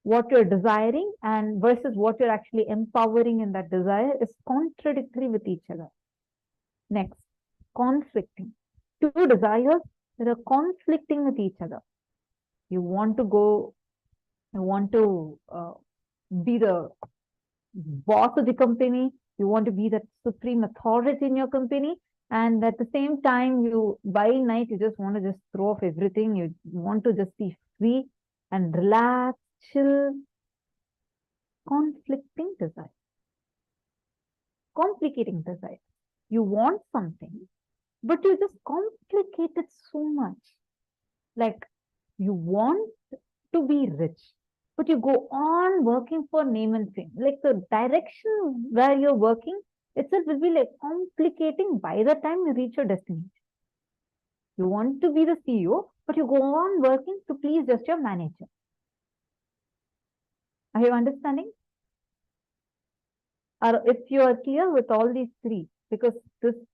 What you're desiring and versus what you're actually empowering in that desire is contradictory with each other. Next, conflicting. Two desires that are conflicting with each other. You want to be the boss of the company, you want to be the supreme authority in your company, and at the same time, by night, you just want to just throw off everything, you want to just be free and relax, chill. Conflicting desire. Complicating desire. You want something, but you just complicate it so much. Like you want to be rich, but you go on working for name and fame. Like the direction where you're working itself will be like complicating by the time you reach your destination. You want to be the CEO, but you go on working to please just your manager. Are you understanding? Or if you are clear with all these three, because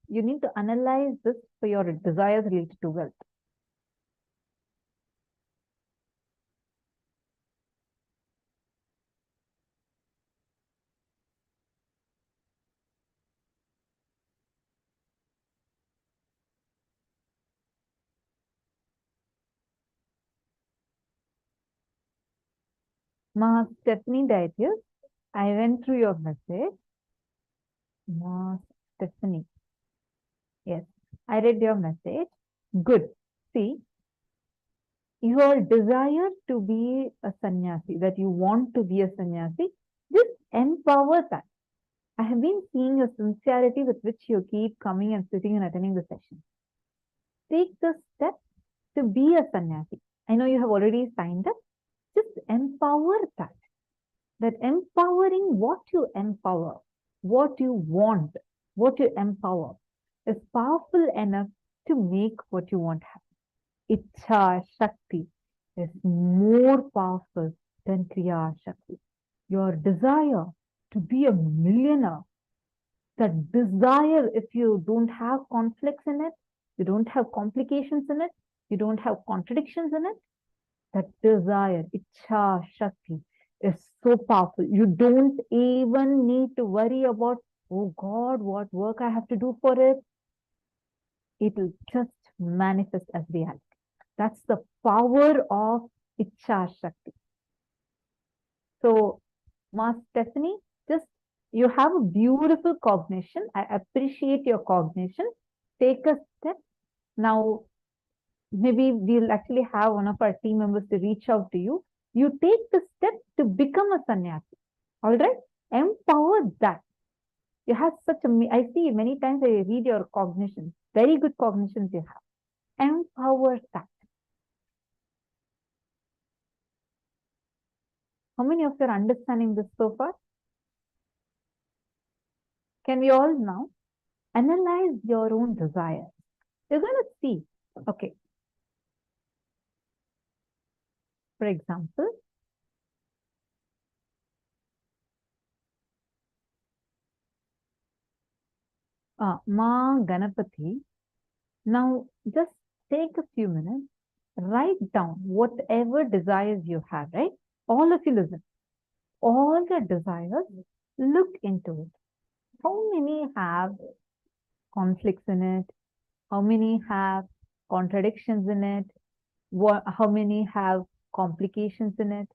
you need to analyze this for your desires related to wealth. Ma Stephanie Dietius, I went through your message. Ma Stephanie. Yes, I read your message. Good. See, your desire to be a sannyasi, that you want to be a sannyasi, just empower that. I have been seeing your sincerity with which you keep coming and sitting and attending the session. take the step to be a sannyasi. I know you have already signed up. Just empower that. That empowering what you empower, what you want, what you empower is powerful enough to make what you want happen. Ichha Shakti is more powerful than Kriya Shakti. Your desire to be a millionaire, that desire, if you don't have conflicts in it, you don't have complications in it, you don't have contradictions in it, that desire, Ichha Shakti, is so powerful. You don't even need to worry about, oh God, what work I have to do for it. It will just manifest as reality. That's the power of Ichha Shakti. So, Ma Stephanie, just you have a beautiful cognition. I appreciate your cognition. Take a step. Now, maybe we'll actually have one of our team members to reach out to you. You take the step to become a sannyasi. All right? Empower that. You have such a, I see many times I read your cognition. Very good cognitions you have. Empower that. How many of you are understanding this so far? Can we all now analyze your own desires? You're going to see, okay. For example, Ma Ganapati. Now, just take a few minutes, write down whatever desires you have, right? All of you listen. All the desires, look into it. How many have conflicts in it? How many have contradictions in it? How many have complications in it?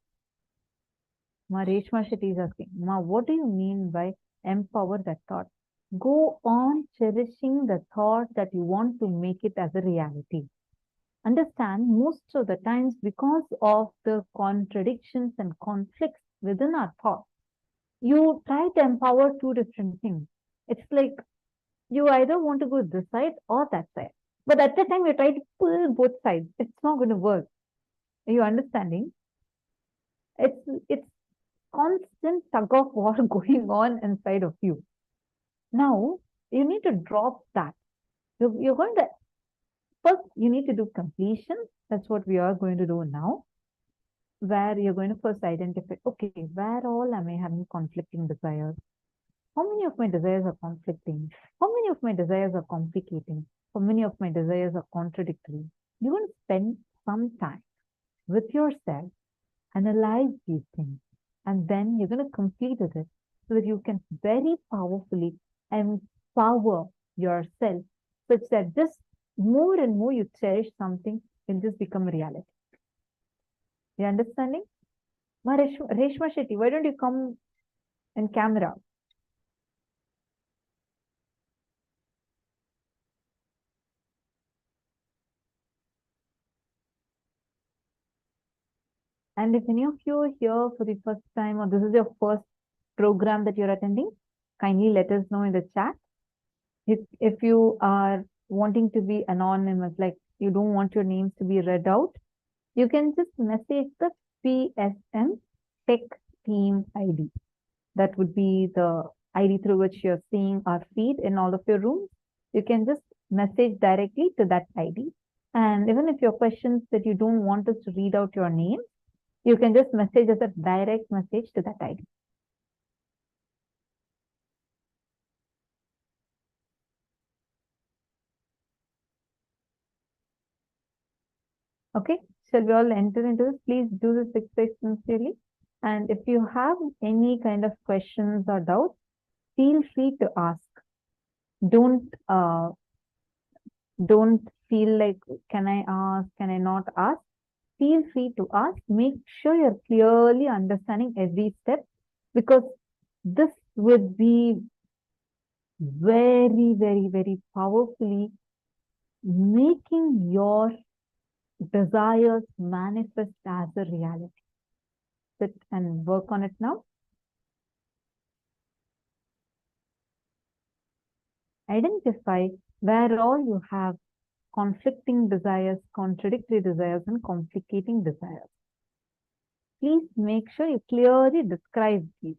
Ma Reshma Shetty is asking, Ma, what do you mean by empower that thought? Go on cherishing the thought that you want to make it as a reality. Understand, most of the times, because of the contradictions and conflicts within our thought, you try to empower two different things. It's like you either want to go this side or that side. But at the time, you try to pull both sides. It's not going to work. Are you understanding? It's constant tug of war going on inside of you. Now, you need to drop that. You're going to, first, you need to do completion. That's what we are going to do now. Where you're going to first identify, okay, where all am I having conflicting desires? How many of my desires are conflicting? How many of my desires are complicating? How many of my desires are contradictory? You're going to spend some time with yourself, analyze these things, and then you're going to complete it so that you can very powerfully empower yourself such that just more and more you cherish something will just become a reality. You understanding? Reshma Shetty, why don't you come in camera? And if any of you are here for the first time, or this is your first program that you're attending, kindly let us know in the chat. If you are wanting to be anonymous, like you don't want your names to be read out, you can just message the PSM Tech Team ID. That would be the ID through which you're seeing our feed in all of your rooms. You can just message directly to that ID. And even if your questions that you don't want us to read out your name, you can just message us a direct message to that ID. Okay, shall we all enter into this? Please do this exercise sincerely. And if you have any kind of questions or doubts, feel free to ask. Don't feel like, can I ask, can I not ask? Feel free to ask. Make sure you're clearly understanding every step, because this would be very, very, very powerfully making your desires manifest as a reality. Sit and work on it now. Identify where all you have conflicting desires, contradictory desires, and complicating desires. Please make sure you clearly describe these.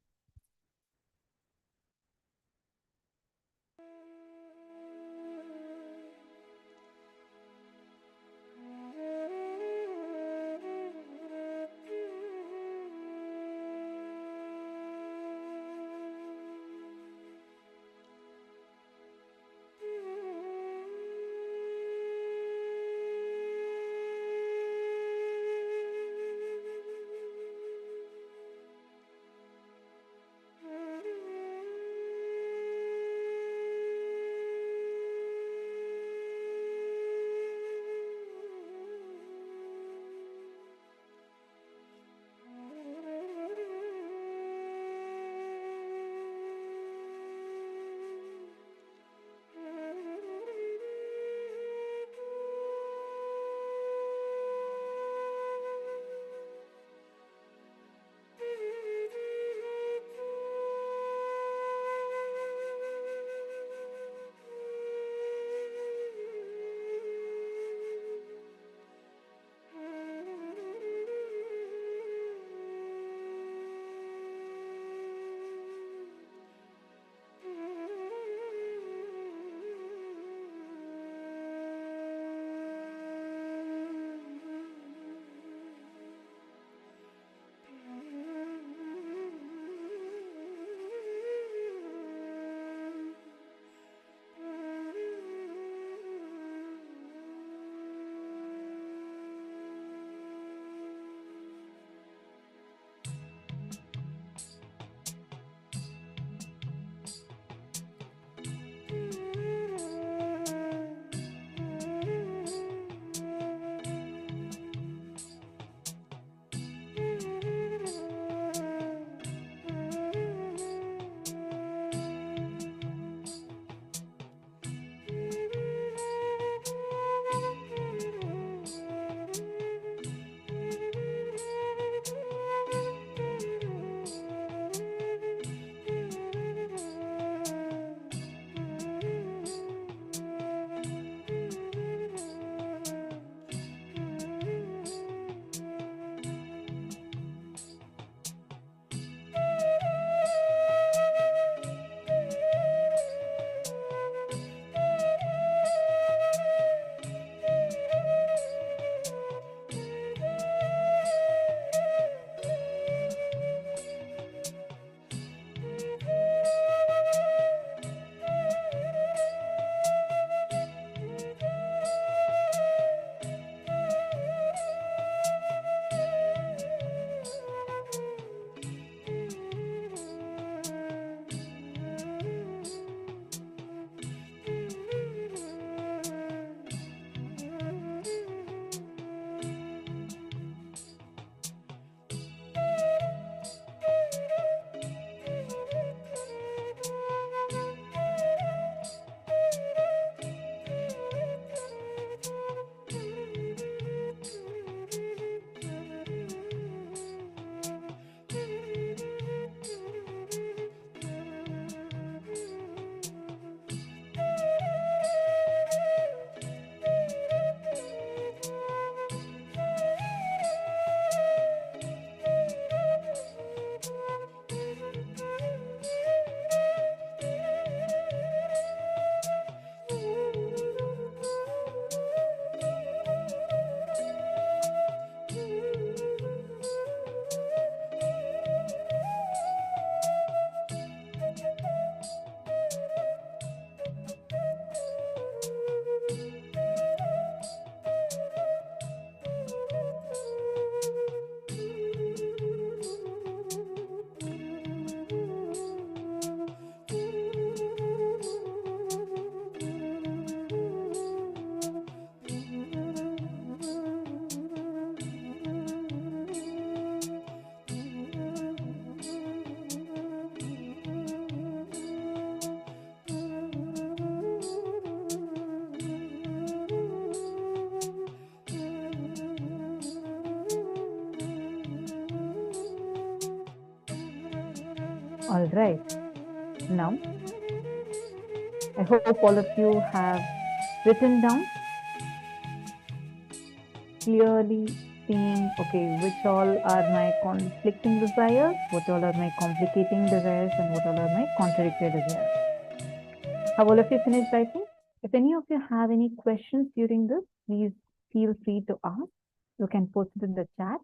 All right. Now, I hope all of you have written down clearly seeing, okay, which all are my conflicting desires, what all are my complicating desires, and what all are my contradictory desires. Have all of you finished writing? If any of you have any questions during this, please feel free to ask. You can post it in the chat.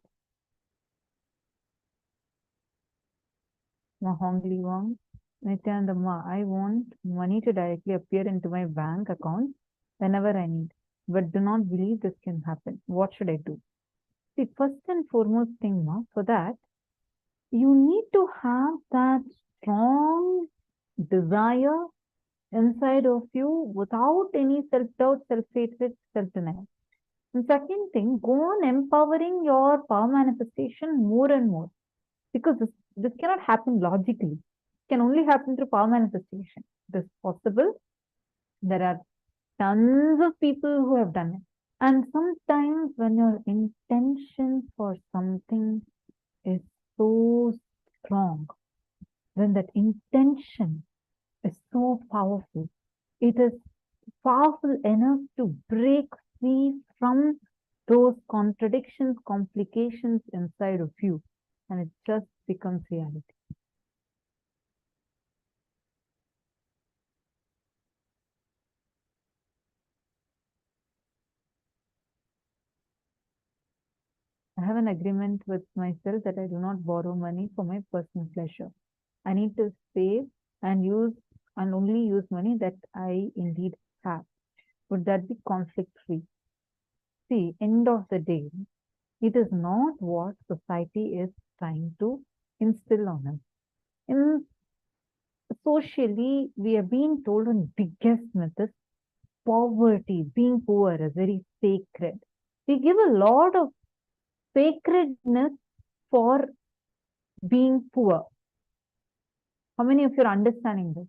Mahongli Wang, Nityanandama, I want money to directly appear into my bank account whenever I need, but do not believe this can happen. What should I do? See, first and foremost thing, for that, you need to have that strong desire inside of you without any self-doubt, self-hatred, self-denial. And second thing, go on empowering your power manifestation more and more, because this cannot happen logically. It can only happen through power manifestation. It is possible. There are tons of people who have done it. And sometimes when your intention for something is so strong, then that intention is so powerful. It is powerful enough to break free from those contradictions, complications inside of you, and it just becomes reality. I have an agreement with myself that I do not borrow money for my personal pleasure. I need to save and use and only use money that I indeed have. Would that be conflict free? See, end of the day, it is not what society is trying to instill on us. In socially, we are being told one biggest myth is poverty, being poor is very sacred. We give a lot of sacredness for being poor. How many of you are understanding this?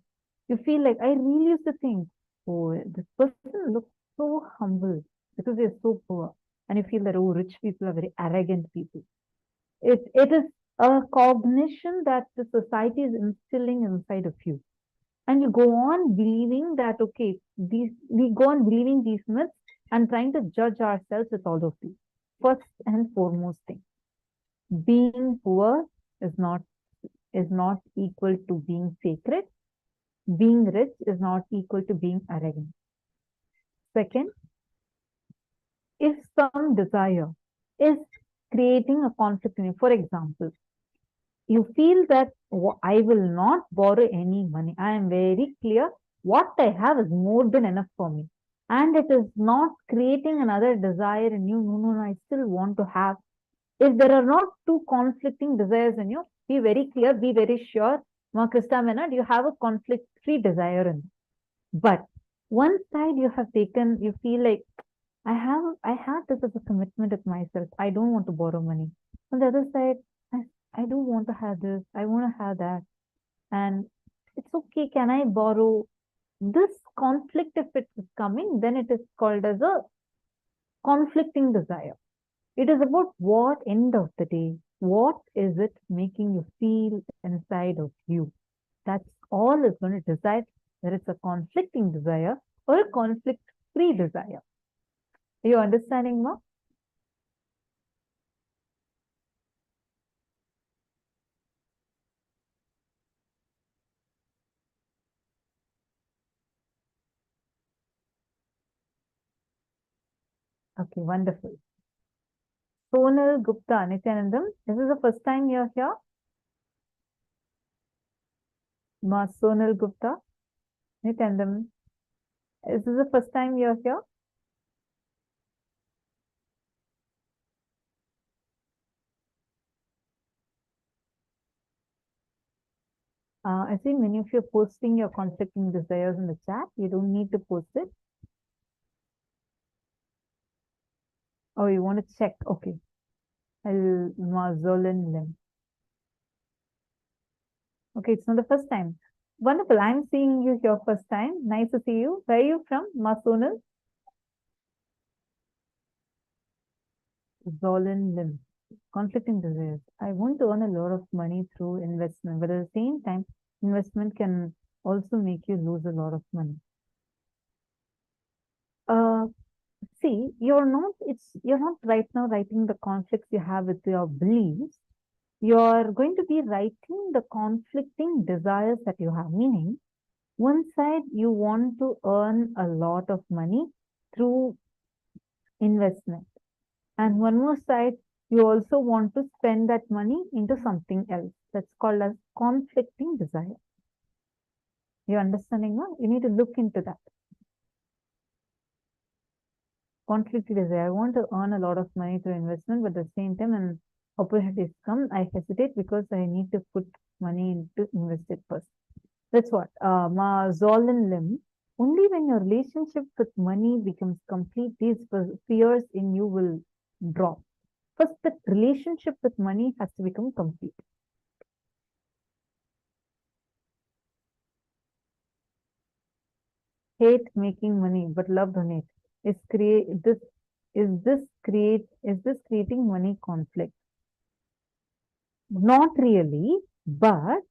You feel like, I really used to think, oh, this person looks so humble because they're so poor. And you feel that, oh, rich people are very arrogant people. It is a cognition that the society is instilling inside of you. And you go on believing that, okay, we go on believing these myths and trying to judge ourselves with all of these. First and foremost thing, being poor is not equal to being sacred. Being rich is not equal to being arrogant. Second, if some desire is creating a conflict in you, for example, you feel that I will not borrow any money. I am very clear what I have is more than enough for me. And it is not creating another desire in you. No, I still want to have. If there are not two conflicting desires in you, be very clear, be very sure. Ma Krista Menard, you have a conflict-free desire in you. But one side you have taken, you feel like, I have this as a commitment with myself. I don't want to borrow money. On the other side, I do want to have this. I want to have that. And it's okay. Can I borrow? This conflict, if it is coming, then it is called as a conflicting desire. It is about what end of the day, what is it making you feel inside of you? That's all is going to decide whether it's a conflicting desire or a conflict-free desire. Are you understanding, Ma? Okay, wonderful. Sonal Gupta, Nityanandam, this is the first time you're here? Ma Sonal Gupta, Nityanandam, is this the first time you're here? I see many of you are posting your conflicting desires in the chat. You don't need to post it. Oh, you want to check? Okay. Mazolan Lim. Okay, it's not the first time. Wonderful. I'm seeing you here first time. Nice to see you. Where are you from? Masonal? Zolan Lim. Conflicting desires. I want to earn a lot of money through investment, but at the same time, investment can also make you lose a lot of money. see, you're not right now writing the conflicts you have with your beliefs. You're going to be writing the conflicting desires that you have. Meaning, one side you want to earn a lot of money through investment, and one more side you also want to spend that money into something else. That's called as conflicting desire. You understanding now? You need to look into that. Conflicting desire. I want to earn a lot of money through investment, but at the same time, when opportunities come, I hesitate because I need to put money into invest it first. That's what. Ma Zolan Lim. Only when your relationship with money becomes complete, these fears in you will drop. First, the relationship with money has to become complete. Hate making money, but love donate. Is this creating money conflict? Not really, but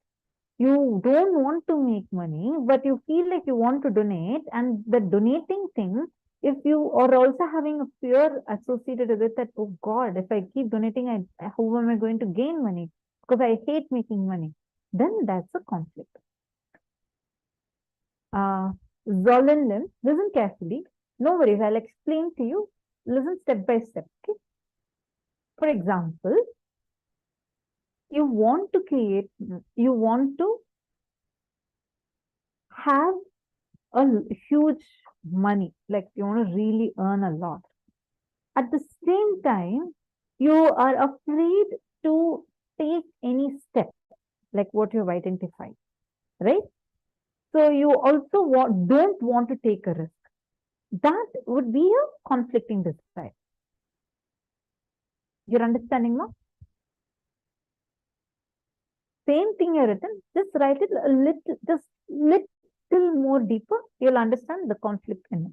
you don't want to make money, but you feel like you want to donate, and the donating thing, if you are also having a fear associated with it, that, oh God, if I keep donating, how am I going to gain money? Because I hate making money. Then that's a conflict. Zolan Lim, listen carefully. No worries, I'll explain to you. Listen step by step. Okay? For example, you want to have a huge money, like you want to really earn a lot. At the same time, you are afraid to take any step, like what you've identified, right? So you also don't want to take a risk. That would be a conflicting desire. You're understanding now? Same thing you've written, just write it a little more deeper. You'll understand the conflict in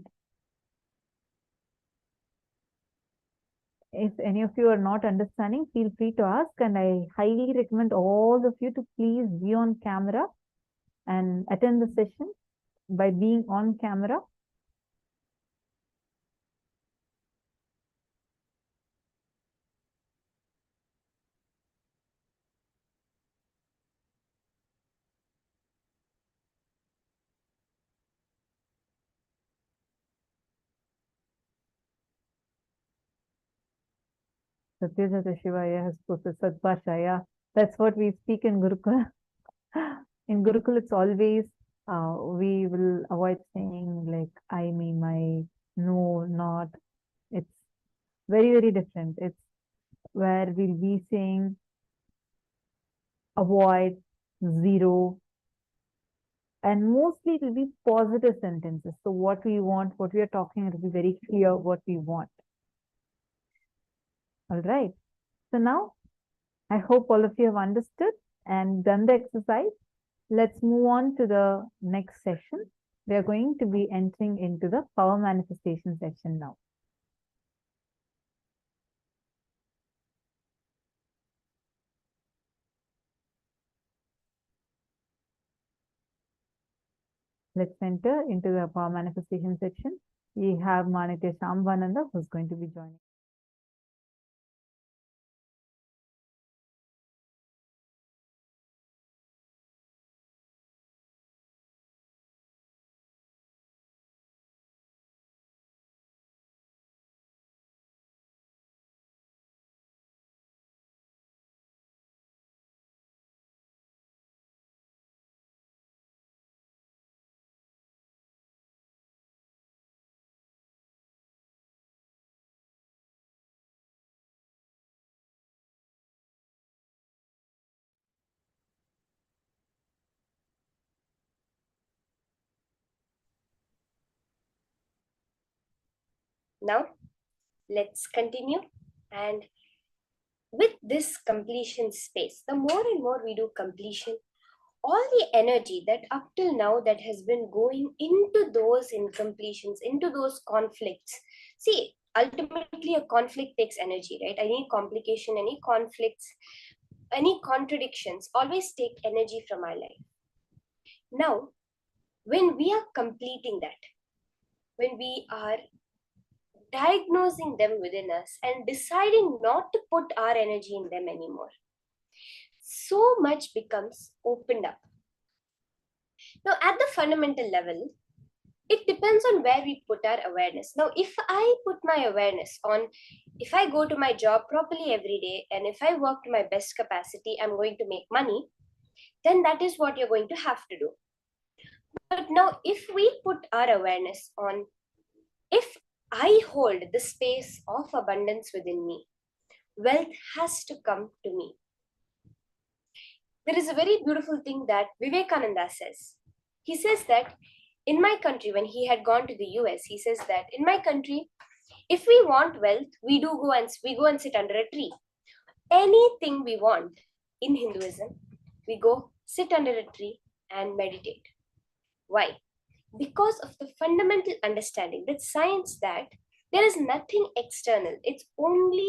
it. If any of you are not understanding, feel free to ask, and I highly recommend all of you to please be on camera and attend the session by being on camera. Satyajata Shivaya has posted Sadbhashaya. That's what we speak in Gurukula. In Gurukul, it's always, we will avoid saying like, I, me, my, no, not. It's very, very different. It's where we'll be saying avoid, zero, and mostly it will be positive sentences. So what we want, what we are talking, it will be very clear what we want. All right. So now, I hope all of you have understood and done the exercise. Let's move on to the next session. We are going to be entering into the power manifestation section now. Let's enter into the power manifestation section. We have Manitya Shambhananda who's going to be joining. Now, let's continue. And with this completion space, the more and more we do completion, all the energy that up till now that has been going into those incompletions, into those conflicts. See, ultimately a conflict takes energy, right? Any complication, any conflicts, any contradictions always take energy from our life. Now, when we are completing that, when we are diagnosing them within us and deciding not to put our energy in them anymore, so much becomes opened up. Now, at the fundamental level, it depends on where we put our awareness. Now, if I put my awareness on, if I go to my job properly every day, and if I work to my best capacity, I'm going to make money, then that is what you're going to have to do. But now, if we put our awareness on, if I hold the space of abundance within me, wealth has to come to me. There is a very beautiful thing that Vivekananda says. He says that in my country, when he had gone to the US, he says that in my country, if we want wealth, we go and sit under a tree. Anything we want in Hinduism, we go sit under a tree and meditate. Why? Because of the fundamental understanding that science that there is nothing external. It's only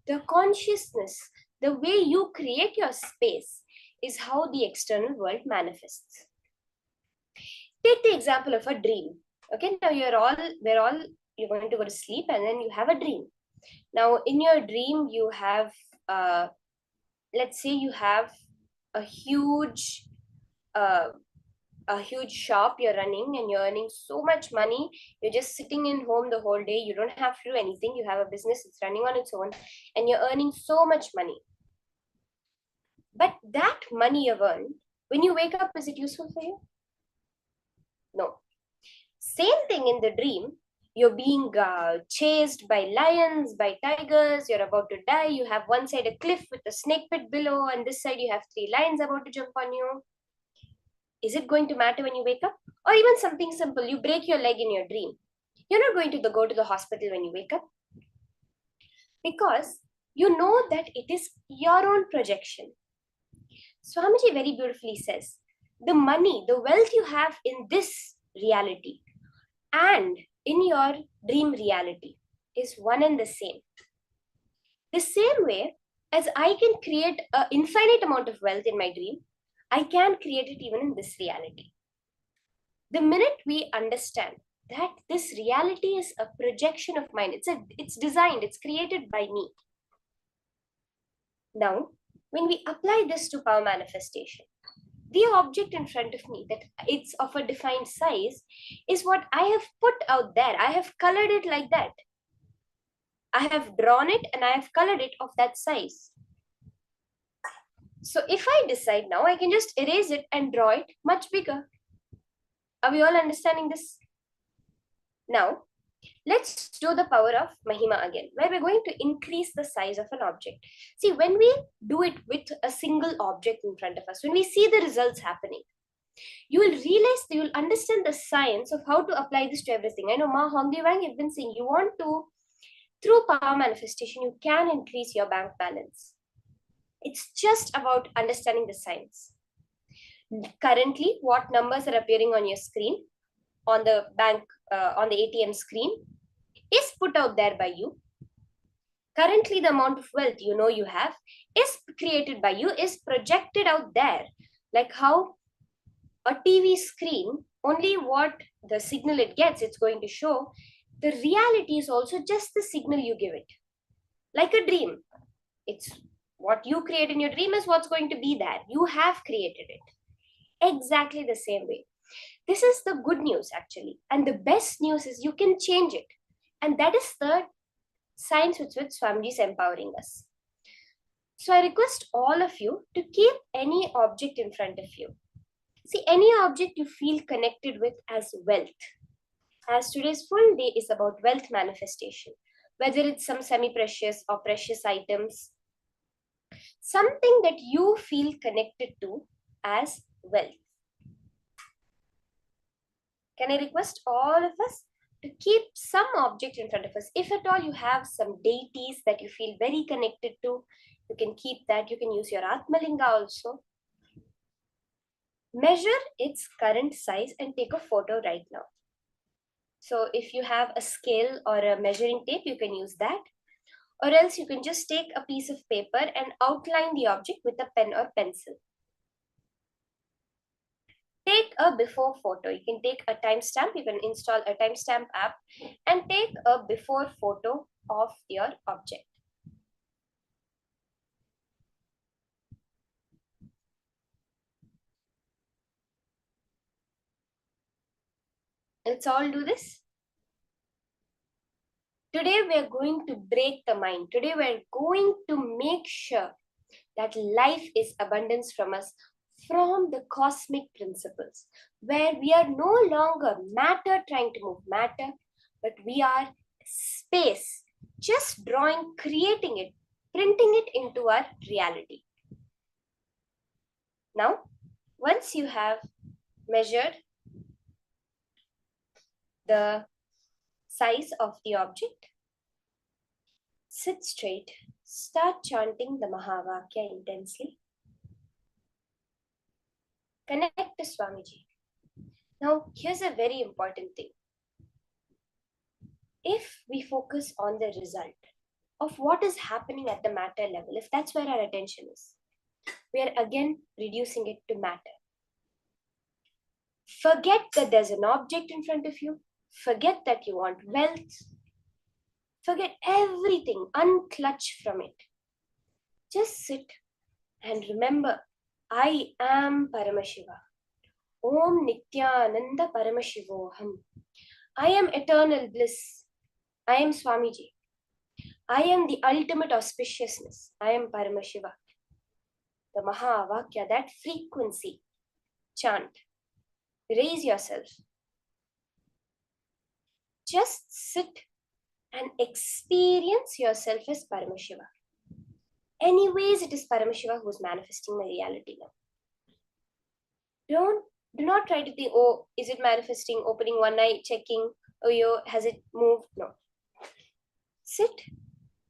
the consciousness, the way you create your space is how the external world manifests. Take the example of a dream. Okay, now you're going to go to sleep and then you have a dream. Now in your dream you have, let's say you have a huge shop you're running and you're earning so much money. You're just sitting in home the whole day. You don't have to do anything. You have a business, it's running on its own and you're earning so much money. But that money you've earned, when you wake up, is it useful for you? No. Same thing in the dream. You're being chased by lions, by tigers. You're about to die. You have one side a cliff with a snake pit below, and this side you have 3 lions about to jump on you. Is it going to matter when you wake up? Or even something simple, you break your leg in your dream. You're not going to go to the hospital when you wake up. Because you know that it is your own projection. Swamiji very beautifully says, the money, the wealth you have in this reality and in your dream reality is one and the same. The same way as I can create an infinite amount of wealth in my dream, I can create it even in this reality. The minute we understand that this reality is a projection of mine, it's designed, it's created by me. Now, when we apply this to power manifestation, the object in front of me that it's of a defined size is what I have put out there. I have colored it like that. I have drawn it and I have colored it of that size. So if I decide now, I can just erase it and draw it much bigger. Are we all understanding this? Now, let's do the power of Mahima again, where we're going to increase the size of an object. See, when we do it with a single object in front of us, when we see the results happening, you will realize, you will understand the science of how to apply this to everything. I know Ma Hongdi Wang have been saying, you want to, through power manifestation, you can increase your bank balance. It's just about understanding the science. Currently, what numbers are appearing on your screen, on the bank, on the ATM screen, is put out there by you. Currently, the amount of wealth you know you have is created by you, is projected out there. Like how a TV screen, only what the signal it gets, it's going to show. The reality is also just the signal you give it. Like a dream. It's what you create in your dream is what's going to be there. You have created it. Exactly the same way. This is the good news actually. And the best news is you can change it. And that is the science with which Swamiji is empowering us. So I request all of you to keep any object in front of you. See, any object you feel connected with as wealth. As today's full day is about wealth manifestation, whether it's some semi-precious or precious items, something that you feel connected to as wealth. Can I request all of us to keep some object in front of us? If at all you have some deities that you feel very connected to, you can keep that. You can use your Atmalinga also. Measure its current size and take a photo right now. So if you have a scale or a measuring tape, you can use that. Or else you can just take a piece of paper and outline the object with a pen or pencil. take a before photo. You can take a timestamp, you can install a timestamp app and take a before photo of your object. Let's all do this. Today we are going to break the mind. Today we are going to make sure that life is abundance from us, from the cosmic principles, where we are no longer matter trying to move matter, but we are space, just drawing, creating it, printing it into our reality. Now, once you have measured the size of the object, sit straight, start chanting the Mahavakya intensely. Connect to Swamiji. Now, here's a very important thing. If we focus on the result of what is happening at the matter level, if that's where our attention is, we are again reducing it to matter. Forget that there's an object in front of you. Forget that you want wealth. Forget everything. Unclutch from it. Just sit and remember, I am Paramashiva. Om NITHYANANDA Paramashivoham. I am eternal bliss. I am Swamiji. I am the ultimate auspiciousness. I am Paramashiva. The Mahavakya, that frequency, chant. Raise yourself. Just sit and experience yourself as Paramashiva. Anyways, it is Paramashiva who is manifesting my reality now. Do not try to think, oh, is it manifesting, opening one eye, checking, oh, yo, has it moved? No. Sit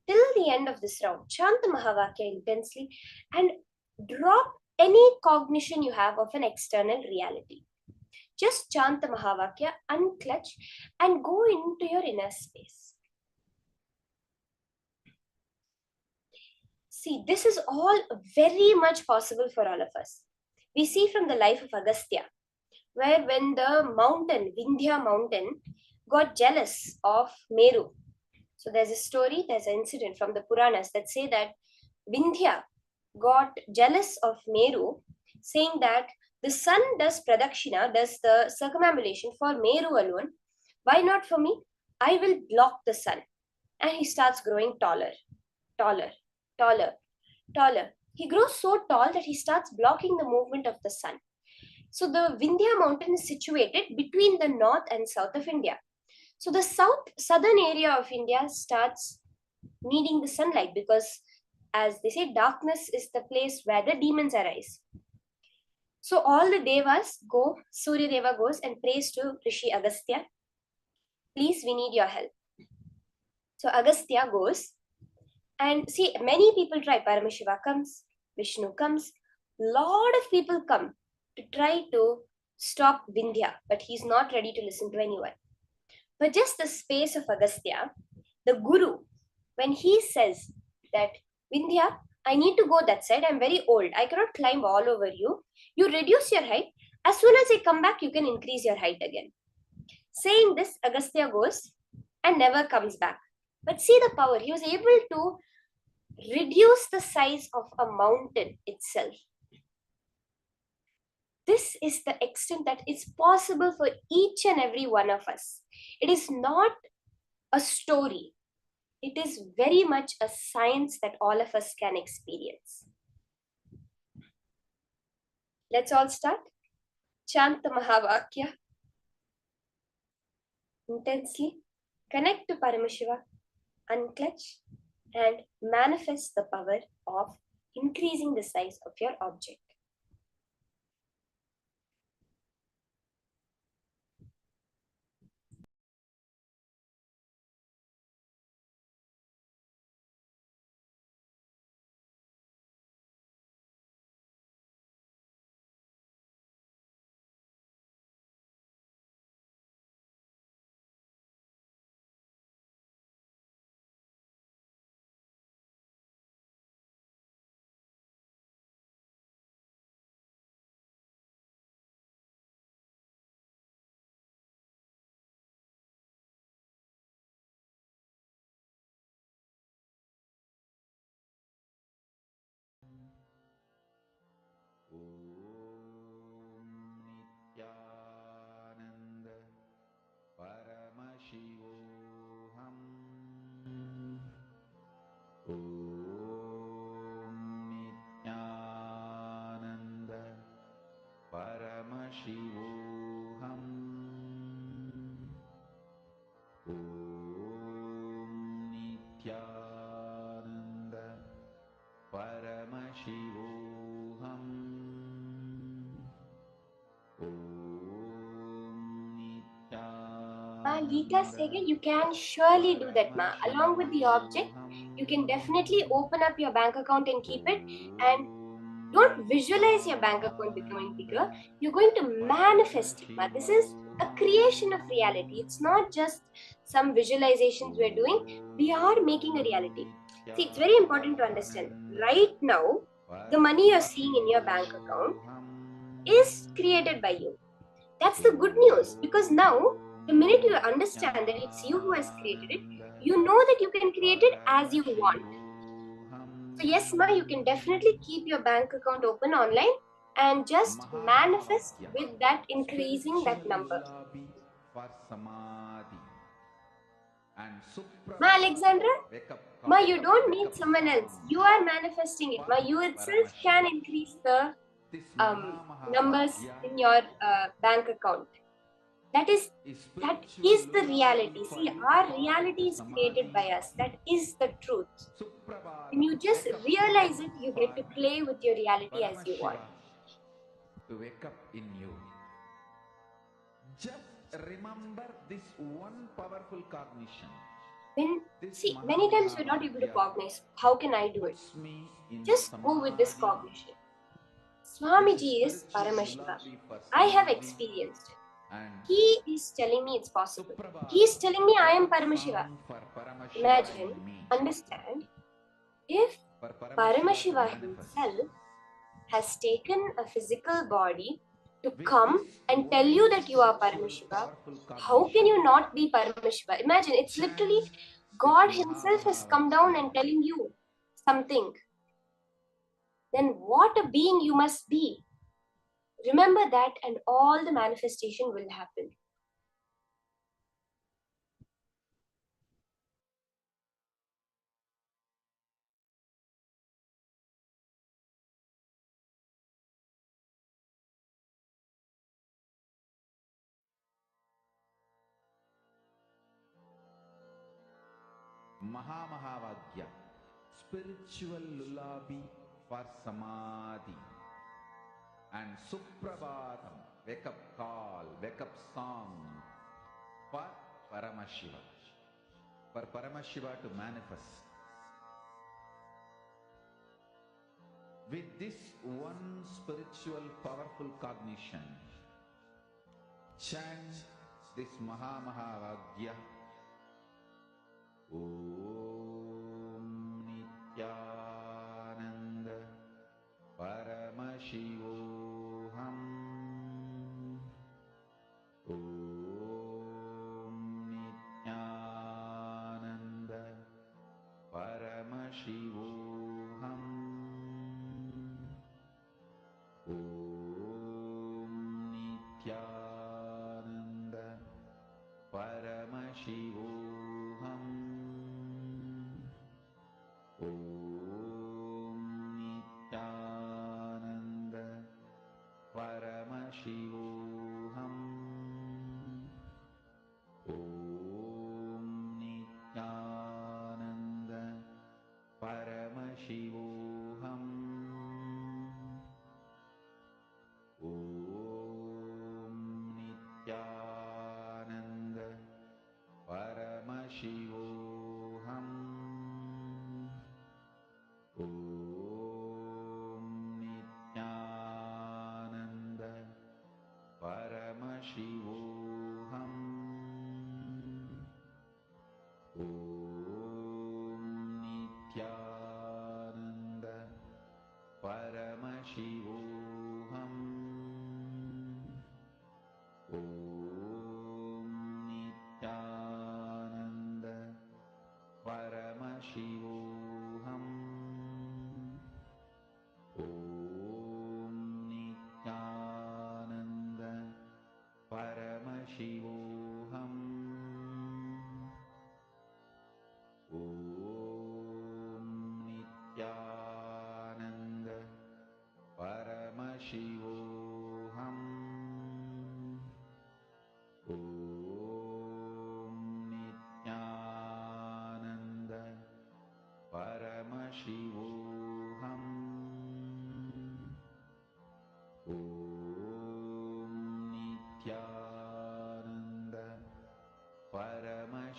till the end of this round. Chant the Mahavakya intensely and drop any cognition you have of an external reality. Just chant the Mahavakya, unclutch, and go into your inner space. See, this is all very much possible for all of us. We see from the life of Agastya, where when the mountain, Vindhya mountain, got jealous of Meru. So there's a story, there's an incident from the Puranas that say that Vindhya got jealous of Meru, saying that the sun does pradakshina, does the circumambulation for Meru alone. Why not for me? I will block the sun. And he starts growing taller, taller, taller, taller. He grows so tall that he starts blocking the movement of the sun. So the Vindhya mountain is situated between the north and south of India. So the southern area of India starts needing the sunlight because, as they say, darkness is the place where the demons arise. So all the devas go, Surya Deva goes and prays to Rishi Agastya. Please, we need your help. So Agastya goes and see, many people try. Paramashiva comes, Vishnu comes, lot of people come to try to stop Vindhya, but he's not ready to listen to anyone. But just the space of Agastya, the Guru, when he says that, Vindhya, I need to go that side, I'm very old, I cannot climb all over you, you reduce your height, as soon as I come back, you can increase your height again. Saying this, Agastya goes and never comes back. But see the power, he was able to reduce the size of a mountain itself. This is the extent that is possible for each and every one of us. It is not a story. It is very much a science that all of us can experience. Let's all start. Chant the Mahavakya intensely. Connect to Paramashiva, unclutch, and manifest the power of increasing the size of your object. Lita Sege, you can surely do that, ma. Along with the object, you can definitely open up your bank account and keep it. And don't visualize your bank account becoming bigger. You're going to manifest it, ma. This is a creation of reality. It's not just some visualizations we're doing. We are making a reality. See, it's very important to understand. Right now, the money you're seeing in your bank account is created by you. That's the good news, because now, the minute you understand that it's you who has created it, you know that you can create it as you want. So yes, ma, you can definitely keep your bank account open online and just manifest with that increasing that number. Ma Alexandra, ma, you don't need someone else. You are manifesting it. Ma, you itself can increase the numbers in your bank account. That is the reality. See, our reality is created by us. That is the truth. When you just realize it, you get to play with your reality as you want. To wake up in you. Just remember this one powerful cognition. See, many times we're not able to cognize. How can I do it? Just go with this cognition. Swamiji is Paramashiva. I have experienced it. He is telling me it's possible. He is telling me I am Paramashiva. Imagine, understand, if Paramashiva himself has taken a physical body to come and tell you that you are Paramashiva, how can you not be Paramashiva? Imagine, it's literally God himself has come down and telling you something. Then what a being you must be. Remember that and all the manifestation will happen. Mahamahavagya, spiritual lullaby for samadhi, and Suprabhatam, wake up call, wake up song for Paramashiva, for Paramashiva to manifest. With this one spiritual powerful cognition, chant this Mahamahavagya. Om Nityananda Paramashivoham. Om Nityananda Paramashivoham. Om Nityananda Paramashivoham. Om Nityananda Paramashivoham. Om Nityananda Paramashivoham. Om Nityananda Paramashivoham. Om Nityananda Paramashivoham. Om Nityananda Paramashivoham. Om Nityananda Paramashivoham. Om Nityananda Paramashivoham. Om Nityananda Paramashivoham. Om Nityananda Paramashivoham. Om Nityananda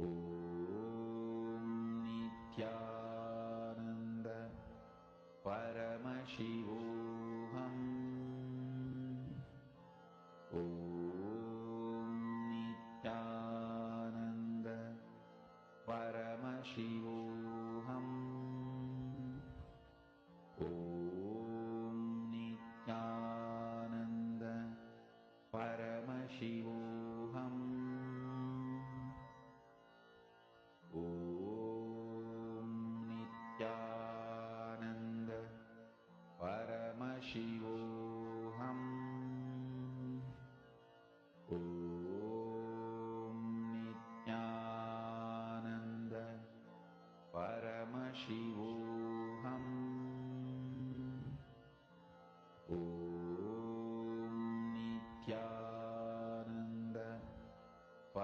Om Nityananda Paramashivoham. Om Nityananda Paramashivoham. Om Nityananda Paramashivoham. Om Nityananda Paramashivoham. Om Nityananda Paramashivoham. Om Nityananda Paramashivoham. Om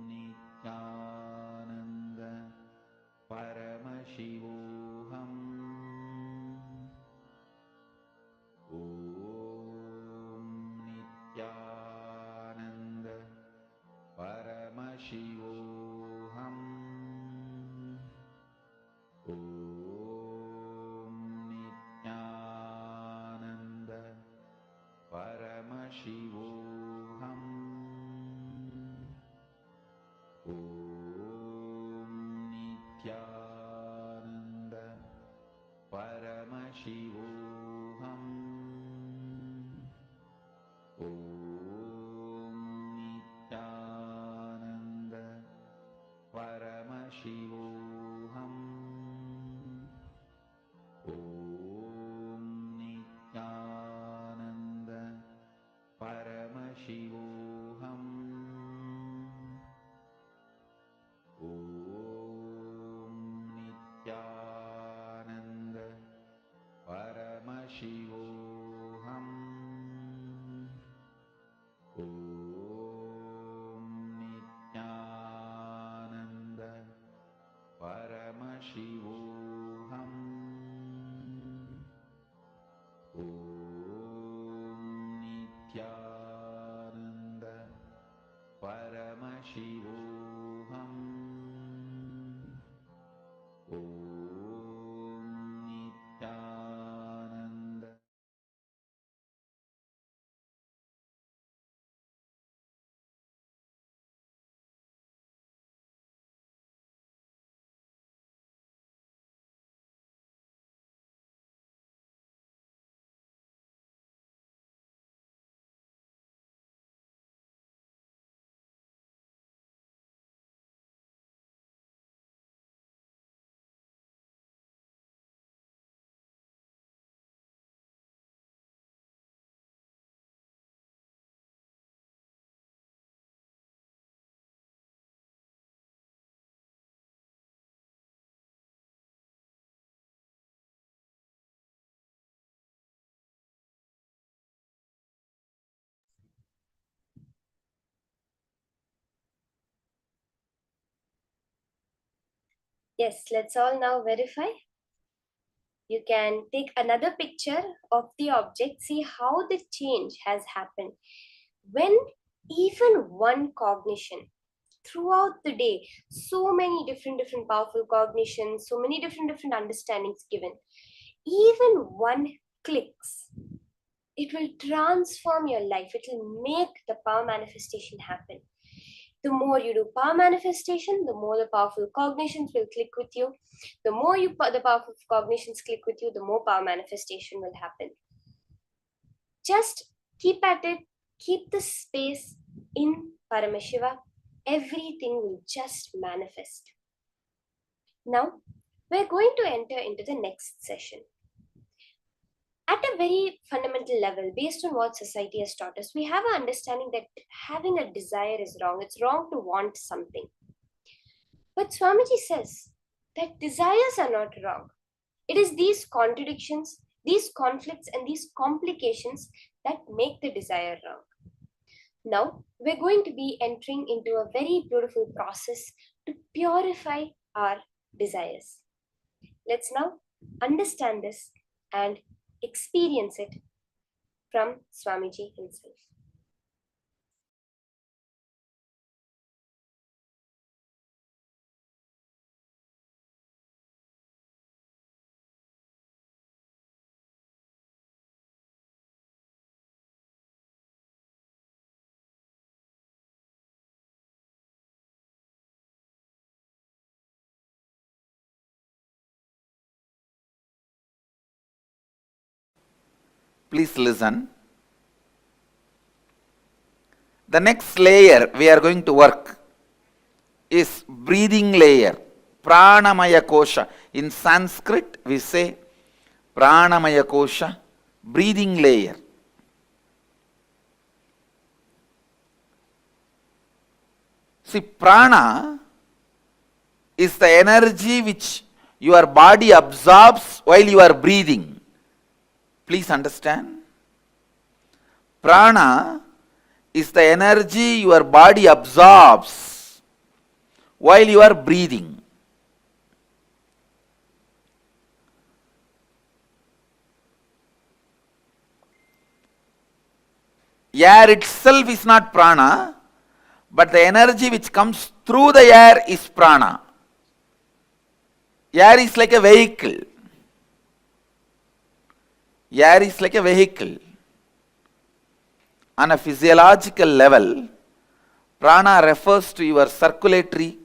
Nityananda Paramashivoham. Om Nityananda Paramashivoham. Om Nityananda Paramashivoham. Om Nityananda Paramashivoham. Om Nityananda Paramashivoham. Om Nityananda Paramashivoham. Om Nityananda Paramashivoham. Om Nityananda Paramashivoham. Om Nityananda Paramashivoham. Om Nityananda Paramashivoham. Om Nityananda. Yes, let's all now verify. You can take another picture of the object, see how the change has happened. When even one cognition throughout the day, so many different powerful cognitions, so many different understandings given, even one clicks, it will transform your life. It will make the power manifestation happen. The more you do power manifestation, the more the powerful cognitions will click with you. The more the powerful cognitions click with you, the more power manifestation will happen. Just keep at it, keep the space in Paramashiva. Everything will just manifest. Now, we're going to enter into the next session. At a very fundamental level, based on what society has taught us, we have an understanding that having a desire is wrong. It's wrong to want something. But Swamiji says that desires are not wrong. It is these contradictions, these conflicts, and these complications that make the desire wrong. Now, we're going to be entering into a very beautiful process to purify our desires. Let's now understand this and experience it from Swamiji himself. Please listen. The next layer we are going to work is breathing layer, Pranamaya Kosha. In Sanskrit we say Pranamaya Kosha, breathing layer. See, prana is the energy which your body absorbs while you are breathing. Please understand. Prana is the energy your body absorbs while you are breathing. Air itself is not prana, but the energy which comes through the air is prana. Air is like a vehicle. Air is like a vehicle. On a physiological level, prana refers to your circulatory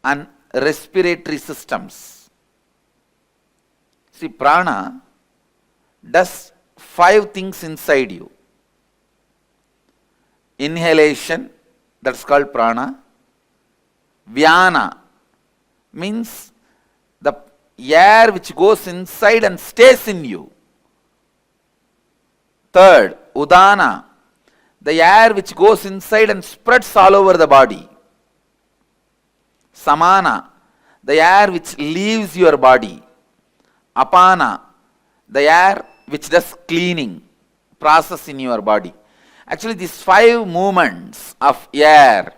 and respiratory systems. See, prana does 5 things inside you. Inhalation, that's called prana. Vyana means the air which goes inside and stays in you. Third, udana, the air which goes inside and spreads all over the body. Samana, the air which leaves your body. Apana, the air which does cleaning process in your body. Actually, these 5 movements of air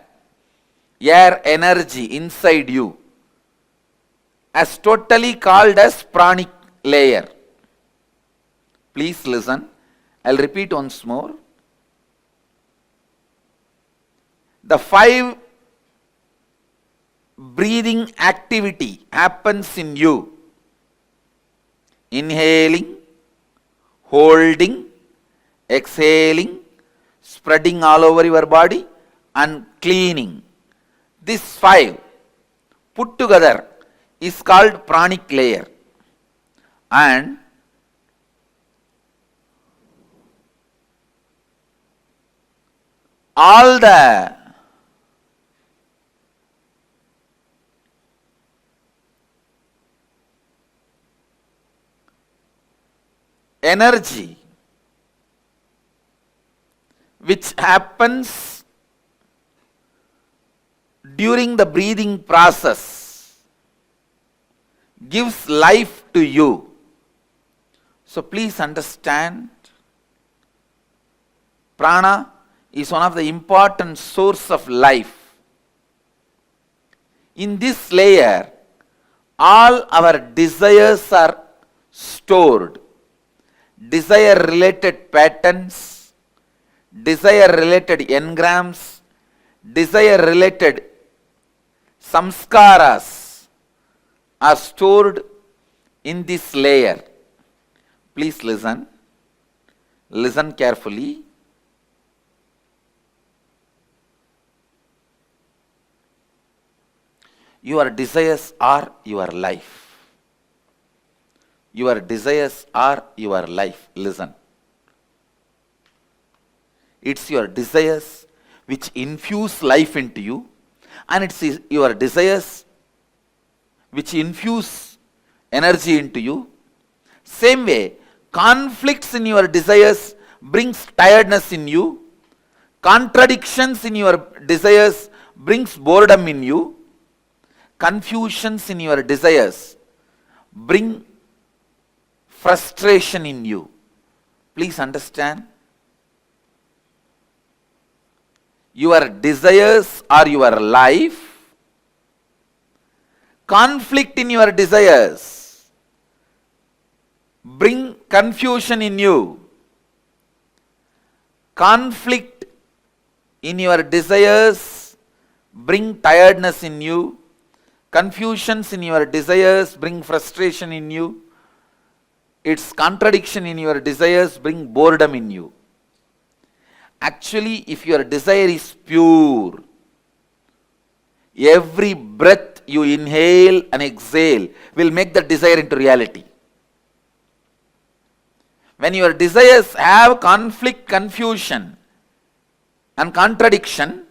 energy inside you, as totally called as pranic layer. Please listen. I'll repeat once more. The 5 breathing activity happens in you. Inhaling, holding, exhaling, spreading all over your body, and cleaning. These 5 put together is called pranic layer. And all the energy which happens during the breathing process gives life to you. So please understand, prana is one of the important source of life. In this layer, all our desires are stored. Desire related patterns, desire related engrams, desire related samskaras are stored in this layer. Please listen. Listen carefully. Your desires are your life. Your desires are your life. Listen. It's your desires which infuse life into you, and it's your desires which infuse energy into you. Same way, conflicts in your desires brings tiredness in you. Contradictions in your desires brings boredom in you. Confusions in your desires bring frustration in you. Please understand. your desires or your life, conflict in your desires, bring confusion in you. Conflict in your desires bring tiredness in you. Confusions in your desires bring frustration in you. Its contradiction in your desires bring boredom in you. Actually, if your desire is pure, every breath you inhale and exhale will make that desire into reality. When your desires have conflict, confusion and contradiction,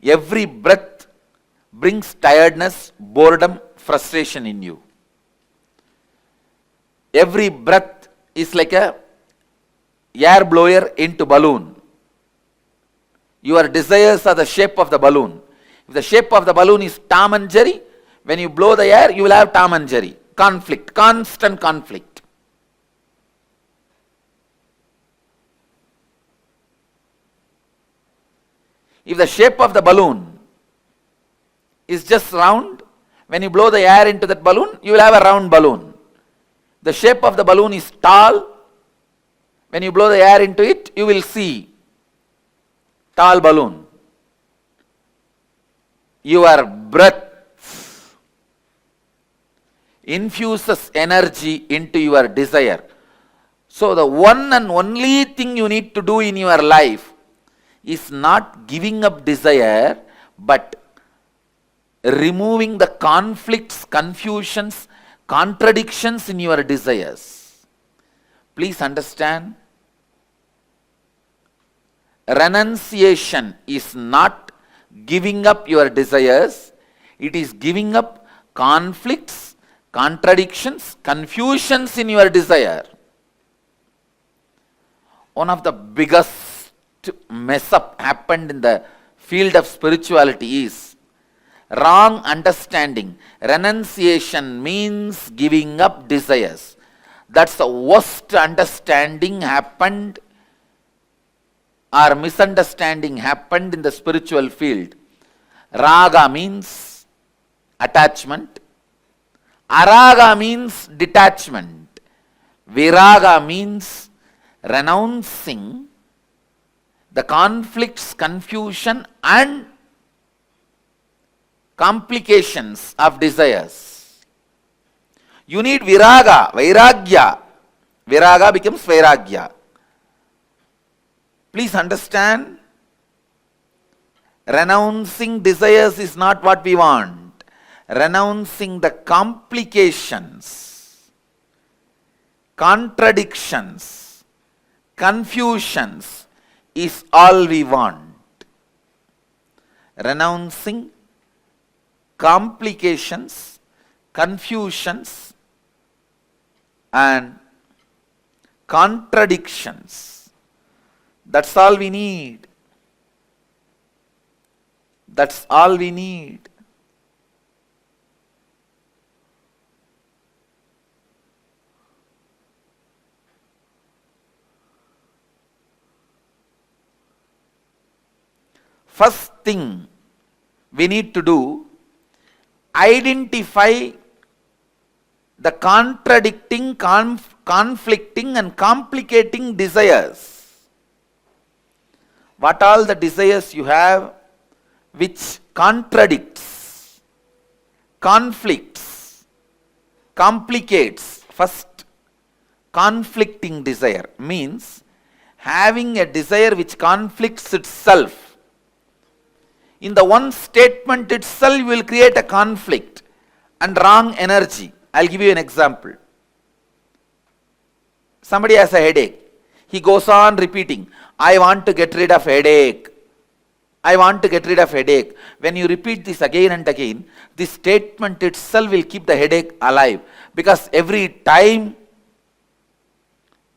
every breath brings tiredness, boredom, frustration in you. Every breath is like a air blower into balloon. Your desires are the shape of the balloon. If the shape of the balloon is Tom and Jerry, when you blow the air, you will have Tom and Jerry. Conflict, constant conflict. If the shape of the balloon is just round, when you blow the air into that balloon, you will have a round balloon. The shape of the balloon is tall. When you blow the air into it, you will see tall balloon. Your breath infuses energy into your desire. So the one and only thing you need to do in your life is not giving up desire, but removing the conflicts, confusions, contradictions in your desires. Please understand, renunciation is not giving up your desires, it is giving up conflicts, contradictions, confusions in your desire. One of the biggest mess up happened in the field of spirituality is wrong understanding. Renunciation means giving up desires. That's the worst understanding happened or misunderstanding happened in the spiritual field. Raga means attachment. Araga means detachment. Viraga means renouncing the conflicts, confusion and complications of desires. You need viraga, vairagya. Viraga becomes vairagya. Please understand, renouncing desires is not what we want. Renouncing the complications, contradictions, confusions is all we want. Renouncing complications, confusions and contradictions. That's all we need. That's all we need. First thing we need to do, identify the contradicting, conflicting and complicating desires. What all the desires you have which contradicts, conflicts, complicates. First, conflicting desire means having a desire which conflicts itself. In the one statement itself, you will create a conflict and wrong energy. I'll give you an example. Somebody has a headache. He goes on repeating, I want to get rid of headache. I want to get rid of headache. When you repeat this again and again, this statement itself will keep the headache alive. Because every time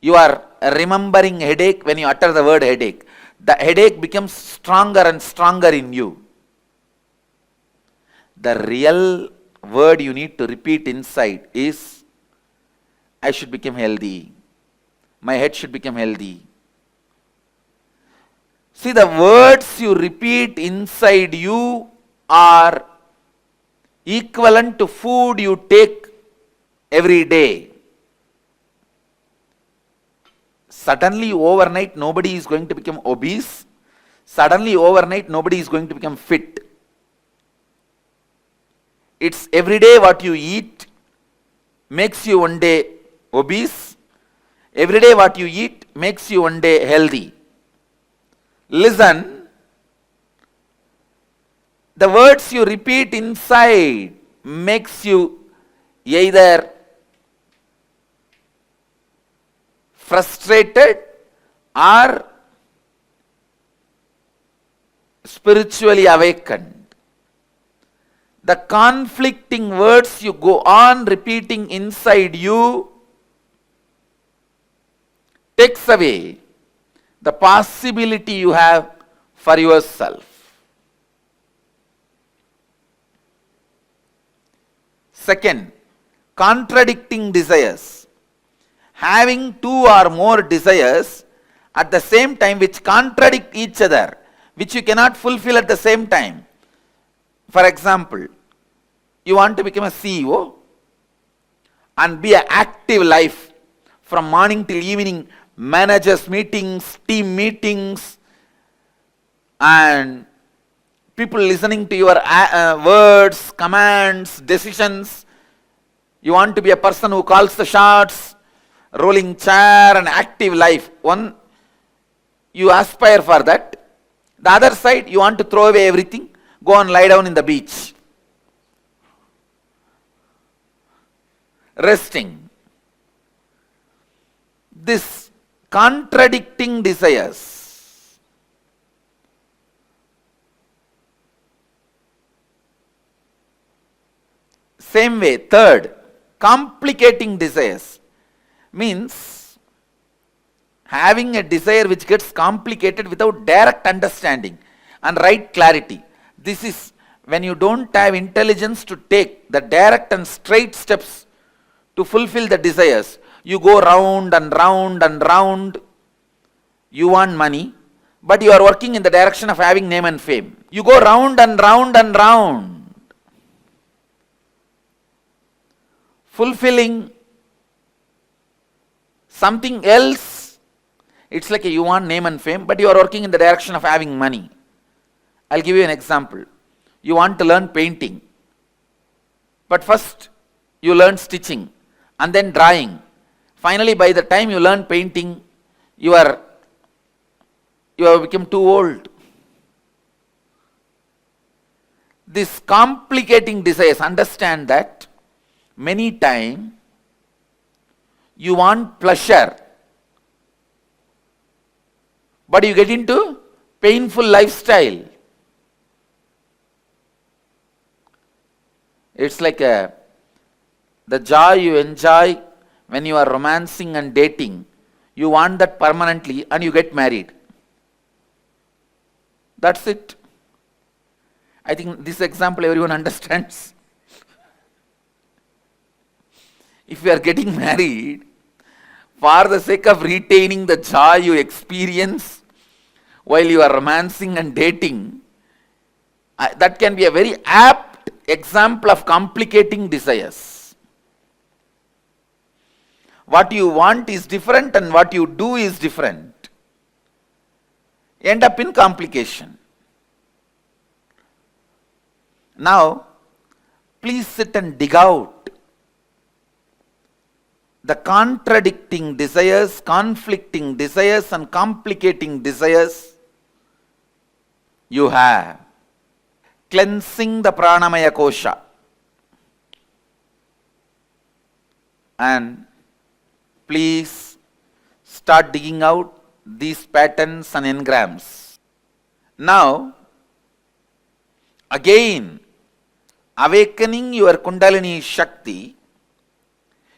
you are remembering headache, when you utter the word headache, the headache becomes stronger and stronger in you. The real word you need to repeat inside is, I should become healthy. My head should become healthy. See, the words you repeat inside you are equivalent to food you take every day. Suddenly, overnight, nobody is going to become obese. Suddenly, overnight, nobody is going to become fit. It's every day what you eat makes you one day obese. Every day what you eat makes you one day healthy. Listen, the words you repeat inside makes you either frustrated or spiritually awakened. The conflicting words you go on repeating inside you takes away the possibility you have for yourself. Second, contradicting desires. Having two or more desires at the same time which contradict each other, which you cannot fulfill at the same time. For example, you want to become a CEO and be an active life from morning till evening, managers meetings, team meetings, and people listening to your words, commands, decisions. You want to be a person who calls the shots, rolling chair, and active life. One, you aspire for that. The other side, you want to throw away everything, go and lie down in the beach, resting. This contradicting desires. Same way, third, complicating desires means having a desire which gets complicated without direct understanding and right clarity. This is when you don't have intelligence to take the direct and straight steps to fulfill the desires. You go round and round and round. You want money, but you are working in the direction of having name and fame. You go round and round and round, fulfilling something else. It's like you want name and fame, but you are working in the direction of having money. I'll give you an example. You want to learn painting, but first you learn stitching and then drawing. Finally, by the time you learn painting, you have become too old. This complicating desires, understand that many times you want pleasure, but you get into painful lifestyle. It's like the joy you enjoy when you are romancing and dating. You want that permanently and you get married. That's it. I think this example everyone understands. If you are getting married for the sake of retaining the joy you experience while you are romancing and dating, that can be a very apt example of complicating desires. What you want is different and what you do is different. End up in complication. Now, please sit and dig out the contradicting desires, conflicting desires, and complicating desires you have. Cleansing the pranamaya kosha. And please start digging out these patterns and engrams. Now, again, awakening your Kundalini Shakti,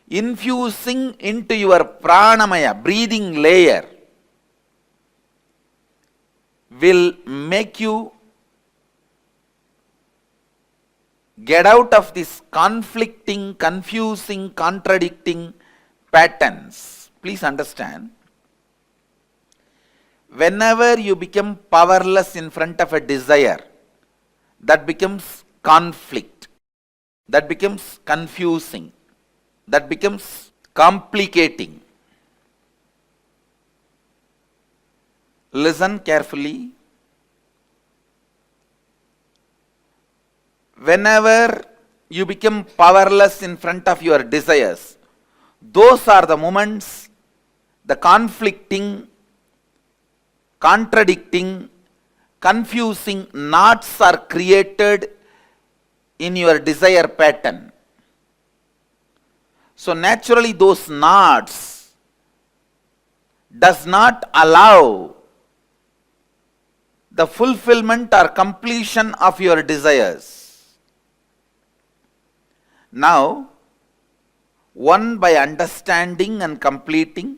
infusing into your pranamaya, breathing layer, will make you get out of this conflicting, confusing, contradicting patterns. Please understand, whenever you become powerless in front of a desire, that becomes conflict, that becomes confusing, that becomes complicating. Listen carefully. Whenever you become powerless in front of your desires, those are the moments the conflicting, contradicting, confusing knots are created in your desire pattern. So naturally those knots does not allow the fulfillment or completion of your desires. Now, one by understanding and completing,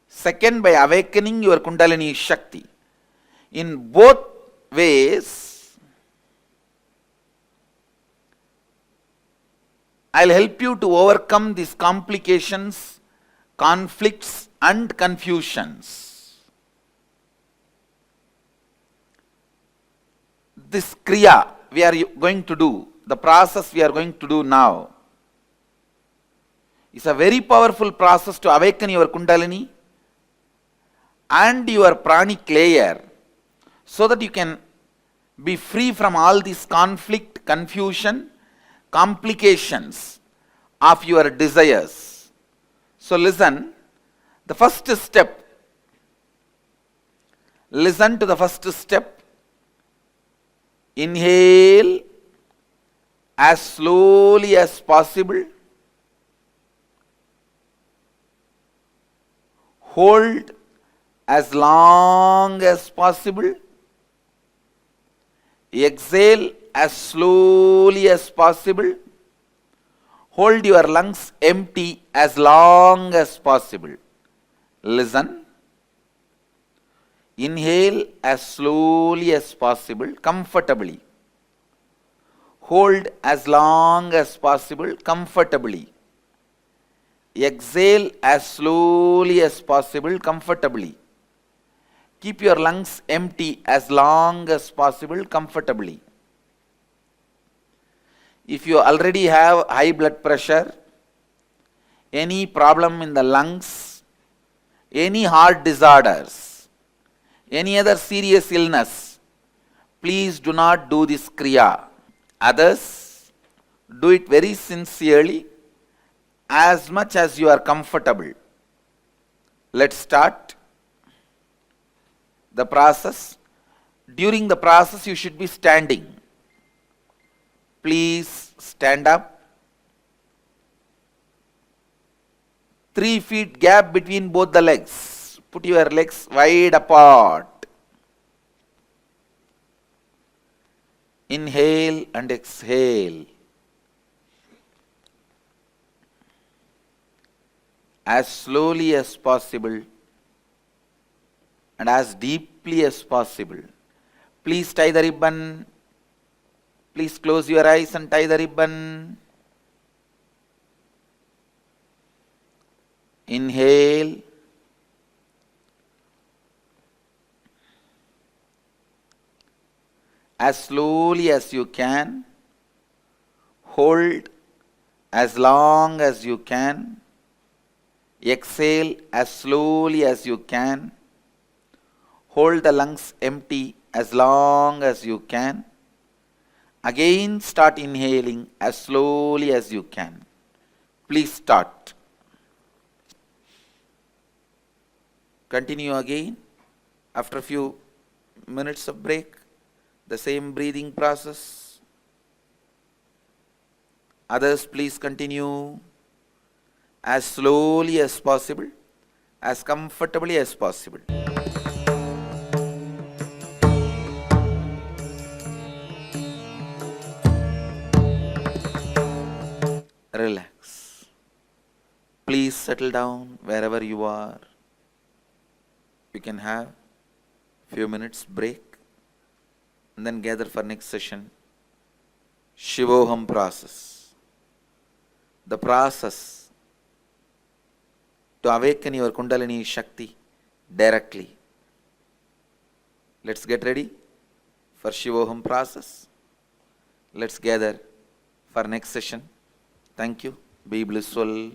second by awakening your Kundalini Shakti. In both ways, I'll help you to overcome these complications, conflicts and confusions. This Kriya we are going to do, the process we are going to do now, is a very powerful process to awaken your Kundalini and your pranic layer, so that you can be free from all this conflict, confusion, complications of your desires. So listen, the first step, listen to the first step. Inhale as slowly as possible. Hold as long as possible. Exhale as slowly as possible. Hold your lungs empty as long as possible. Listen. Inhale as slowly as possible, comfortably. Hold as long as possible, comfortably. Exhale as slowly as possible, comfortably. Keep your lungs empty as long as possible, comfortably. If you already have high blood pressure, any problem in the lungs, any heart disorders, any other serious illness, please do not do this Kriya. Others, do it very sincerely, as much as you are comfortable. Let's start the process. During the process, you should be standing. Please stand up. 3 feet gap between both the legs. Put your legs wide apart. Inhale and exhale. As slowly as possible and as deeply as possible. Please tie the ribbon. Please close your eyes and tie the ribbon. Inhale. As slowly as you can. Hold as long as you can. Exhale as slowly as you can. Hold the lungs empty as long as you can. Again start inhaling as slowly as you can. Please start. Continue again. After a few minutes of break, the same breathing process. Others, please continue as slowly as possible, as comfortably as possible. Relax. Please settle down wherever you are. You can have few minutes break and then gather for next session. Shivoham process. The process to awaken your Kundalini Shakti directly Let's get ready for Shivoham process. Let's gather for next session. Thank you. Be blissful.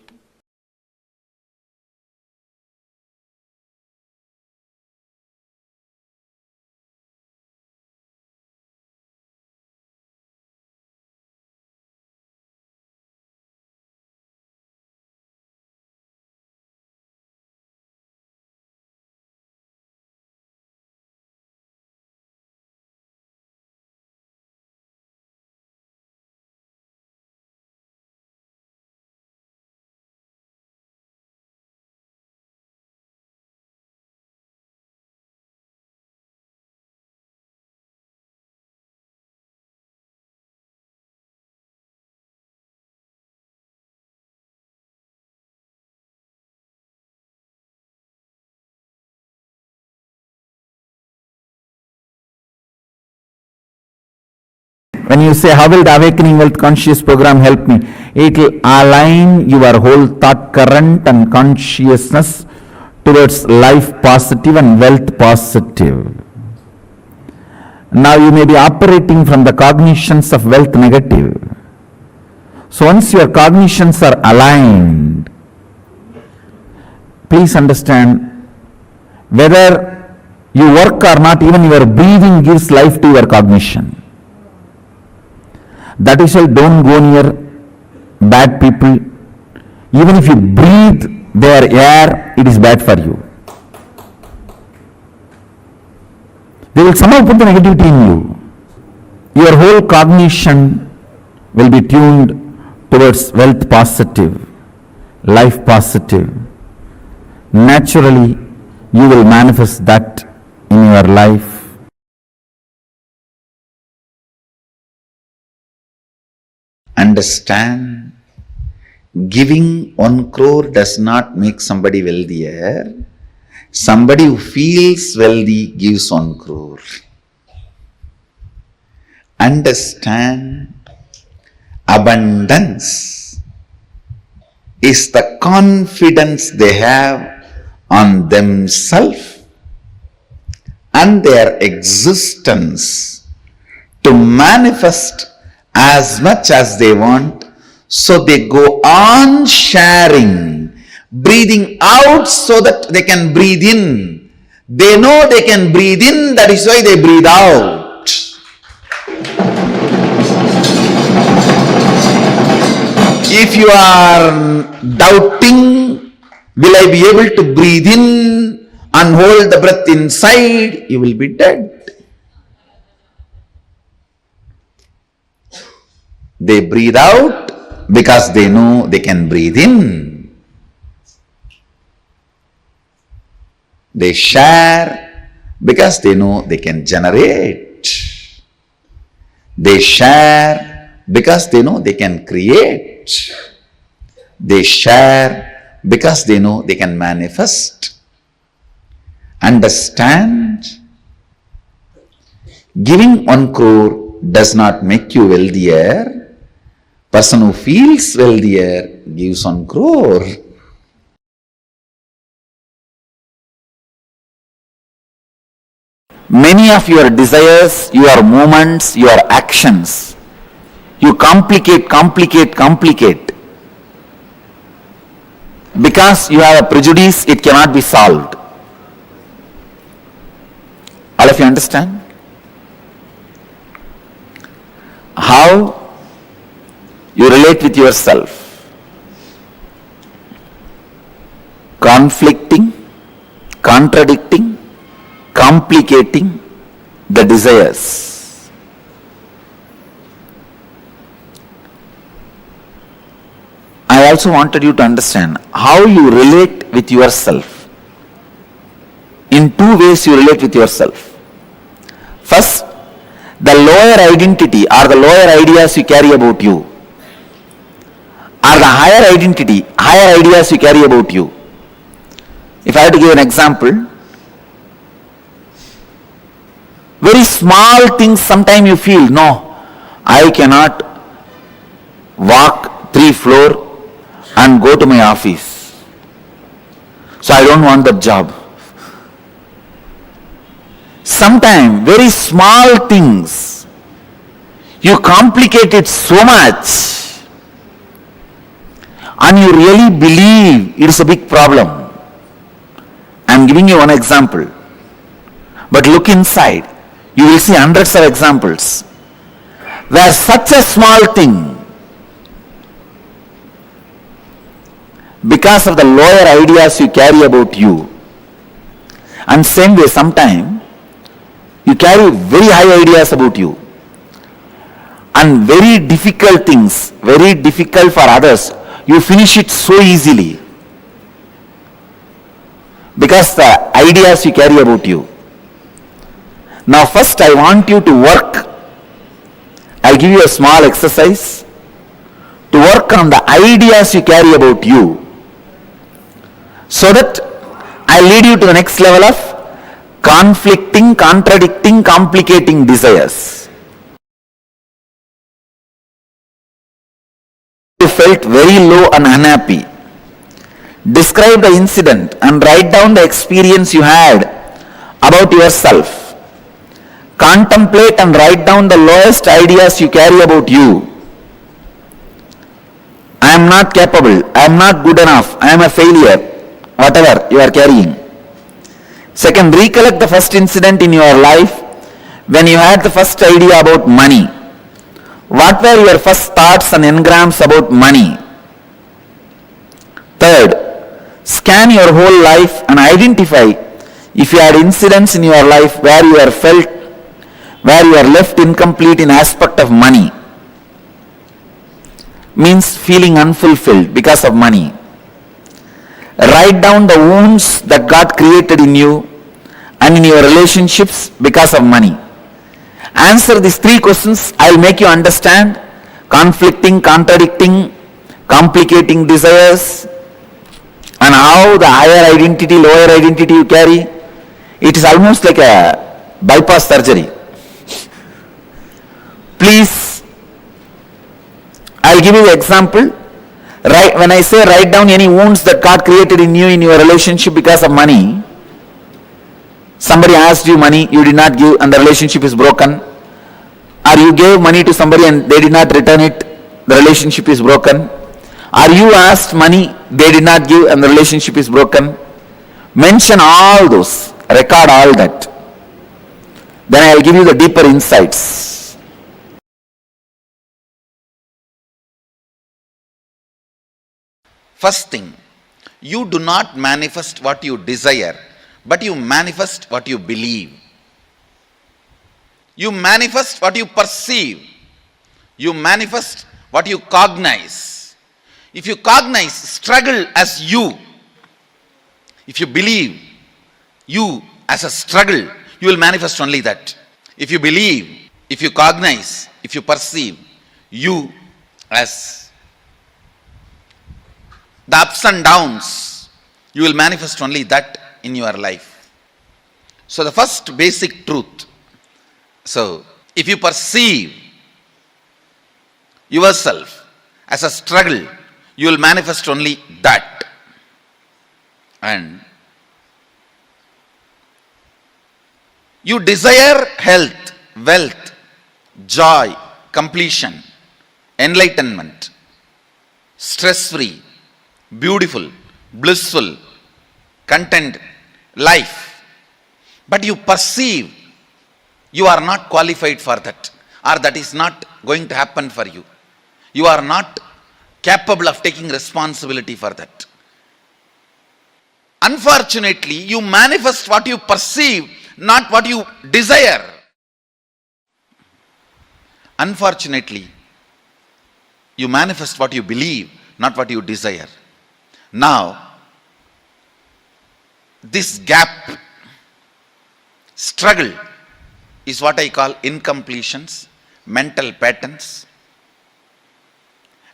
When you say, how will the Awakening Wealth Conscious program help me? It will align your whole thought current and consciousness towards life positive and wealth positive. Now you may be operating from the cognitions of wealth negative. So once your cognitions are aligned, please understand, whether you work or not, even your breathing gives life to your cognition. That is why don't go near bad people. Even if you breathe their air, it is bad for you. They will somehow put the negativity in you. Your whole cognition will be tuned towards wealth positive, life positive. Naturally, you will manifest that in your life. Understand, giving 1 crore does not make somebody wealthier. Somebody who feels wealthy gives 1 crore. Understand, abundance is the confidence they have on themselves and their existence to manifest as much as they want, so they go on sharing, breathing out so that they can breathe in. They know they can breathe in, that is why they breathe out. If you are doubting, will I be able to breathe in and hold the breath inside, you will be dead. They breathe out because they know they can breathe in. They share because they know they can generate. They share because they know they can create. They share because they know they can manifest. Understand? Giving 1 crore does not make you wealthier. Person who feels wealthier gives 1 crore. Many of your desires, your movements, your actions, you complicate. Because you have a prejudice, it cannot be solved. All of you understand? How you relate with yourself. Conflicting, contradicting, complicating the desires. I also wanted you to understand how you relate with yourself. In 2 ways you relate with yourself. First, the lower identity or the lower ideas you carry about you, or the higher identity, higher ideas you carry about you. If I have to give an example, very small things sometimes you feel, no, I cannot walk 3 floors and go to my office. So I don't want that job. Sometimes very small things, you complicate it so much and you really believe it is a big problem. I am giving you one example. But look inside, you will see hundreds of examples where such a small thing, because of the lower ideas you carry about you, and same way sometime you carry very high ideas about you, and very difficult things, very difficult for others, you finish it so easily because the ideas you carry about you. Now first I want you to work. I'll give you a small exercise to work on the ideas you carry about you, so that I'll lead you to the next level of conflicting, contradicting, complicating desires. You felt very low and unhappy. Describe the incident and write down the experience you had about yourself. Contemplate and write down the lowest ideas you carry about you. I am not capable, I am not good enough, I am a failure, whatever you are carrying. Second, recollect the first incident in your life when you had the first idea about money. What were your first thoughts and engrams about money? Third, scan your whole life and identify if you had incidents in your life where you are left incomplete in aspect of money. Means feeling unfulfilled because of money. Write down the wounds that got created in you and in your relationships because of money. Answer these three questions. I will make you understand conflicting, contradicting, complicating desires, and how the higher identity, lower identity you carry. It is almost like a bypass surgery. Please, I will give you the example. When I say write down any wounds that got created in you in your relationship because of money, somebody asked you money, you did not give and the relationship is broken, or you gave money to somebody and they did not return it, the relationship is broken, or you asked money, they did not give and the relationship is broken. Mention all those, record all that. Then I will give you the deeper insights. First thing, you do not manifest what you desire, but you manifest what you believe. You manifest what you perceive. You manifest what you cognize. If you cognize struggle as you, if you believe you as a struggle, you will manifest only that. If you believe, if you cognize, if you perceive you as the ups and downs, you will manifest only that in your life. So the first basic truth. So if you perceive yourself as a struggle, you will manifest only that. And you desire health, wealth, joy, completion, enlightenment, stress-free, beautiful, blissful, content life. But you perceive you are not qualified for that, or that is not going to happen for you. You are not capable of taking responsibility for that. Unfortunately, you manifest what you perceive, not what you desire. Unfortunately, you manifest what you believe, not what you desire. Now, this gap, struggle, is what I call incompletions, mental patterns.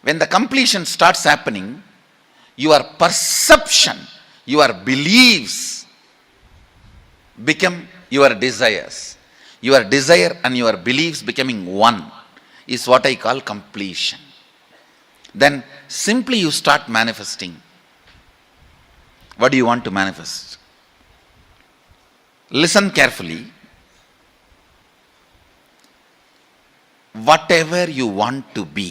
When the completion starts happening, your perception, your beliefs become your desires. Your desire and your beliefs becoming one is what I call completion. Then simply you start manifesting. What do you want to manifest? Listen carefully. whatever you want to be.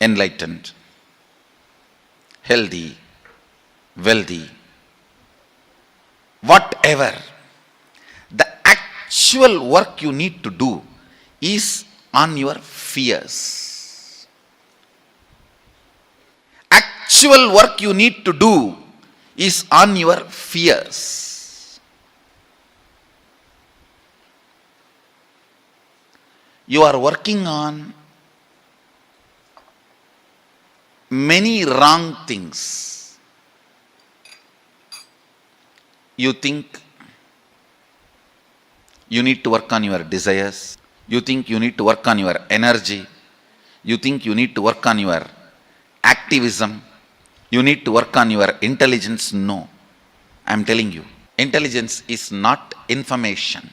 Enlightened, healthy, wealthy, whatever. The actual work you need to do is on your fears. Actual work you need to do is on your fears. You are working on many wrong things. You think you need to work on your desires. You think you need to work on your energy. You think you need to work on your activism. You need to work on your intelligence. No. I am telling you, intelligence is not information.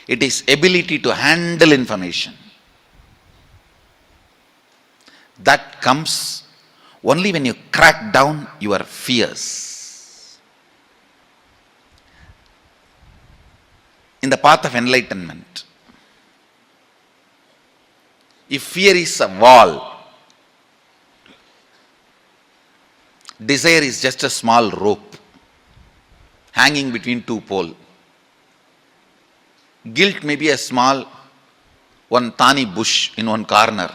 It is ability to handle information. That comes only when you crack down your fears. In the path of enlightenment, if fear is a wall, desire is just a small rope hanging between two poles. Guilt may be a small one thani bush in one corner,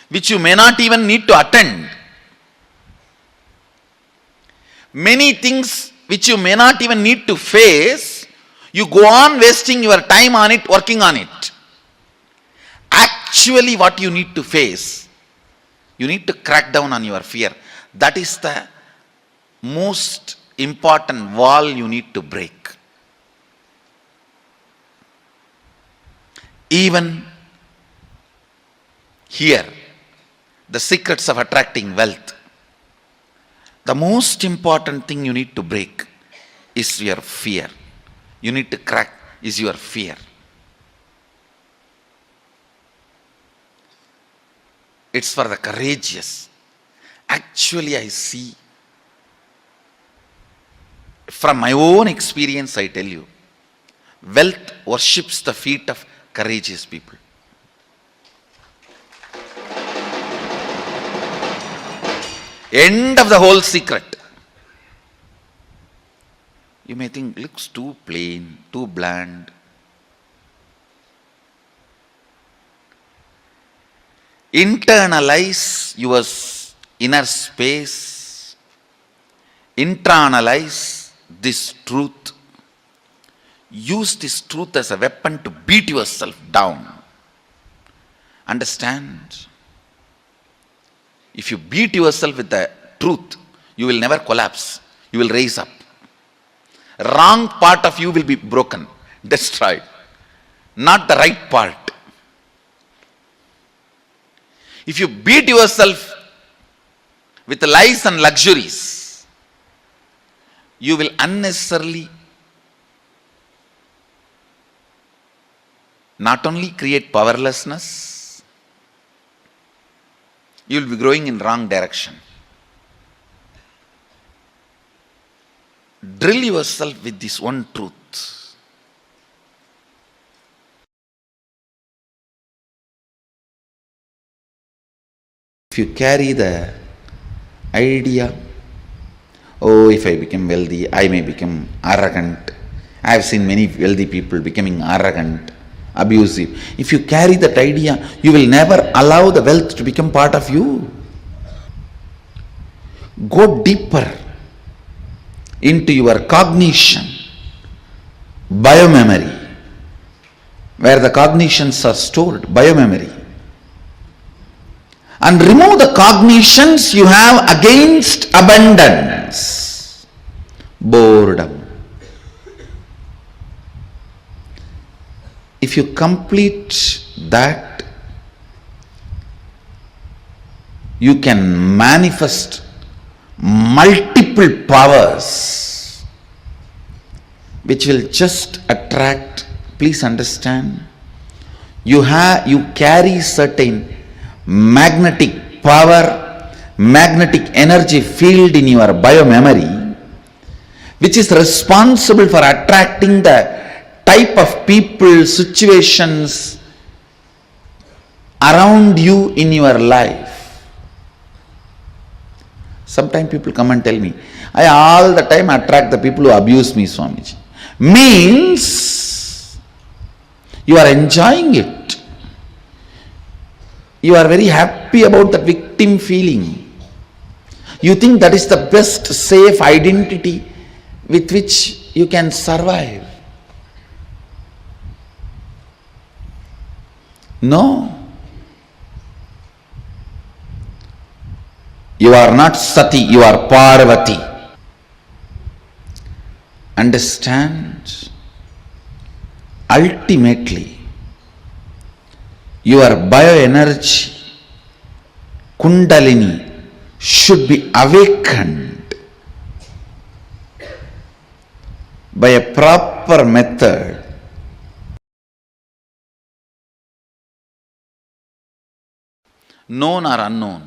which you may not even need to attend. Many things which you may not even need to face, you go on wasting your time on it, working on it. Actually, what you need to face, you need to crack down on your fear. That is the most important wall you need to break. Even here, the secrets of attracting wealth, the most important thing you need to break is your fear. You need to crack is your fear. It's for the courageous. Actually, I see, from my own experience, I tell you, wealth worships the feet of courageous people. End of the whole secret. You may think, looks too plain, too bland. Internalize your inner space. Internalize this truth. Use this truth as a weapon to beat yourself down. Understand? If you beat yourself with the truth, you will never collapse. You will raise up. Wrong part of you will be broken, destroyed. Not the right part. If you beat yourself with lies and luxuries, you will unnecessarily not only create powerlessness, you will be growing in wrong direction. Drill yourself with this one truth. If you carry the idea, oh, if I become wealthy, I may become arrogant. I have seen many wealthy people becoming arrogant, abusive. If you carry that idea, you will never allow the wealth to become part of you. Go deeper into your cognition, biomemory, where the cognitions are stored, biomemory. And remove the cognitions you have against abundance, boredom. If you complete that, you can manifest multiple powers which will just attract. Please understand, you carry certain magnetic power, magnetic energy field in your biomemory, which is responsible for attracting the type of people, situations around you in your life. Sometimes people come and tell me, I all the time attract the people who abuse me, Swamiji. Means you are enjoying it. You are very happy about that victim feeling. You think that is the best safe identity with which you can survive. No. You are not Sati, you are Parvati. Understand? Ultimately, your bioenergy, Kundalini, should be awakened by a proper method. Known or unknown,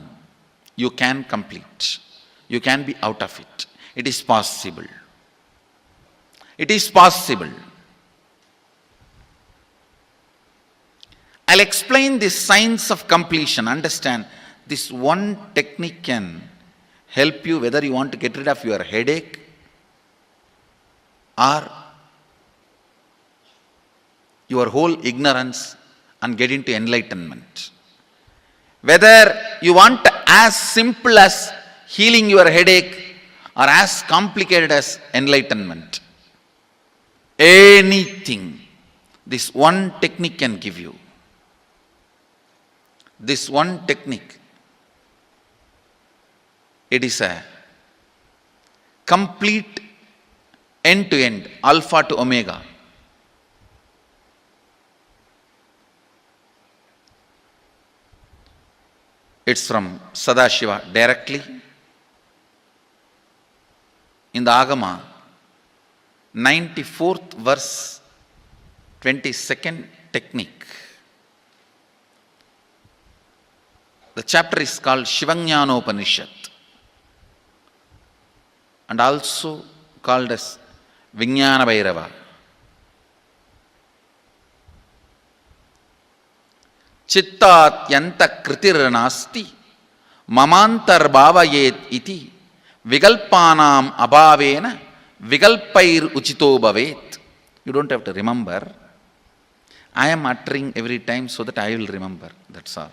you can complete. You can be out of it. It is possible. It is possible. I'll explain this science of completion. Understand, this one technique can help you whether you want to get rid of your headache or your whole ignorance and get into enlightenment. Whether you want as simple as healing your headache or as complicated as enlightenment. Anything, this one technique can give you. This one technique, it is a complete end-to-end, alpha to omega. It's from Sadashiva directly. In the Agama, 94th verse, 22nd technique. The chapter is called Shivajnanopanishad and also called as Vijnana Bhairava. Chittat yanta kritir nasti mamantar bhavayet iti vigalpanam abhavena vigalpair uchito bhavet. You don't have to remember. I am uttering every time so that I will remember. That's all.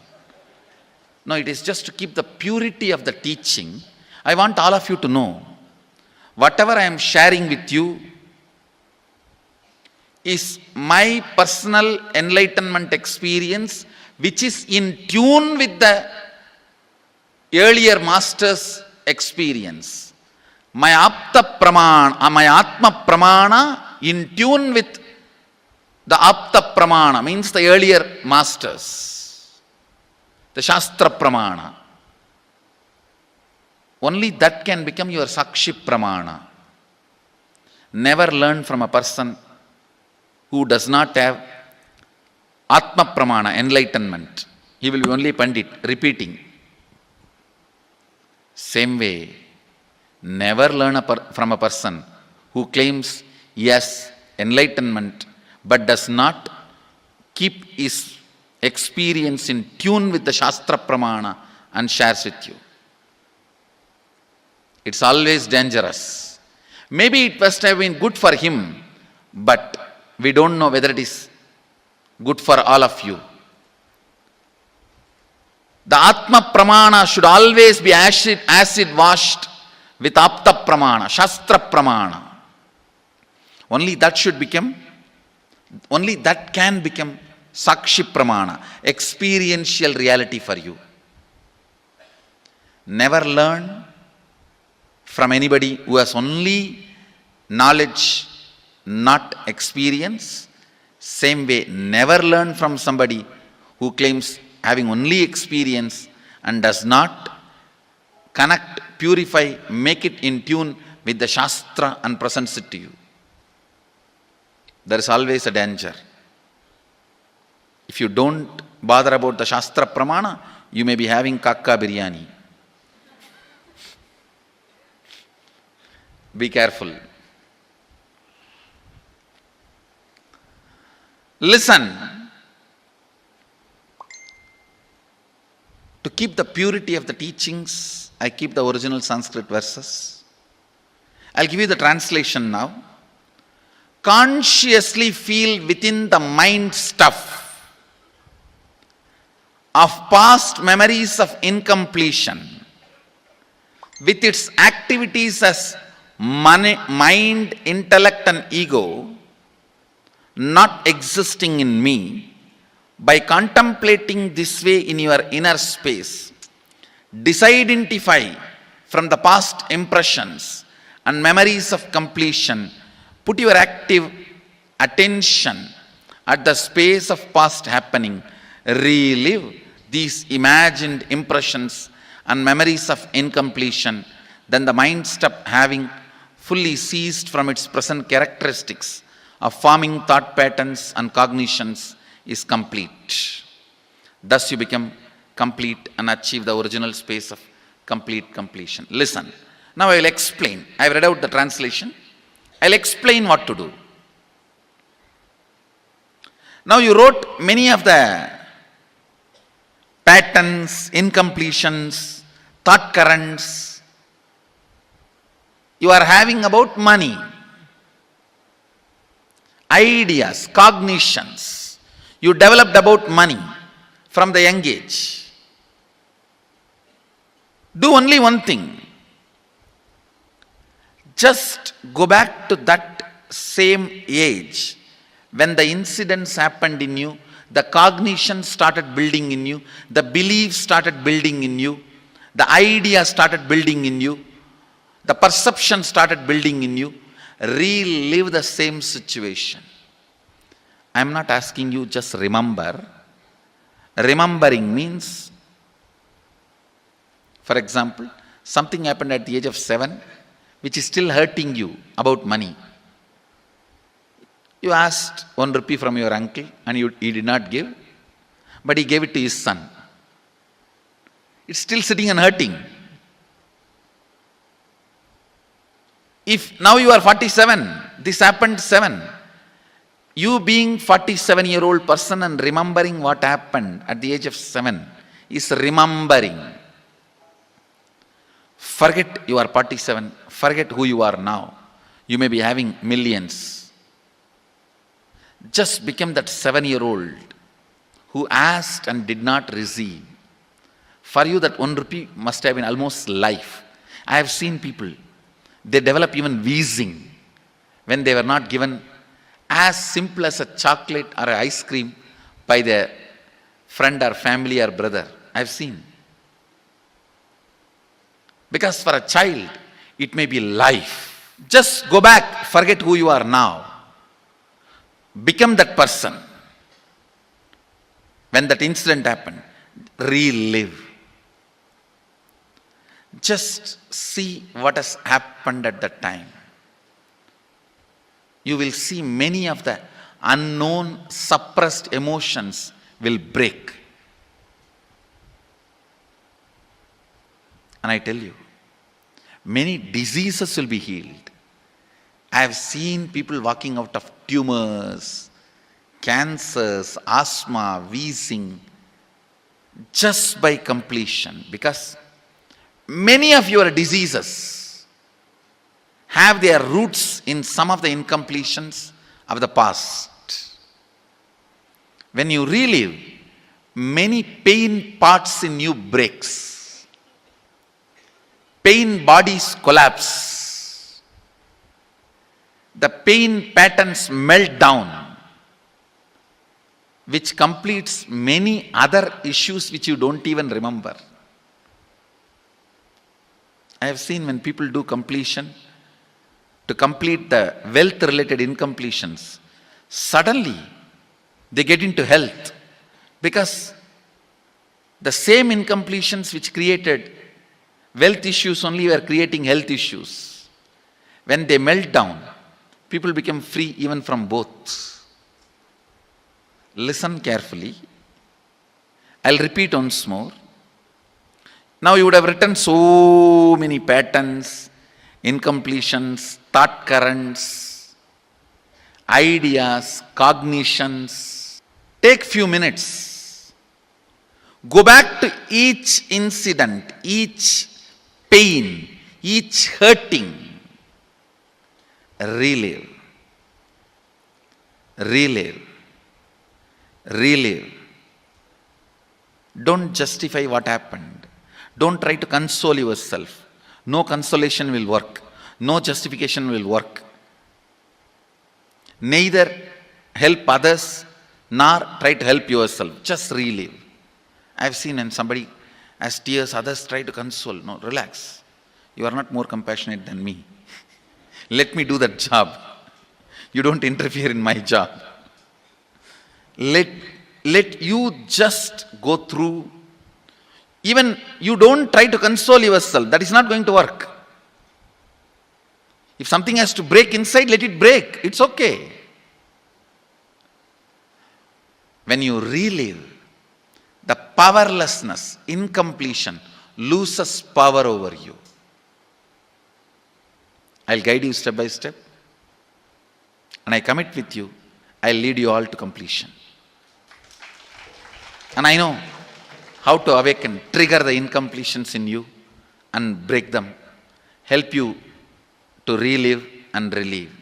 No, it is just to keep the purity of the teaching. I want all of you to know, whatever I am sharing with you is my personal enlightenment experience, which is in tune with the earlier master's experience. My apta pramana, my atma pramana in tune with the apta pramana, means the earlier masters. The Shastra Pramana. Only that can become your Sakshi Pramana. Never learn from a person who does not have Atma Pramana, enlightenment. He will be only Pandit, repeating. Same way, never learn from a person who claims, yes, enlightenment, but does not keep his experience in tune with the Shastra Pramana and shares with you. It's always dangerous. Maybe it must have been good for him, but we don't know whether it is good for all of you. The Atma Pramana should always be acid washed with Apta Pramana, Shastra Pramana. Only that can become Sakshi Pramana, experiential reality for you. Never learn from anybody who has only knowledge, not experience. Same way, never learn from somebody who claims having only experience and does not connect, purify, make it in tune with the Shastra and presents it to you. There is always a danger. If you don't bother about the Shastra Pramana, you may be having kakka biryani. Be careful. Listen. To keep the purity of the teachings, I keep the original Sanskrit verses. I'll give you the translation now. Consciously feel within the mind stuff of past memories of incompletion with its activities as mind, intellect and ego not existing in me. By contemplating this way in your inner space, disidentify from the past impressions and memories of completion. Put your active attention at the space of past happening. Relive these imagined impressions and memories of incompletion. Then the mind stop having fully ceased from its present characteristics of forming thought patterns and cognitions is complete. Thus you become complete and achieve the original space of complete completion. Listen. Now I will explain. I have read out the translation. I will explain what to do. Now you wrote many of the patterns, incompletions, thought currents you are having about money, ideas, cognitions you developed about money from the young age. Do only one thing. Just go back to that same age when the incidents happened in you, the cognition started building in you, the beliefs started building in you, the idea started building in you, the perception started building in you. Relive the same situation. I am not asking you just remember. Remembering means, for example, something happened at the age of 7 which is still hurting you about money. You asked 1 rupee from your uncle and he did not give, but he gave it to his son. It's still sitting and hurting. If now you are 47, this happened 7. You being 47-year-old person and remembering what happened at the age of 7 is remembering. Forget you are 47. Forget who you are now. You may be having millions. Just become that 7-year-old who asked and did not receive. For you that 1 rupee must have been almost life. I have seen people, they develop even wheezing when they were not given as simple as a chocolate or an ice cream by their friend or family or brother. I have seen. Because for a child, it may be life. Just go back, forget who you are now. Become that person. When that incident happened, relive. Just see what has happened at that time. You will see many of the unknown, suppressed emotions will break. And I tell you, many diseases will be healed. I have seen people walking out of tumors, cancers, asthma, wheezing, just by completion. Because many of your diseases have their roots in some of the incompletions of the past. When you relive, many pain parts in you breaks. Pain bodies collapse. The pain patterns melt down, which completes many other issues which you don't even remember. I have seen when people do completion, to complete the wealth-related incompletions, suddenly they get into health, because the same incompletions which created wealth issues only were creating health issues. When they melt down, people become free even from both. Listen carefully. I'll repeat once more. Now you would have written so many patterns, incompletions, thought currents, ideas, cognitions, Take few minutes. Go back to each incident, each pain, each hurting. Relive. Relive. Relive. Don't justify what happened. Don't try to console yourself. No consolation will work. No justification will work. Neither help others nor try to help yourself. Just relive. I've seen when somebody has tears, others try to console. No, relax. You are not more compassionate than me. Let me do that job. You don't interfere in my job. Let you just go through. Even you don't try to console yourself. That is not going to work. If something has to break inside, let it break. It's okay. When you relive, the powerlessness, incompletion, loses power over you. I'll guide you step by step. And I commit with you, I'll lead you all to completion. And I know how to awaken, trigger the incompletions in you and break them. Help you to relive and relieve.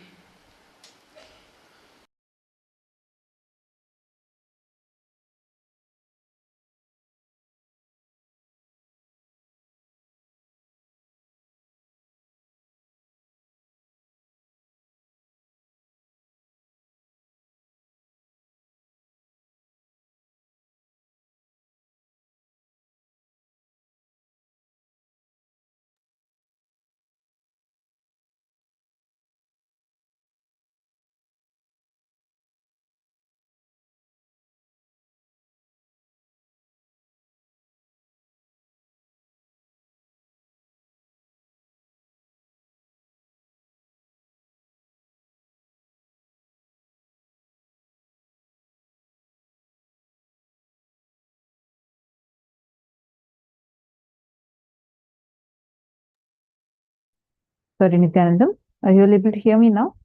Sorry, Nityanandam, are you able to hear me now?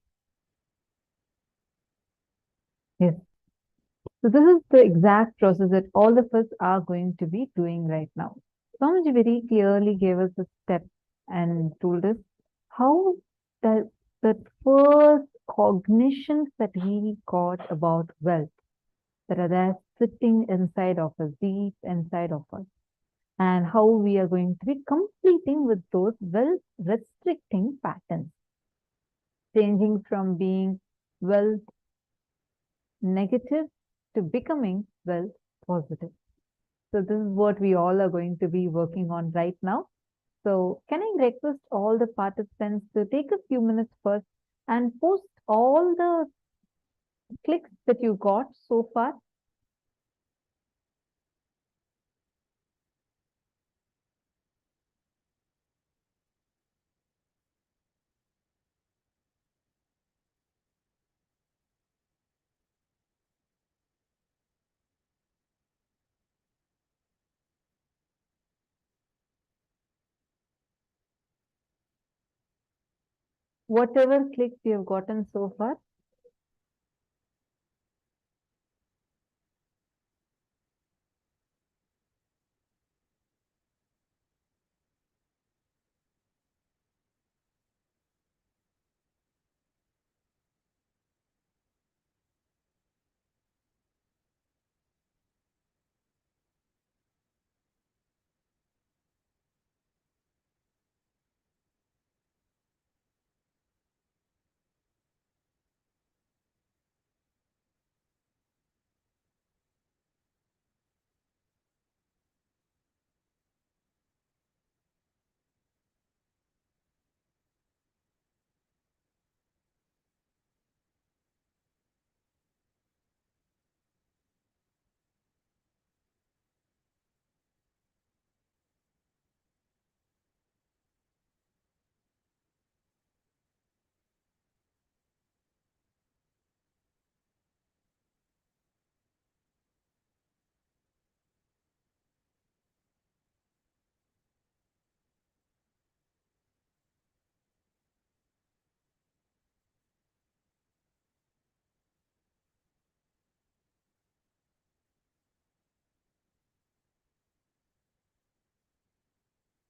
Yes. So this is the exact process that all of us are going to be doing right now. Swamiji very clearly gave us a step and told us how the first cognitions that he got about wealth that are there sitting inside of us, deep inside of us, and how we are going to be completing with those wealth restricting patterns, changing from being wealth negative to becoming wealth positive. So this is what we all are going to be working on right now. So can I request all the participants to take a few minutes first and post all the clicks that you got so far? Whatever clicks you have gotten so far.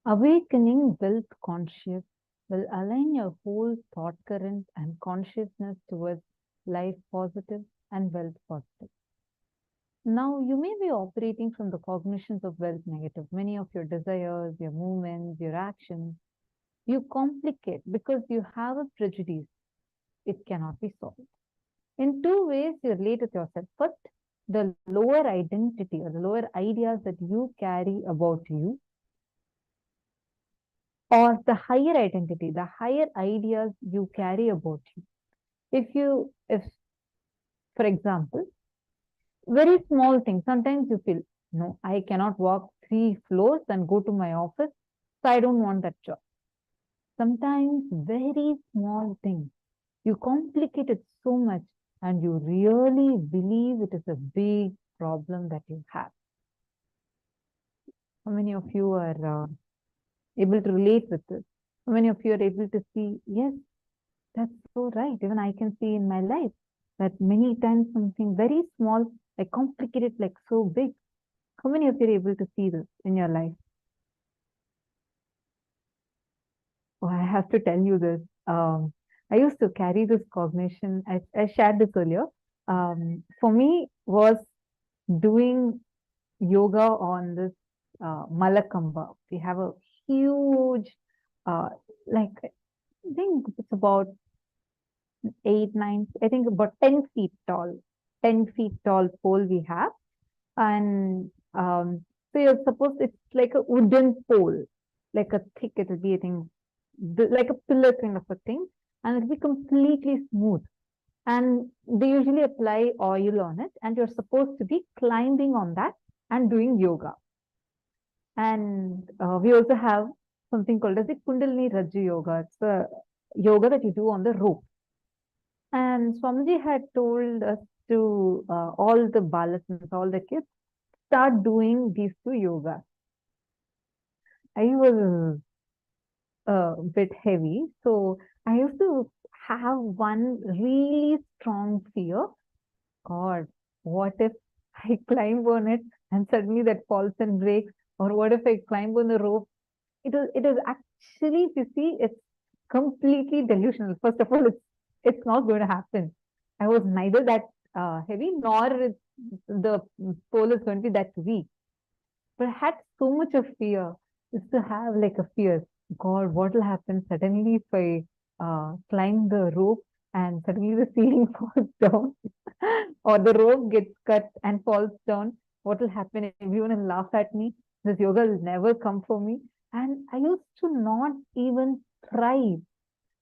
Awakening wealth conscious will align your whole thought current and consciousness towards life positive and wealth positive. Now, you may be operating from the cognitions of wealth negative. Many of your desires, your movements, your actions, you complicate because you have a prejudice. It cannot be solved. In two ways, you relate with yourself. First, the lower identity or the lower ideas that you carry about you, or the higher identity, the higher ideas you carry about you. If, for example, very small thing, sometimes you feel, no, I cannot walk 3 floors and go to my office, so I don't want that job. Sometimes very small things, you complicate it so much and you really believe it is a big problem that you have. How many of you are able to relate with this? How many of you are able to see, yes, that's so right. Even I can see in my life that many times something very small, I complicate it like so big. How many of you are able to see this in your life? Oh, I have to tell you this. I used to carry this cognition. I shared this earlier. For me, was doing yoga on this Malakamba. We have a huge, like, I think it's about 8, 9, I think about 10 feet tall, 10 feet tall pole we have. And so you're supposed, it's like a wooden pole, like a thick, it'll be, I think, like a pillar kind of a thing, and it'll be completely smooth. And they usually apply oil on it, and you're supposed to be climbing on that and doing yoga. And we also have something called as the Kundalini Rajju Yoga. It's a yoga that you do on the rope. And Swamiji had told us to, all the balasans, all the kids, start doing these 2 yogas. I was a bit heavy, so I used to have one really strong fear. God, what if I climb on it and suddenly that falls and breaks? Or what if I climb on the rope? It is actually, if you see, it's completely delusional. First of all, it's not going to happen. I was neither that heavy nor the pole is going to be that weak. But I had so much of fear. Is to have like a fear. God, what will happen suddenly if I climb the rope and suddenly the ceiling falls down or the rope gets cut and falls down? What will happen? Everyone will laugh at me. This yoga will never come for me. And I used to not even try.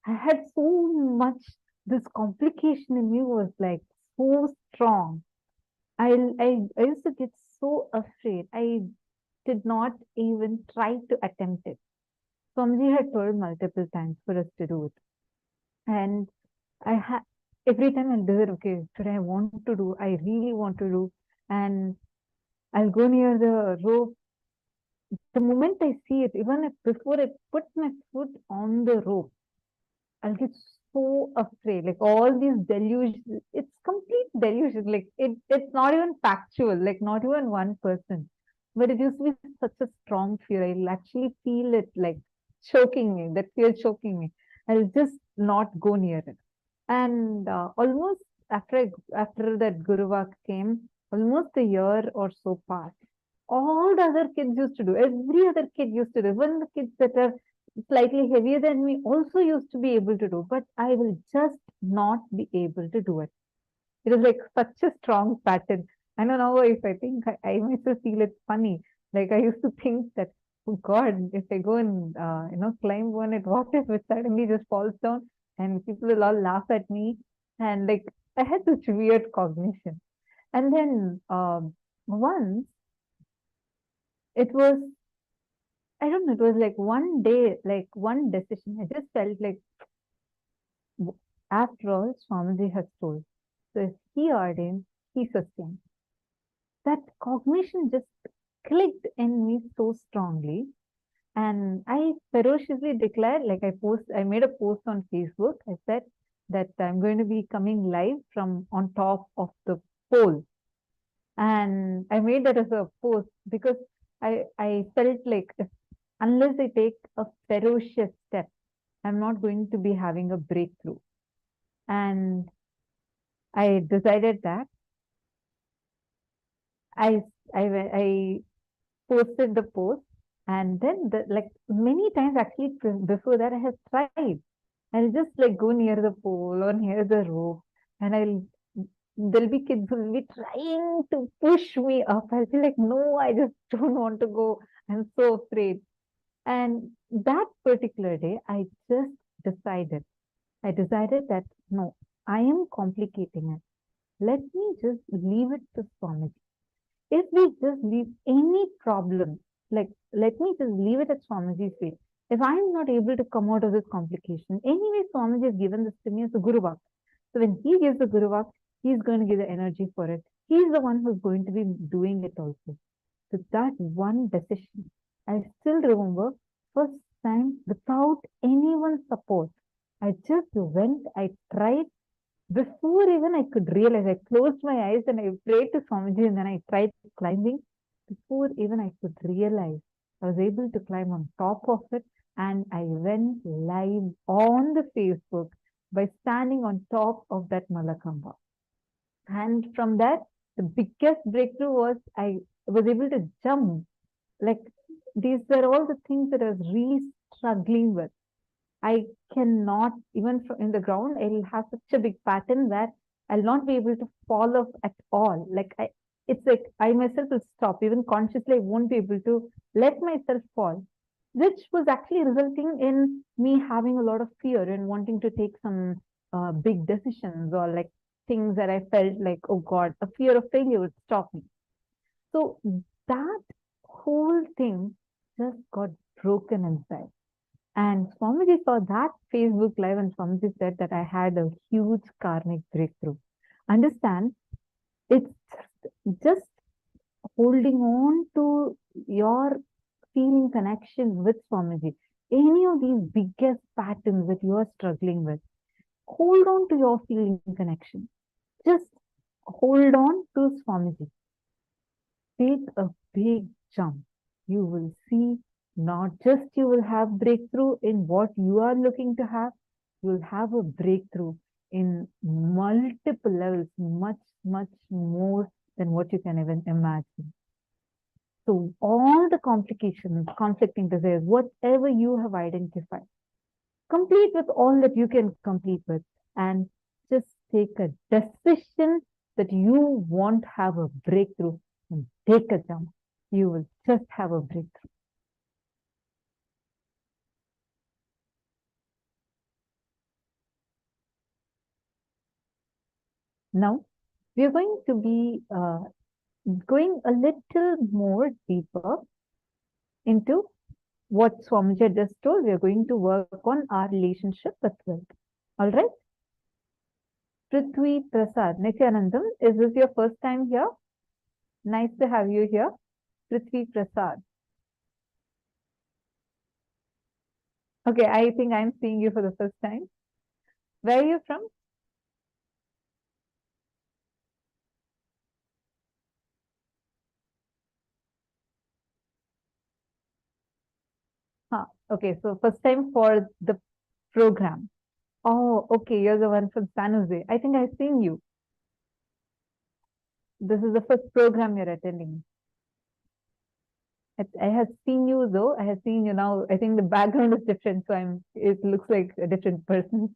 I had so much, this complication in me was like so strong. I used to get so afraid. I did not even try to attempt it. Swamiji had told multiple times for us to do it. And every time I'll do it, okay, today I want to do, I really want to do. And I'll go near the rope. The moment I see it, even if before I put my foot on the rope, I'll get so afraid. Like all these delusions, it's complete delusion. Like it's not even factual, like not even 1%. But it used to be such a strong fear. I'll actually feel it like choking me, that fear choking me. I'll just not go near it. And almost after that Guruvak came, almost a year or so passed. All the other kids used to do, every other kid used to do, even the kids that are slightly heavier than me also used to be able to do, but I will just not be able to do it. It is like such a strong pattern. I don't know if I think I myself feel it's funny. Like I used to think that, oh God, if I go and climb on it, what if it suddenly just falls down and people will all laugh at me? And like I had such weird cognition. And then once it was, I don't know, it was like one day, like one decision. I just felt like, after all, Swamiji has told. So if he ordains, he sustains. That cognition just clicked in me so strongly. And I ferociously declared, like I made a post on Facebook. I said that I'm going to be coming live from on top of the pole. And I made that as a post because I felt like if unless I take a ferocious step, I'm not going to be having a breakthrough. And I decided that I I posted the post, and then like many times actually before that I have tried. I'll just like go near the pole or near the rope, and there'll be kids who will be trying to push me up. I'll be like, no, I just don't want to go. I'm so afraid. And that particular day, just decided, I decided that no, I am complicating it. Let me just leave it to Swamiji. If we just leave any problem, like let me just leave it at Swamiji's feet. If I'm not able to come out of this complication, anyway, Swamiji has given this to me as a Guru Vak. So when he gives the Guru Vak, he's going to give the energy for it. He's the one who's going to be doing it also. So that one decision, I still remember, first time without anyone's support. I just went, I tried. Before even I could realize, I closed my eyes and I prayed to Swamiji and then I tried climbing. Before even I could realize, I was able to climb on top of it, and I went live on the Facebook by standing on top of that Malakamba. And from that, the biggest breakthrough was I was able to jump. Like these were all the things that I was really struggling with. I cannot, even in the ground, I'll have such a big pattern where I'll not be able to fall off at all. It's like I myself will stop. Even consciously, I won't be able to let myself fall, which was actually resulting in me having a lot of fear and wanting to take some big decisions, or like things that I felt like, oh God, a fear of failure would stop me. So that whole thing just got broken inside. And Swamiji saw that Facebook Live, and Swamiji said that I had a huge karmic breakthrough. Understand, it's just holding on to your feeling connection with Swamiji. Any of these biggest patterns that you are struggling with, hold on to your feeling connection. Just hold on to Swamiji. Take a big jump. You will see, not just you will have breakthrough in what you are looking to have, you will have a breakthrough in multiple levels, much, much more than what you can even imagine. So all the complications, conflicting desires, whatever you have identified, complete with all that you can complete with, and just take a decision that you won't have a breakthrough, and take a jump. You will just have a breakthrough. Now, we are going to be going a little more deeper into what Swamiji just told. We are going to work on our relationship with wealth. All right? Prithvi Prasad, Nithyanandam, is this your first time here? Nice to have you here. Prithvi Prasad. Okay, I think I'm seeing you for the first time. Where are you from? Okay, so first time for the program. Oh, okay, you're the one from San Jose. I think I've seen you. This is the first program you're attending. I have seen you though. I have seen you now. I think the background is different, so it looks like a different person.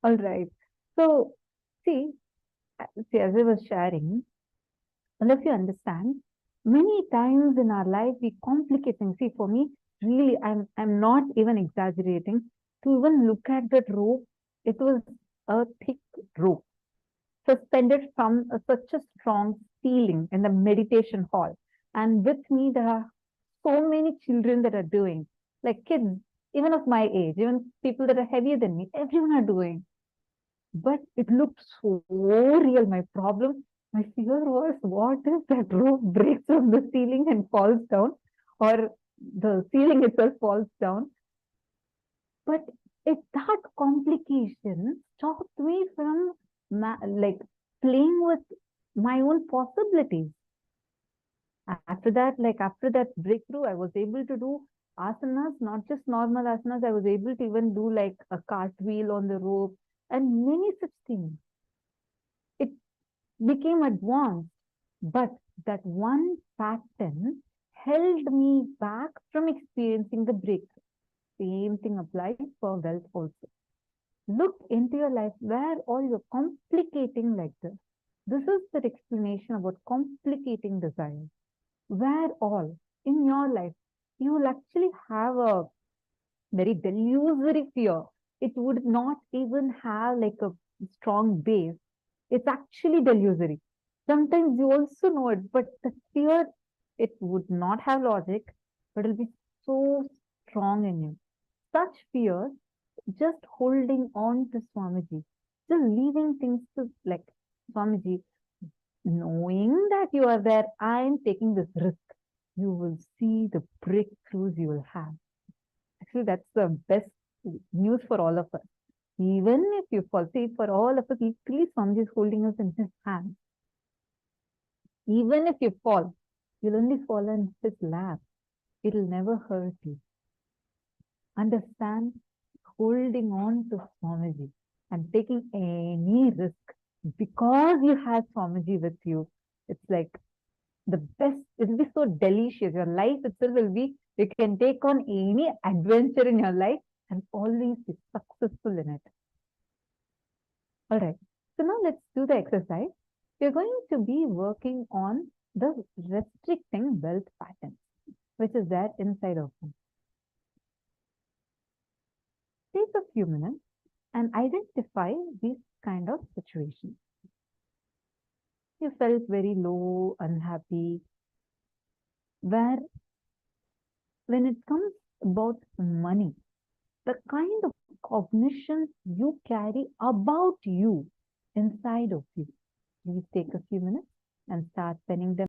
All right. So, see, as I was sharing, all of you understand, many times in our life we complicate things. See, for me, really, I'm not even exaggerating. To even look at that rope, it was a thick rope suspended from such a strong ceiling in the meditation hall. And with me, there are so many children that are doing, like kids, even of my age, even people that are heavier than me, everyone are doing. But it looked so real. My fear was, what if that rope breaks from the ceiling and falls down, or the ceiling itself falls down? But that complication stopped me from like playing with my own possibilities. After that, like after that breakthrough, I was able to do asanas, not just normal asanas. I was able to even do like a cartwheel on the rope and many such things. It became advanced, but that one pattern held me back from experiencing the breakthrough. Same thing applies for wealth also. Look into your life where all you're complicating like this. This is the explanation about complicating desire. Where all in your life you will actually have a very delusory fear. It would not even have like a strong base. It's actually delusory. Sometimes you also know it, but the fear, it would not have logic, but it'll be so strong in you. Such fear, just holding on to Swamiji, just leaving things to like Swamiji, knowing that you are there, I am taking this risk. You will see the breakthroughs you will have. Actually, that's the best news for all of us. Even if you fall, see, for all of us, equally Swamiji is holding us in his hand. Even if you fall, you'll only fall in his lap. It'll never hurt you. Understand? Holding on to Swamiji and taking any risk because you have Swamiji with you. It's like the best, it'll be so delicious. Your life itself will be, you can take on any adventure in your life and always be successful in it. All right. So now let's do the exercise. We're going to be working on the restricting wealth pattern, which is there inside of you. Take a few minutes and identify these kind of situations. You felt very low, unhappy, where when it comes about money, the kind of cognitions you carry about you inside of you. Please take a few minutes and start penning them.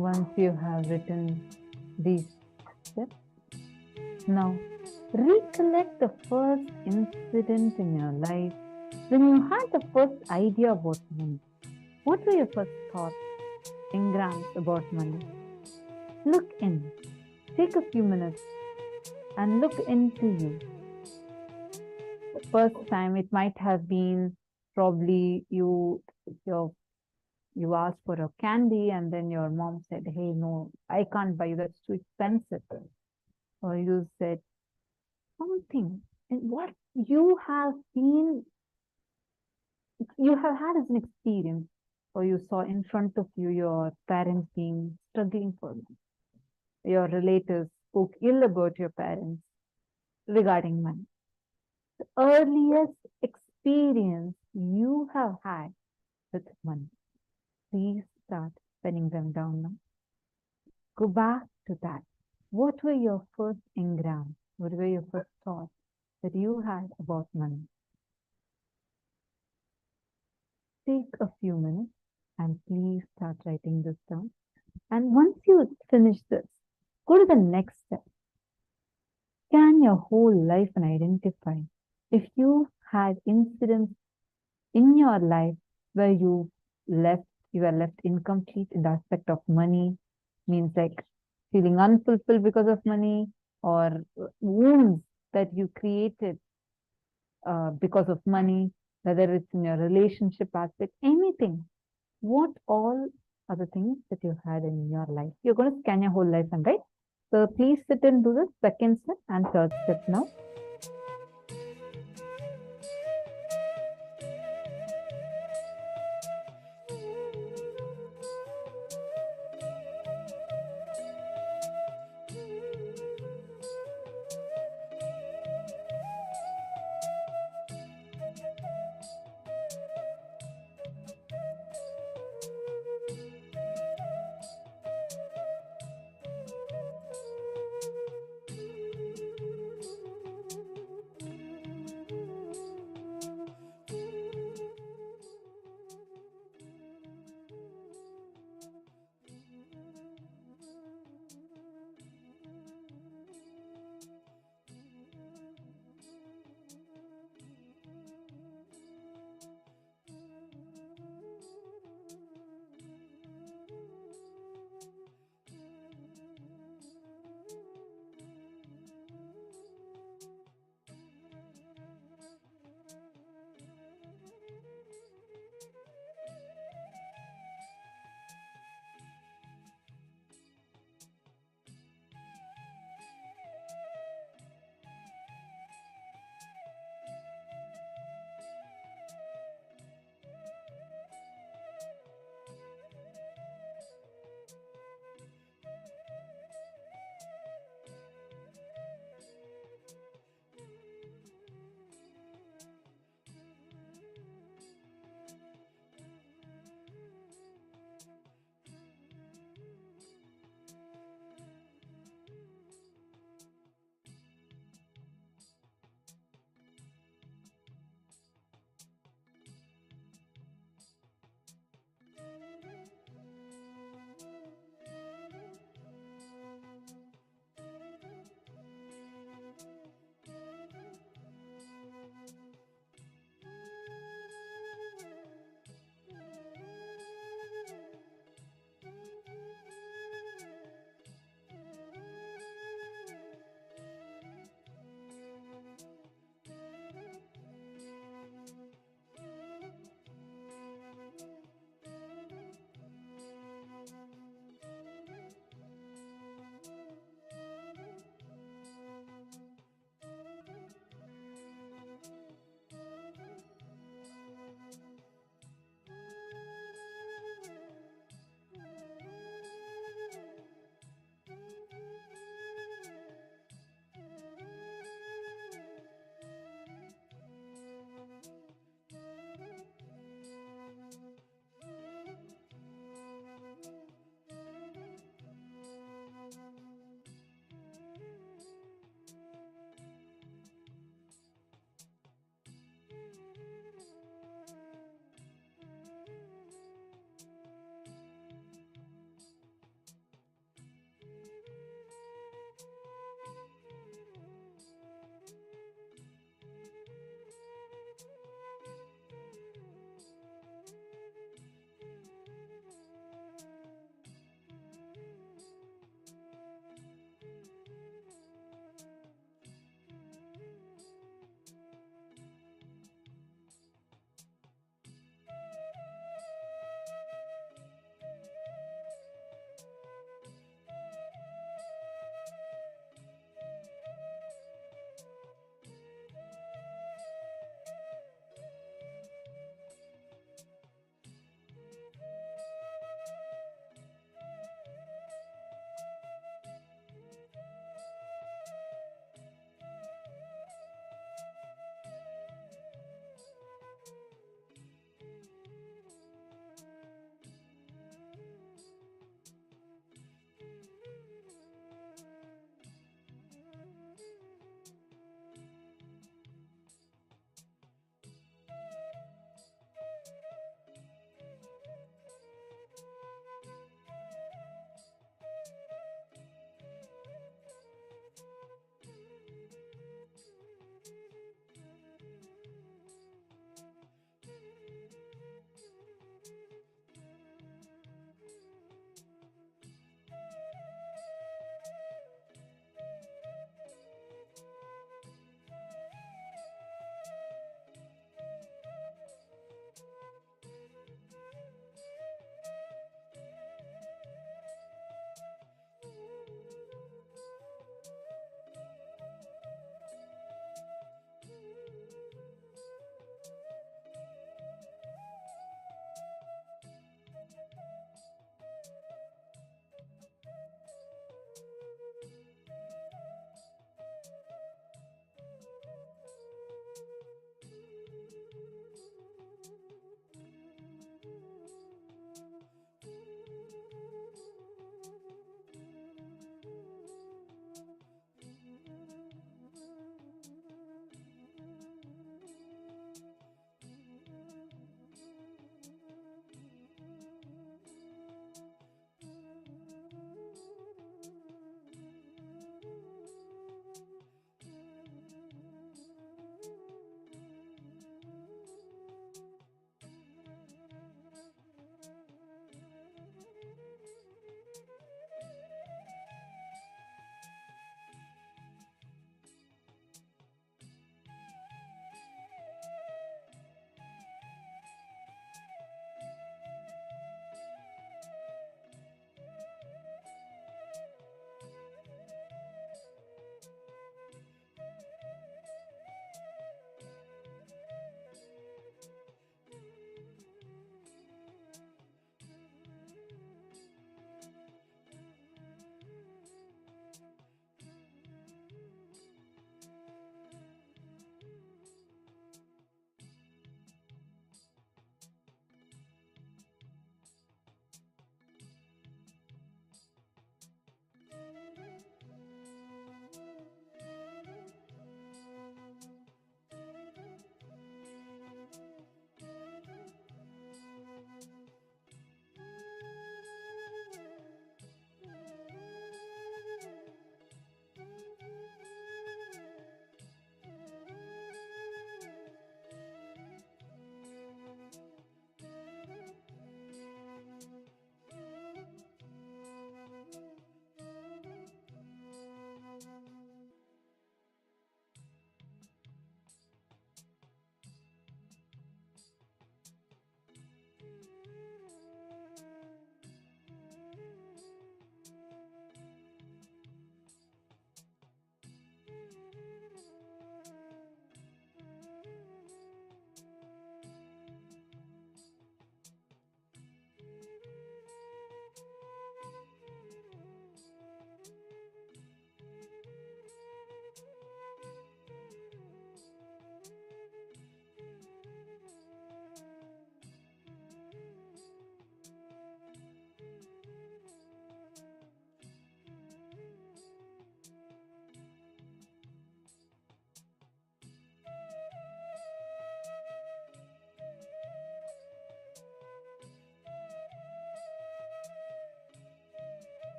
Once you have written these steps, now recollect the first incident in your life when you had the first idea about money. What were your first thoughts, engrams about money? Look in. Take a few minutes and look into you. The first time it might have been probably you asked for a candy and then your mom said, hey, no, I can't buy you, that's too expensive. Or you said something. And what you have had as an experience, or you saw in front of you your parents being struggling for money. Your relatives spoke ill about your parents regarding money. The earliest experience you have had with money. Please start penning them down now. Go back to that. What were your first engrams? What were your first thoughts that you had about money? Take a few minutes and please start writing this down. And once you finish this, go to the next step. Scan your whole life and identify if you had incidents in your life where you were left incomplete in the aspect of money, means like feeling unfulfilled because of money, or wounds that you created because of money, whether it's in your relationship aspect, anything. What all are the things that you had in your life? You're going to scan your whole life and write. So please sit and do the second step and third step now.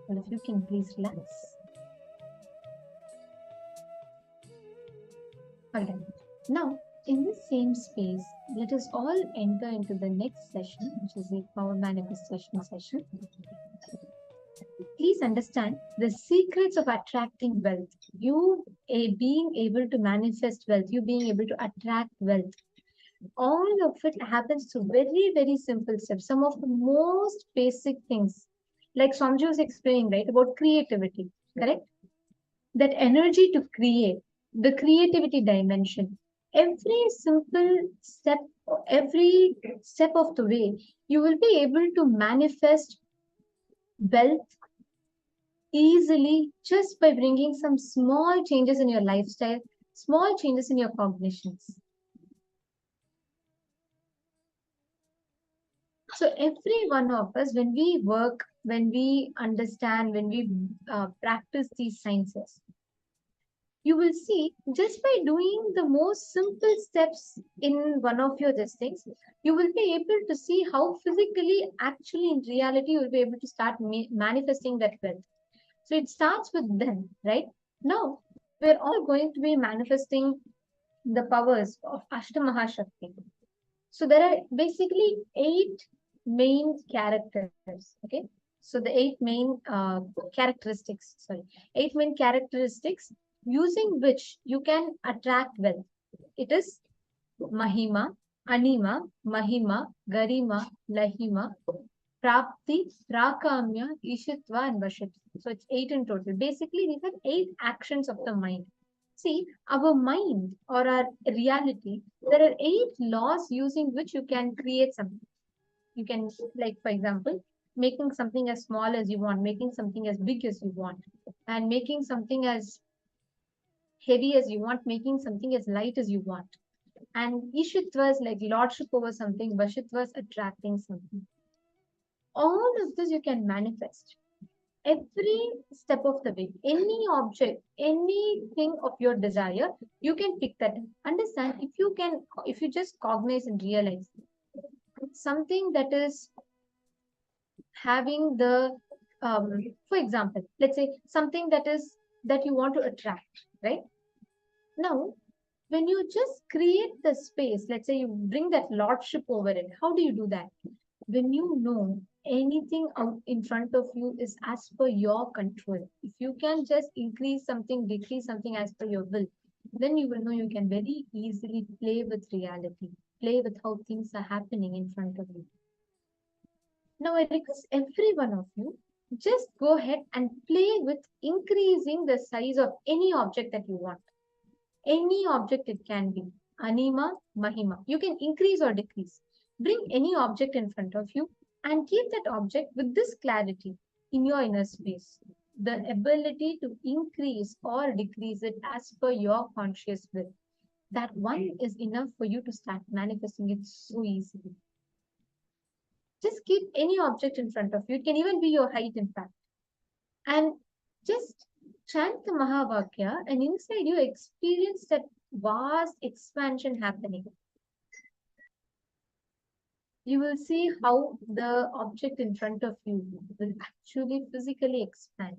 All of you can please relax. Alright. Now, in this same space, let us all enter into the next session, which is a power manifestation session. Please understand the secrets of attracting wealth. You being able to manifest wealth, you being able to attract wealth. All of it happens through very, very simple steps. Some of the most basic things, like Swamiji was explaining, right, about creativity, correct? That energy to create, the creativity dimension. Every simple step, every step of the way, you will be able to manifest wealth easily just by bringing some small changes in your lifestyle, small changes in your cognitions. So every one of us, when we work, when we understand, when we practice these sciences, you will see just by doing the most simple steps in one of your these things, you will be able to see how physically, actually in reality, you will be able to start manifesting that wealth. So it starts with them, right? Now, we're all going to be manifesting the powers of Ashtamahashakti. So there are basically 8 main characters, okay? So the 8 main characteristics, 8 main characteristics using which you can attract wealth. It is Mahima, Anima, Mahima, Garima, Lahima, Prapti, Prakamya, Ishitva, and Vashitva. So it's 8 in total. Basically, these are 8 actions of the mind. See, our mind or our reality, there are 8 laws using which you can create something. You can, like, for example, making something as small as you want, making something as big as you want, and making something as heavy as you want, making something as light as you want. And Ishitva is like lordship over something, Vashitva is attracting something. All of this you can manifest every step of the way. Any object, anything of your desire, you can pick that. Understand, if you just cognize and realize something that is having the, for example, let's say something that you want to attract, right? Now, when you just create the space, let's say you bring that lordship over it, how do you do that? When you know anything out in front of you is as per your control. If you can just increase something, decrease something as per your will, then you will know you can very easily play with reality, play with how things are happening in front of you. Now, I request every one of you, just go ahead and play with increasing the size of any object that you want. Any object it can be. Anima, Mahima. You can increase or decrease. Bring any object in front of you and keep that object with this clarity in your inner space. The ability to increase or decrease it as per your conscious will. That one is enough for you to start manifesting it so easily. Just keep any object in front of you. It can even be your height, in fact. And just chant the Mahavakya, and inside you experience that vast expansion happening. You will see how the object in front of you will actually physically expand.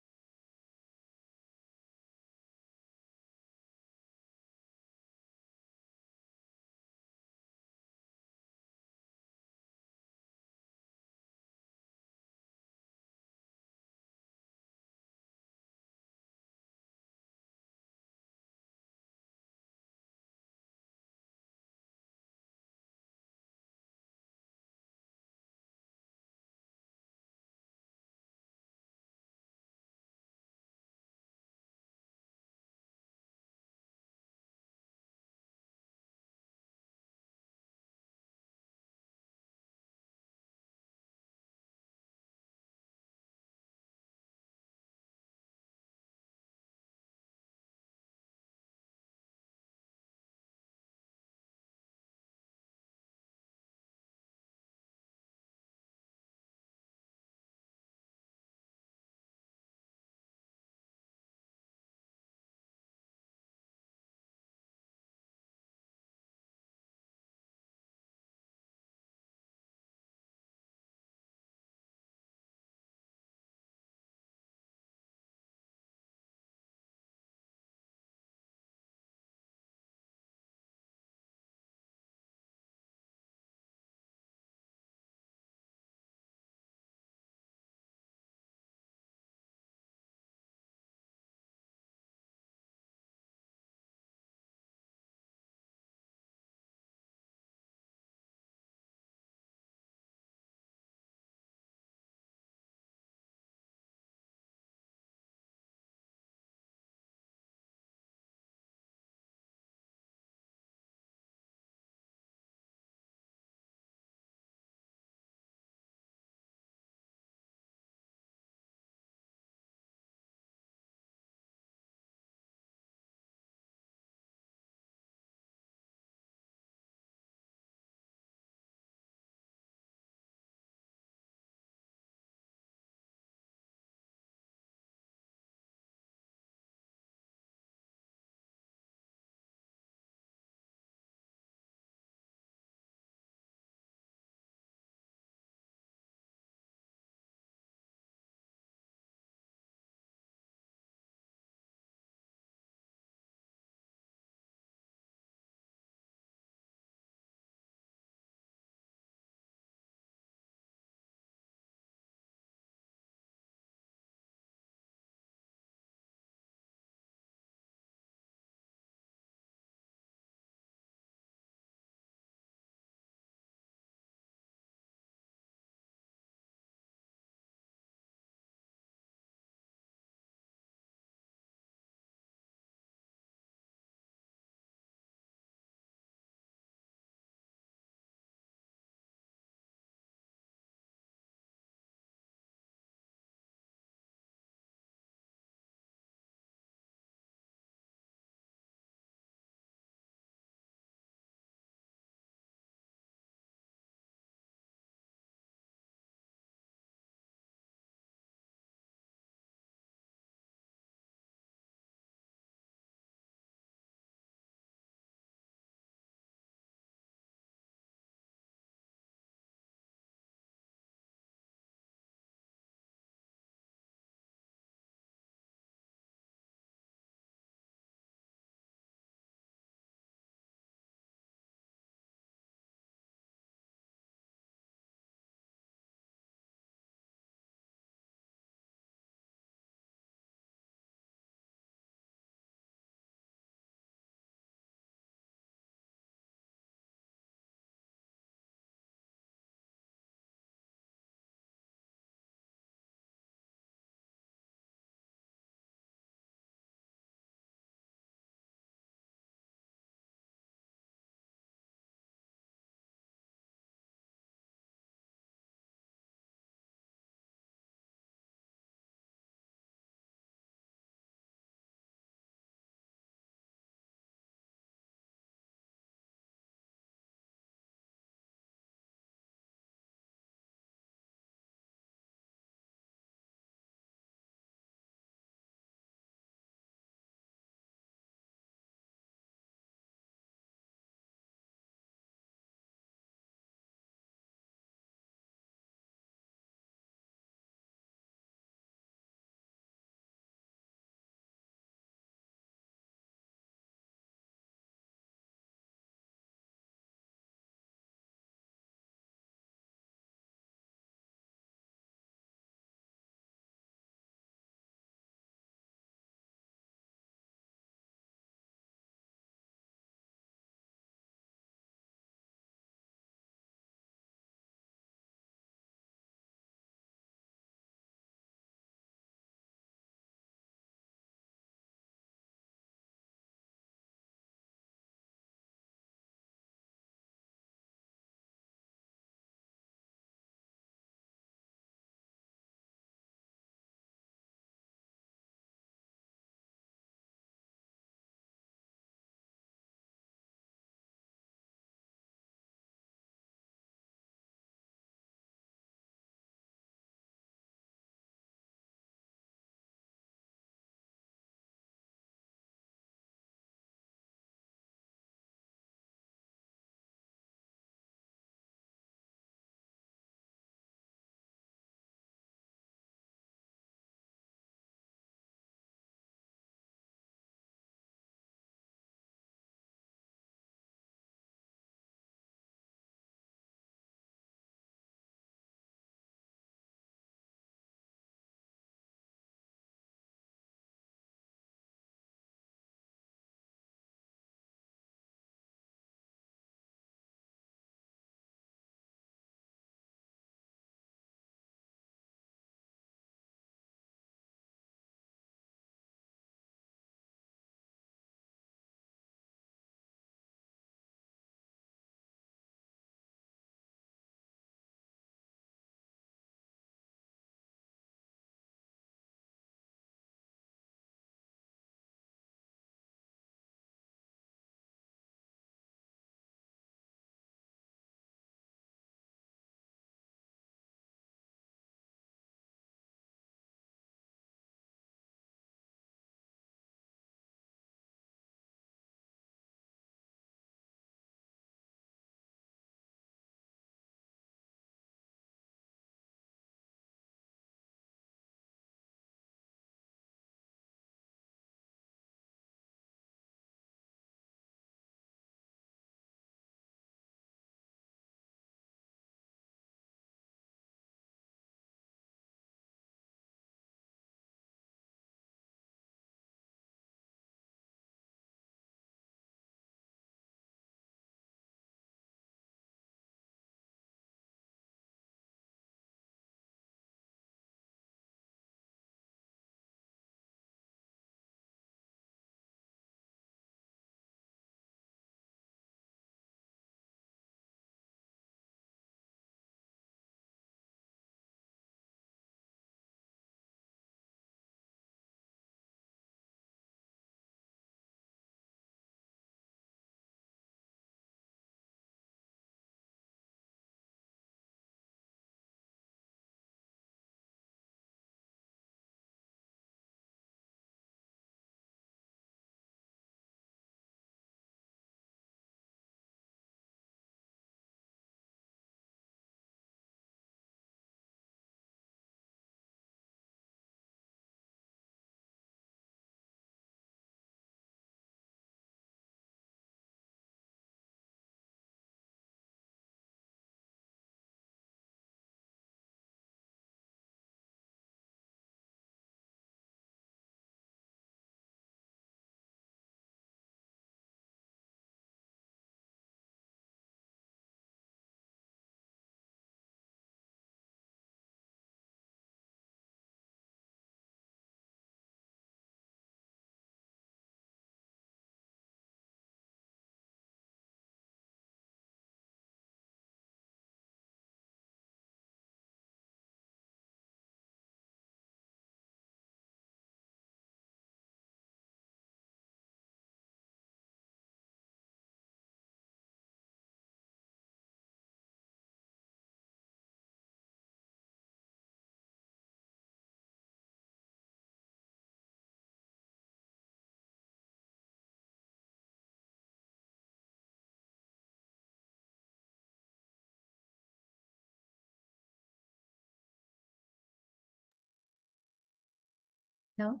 Now,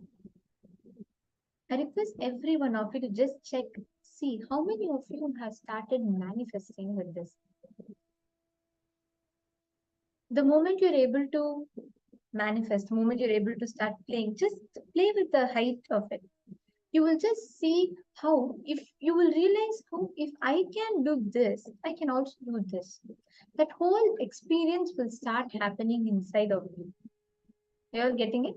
I request every one of you to just check, see how many of you have started manifesting with this. The moment you're able to manifest, the moment you're able to start playing, just play with the height of it. You will just see how, if you will realize how, if I can do this, I can also do this. That whole experience will start happening inside of you. You're getting it?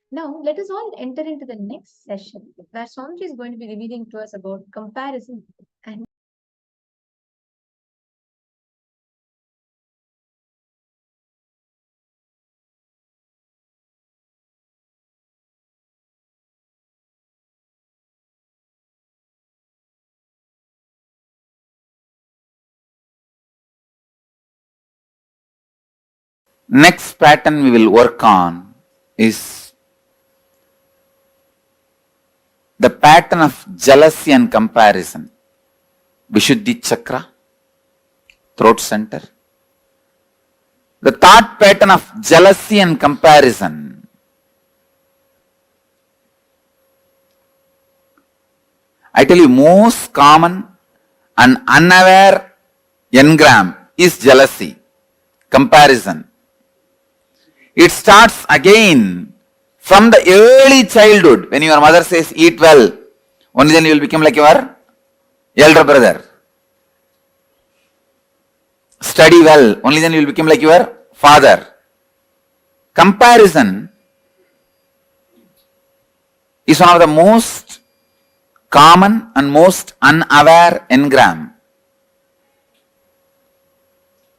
Now, let us all enter into the next session where Swamiji is going to be revealing to us about comparison and Next pattern we will work on is the pattern of jealousy and comparison. Vishuddhi chakra, throat center. The thought pattern of jealousy and comparison. I tell you, most common and unaware engram is jealousy, comparison. It starts again from the early childhood. When your mother says, eat well, only then you will become like your elder brother. Study well, only then you will become like your father. Comparison is one of the most common and most unaware engram.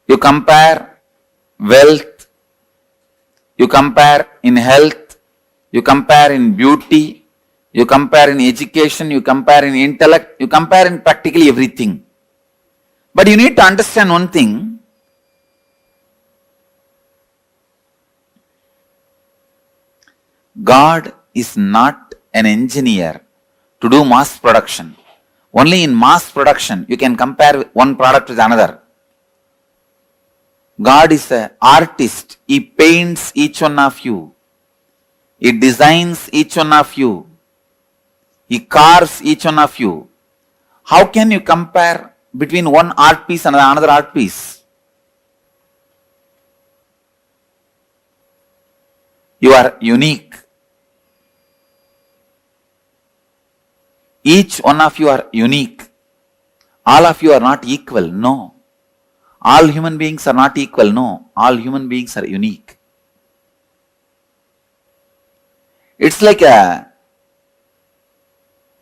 You compare wealth, you compare in health, you compare in beauty, you compare in education, you compare in intellect, you compare in practically everything. But you need to understand one thing. God is not an engineer to do mass production. Only in mass production you can compare one product with another. God is an artist. He paints each one of you. He designs each one of you. He carves each one of you. How can you compare between one art piece and another art piece? You are unique. Each one of you are unique. All of you are not equal. No. All human beings are not equal. No. All human beings are unique. It's like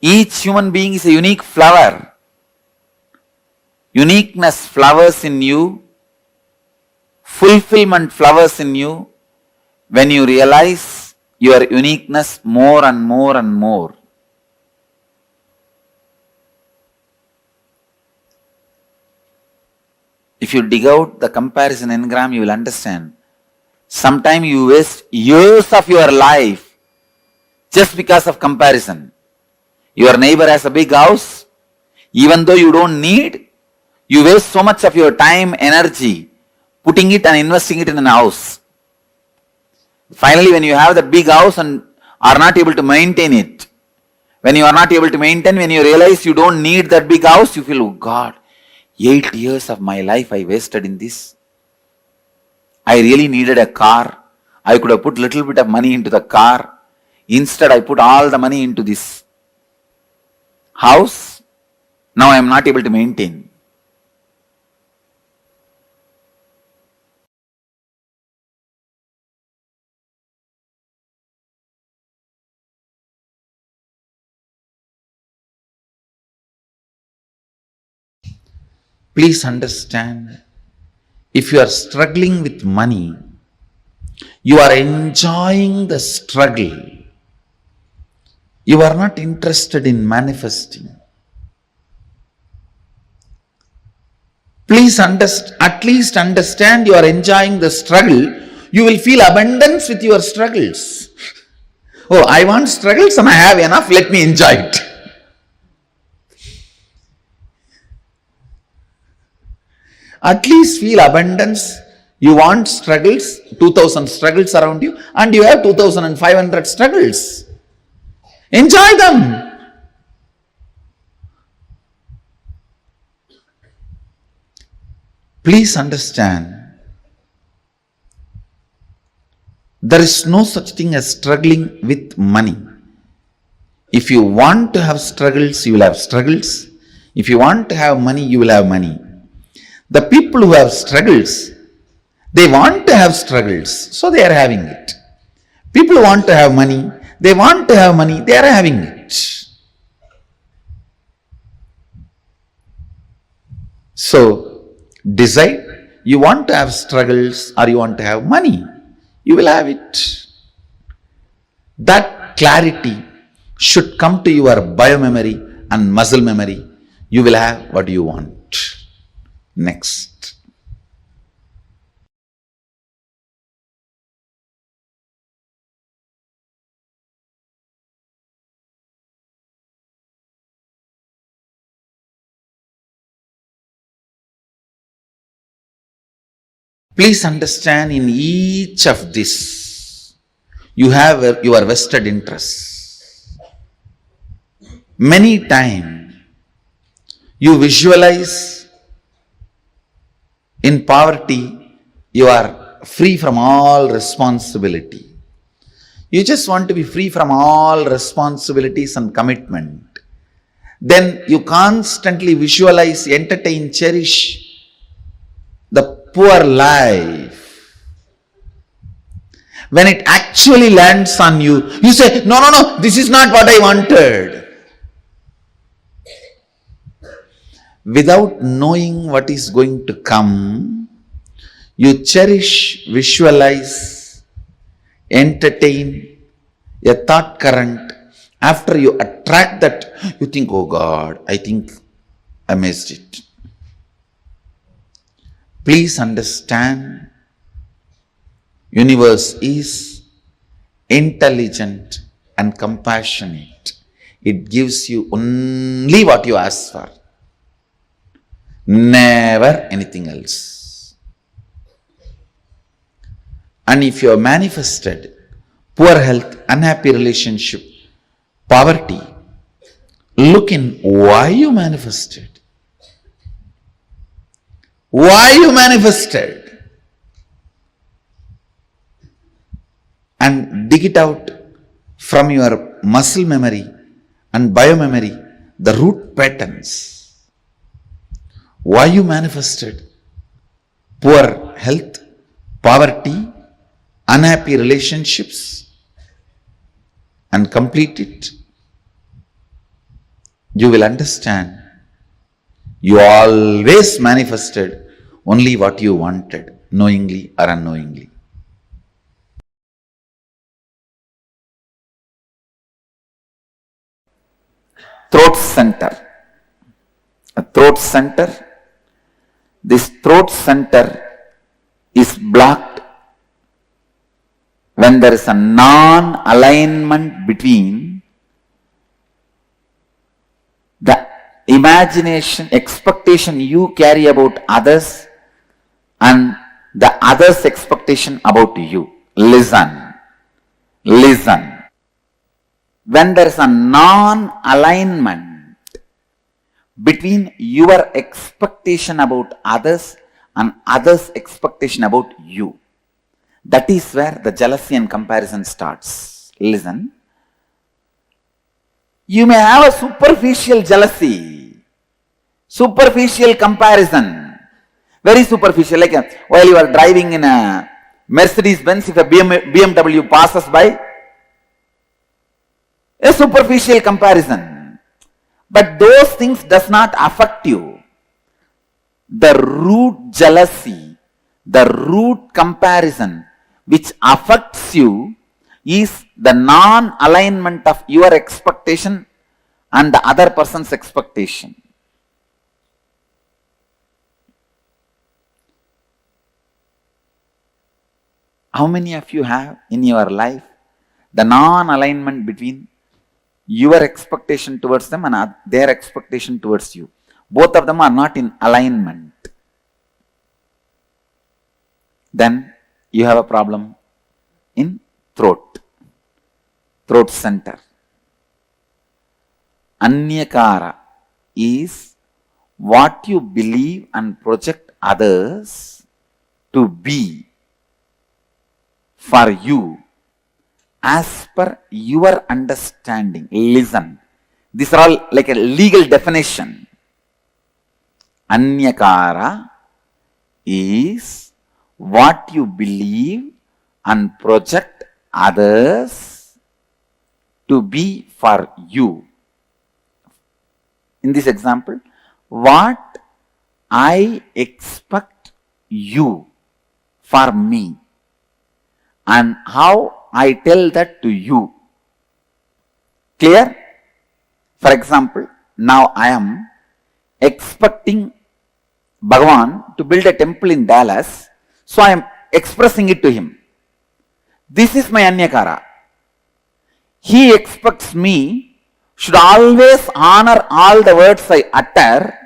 each human being is a unique flower. Uniqueness flowers in you. Fulfillment flowers in you when you realize your uniqueness more and more and more. If you dig out the comparison engram, you will understand. Sometimes you waste years of your life just because of comparison. Your neighbor has a big house. Even though you don't need, you waste so much of your time, energy, putting it and investing it in a house. Finally, when you have that big house and are not able to maintain it, when you are not able to maintain, when you realize you don't need that big house, you feel, oh God, 8 years of my life I wasted in this. I really needed a car. I could have put little bit of money into the car. Instead, I put all the money into this house. Now I am not able to maintain. Please understand, if you are struggling with money, you are enjoying the struggle. You are not interested in manifesting. Please at least understand you are enjoying the struggle. You will feel abundance with your struggles. Oh, I want struggles and I have enough, let me enjoy it. At least feel abundance You want struggles, 2000 struggles around you, and you have 2500 struggles. Enjoy them. Please understand, there is no such thing as struggling with money. If you want to have struggles, you will have struggles. If you want to have money, you will have money. The people who have struggles, they want to have struggles, so they are having it. People who want to have money, they want to have money, they are having it. So, decide, you want to have struggles or you want to have money, you will have it. That clarity should come to your biomemory and muscle memory. You will have what you want. Next. Please understand, in each of this, you have your vested interests. Many times, you visualize in poverty, you are free from all responsibility. You just want to be free from all responsibilities and commitment. Then you constantly visualize, entertain, cherish the poor life. When it actually lands on you, you say, no, this is not what I wanted. Without knowing what is going to come, you cherish, visualize, entertain a thought current. After you attract that, you think, oh God, I think I missed it. Please understand, universe is intelligent and compassionate. It gives you only what you ask for. Never anything else. And if you have manifested poor health, unhappy relationship, poverty, look in why you manifested. Why you manifested. And dig it out from your muscle memory and biomemory, the root patterns. Why you manifested poor health, poverty, unhappy relationships, and complete it. You will understand, you always manifested only what you wanted, knowingly or unknowingly. Throat center. A throat center. This throat center is blocked when there is a non-alignment between the imagination, expectation you carry about others and the others' expectation about you. Listen. Listen. When there is a non-alignment between your expectation about others and others' expectation about you, that is where the jealousy and comparison starts. Listen. You may have a superficial jealousy, superficial comparison, very superficial, like while you are driving in a Mercedes Benz, if a BMW passes by, a superficial comparison. But those things does not affect you. The root jealousy, the root comparison which affects you is the non-alignment of your expectation and the other person's expectation. How many of you have in your life the non-alignment between your expectation towards them and their expectation towards you? Both of them are not in alignment. then you have a problem in throat center. Anyakara is what you believe and project others to be for you as per your understanding. Listen, these are all like a legal definition. Anyakara is what you believe and project others to be for you. In this example, what I expect you for me and how I tell that to you. Clear? For example, now I am expecting Bhagavan to build a temple in Dallas, so I am expressing it to him. This is my Anyakara. He expects me should always honor all the words I utter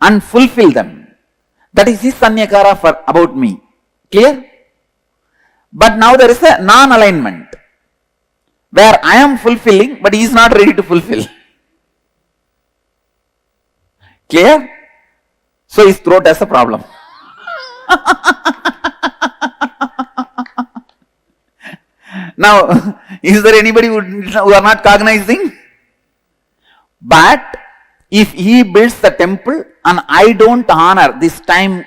and fulfill them. That is his Anyakara for about me. Clear? But now there is a non-alignment where I am fulfilling but he is not ready to fulfill. Clear? So his throat has a problem. Now, is there anybody who are not cognizing? But if he builds the temple and I don't honor this time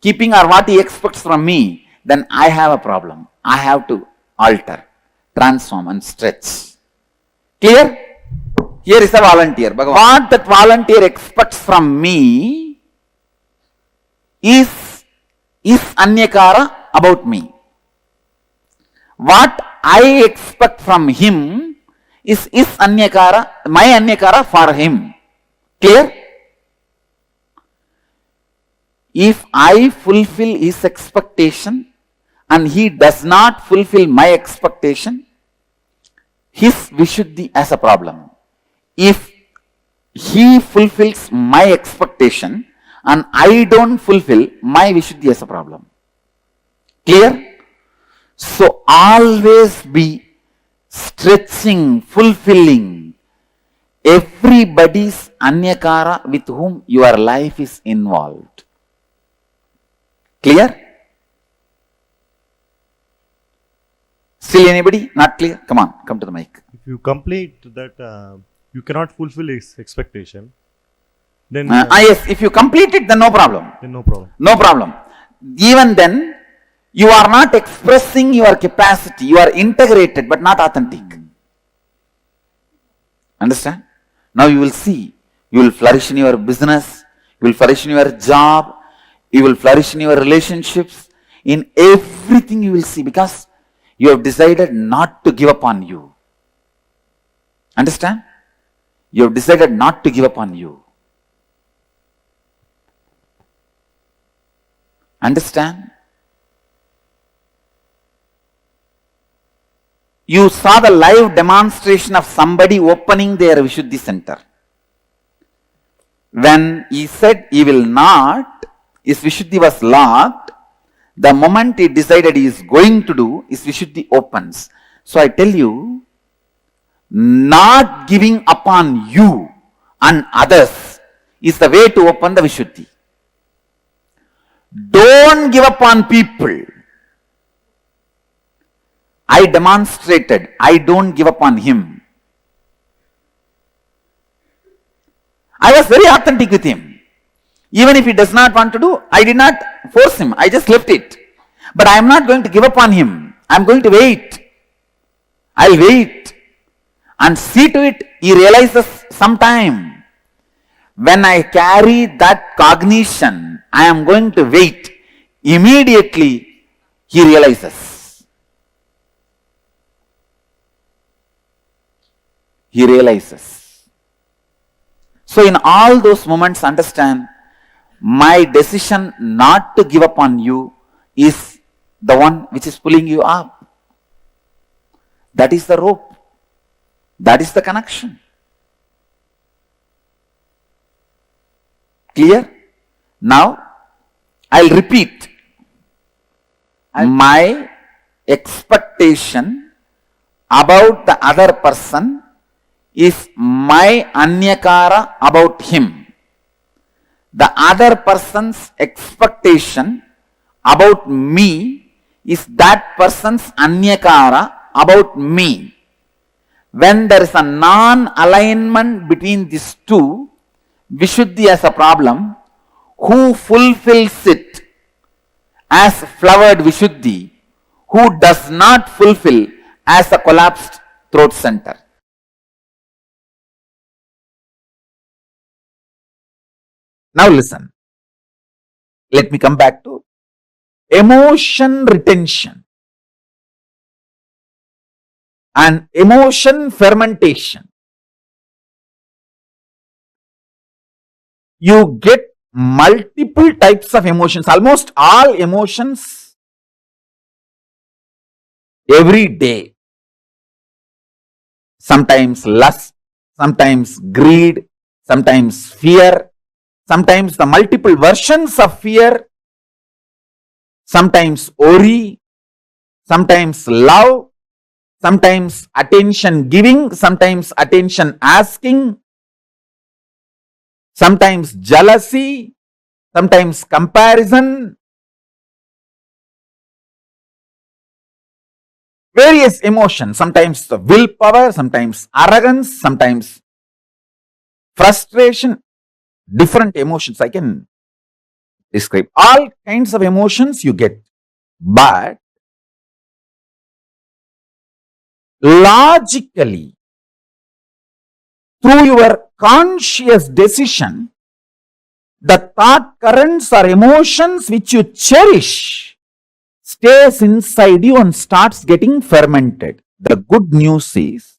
keeping or what he expects from me, then I have a problem. I have to alter, transform and stretch. Clear? Here is a volunteer. What that volunteer expects from me is Anyakara about me. What I expect from him is Anyakara, my Anyakara for him. Clear? If I fulfill his expectation and he does not fulfill my expectation, his Vishuddhi has a problem. If he fulfills my expectation and I don't fulfill, my Vishuddhi has a problem. Clear? So always be stretching, fulfilling everybody's Anyakara with whom your life is involved. Clear? Still anybody? Not clear? Come on, come to the mic. If you complete that, you cannot fulfill his expectation, then yes, if you complete it, then no problem. Then no problem. No problem. Even then, you are not expressing your capacity. You are integrated but not authentic. Understand? Now you will see. You will flourish in your business. You will flourish in your job. You will flourish in your relationships. In everything you will see because you have decided not to give up on you. Understand? You have decided not to give up on you. Understand? You saw the live demonstration of somebody opening their Vishuddhi center. When he said he will not, his Vishuddhi was locked. The moment he decided he is going to do, his Vishuddhi opens. So I tell you, not giving upon you and others is the way to open the Vishuddhi. Don't give up on people. I demonstrated, I don't give up on him. I was very authentic with him. Even if he does not want to do, I did not force him. I just left it. But I am not going to give up on him. I am going to wait. I'll wait. And see to it, he realizes sometime. When I carry that cognition, I am going to wait. Immediately, he realizes. He realizes. So in all those moments, understand, my decision not to give up on you is the one which is pulling you up. That is the rope. That is the connection. Clear? Now, I'll repeat my expectation about the other person is my anyakara about him. The other person's expectation about me is that person's anyakara about me. When there is a non-alignment between these two, Vishuddhi has a problem. Who fulfills it as flowered Vishuddhi? Who does not fulfill as a collapsed throat center? Now listen. Let me come back to emotion retention and emotion fermentation. You get multiple types of emotions, almost all emotions every day. Sometimes lust, sometimes greed, sometimes fear, sometimes the multiple versions of fear, sometimes worry, sometimes love, sometimes attention giving, sometimes attention asking, sometimes jealousy, sometimes comparison, various emotions, sometimes the willpower, sometimes arrogance, sometimes frustration, different emotions I can describe. All kinds of emotions you get, but logically, through your conscious decision, the thought currents or emotions which you cherish stays inside you and starts getting fermented. The good news is,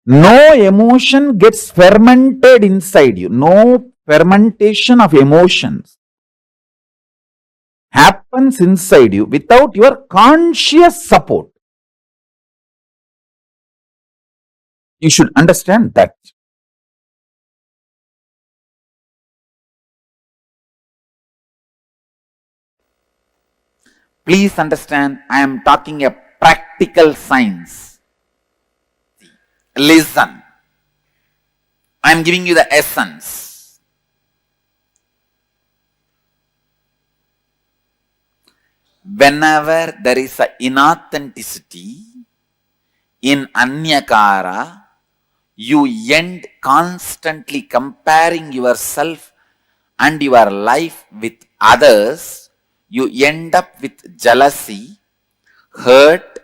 no emotion gets fermented inside you. No fermentation of emotions happens inside you without your conscious support. You should understand that. Please understand, I am talking a practical science. Listen. I am giving you the essence. Whenever there is an inauthenticity in anyakara, you end constantly comparing yourself and your life with others. You end up with jealousy, hurt,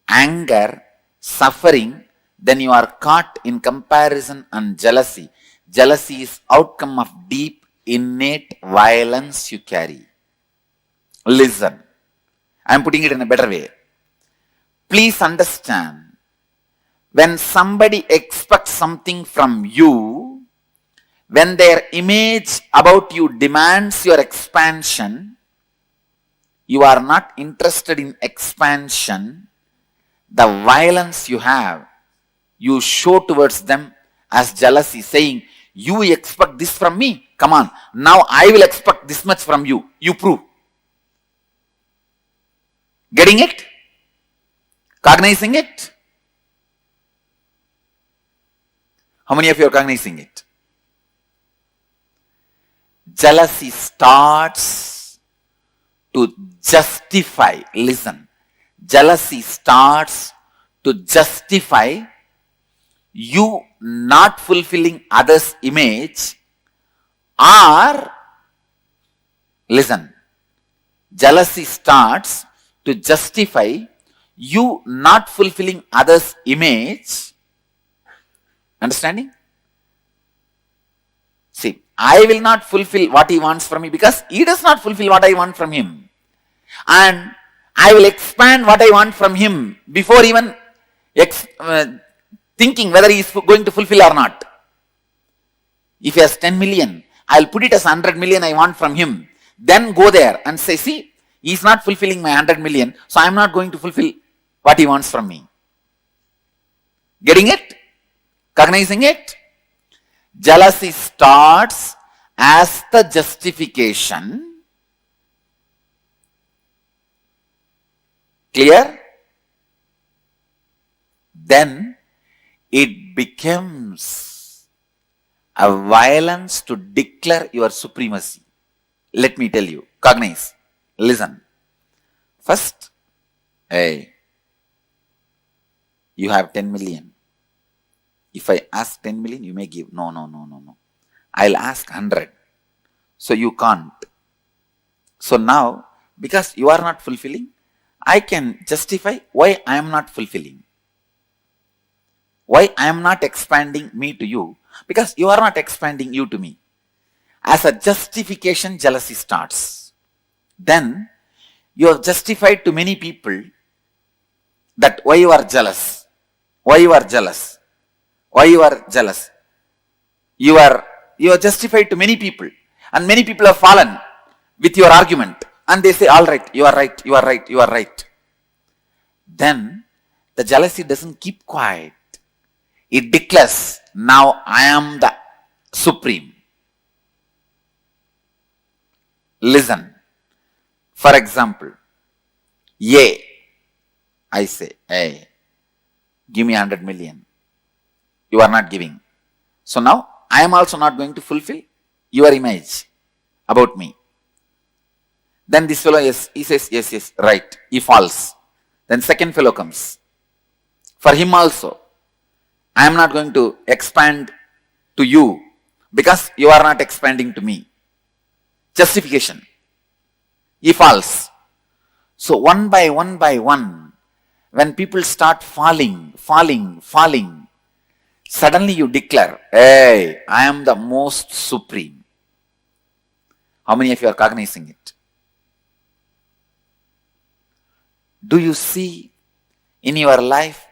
anger, suffering. Then you are caught in comparison and jealousy. Jealousy is outcome of deep, innate violence you carry. Listen, I am putting it in a better way. Please understand, when somebody expects something from you, when their image about you demands your expansion, you are not interested in expansion. The violence you have, you show towards them as jealousy, saying, you expect this from me? Come on, now I will expect this much from you. You prove. Getting it? Cognizing it? How many of you are cognizing it? Jealousy starts to justify. Listen. Jealousy starts to justify you not fulfilling others' image, or, listen, jealousy starts to justify you not fulfilling others' image. Understanding? See, I will not fulfill what he wants from me because he does not fulfill what I want from him. And I will expand what I want from him before even thinking whether he is going to fulfill or not. If he has 10 million, I will put it as 100 million I want from him. Then go there and say, see, he is not fulfilling my 100 million, so I am not going to fulfill what he wants from me. Getting it? Cognizing it? Jealousy starts as the justification Clear? Then it becomes a violence to declare your supremacy. Let me tell you, cognize, listen. First, hey, you have 10 million. If I ask 10 million, you may give. No. I'll ask 100. So you can't. So now, because you are not fulfilling, I can justify why I am not fulfilling. Why I am not expanding me to you? Because you are not expanding you to me. As a justification, jealousy starts. Then you have justified to many people that why you are jealous. Why you are jealous. Why you are jealous. You are justified to many people. And many people have fallen with your argument. And they say, all right, you are right, you are right, you are right. Then the jealousy doesn't keep quiet. It declares, now I am the supreme. Listen. For example, I say, hey, give me 100 million. You are not giving. So now I am also not going to fulfill your image about me. Then this fellow, he says, yes, right. He falls. Then second fellow comes. For him also, I am not going to expand to you because you are not expanding to me. Justification. He falls. So one by one, when people start falling, suddenly you declare, hey, I am the most supreme. How many of you are cognizing it? Do you see in your life,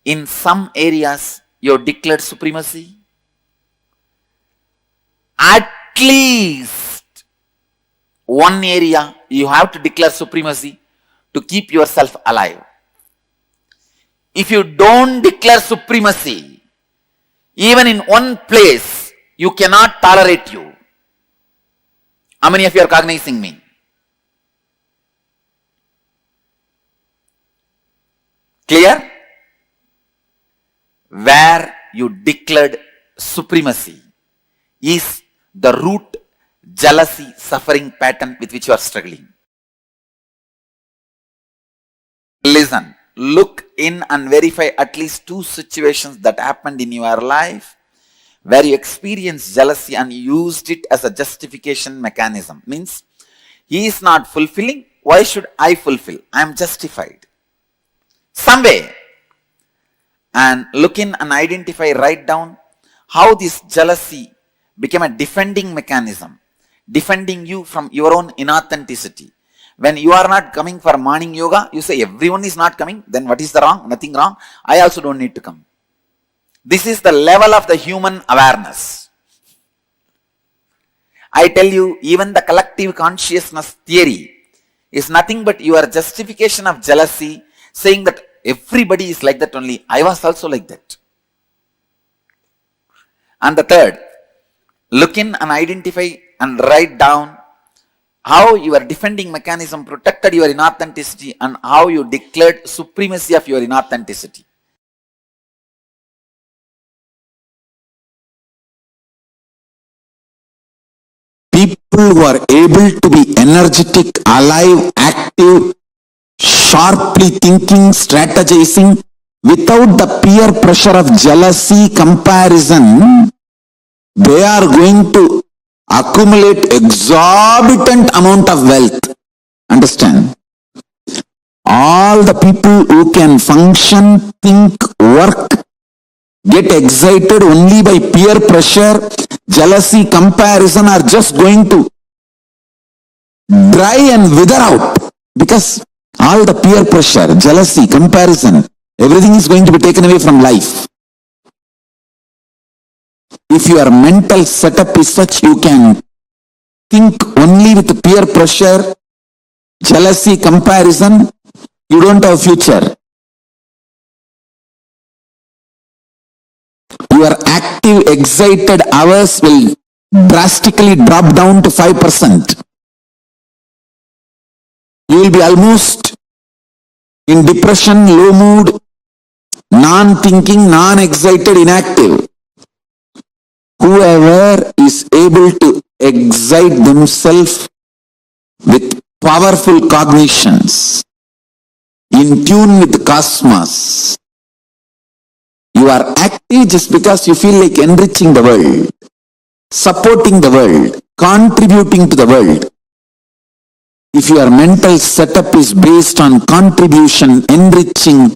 in some areas, you have declared supremacy? At least one area you have to declare supremacy to keep yourself alive. If you don't declare supremacy, even in one place, you cannot tolerate you. How many of you are cognizing me? Clear? Where you declared supremacy is the root jealousy suffering pattern with which you are struggling. Listen, look in and verify at least 2 situations that happened in your life where you experienced jealousy and used it as a justification mechanism. Means, he is not fulfilling, why should I fulfill? I am justified. Some way. And look in and identify, write down how this jealousy became a defending mechanism, defending you from your own inauthenticity. When you are not coming for morning yoga, you say everyone is not coming, then what is the wrong? Nothing wrong. I also don't need to come. This is the level of the human awareness. I tell you, even the collective consciousness theory is nothing but your justification of jealousy, saying that everybody is like that only. I was also like that. And the third, look in and identify and write down how your defending mechanism protected your inauthenticity and how you declared supremacy of your inauthenticity. People who are able to be energetic, alive, active, sharply thinking, strategizing, without the peer pressure of jealousy, comparison, they are going to accumulate exorbitant amount of wealth. Understand? All the people who can function, think, work, get excited only by peer pressure, jealousy, comparison are just going to dry and wither out, because all the peer pressure, jealousy, comparison, everything is going to be taken away from life. If your mental setup is such, you can think only with peer pressure, jealousy, comparison, you don't have future. Your active, excited hours will drastically drop down to 5%. You will be almost in depression, low mood, non-thinking, non-excited, inactive. Whoever is able to excite themselves with powerful cognitions, in tune with the cosmos, you are active just because you feel like enriching the world, supporting the world, contributing to the world. If your mental setup is based on contribution, enriching,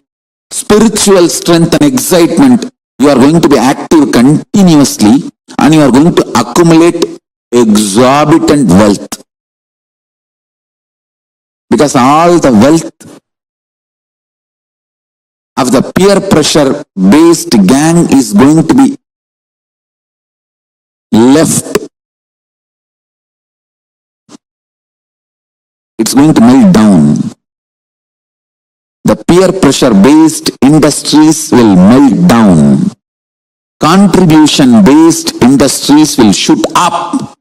spiritual strength and excitement, you are going to be active continuously and you are going to accumulate exorbitant wealth. Because all the wealth of the peer pressure based gang is going to be left. It's going to melt down. The peer pressure based industries will melt down. Contribution based industries will shoot up.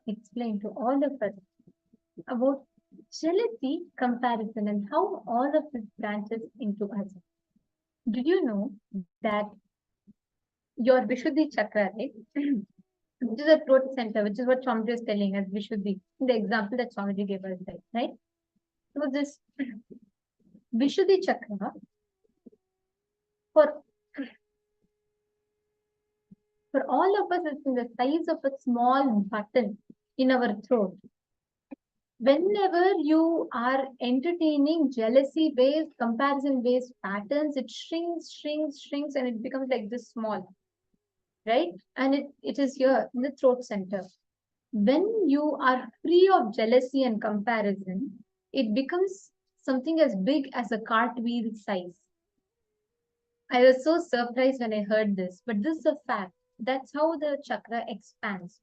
Explain to all of us about jealousy, comparison, and how all of this branches into us. Did you know that your Vishuddhi chakra, right, which is a throat center, which is what Swamiji is telling us, Vishuddhi, the example that Swamiji gave us, right? So this Vishuddhi chakra, for all of us, it's in the size of a small button in our throat. Whenever you are entertaining jealousy-based, comparison-based patterns, it shrinks, and it becomes like this small, right? And it is here in the throat center. When you are free of jealousy and comparison, it becomes something as big as a cartwheel size. I was so surprised when I heard this, but this is a fact. That's how the chakra expands.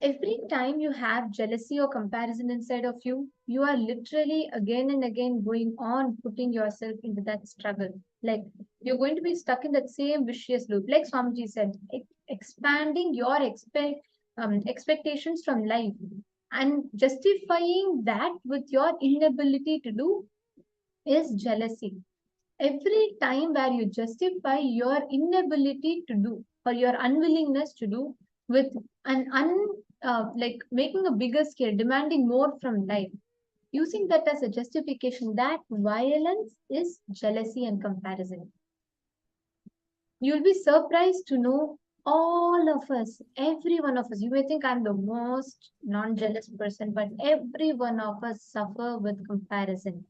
Every time you have jealousy or comparison inside of you, you are literally again and again going on putting yourself into that struggle. Like you're going to be stuck in that same vicious loop. Like Swamiji said, expanding your expectations from life and justifying that with your inability to do is jealousy. Every time where you justify your inability to do or your unwillingness to do with an like making a bigger scale, demanding more from life, using that as a justification, that violence is jealousy and comparison. You'll be surprised to know all of us, every one of us, you may think I'm the most non-jealous person, but every one of us suffer with comparison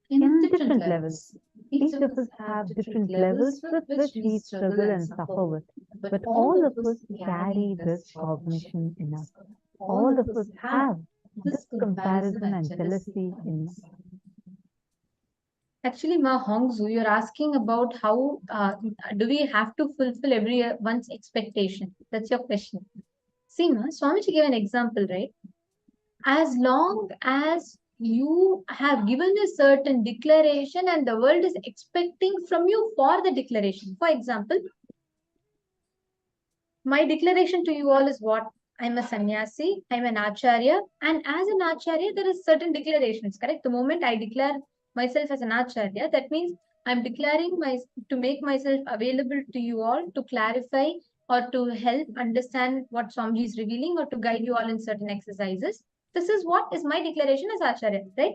in different levels. Each of us have different levels with which we struggle and suffer with. But all of us carry this cognition in us. All of us have this comparison and jealousy in us. Actually, Ma Hongzu, you're asking about how do we have to fulfill everyone's expectation? That's your question. See, Ma, Swamiji gave an example, right? As long as you have given a certain declaration and the world is expecting from you for the declaration. For example, my declaration to you all is what? I'm a sannyasi, I'm an acharya, and as an acharya, there is certain declarations, correct? The moment I declare myself as an acharya, that means I'm declaring to make myself available to you all to clarify or to help understand what Swamiji is revealing or to guide you all in certain exercises. This is what is my declaration as acharya, right?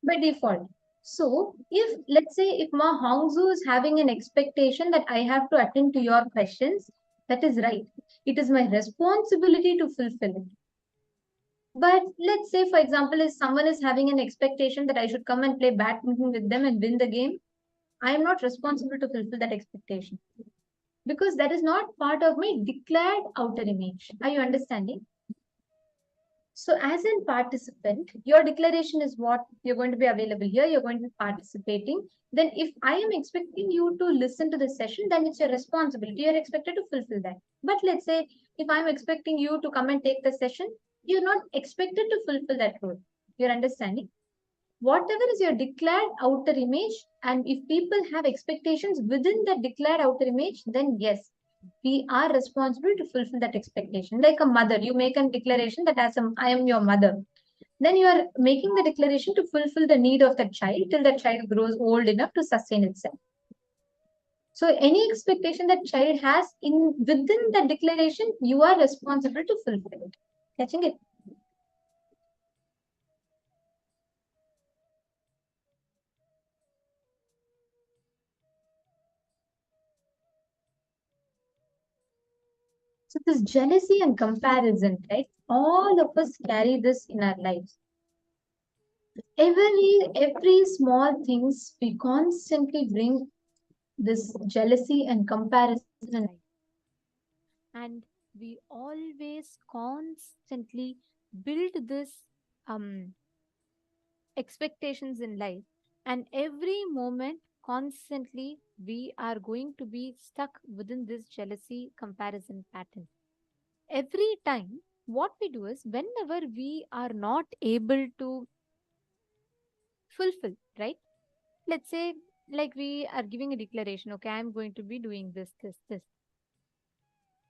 By default. So if, let's say, if Ma Hongzu is having an expectation that I have to attend to your questions, that is right. It is my responsibility to fulfill it. But let's say, for example, if someone is having an expectation that I should come and play badminton with them and win the game, I am not responsible to fulfill that expectation because that is not part of my declared outer image. Are you understanding? So, as a participant, your declaration is what you're going to be available here, you're going to be participating. Then, if I am expecting you to listen to the session, then it's your responsibility. You're expected to fulfill that. But let's say, if I'm expecting you to come and take the session, you're not expected to fulfill that role. You're understanding? Whatever is your declared outer image, and if people have expectations within that declared outer image, then yes, we are responsible to fulfill that expectation. Like a mother, you make a declaration that I am your mother. Then you are making the declaration to fulfill the need of that child till that child grows old enough to sustain itself. So any expectation that child has in within that declaration, you are responsible to fulfill it. Catching it? So this jealousy and comparison, right? All of us carry this in our lives. Every small things we constantly bring this jealousy and comparison, and we always constantly build this expectations in life, and every moment constantly we are going to be stuck within this jealousy comparison pattern. Every time what we do is, whenever we are not able to fulfill, right? Let's say, like we are giving a declaration, okay, I'm going to be doing this.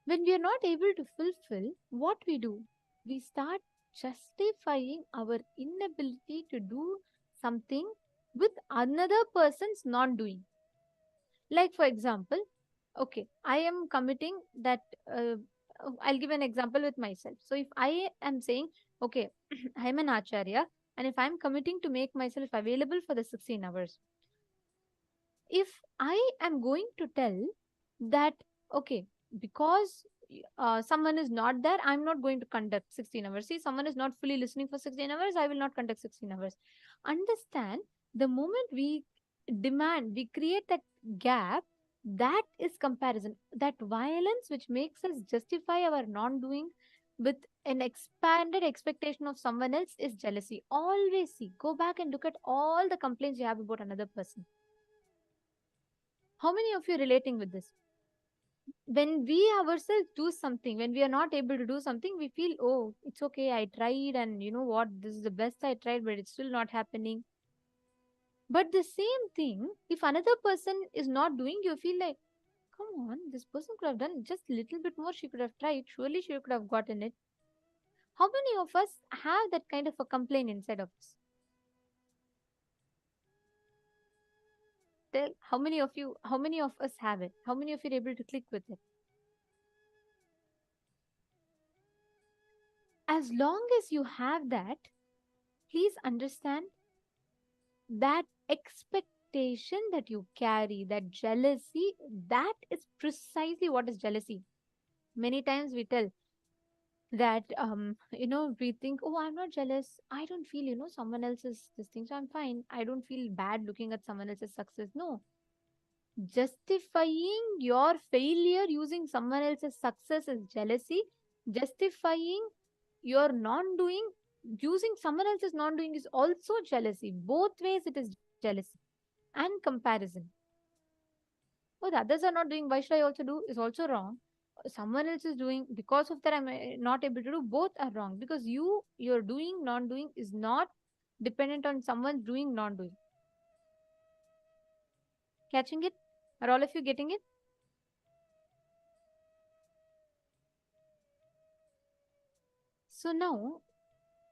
When we are not able to fulfill, what we do? We start justifying our inability to do something with another person's not doing. Like, for example, okay, I am committing that, I'll give an example with myself. So, if I am saying, okay, I am an acharya, and if I'm committing to make myself available for the 16 hours, if I am going to tell that, okay, because someone is not there, I'm not going to conduct 16 hours. See, someone is not fully listening for 16 hours, I will not conduct 16 hours. Understand, the moment we demand, we create that gap, that is comparison. That violence which makes us justify our non doing with an expanded expectation of someone else is jealousy. Always see, go back and look at all the complaints you have about another person. How many of you relating with this? When we ourselves do something, when we are not able to do something, we feel, oh, it's okay, I tried, and you know what, this is the best I tried, but it's still not happening. But the same thing, if another person is not doing, you feel like, come on, this person could have done just a little bit more, she could have tried, surely she could have gotten it. How many of us have that kind of a complaint inside of us? Tell, how many of you, how many of us have it? How many of you are able to click with it? As long as you have that, please understand that expectation that you carry, that jealousy, that is precisely what is jealousy. Many times we tell that, we think, oh, I'm not jealous. I don't feel, someone else's this thing, so I'm fine. I don't feel bad looking at someone else's success. No. Justifying your failure using someone else's success is jealousy. Justifying your non doing using someone else's non doing is also jealousy. Both ways it is jealousy and comparison. Oh, the others are not doing, why should I also do? Is also wrong. Someone else is doing, because of that I'm not able to do. Both are wrong, because your doing, non doing is not dependent on someone's doing, non doing. Catching it? Are all of you getting it? So now,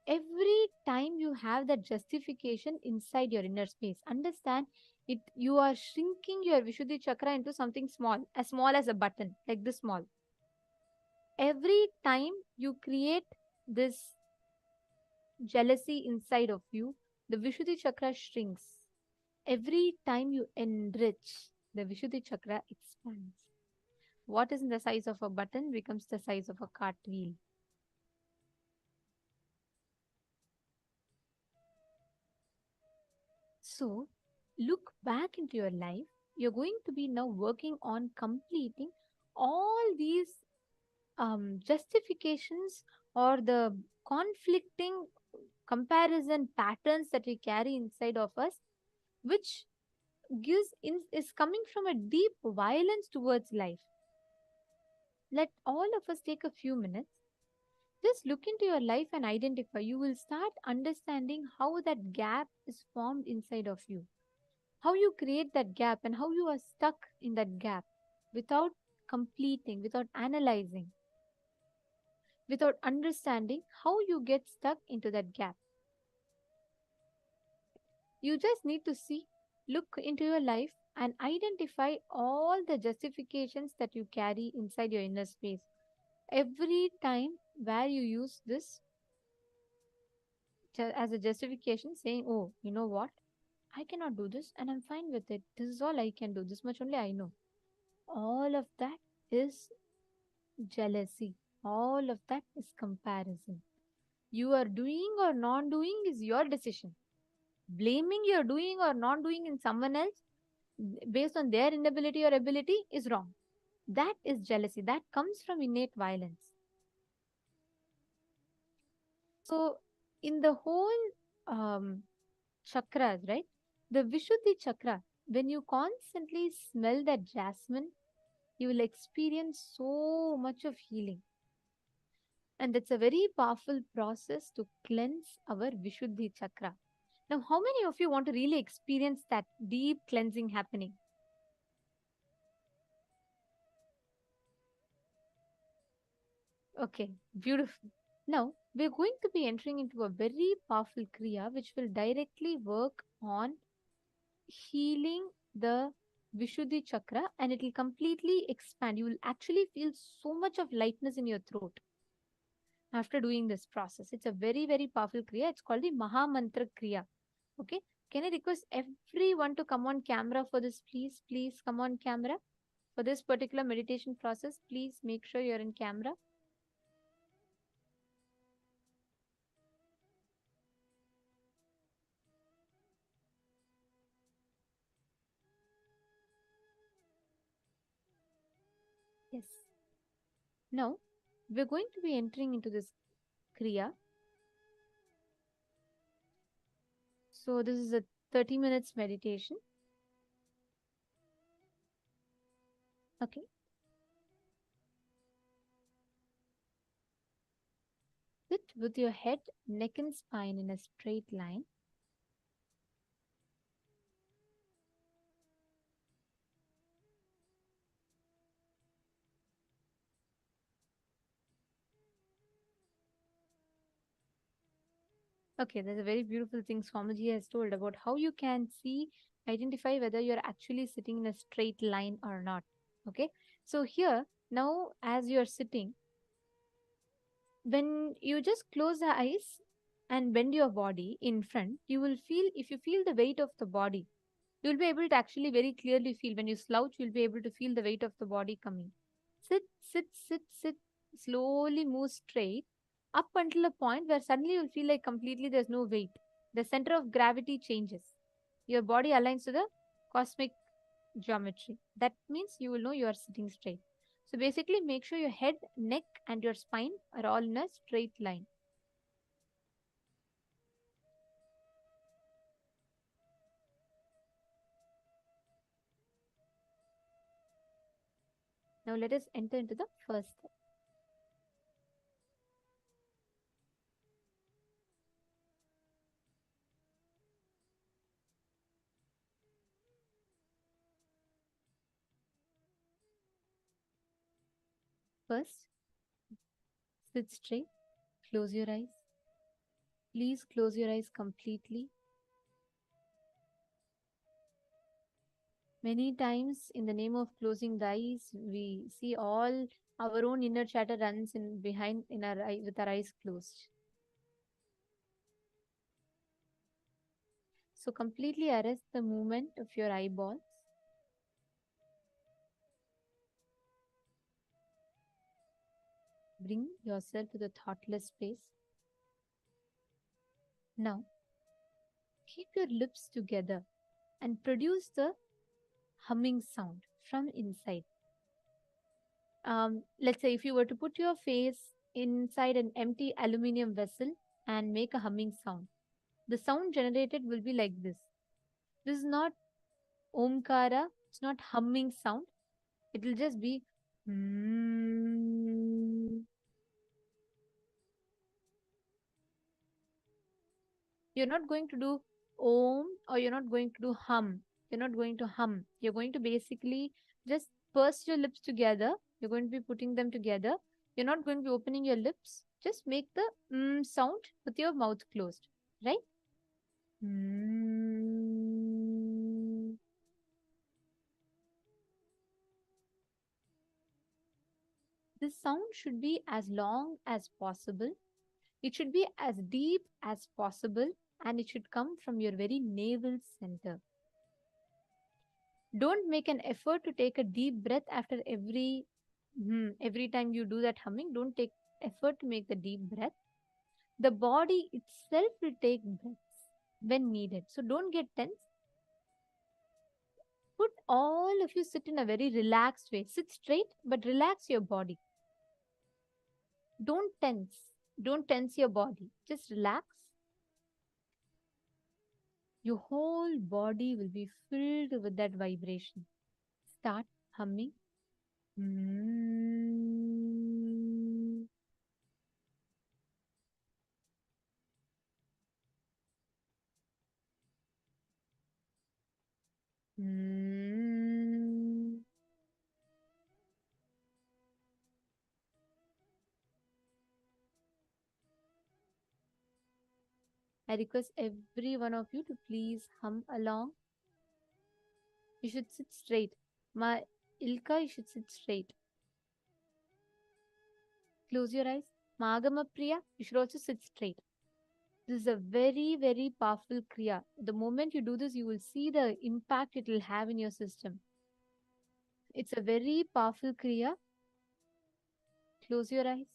every time you have that justification inside your inner space, understand it, you are shrinking your Vishuddhi chakra into something small as a button, like this small. Every time you create this jealousy inside of you, the Vishuddhi chakra shrinks. Every time you enrich, the Vishuddhi chakra expands. What is in the size of a button becomes the size of a cart wheel. So, look back into your life. You're going to be now working on completing all these justifications or the conflicting comparison patterns that we carry inside of us, which is coming from a deep violence towards life. Let all of us take a few minutes. Just look into your life and identify. You will start understanding how that gap is formed inside of you, how you create that gap, and how you are stuck in that gap without completing, without analyzing, without understanding how you get stuck into that gap. You just need to see, look into your life, and identify all the justifications that you carry inside your inner space. Every time where you use this as a justification, saying, oh, you know what? I cannot do this and I'm fine with it. This is all I can do. This much only I know. All of that is jealousy. All of that is comparison. You are doing or not doing is your decision. Blaming your doing or not doing in someone else based on their inability or ability is wrong. That is jealousy. That comes from innate violence. So, in the whole chakras, right? The Vishuddhi chakra, when you constantly smell that jasmine, you will experience so much of healing. And that's a very powerful process to cleanse our Vishuddhi chakra. Now, how many of you want to really experience that deep cleansing happening? Okay, beautiful. Now, we're going to be entering into a very powerful Kriya which will directly work on healing the Vishuddhi chakra, and it will completely expand. You will actually feel so much of lightness in your throat after doing this process. It's a very, very powerful Kriya. It's called the Maha Mantra Kriya. Okay. Can I request everyone to come on camera for this, please? Please come on camera. For this particular meditation process, please make sure you're in camera. Yes. Now, we're going to be entering into this Kriya. So, this is a 30 minutes meditation. Okay. Sit with your head, neck, and spine in a straight line. Okay, there's a very beautiful thing Swamiji has told about how you can see, identify whether you're actually sitting in a straight line or not. Okay, so here, now as you're sitting, when you just close the eyes and bend your body in front, you will feel, if you feel the weight of the body, you'll be able to actually very clearly feel. When you slouch, you'll be able to feel the weight of the body coming. Sit, sit, sit, sit, slowly move straight up until a point where suddenly you'll feel like completely there's no weight. The center of gravity changes. Your body aligns to the cosmic geometry. That means you will know you are sitting straight. So basically, make sure your head, neck, and your spine are all in a straight line. Now let us enter into the first step. First, sit straight, close your eyes. Please close your eyes completely. Many times, in the name of closing the eyes, we see all our own inner chatter runs in behind in our eye with our eyes closed. So completely arrest the movement of your eyeballs. Bring yourself to the thoughtless space. Now, keep your lips together and produce the humming sound from inside. Let's say if you were to put your face inside an empty aluminum vessel and make a humming sound, the sound generated will be like this. This is not omkara, it's not humming sound. It will just be You're not going to do om, or you're not going to do hum. You're not going to hum. You're going to basically just purse your lips together. You're going to be putting them together. You're not going to be opening your lips. Just make the sound with your mouth closed, right? This sound should be as long as possible. It should be as deep as possible, and it should come from your very navel center. Don't make an effort to take a deep breath after every time you do that humming. Don't take effort to make the deep breath. The body itself will take breaths when needed. So don't get tense. Put all of you sit in a very relaxed way. Sit straight, but relax your body. Don't tense. Don't tense your body. Just relax. Your whole body will be filled with that vibration. Start humming. I request every one of you to please hum along. You should sit straight. Ilka, you should sit straight. Close your eyes. Magama Priya, you should also sit straight. This is a very, very powerful Kriya. The moment you do this, you will see the impact it will have in your system. It's a very powerful Kriya. Close your eyes.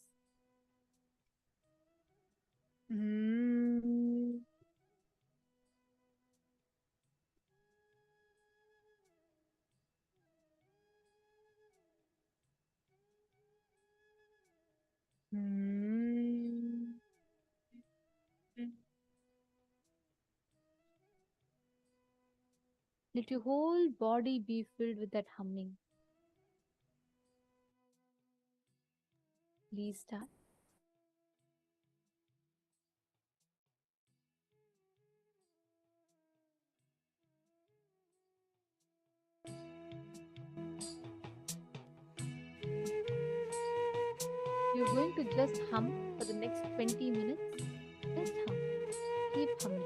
Let your whole body be filled with that humming. Please start. You're going to just hum for the next 20 minutes. Just hum. Keep humming.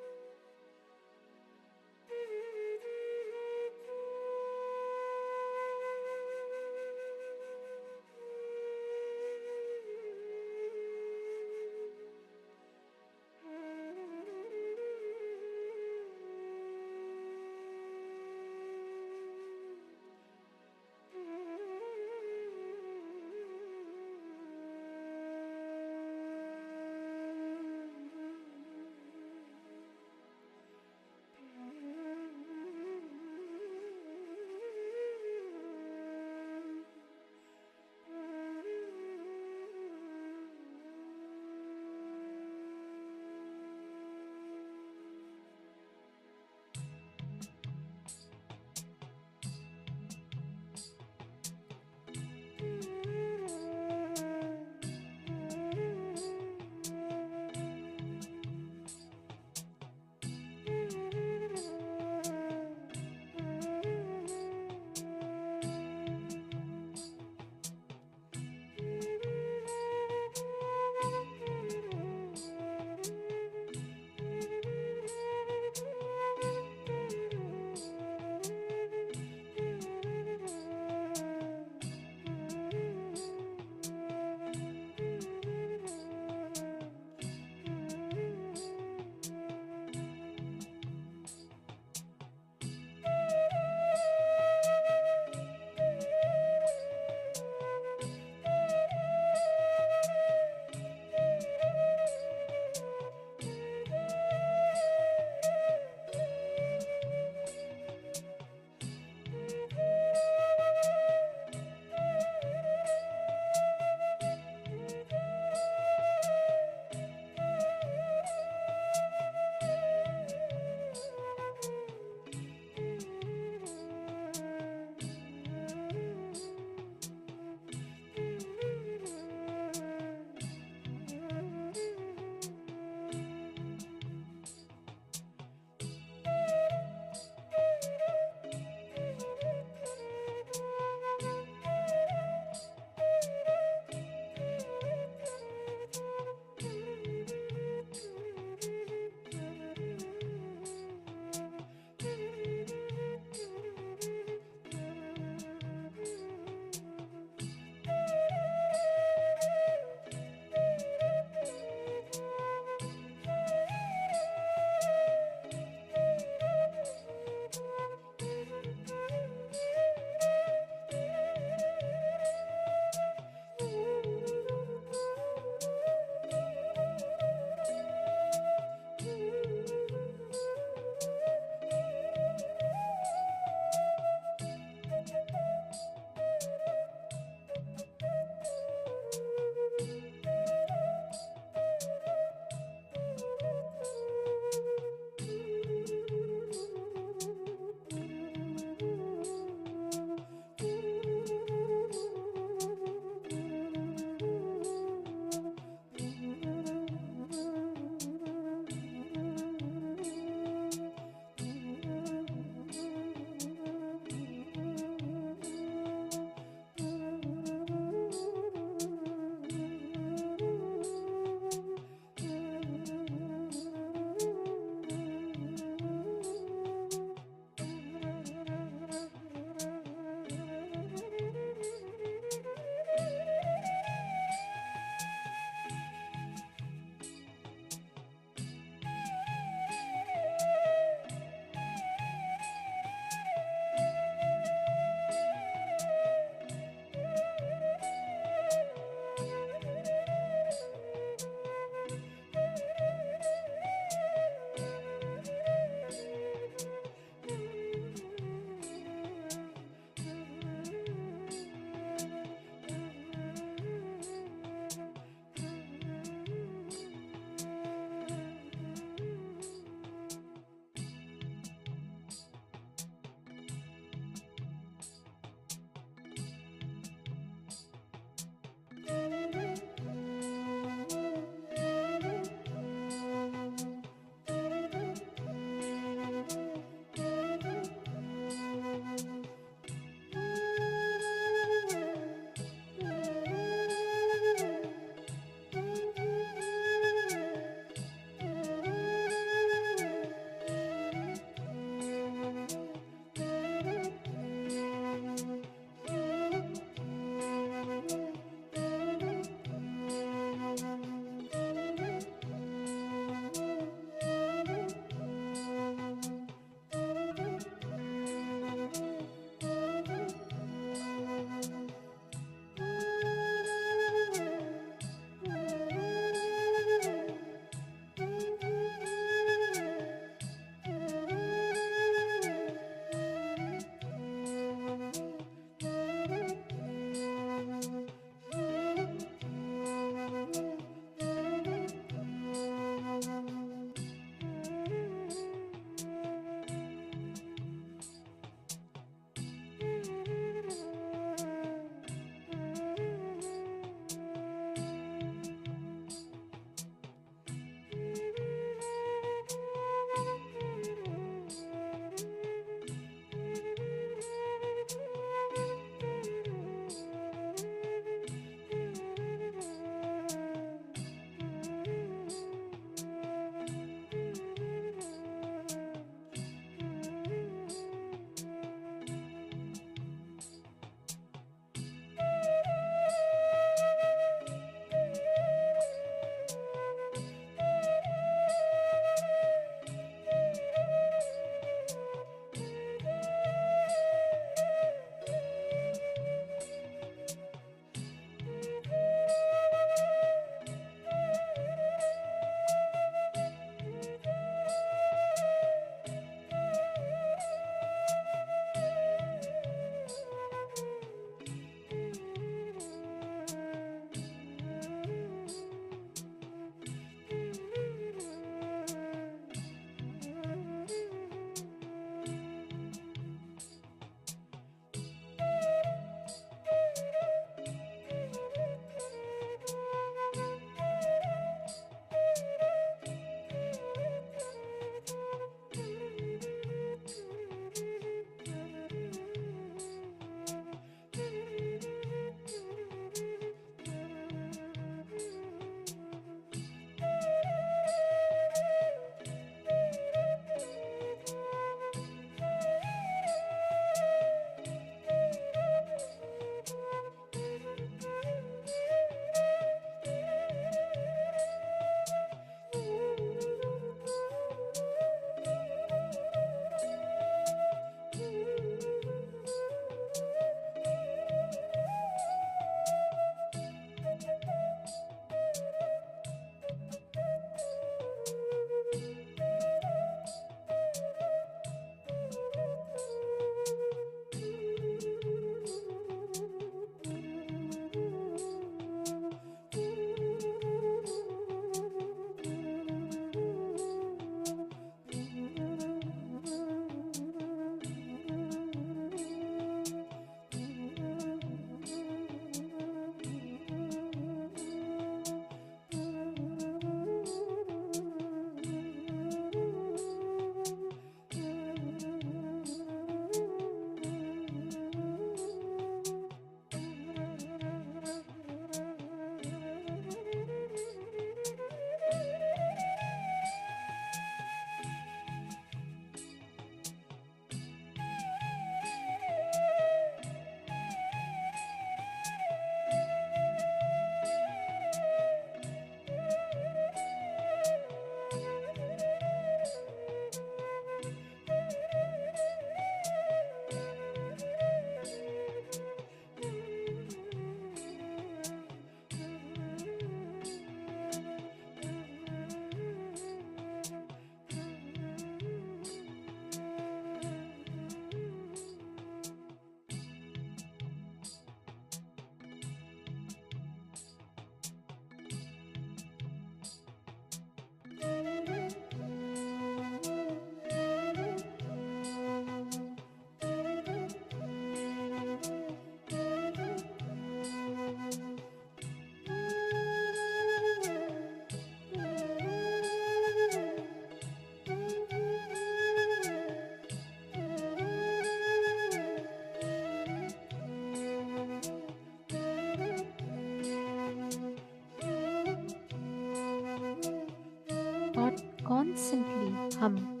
hum.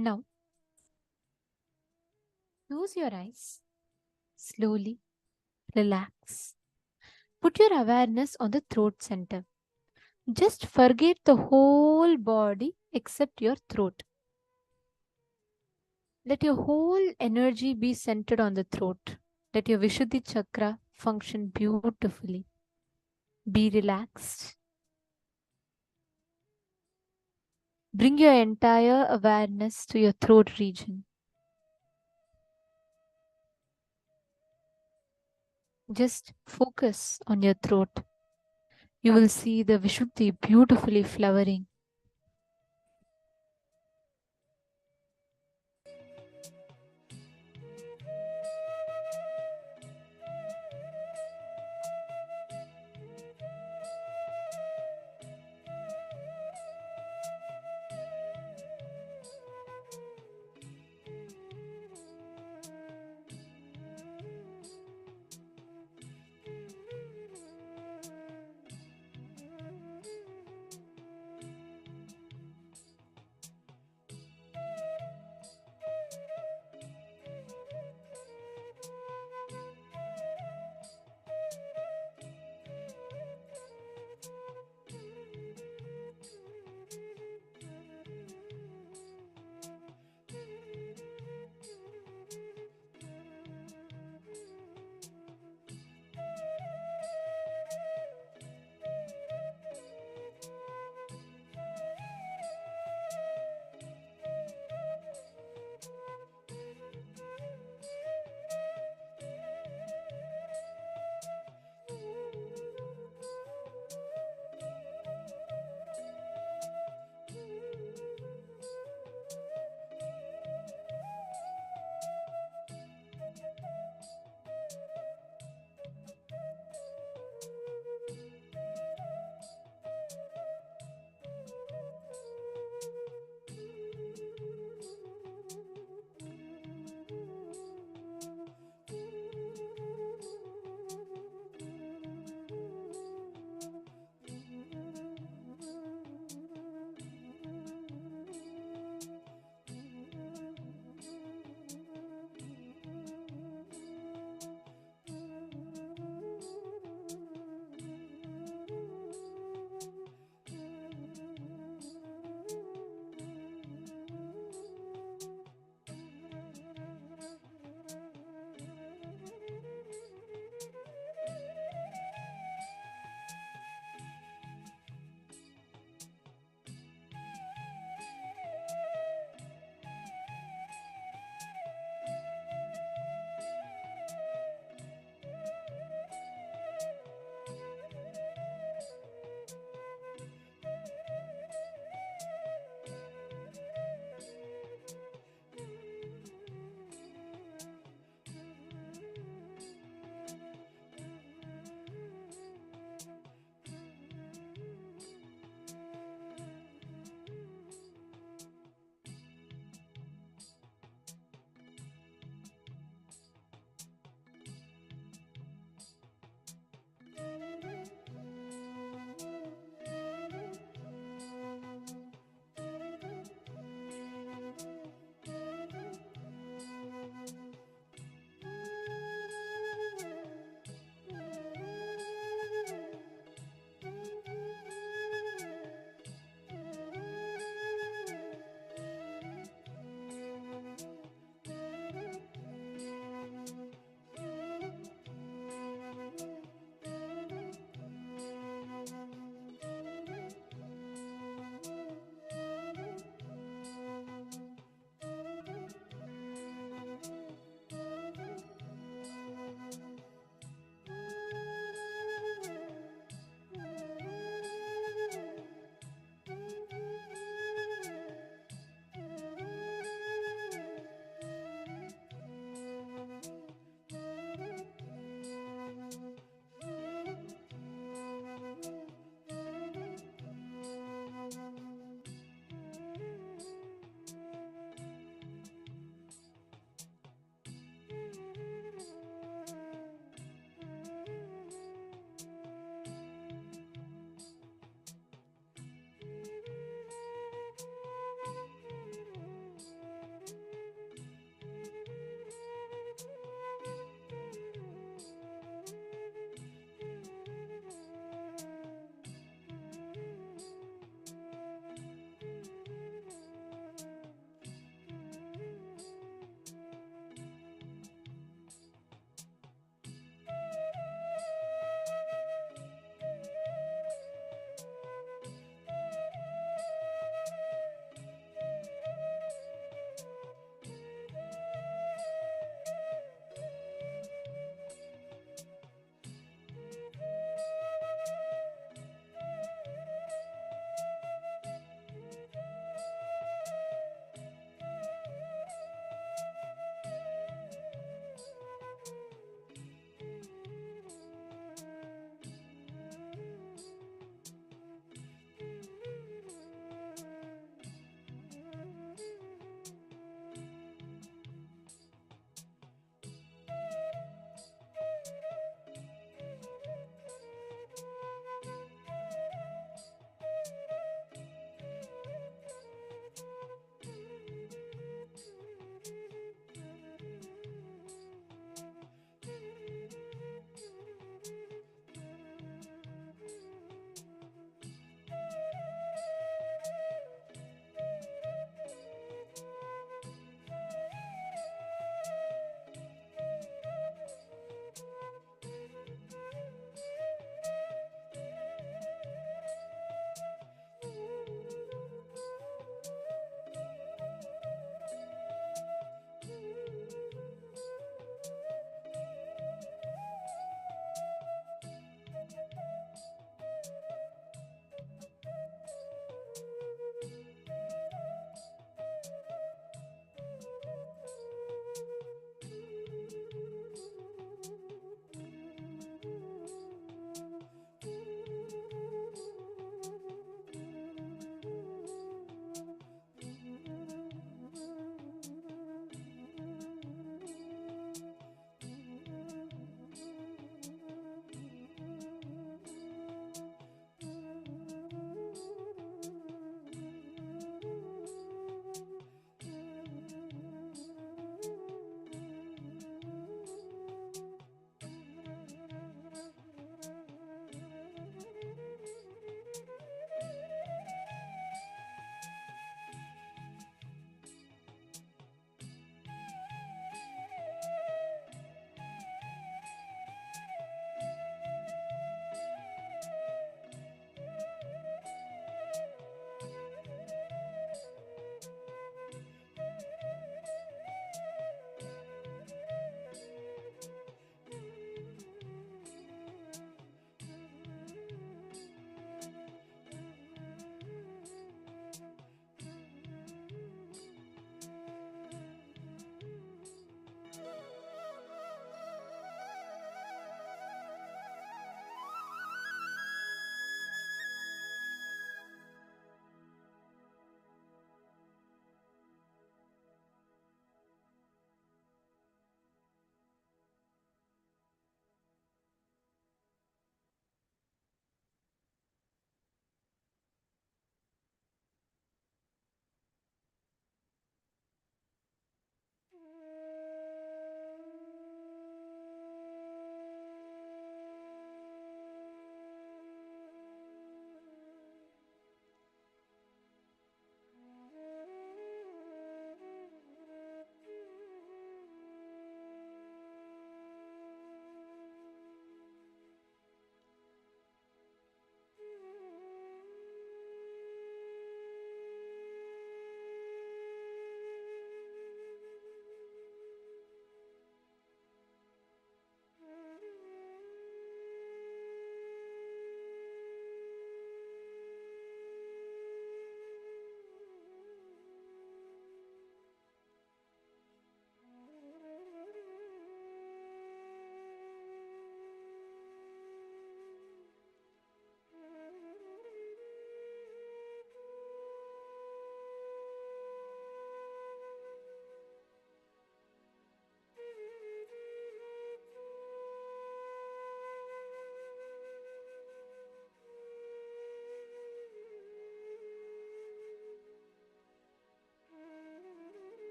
Now, close your eyes. Slowly relax. Put your awareness on the throat center. Just forget the whole body except your throat. Let your whole energy be centered on the throat. Let your Vishuddhi chakra function beautifully. Be relaxed. Bring your entire awareness to your throat region. Just focus on your throat. You will see the Vishuddhi beautifully flowering.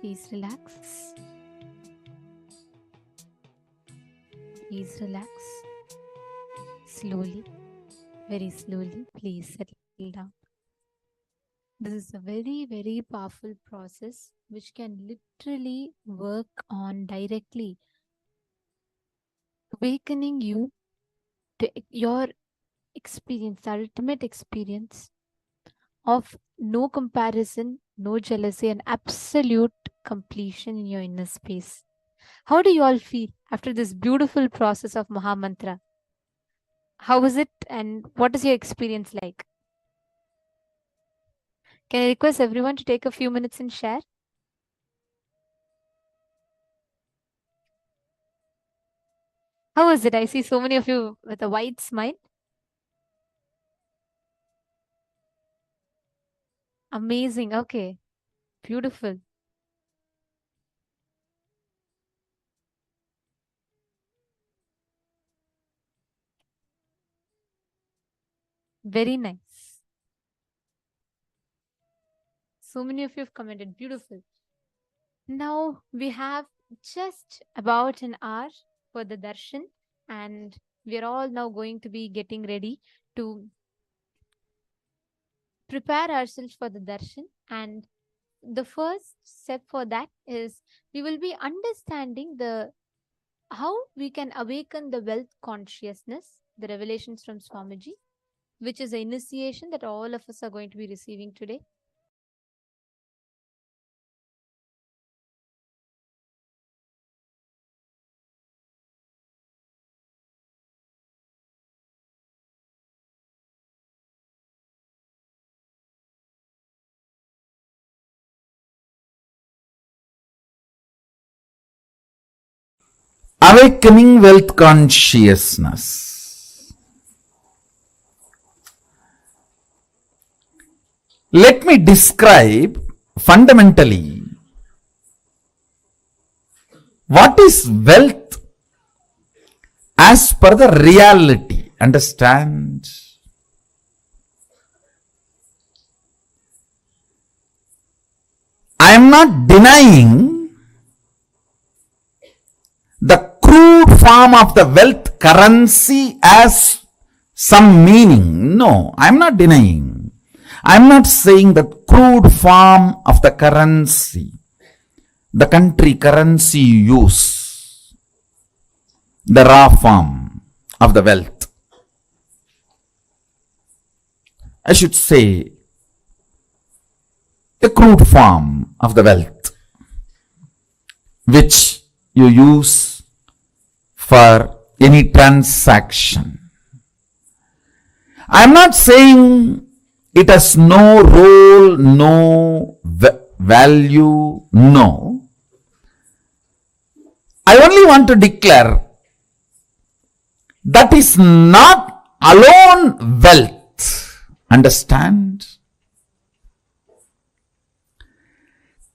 Please relax. Please relax. Slowly, very slowly, please settle down. This is a very, very powerful process which can literally work on directly awakening you to your experience, the ultimate experience of no comparison, no jealousy, and absolute completion in your inner space. How do you all feel after this beautiful process of Mahamantra? How was it and what is your experience like? Can I request everyone to take a few minutes and share? How was it? I see so many of you with a wide smile. Amazing. Okay. Beautiful. Very nice. So many of you have commented. Beautiful. Now we have just about an hour for the darshan, and we are all now going to be getting ready to prepare ourselves for the darshan. And the first step for that is we will be understanding how we can awaken the wealth consciousness, the revelations from Swamiji, which is an initiation that all of us are going to be receiving today. Awakening wealth consciousness. Let me describe fundamentally what is wealth as per the reality. Understand? I am not denying the crude form of the wealth currency as some meaning. No, I am not denying. I am not saying that crude form of the currency, the country currency you use, the raw form of the wealth. I should say the crude form of the wealth which you use for any transaction. I am not saying it has no role, no value, no. I only want to declare that is not alone wealth. Understand?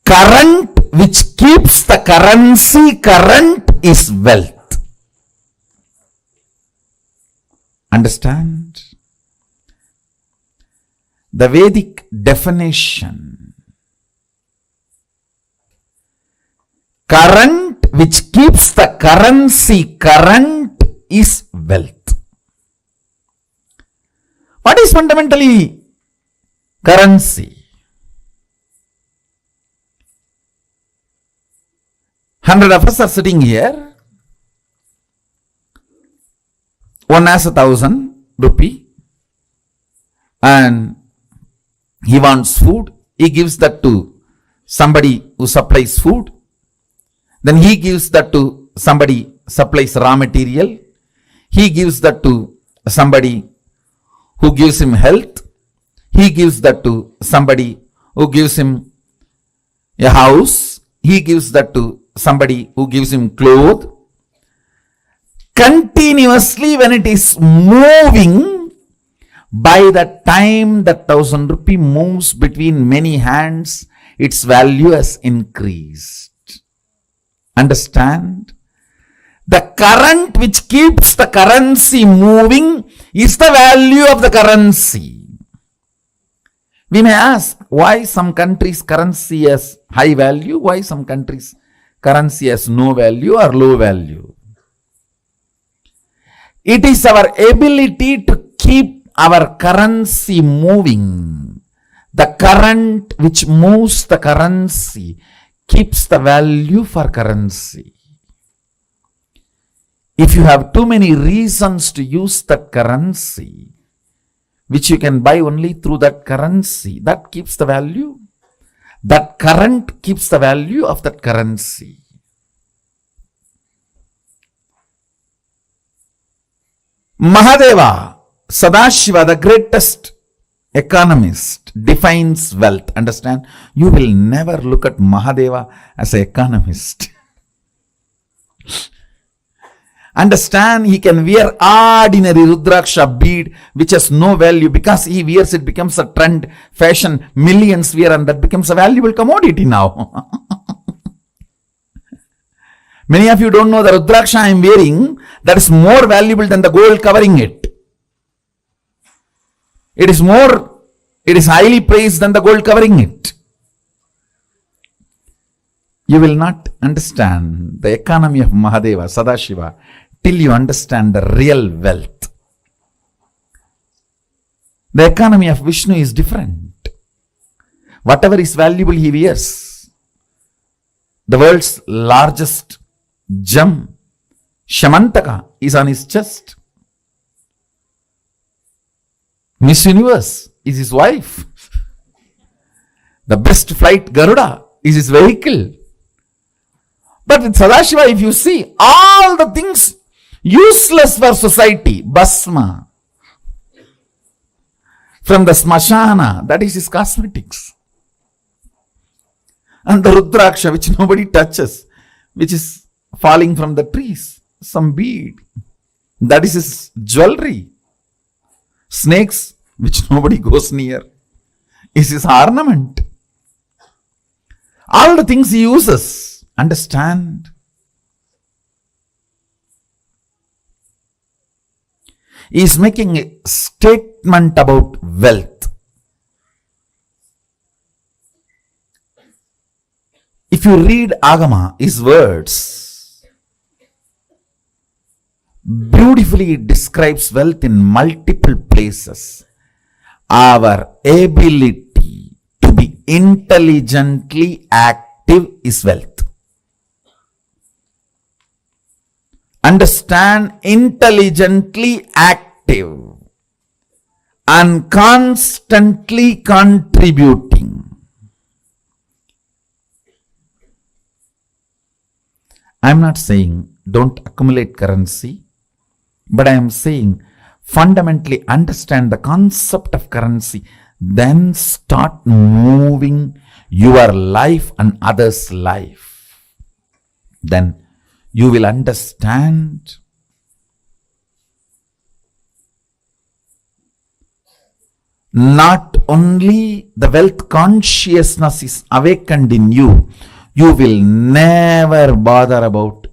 Current which keeps the currency current is wealth. Understand? The Vedic definition. Current which keeps the currency current is wealth. What is fundamentally currency? 100 of us are sitting here. One has 1,000 rupee and he wants food. He gives that to somebody who supplies food. Then he gives that to somebody supplies raw material. He gives that to somebody who gives him health. He gives that to somebody who gives him a house. He gives that to somebody who gives him clothes. Continuously when it is moving, by the time the 1,000 rupee moves between many hands, its value has increased. Understand? The current which keeps the currency moving is the value of the currency. We may ask why some countries' currency has high value, why some countries' currency has no value or low value. It is our ability to keep our currency moving. The current which moves the currency keeps the value for currency. If you have too many reasons to use that currency, which you can buy only through that currency, that keeps the value. That current keeps the value of that currency. Mahadeva, Sadashiva, the greatest economist, defines wealth. Understand? You will never look at Mahadeva as an economist. Understand, he can wear ordinary Rudraksha bead which has no value. Because he wears it, becomes a trend, fashion, millions wear, and that becomes a valuable commodity now. Many of you don't know the Rudraksha I am wearing, that is more valuable than the gold covering it. It is highly praised than the gold covering it. You will not understand the economy of Mahadeva, Sadashiva, till you understand the real wealth. The economy of Vishnu is different. Whatever is valuable he wears. The world's largest gem, Shamantaka, is on his chest. Miss Universe is his wife. The best flight, Garuda, is his vehicle. But with Sadashiva, if you see, all the things useless for society, Basma, from the Smashana, that is his cosmetics. And the Rudraksha, which nobody touches, which is falling from the trees, some bead, that is his jewelry. Snakes, which nobody goes near, is his ornament. All the things he uses, understand. He is making a statement about wealth. If you read Agama, his words, beautifully it describes wealth in multiple places. Our ability to be intelligently active is wealth. Understand, intelligently active and constantly contributing. I am not saying don't accumulate currency, but I am saying fundamentally understand the concept of currency, then start moving your life and others' life. Then you will understand not only the wealth consciousness is awakened in you, you will never bother about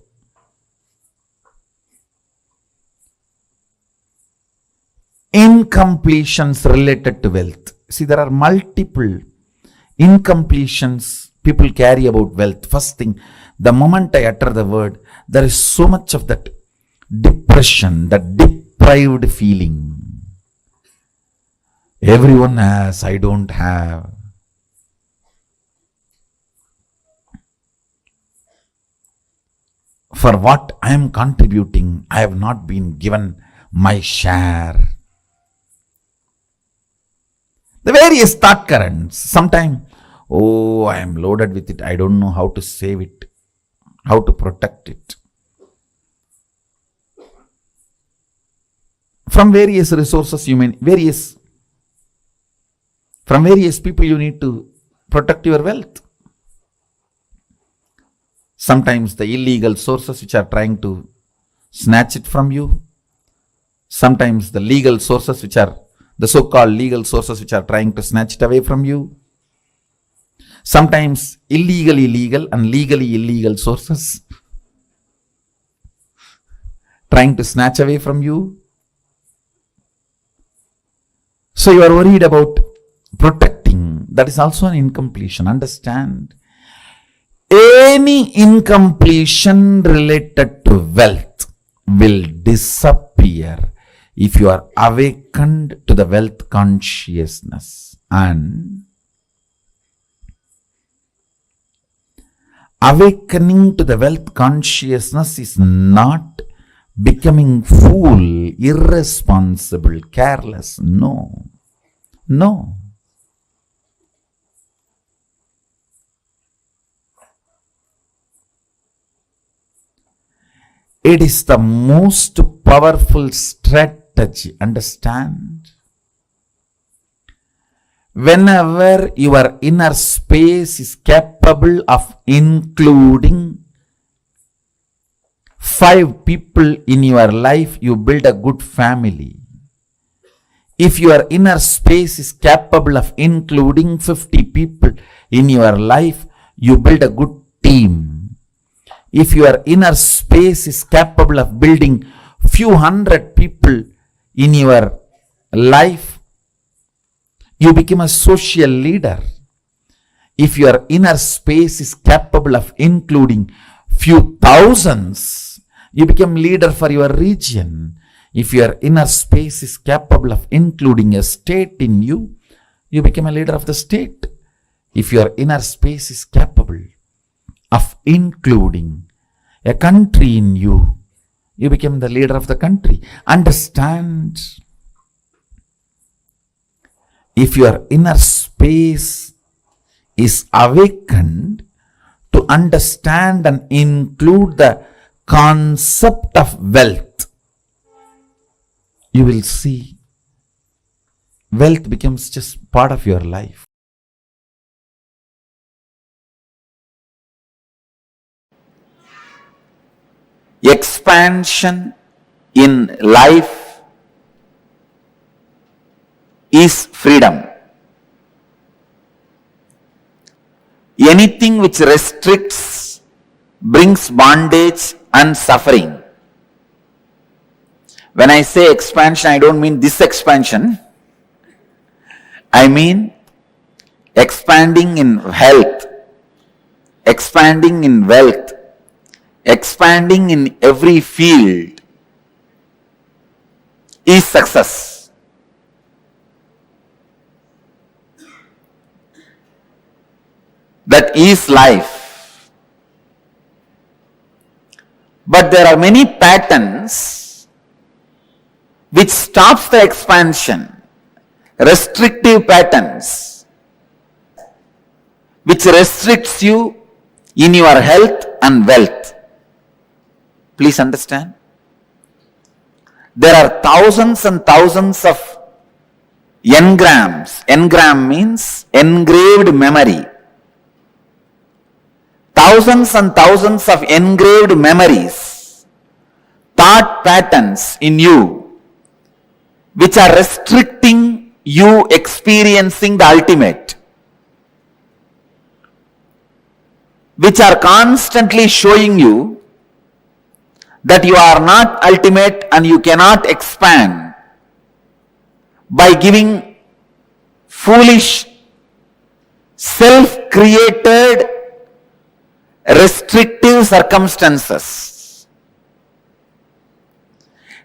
incompletions related to wealth. See, there are multiple incompletions people carry about wealth. First thing, the moment I utter the word, there is so much of that depression, that deprived feeling. Everyone has, I don't have. For what I am contributing, I have not been given my share. The various thought currents. Sometimes, oh, I am loaded with it. I don't know how to save it, how to protect it. From various resources, from various people you need to protect your wealth. Sometimes the illegal sources which are trying to snatch it from you. Sometimes the legal sources which are the so-called legal sources which are trying to snatch it away from you. Sometimes illegally legal and legally illegal sources trying to snatch away from you. So you are worried about protecting. that is also an incompletion. Understand? Any incompletion related to wealth will disappear if you are awakened to the wealth consciousness. And awakening to the wealth consciousness is not becoming fool, irresponsible, careless. No. No. It is the most powerful strategy. Understand? Whenever your inner space is capable of including 5 people in your life, you build a good family. If your inner space is capable of including 50 people in your life, you build a good team. If your inner space is capable of building few hundred people in your life, you become a social leader. If your inner space is capable of including few thousands, you become leader for your region. If your inner space is capable of including a state in you, you become a leader of the state. If your inner space is capable of including a country in you, you become the leader of the country. Understand? If your inner space is awakened to understand and include the concept of wealth, you will see wealth becomes just part of your life. Expansion in life is freedom. Anything which restricts brings bondage and suffering. When I say expansion, I don't mean this expansion. I mean expanding in health, expanding in wealth, expanding in every field is success. That is life. But there are many patterns which stops the expansion, restrictive patterns which restricts you in your health and wealth. Please understand. There are thousands and thousands of engrams. Engram means engraved memory. Thousands and thousands of engraved memories, thought patterns in you, which are restricting you experiencing the ultimate, which are constantly showing you that you are not ultimate and you cannot expand by giving foolish, self-created, restrictive circumstances.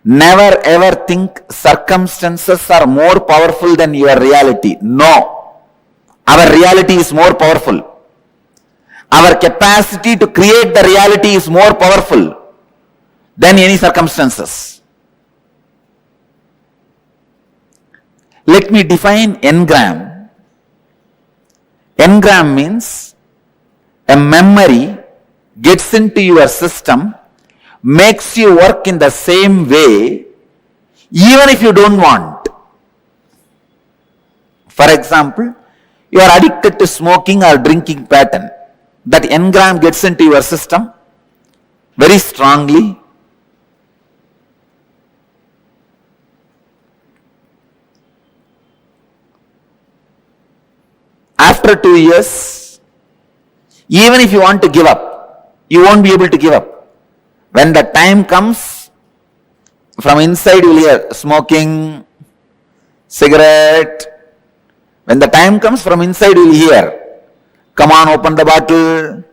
Never ever think circumstances are more powerful than your reality. No. Our reality is more powerful. Our capacity to create the reality is more powerful than any circumstances. Let me define engram. Engram means a memory gets into your system, makes you work in the same way, even if you don't want. For example, you are addicted to smoking or drinking pattern. That engram gets into your system very strongly. After 2 years, even if you want to give up, you won't be able to give up. When the time comes, from inside you will hear smoking, cigarette, When the time comes, from inside you will hear, come on, open the bottle.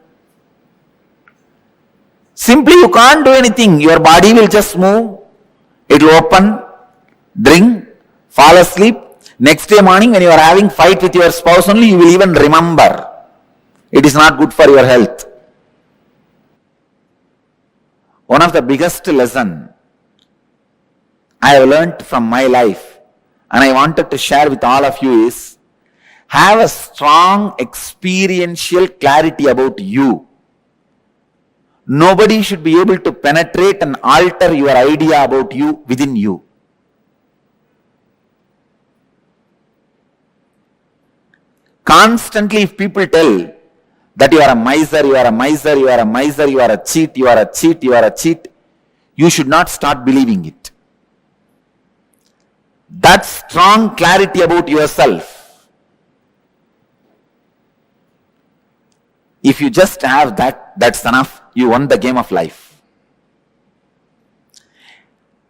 Simply you can't do anything. Your body will just move. It will open, drink, fall asleep. Next day morning when you are having fight with your spouse only, you will even remember. It is not good for your health. One of the biggest lesson I have learnt from my life and I wanted to share with all of you is, have a strong experiential clarity about you. Nobody should be able to penetrate and alter your idea about you within you. Constantly, if people tell that you are a miser, you are a miser, you are a miser, you are a cheat, you are a cheat, you are a cheat, you should not start believing it. That strong clarity about yourself, if you just have that, that's enough. You won the game of life.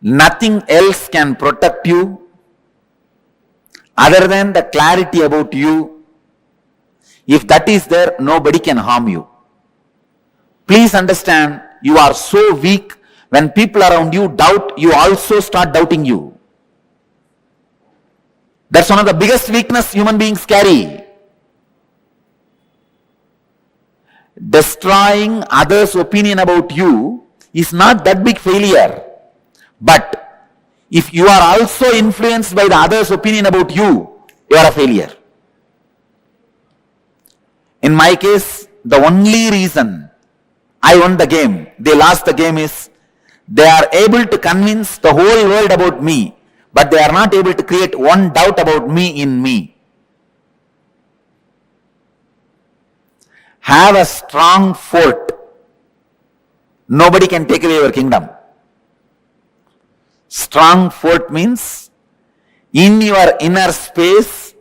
Nothing else can protect you other than the clarity about you. If that is there, nobody can harm you. Please understand, you are so weak. When people around you doubt, you also start doubting you. That's one of the biggest weakness human beings carry. Destroying others' opinion about you is not that big failure. But if you are also influenced by the others' opinion about you, you are a failure. In my case, the only reason I won the game, they lost the game, is they are able to convince the whole world about me, but they are not able to create one doubt about me in me. Have a strong fort. Nobody can take away your kingdom. Strong fort means, in your inner space,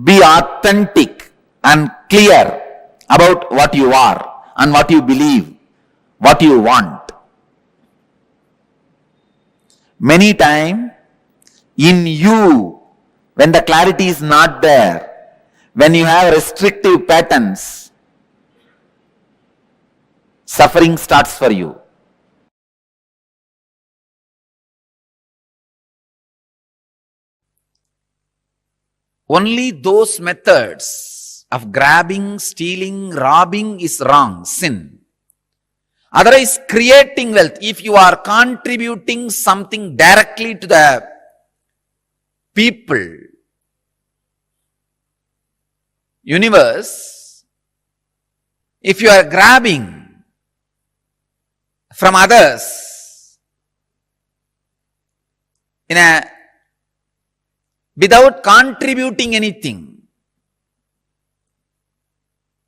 be authentic and clear about what you are and what you believe, what you want. Many times, in you, when the clarity is not there, when you have restrictive patterns, suffering starts for you. Only those methods of grabbing, stealing, robbing is wrong, sin. Otherwise, creating wealth, if you are contributing something directly to the people, universe, if you are grabbing from others without contributing anything,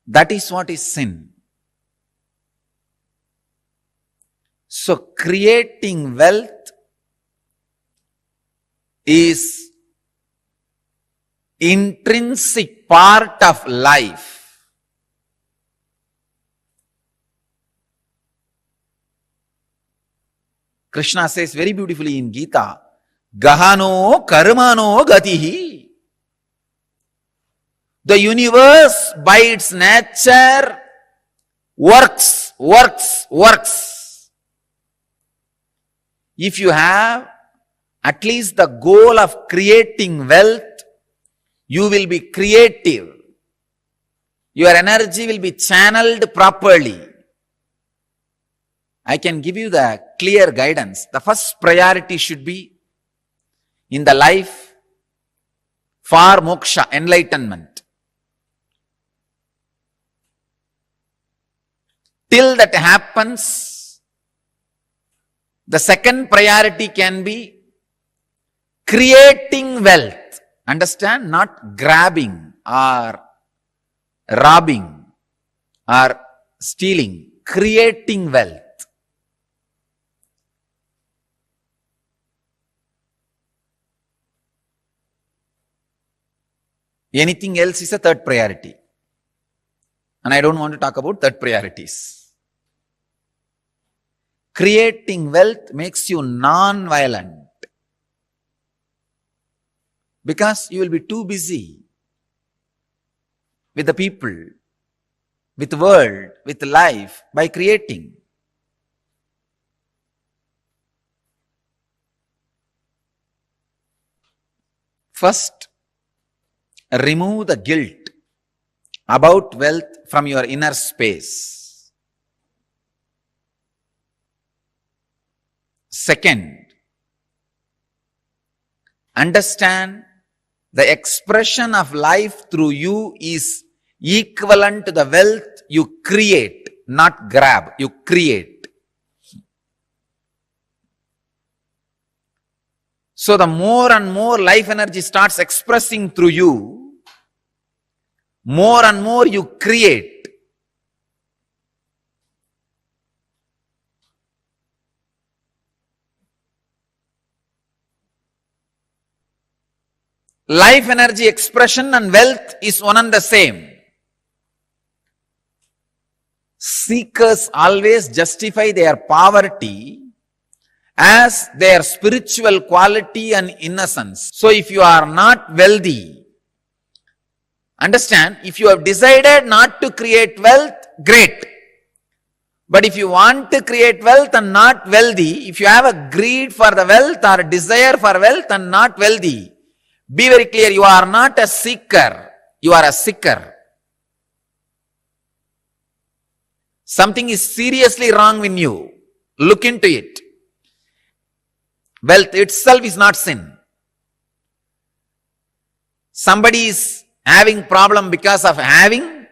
that is what is sin. So creating wealth is intrinsic part of life. Krishna says very beautifully in Gita, Gahano karmano gatihi. The universe by its nature works. If you have at least the goal of creating wealth, you will be creative. Your energy will be channeled properly. I can give you the clear guidance. The first priority should be in the life for moksha, enlightenment. Till that happens, the second priority can be creating wealth. Understand? Not grabbing or robbing or stealing. Creating wealth. Anything else is a third priority. And I don't want to talk about third priorities. Creating wealth makes you non-violent. Because you will be too busy with the people, with the world, with life by creating. First, remove the guilt about wealth from your inner space. Second, understand the expression of life through you is equivalent to the wealth you create, not grab, you create. So the more and more life energy starts expressing through you, more and more you create. Life energy expression and wealth is one and the same. Seekers always justify their poverty as their spiritual quality and innocence. So if you are not wealthy, understand, if you have decided not to create wealth, great. But if you want to create wealth and not wealthy, if you have a greed for the wealth or a desire for wealth and not wealthy, be very clear, you are not a seeker, you are a seeker. Something is seriously wrong with you. Look into it. Wealth itself is not sin. Somebody is having problem because of having.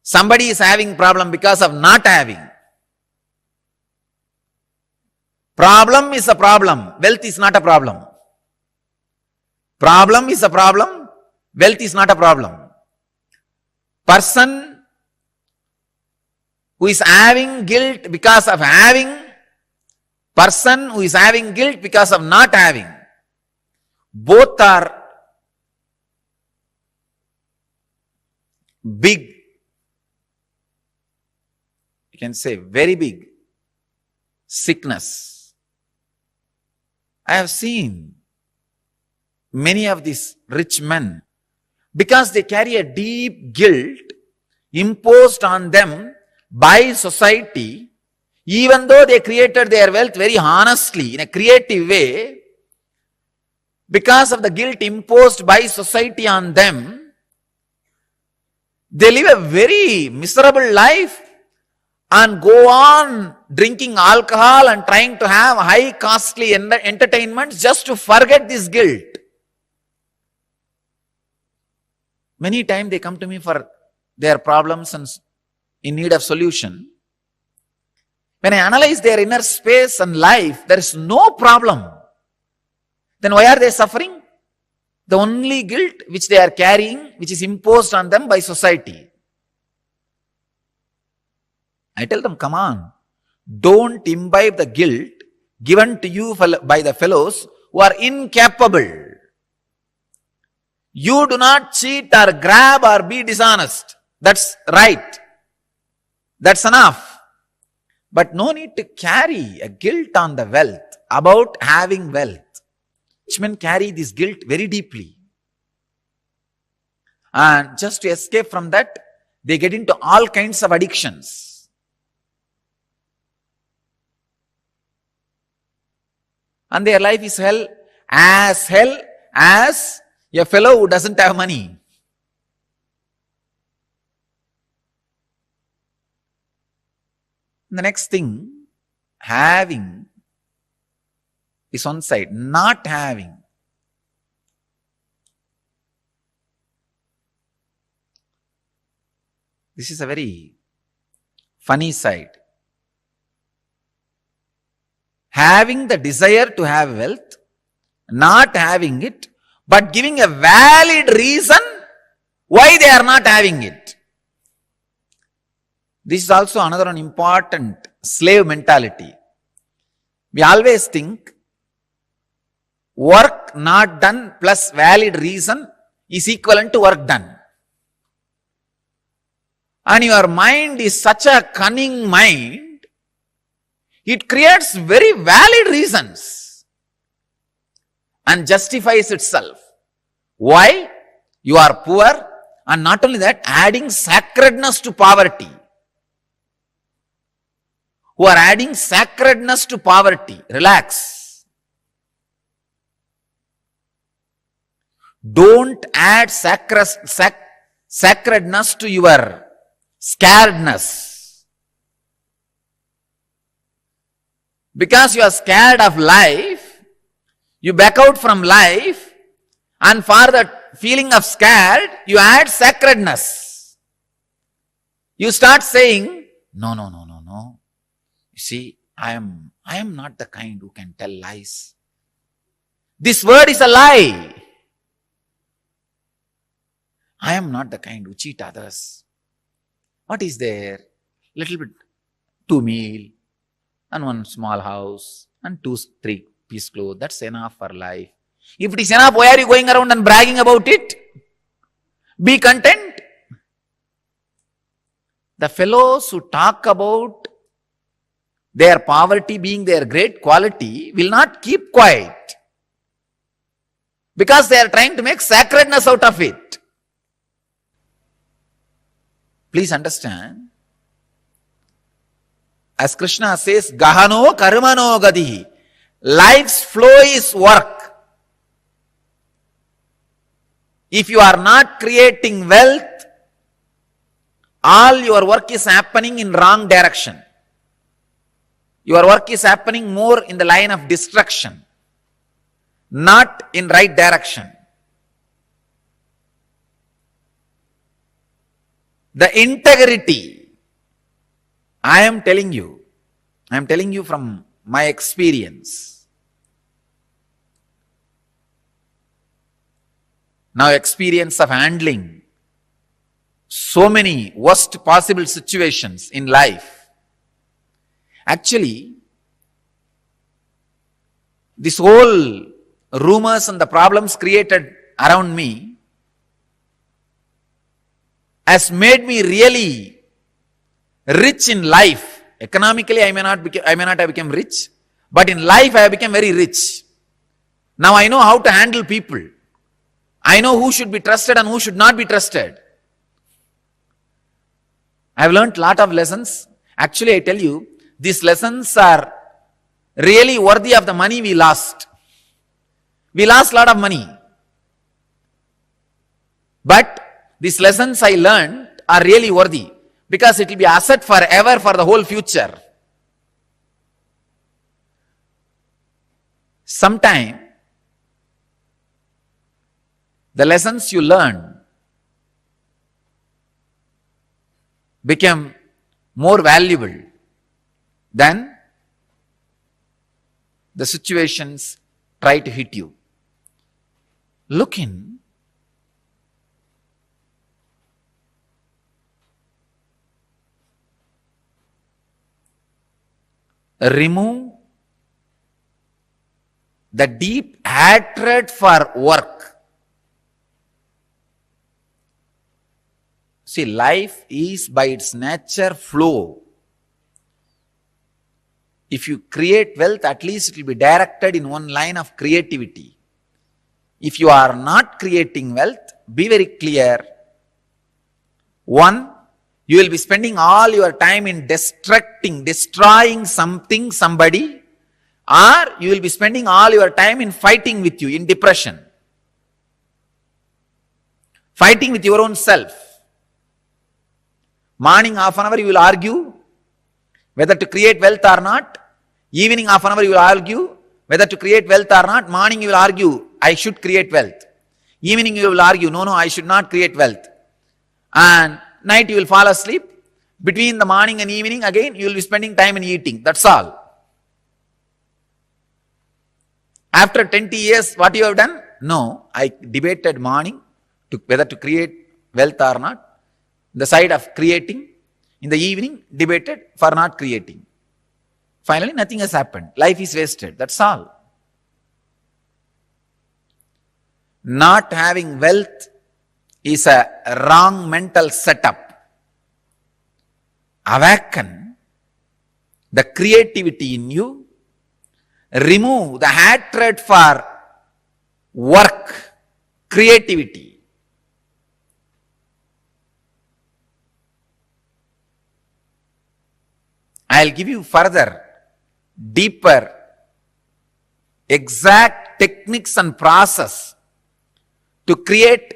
Somebody is having problem because of not having. Problem is a problem. Wealth is not a problem. Problem is a problem. Wealth is not a problem. Person who is having guilt because of having, person who is having guilt because of not having, both are big, you can say very big sickness. I have seen many of these rich men, because they carry a deep guilt imposed on them by society, even though they created their wealth very honestly, in a creative way, because of the guilt imposed by society on them, they live a very miserable life and go on drinking alcohol and trying to have high costly entertainments just to forget this guilt. Many times they come to me for their problems and in need of solution. When I analyze their inner space and life, there is no problem. Then why are they suffering? The only guilt which they are carrying, which is imposed on them by society. I tell them, come on, don't imbibe the guilt given to you by the fellows who are incapable. You do not cheat or grab or be dishonest. That's right. That's enough. But no need to carry a guilt on the wealth, about having wealth. Rich men carry this guilt very deeply. And just to escape from that, they get into all kinds of addictions. And their life is hell as a fellow who doesn't have money. The next thing, having is one side, not having. This is a very funny side. Having the desire to have wealth, not having it, but giving a valid reason why they are not having it. This is also another important slave mentality. We always think work not done plus valid reason is equivalent to work done. And your mind is such a cunning mind, it creates very valid reasons and justifies itself. Why? You are poor, And not only that, adding sacredness to poverty. Who are adding sacredness to poverty. Relax. Don't add sacredness to your scaredness. Because you are scared of life, you back out from life, and for that feeling of scared, you add sacredness. You start saying, no. You see, I am not the kind who can tell lies. This word is a lie. I am not the kind who cheat others. What is there? Little bit, 2 meal, and 1 small house, and 2, 3 piece clothes. That's enough for life. If it is enough, why are you going around and bragging about it? Be content. The fellows who talk about their poverty being their great quality will not keep quiet. Because they are trying to make sacredness out of it. Please understand. As Krishna says, Gahano karmano gadihi. Life's flow is work. If you are not creating wealth, all your work is happening in wrong direction. Your work is happening more in the line of destruction, not in right direction. The integrity, I am telling you from my experience. Now, experience of handling so many worst possible situations in life. Actually, this whole rumors and the problems created around me has made me really rich in life. Economically, I may not have become rich, but in life I have become very rich. Now I know how to handle people. I know who should be trusted and who should not be trusted. I have learned a lot of lessons. Actually, I tell you, these lessons are really worthy of the money we lost. We lost a lot of money. But these lessons I learned are really worthy because it will be asset forever for the whole future. Sometime, the lessons you learn become more valuable than the situations try to hit you. Look in. Remove the deep hatred for work. See, life is by its nature flow. If you create wealth, at least it will be directed in one line of creativity. If you are not creating wealth, be very clear. One, you will be spending all your time in destroying something, somebody, or you will be spending all your time in fighting with you, in depression. Fighting with your own self. Morning half an hour you will argue whether to create wealth or not. Evening half an hour you will argue whether to create wealth or not. Morning you will argue, I should create wealth. Evening you will argue, no, I should not create wealth. And night you will fall asleep. Between the morning and evening again you will be spending time in eating. That's all. After 20 years, what you have done? No, I debated morning whether to create wealth or not. The side of creating. In the evening, debated for not creating. Finally, nothing has happened. Life is wasted. That's all. Not having wealth is a wrong mental setup. Awaken the creativity in you. Remove the hatred for work, creativity. I'll give you further, deeper, exact techniques and process to create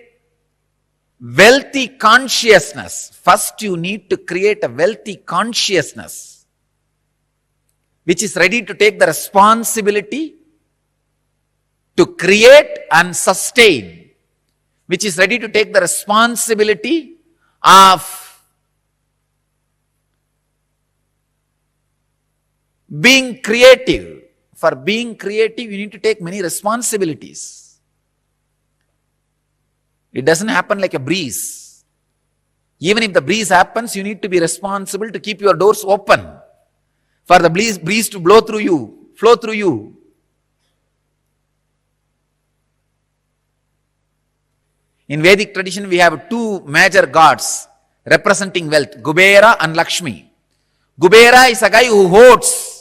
wealthy consciousness. First, you need to create a wealthy consciousness which is ready to take the responsibility to create and sustain, which is ready to take the responsibility of being creative. For being creative, you need to take many responsibilities. It doesn't happen like a breeze. Even if the breeze happens, you need to be responsible to keep your doors open for the breeze to blow through you, flow through you. In Vedic tradition, we have two major gods representing wealth, Kubera and Lakshmi. Kubera is a guy who holds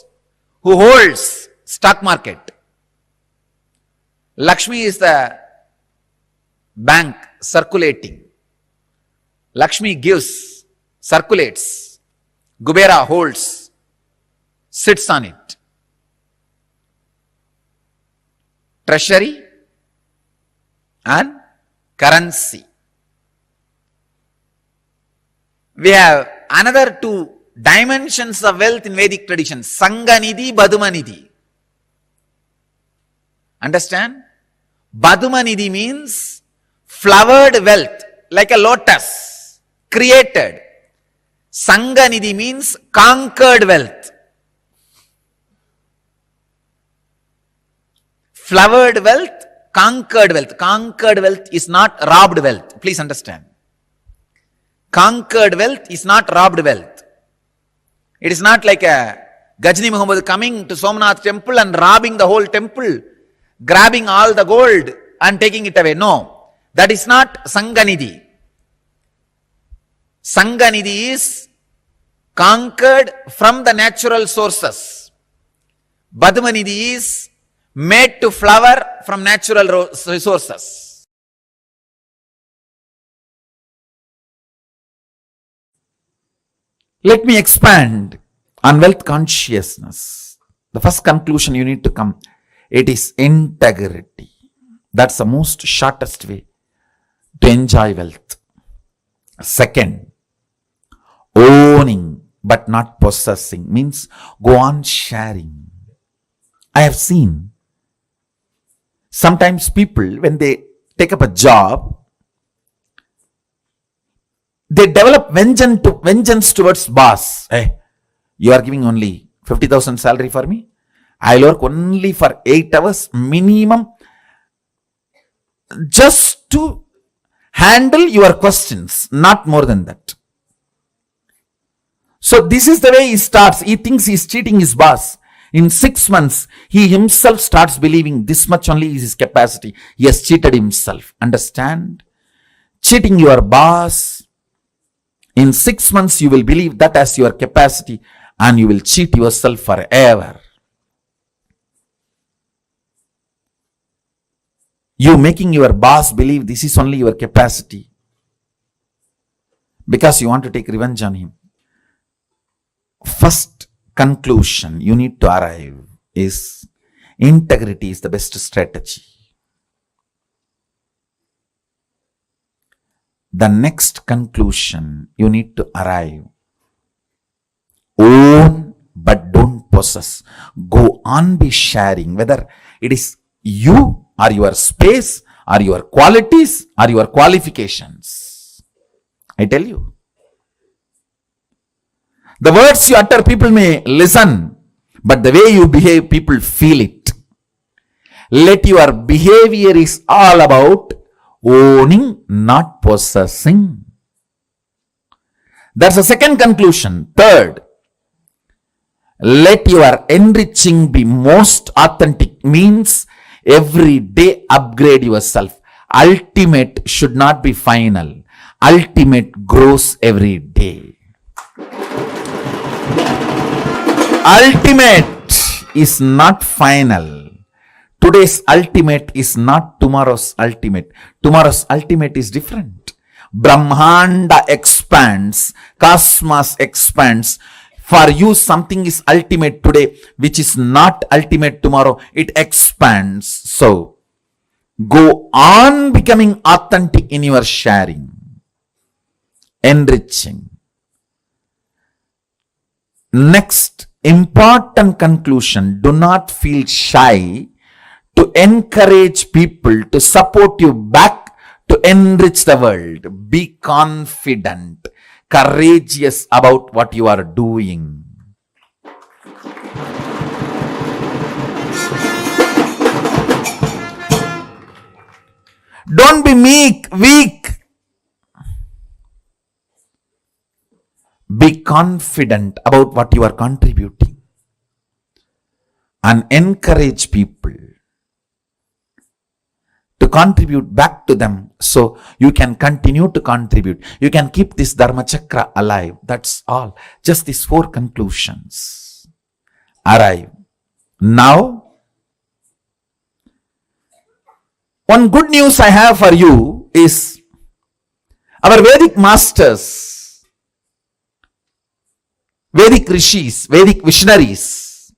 stock market. Lakshmi is the bank circulating. Lakshmi gives, circulates. Kubera holds, sits on it. Treasury and currency. We have another two dimensions of wealth in Vedic tradition, Sanganidhi, Badumanidhi. Understand? Badumanidhi means flowered wealth, like a lotus, created. Sanganidhi means conquered wealth. Flowered wealth, conquered wealth. Conquered wealth is not robbed wealth. Please understand. Conquered wealth is not robbed wealth. It is not like a Gajni Muhammad coming to Somnath temple and robbing the whole temple, grabbing all the gold and taking it away. No, that is not Sanganidhi. Sanganidhi is conquered from the natural sources. Badumanidhi is made to flower from natural resources. Let me expand on wealth consciousness. The first conclusion you need to come, it is integrity. That's the most shortest way to enjoy wealth. Second, owning but not possessing means go on sharing. I have seen sometimes people, when they take up a job, they develop vengeance towards boss. Hey, you are giving only 50,000 salary for me. I'll work only for 8 hours minimum just to handle your questions, not more than that. So this is the way he starts. He thinks he's cheating his boss. In 6 months, he himself starts believing this much only is his capacity. He has cheated himself. Understand? Cheating your boss. In 6 months, you will believe that as your capacity and you will cheat yourself forever. You making your boss believe this is only your capacity because you want to take revenge on him. First conclusion you need to arrive is integrity is the best strategy. The next conclusion you need to arrive, own but don't possess. Go on be sharing, whether it is you or your space or your qualities or your qualifications. I tell you. The words you utter, people may listen, but the way you behave, people feel it. Let your behavior is all about owning, not possessing. That's the second conclusion. Third, let your enriching be most authentic, means every day upgrade yourself. Ultimate should not be final. Ultimate grows every day. Ultimate is not final. Today's ultimate is not tomorrow's ultimate. Tomorrow's ultimate is different. Brahmanda expands, cosmos expands. For you, something is ultimate today, which is not ultimate tomorrow. It expands. So, go on becoming authentic in your sharing, enriching. Next, important conclusion. Do not feel shy to encourage people to support you back to enrich the world. Be confident, courageous about what you are doing. Don't be weak. Be confident about what you are contributing and encourage people to contribute back to them so you can continue to contribute. You can keep this Dharma Chakra alive. That's all. Just these 4 conclusions arrive. Now, one good news I have for you is our Vedic masters, Vedic rishis, Vedic visionaries,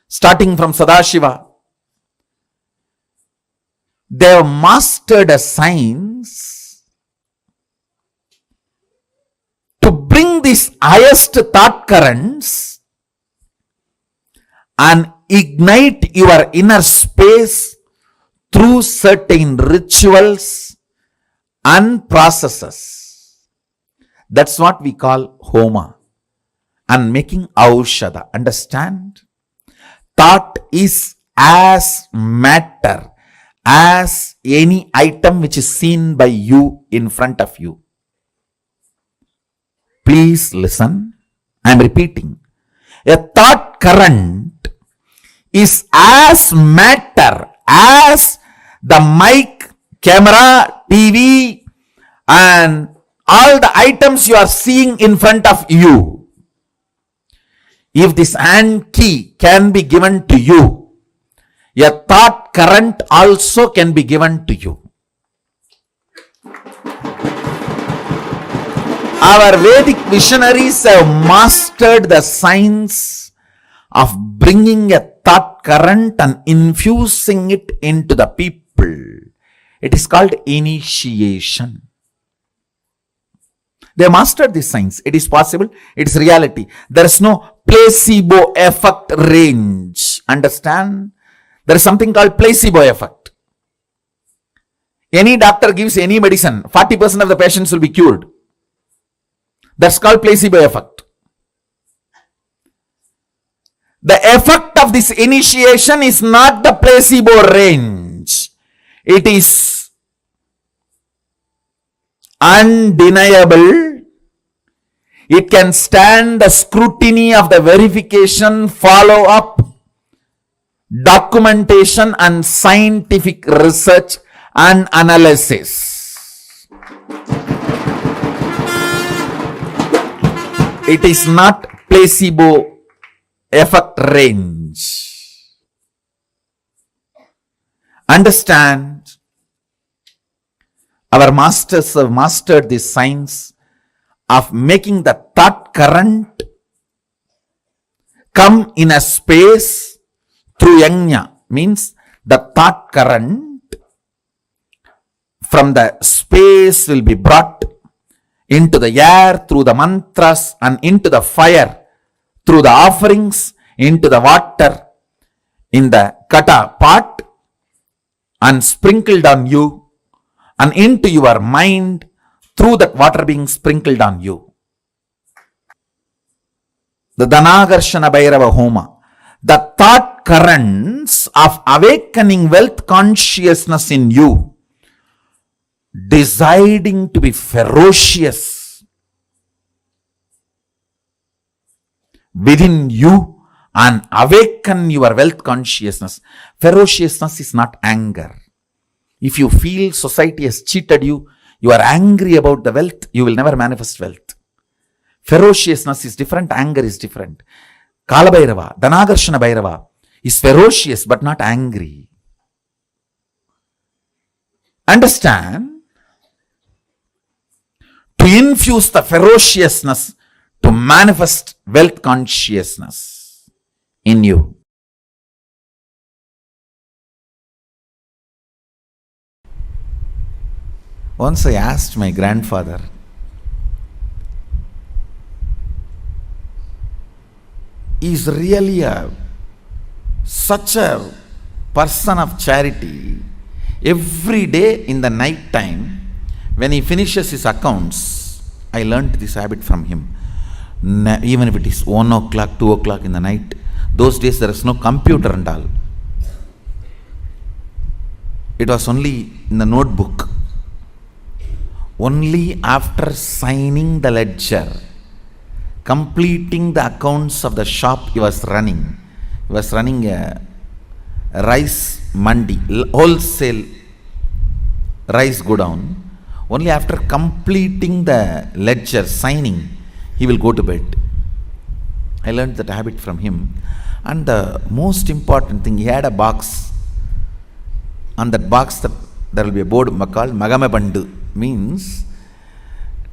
starting from Sadashiva, they have mastered a science to bring these highest thought currents and ignite your inner space through certain rituals and processes. That's what we call Homa. And making Aushadha. Understand? Thought is as matter as any item which is seen by you in front of you. Please listen. I am repeating. A thought current is as matter as the mic, camera, TV, and all the items you are seeing in front of you. If this hand key can be given to you, a thought current also can be given to you. Our Vedic visionaries have mastered the science of bringing a thought current and infusing it into the people. It is called initiation. They mastered this science. It is possible. It is reality. There is no placebo effect range. Understand? There is something called placebo effect. Any doctor gives any medicine, 40% of the patients will be cured. That's called placebo effect. The effect of this initiation is not the placebo range. It is undeniable. It can stand the scrutiny of the verification, follow-up, documentation and scientific research and analysis. It is not placebo effect range. Understand? Our masters have mastered this science of making the thought current come in a space through yajna. Means the thought current from the space will be brought into the air through the mantras and into the fire through the offerings, into the water in the kata pot and sprinkled on you and into your mind through that water being sprinkled on you. The Dhanagarshana Bhairava Homa. The thought currents of awakening wealth consciousness in you, deciding to be ferocious within you and awaken your wealth consciousness. Ferociousness is not anger. If you feel society has cheated you, you are angry about the wealth, you will never manifest wealth. Ferociousness is different, anger is different. Kala Bhairava, Dhanagarshana Bhairava is ferocious but not angry. Understand? To infuse the ferociousness to manifest wealth consciousness in you. Once I asked my grandfather, is really such a person of charity. Every day in the night time, when he finishes his accounts, I learnt this habit from him. Even if it is 1 o'clock, 2 o'clock in the night, those days there is no computer and all. It was only in the notebook. Only after signing the ledger, completing the accounts of the shop he was running. He was running a rice mandi, wholesale rice godown. Only after completing the ledger, signing, he will go to bed. I learned that habit from him. And the most important thing, he had a box. On that box, there will be a board called Magame Bandu. Means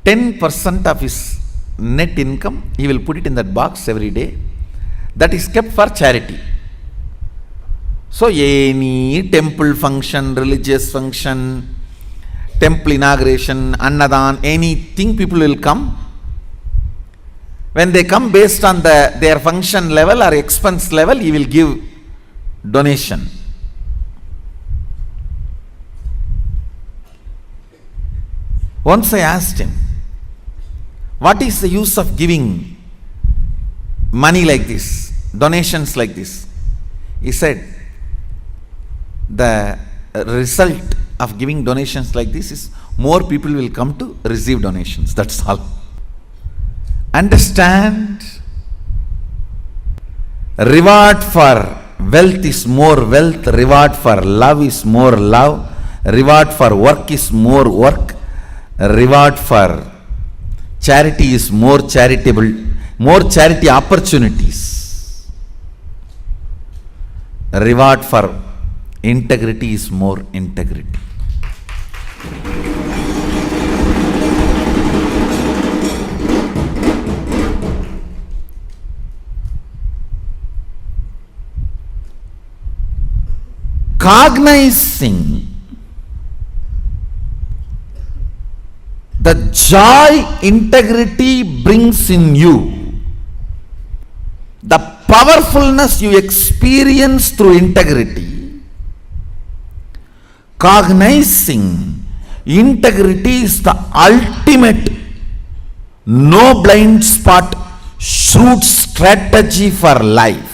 10% of his net income, he will put it in that box every day. That is kept for charity. So any temple function, religious function, temple inauguration, annadan, anything, people will come. When they come, based on their function level or expense level, he will give donation. Once I asked him, what is the use of giving money like this, donations like this? He said, the result of giving donations like this is more people will come to receive donations. That's all. Understand, reward for wealth is more wealth, reward for love is more love, reward for work is more work, reward for charity is more charitable, more charity opportunities. Reward for integrity is more integrity. Cognizing the joy integrity brings in you, the powerfulness you experience through integrity, cognizing integrity is the ultimate no blind spot shrewd strategy for life.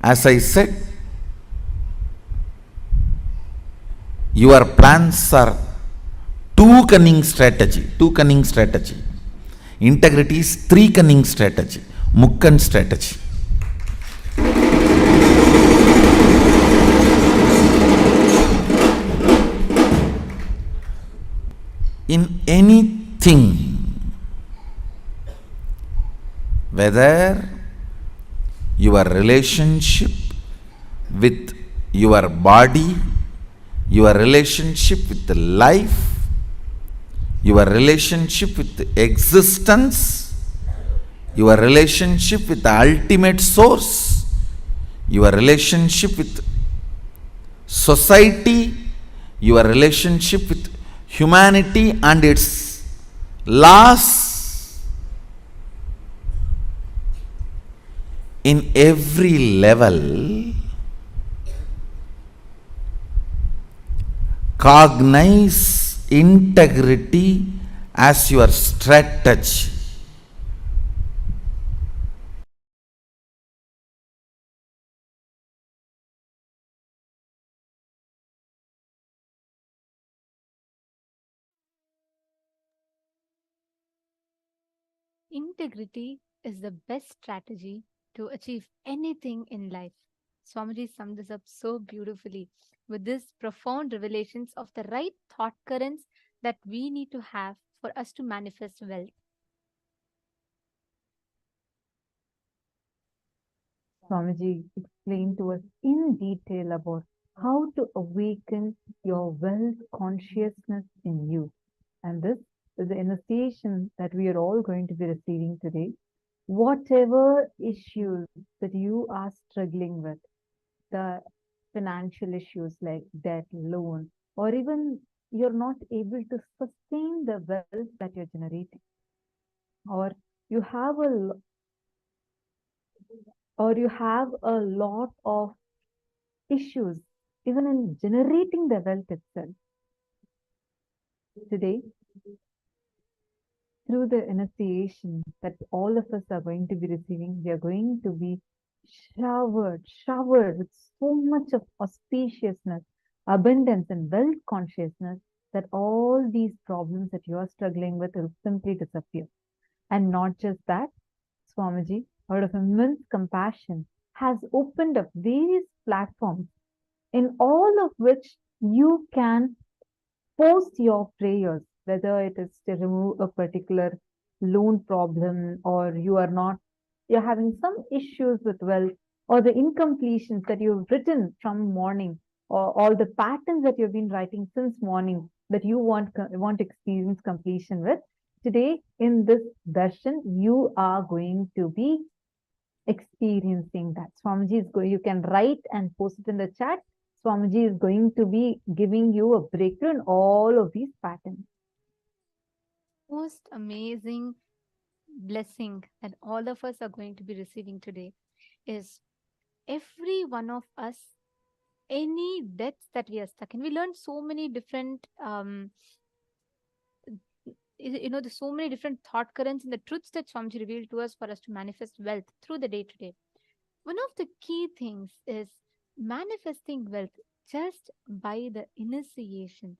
As I said, your plans are two cunning strategy. Integrity is three cunning strategy, mukkan strategy. In anything, whether your relationship with your body, your relationship with the life, your relationship with existence, your relationship with the ultimate source, your relationship with society, your relationship with humanity and its laws, in every level, cognize integrity as your strategy. Integrity is the best strategy to achieve anything in life. Swamiji summed this up so beautifully with this profound revelations of the right thought currents that we need to have for us to manifest wealth. Swamiji explained to us in detail about how to awaken your wealth consciousness in you. And this the initiation that we are all going to be receiving today, whatever issues that you are struggling with, the financial issues like debt, loan, or even you're not able to sustain the wealth that you're generating, or you have a lot of issues even in generating the wealth itself. Today, through the initiation that all of us are going to be receiving, we are going to be showered with so much of auspiciousness, abundance, and wealth consciousness that all these problems that you are struggling with will simply disappear. And not just that, Swamiji, out of immense compassion, has opened up various platforms in all of which you can post your prayers, whether it is to remove a particular loan problem, or you're having some issues with wealth, or the incompletions that you've written from morning, or all the patterns that you've been writing since morning that you want to experience completion with. Today, in this darshan, you are going to be experiencing that. Swamiji is going, you can write and post it in the chat. Swamiji is going to be giving you a breakthrough in all of these patterns. Most amazing blessing that all of us are going to be receiving today is every one of us, any debts that we are stuck in. We learned so many different there's so many different thought currents and the truths that Swamiji revealed to us for us to manifest wealth through the day to day. One of the key things is manifesting wealth just by the initiation.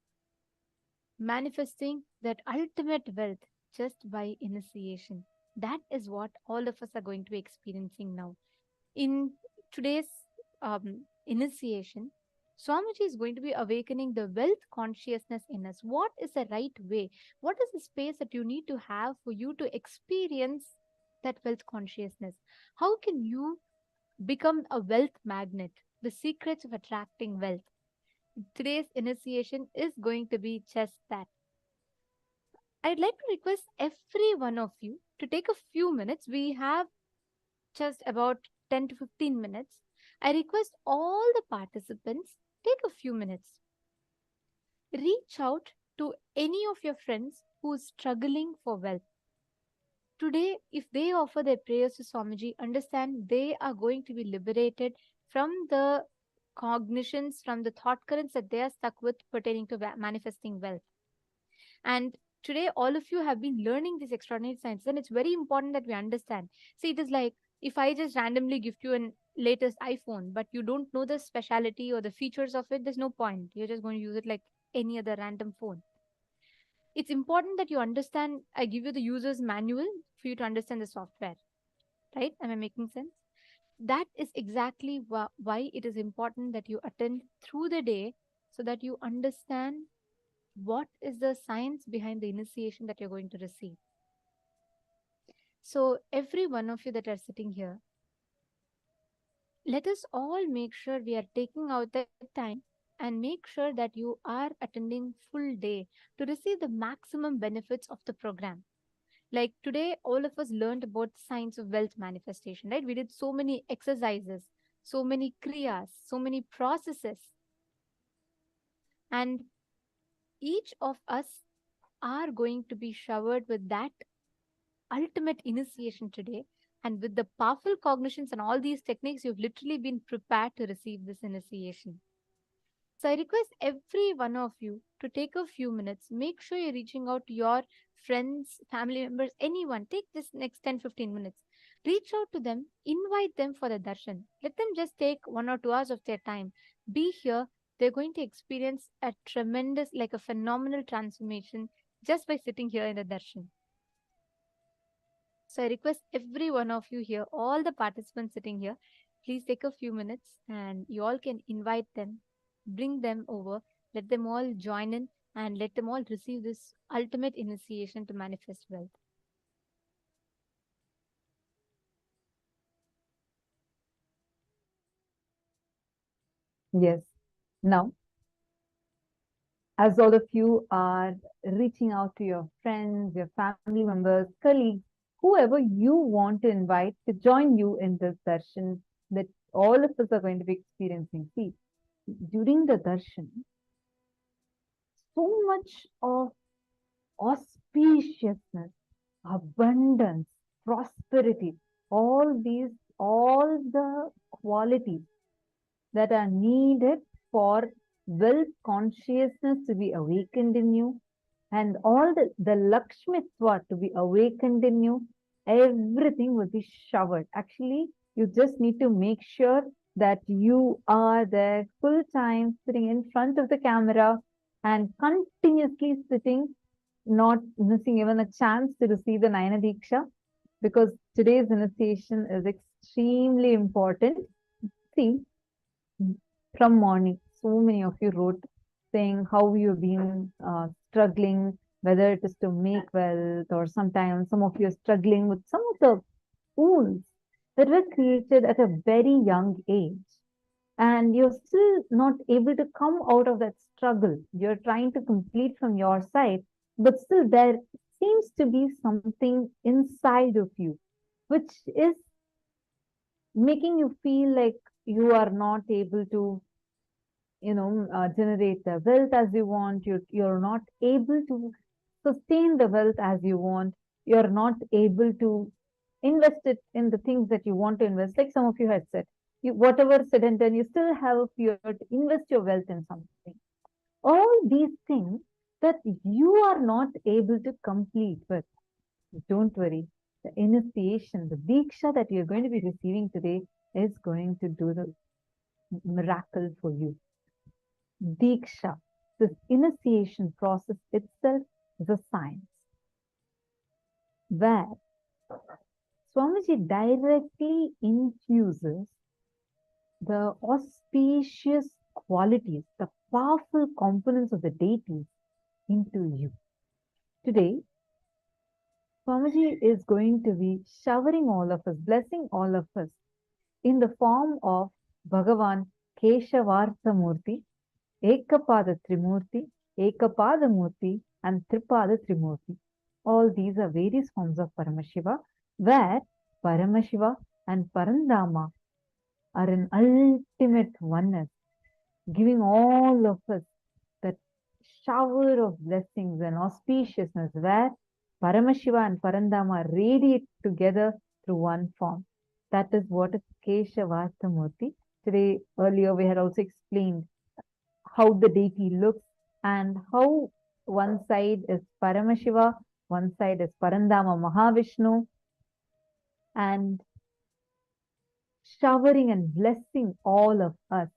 Manifesting that ultimate wealth just by initiation. That is what all of us are going to be experiencing now. In today's initiation, Swamiji is going to be awakening the wealth consciousness in us. What is the right way? What is the space that you need to have for you to experience that wealth consciousness? How can you become a wealth magnet? The secrets of attracting wealth. Today's initiation is going to be just that. I'd like to request every one of you to take a few minutes. We have just about 10 to 15 minutes. I request all the participants take a few minutes. Reach out to any of your friends who is struggling for wealth. Today, if they offer their prayers to Swamiji, understand they are going to be liberated from the cognitions, from the thought currents that they are stuck with pertaining to manifesting wealth. And today, all of you have been learning these extraordinary sciences, and it's very important that we understand. See, it is like if I just randomly gift you an latest iPhone, but you don't know the speciality or the features of it, there's no point. You're just going to use it like any other random phone. It's important that you understand. I give you the user's manual for you to understand the software. Right? Am I making sense? That is exactly why it is important that you attend through the day so that you understand what is the science behind the initiation that you're going to receive. So every one of you that are sitting here, let us all make sure we are taking out the time and make sure that you are attending full day to receive the maximum benefits of the program. Like today, all of us learned about the science of wealth manifestation, right? We did so many exercises, so many kriyas, so many processes. And each of us are going to be showered with that ultimate initiation today. And with the powerful cognitions and all these techniques, you've literally been prepared to receive this initiation. So I request every one of you to take a few minutes. Make sure you're reaching out to your friends, family members, anyone. Take this next 10-15 minutes. Reach out to them, invite them for the darshan. Let them just take 1 or 2 hours of their time. Be here. They're going to experience a tremendous, like a phenomenal transformation just by sitting here in the darshan. So I request every one of you here, all the participants sitting here, please take a few minutes and you all can invite them, bring them over, let them all join in and let them all receive this ultimate initiation to manifest wealth. Yes. Now, as all of you are reaching out to your friends, your family members, colleagues, whoever you want to invite to join you in this darshan that all of us are going to be experiencing. See, during the darshan, so much of auspiciousness, abundance, prosperity, all the qualities that are needed for wealth consciousness to be awakened in you, and all the Lakshmitva to be awakened in you, everything will be showered. Actually, you just need to make sure that you are there full time, sitting in front of the camera and continuously sitting, not missing even a chance to receive the Nayana Diksha, because today's initiation is extremely important. See, from morning, so many of you wrote saying how you've been struggling, whether it is to make wealth, or sometimes some of you are struggling with some of the wounds that were created at a very young age. And you're still not able to come out of that struggle. You're trying to complete from your side, but still there seems to be something inside of you, which is making you feel like you are not able to generate the wealth as you want. You're not able to sustain the wealth as you want. You're not able to invest it in the things that you want to invest. Like some of you had said, whatever said and done, you still have fear to invest your wealth in something. All these things that you are not able to complete with. Don't worry. The initiation, the Diksha that you're going to be receiving today is going to do the miracle for you. Diksha, this initiation process itself is a science where Swamiji directly infuses the auspicious qualities, the powerful components of the deities into you. Today, Swamiji is going to be showering all of us, blessing all of us in the form of Bhagavan Keshavartha Murti, Ekapada Trimurti, Ekapada Murti, and Tripada Trimurti. All these are various forms of Paramashiva, where Paramashiva and Parandama are in ultimate oneness, giving all of us that shower of blessings and auspiciousness, where Paramashiva and Parandama radiate together through one form. That is what is Keshavartha Murti. Today, earlier, we had also explained how the deity looks and how one side is Paramashiva, one side is Parandama Mahavishnu, and showering and blessing all of us.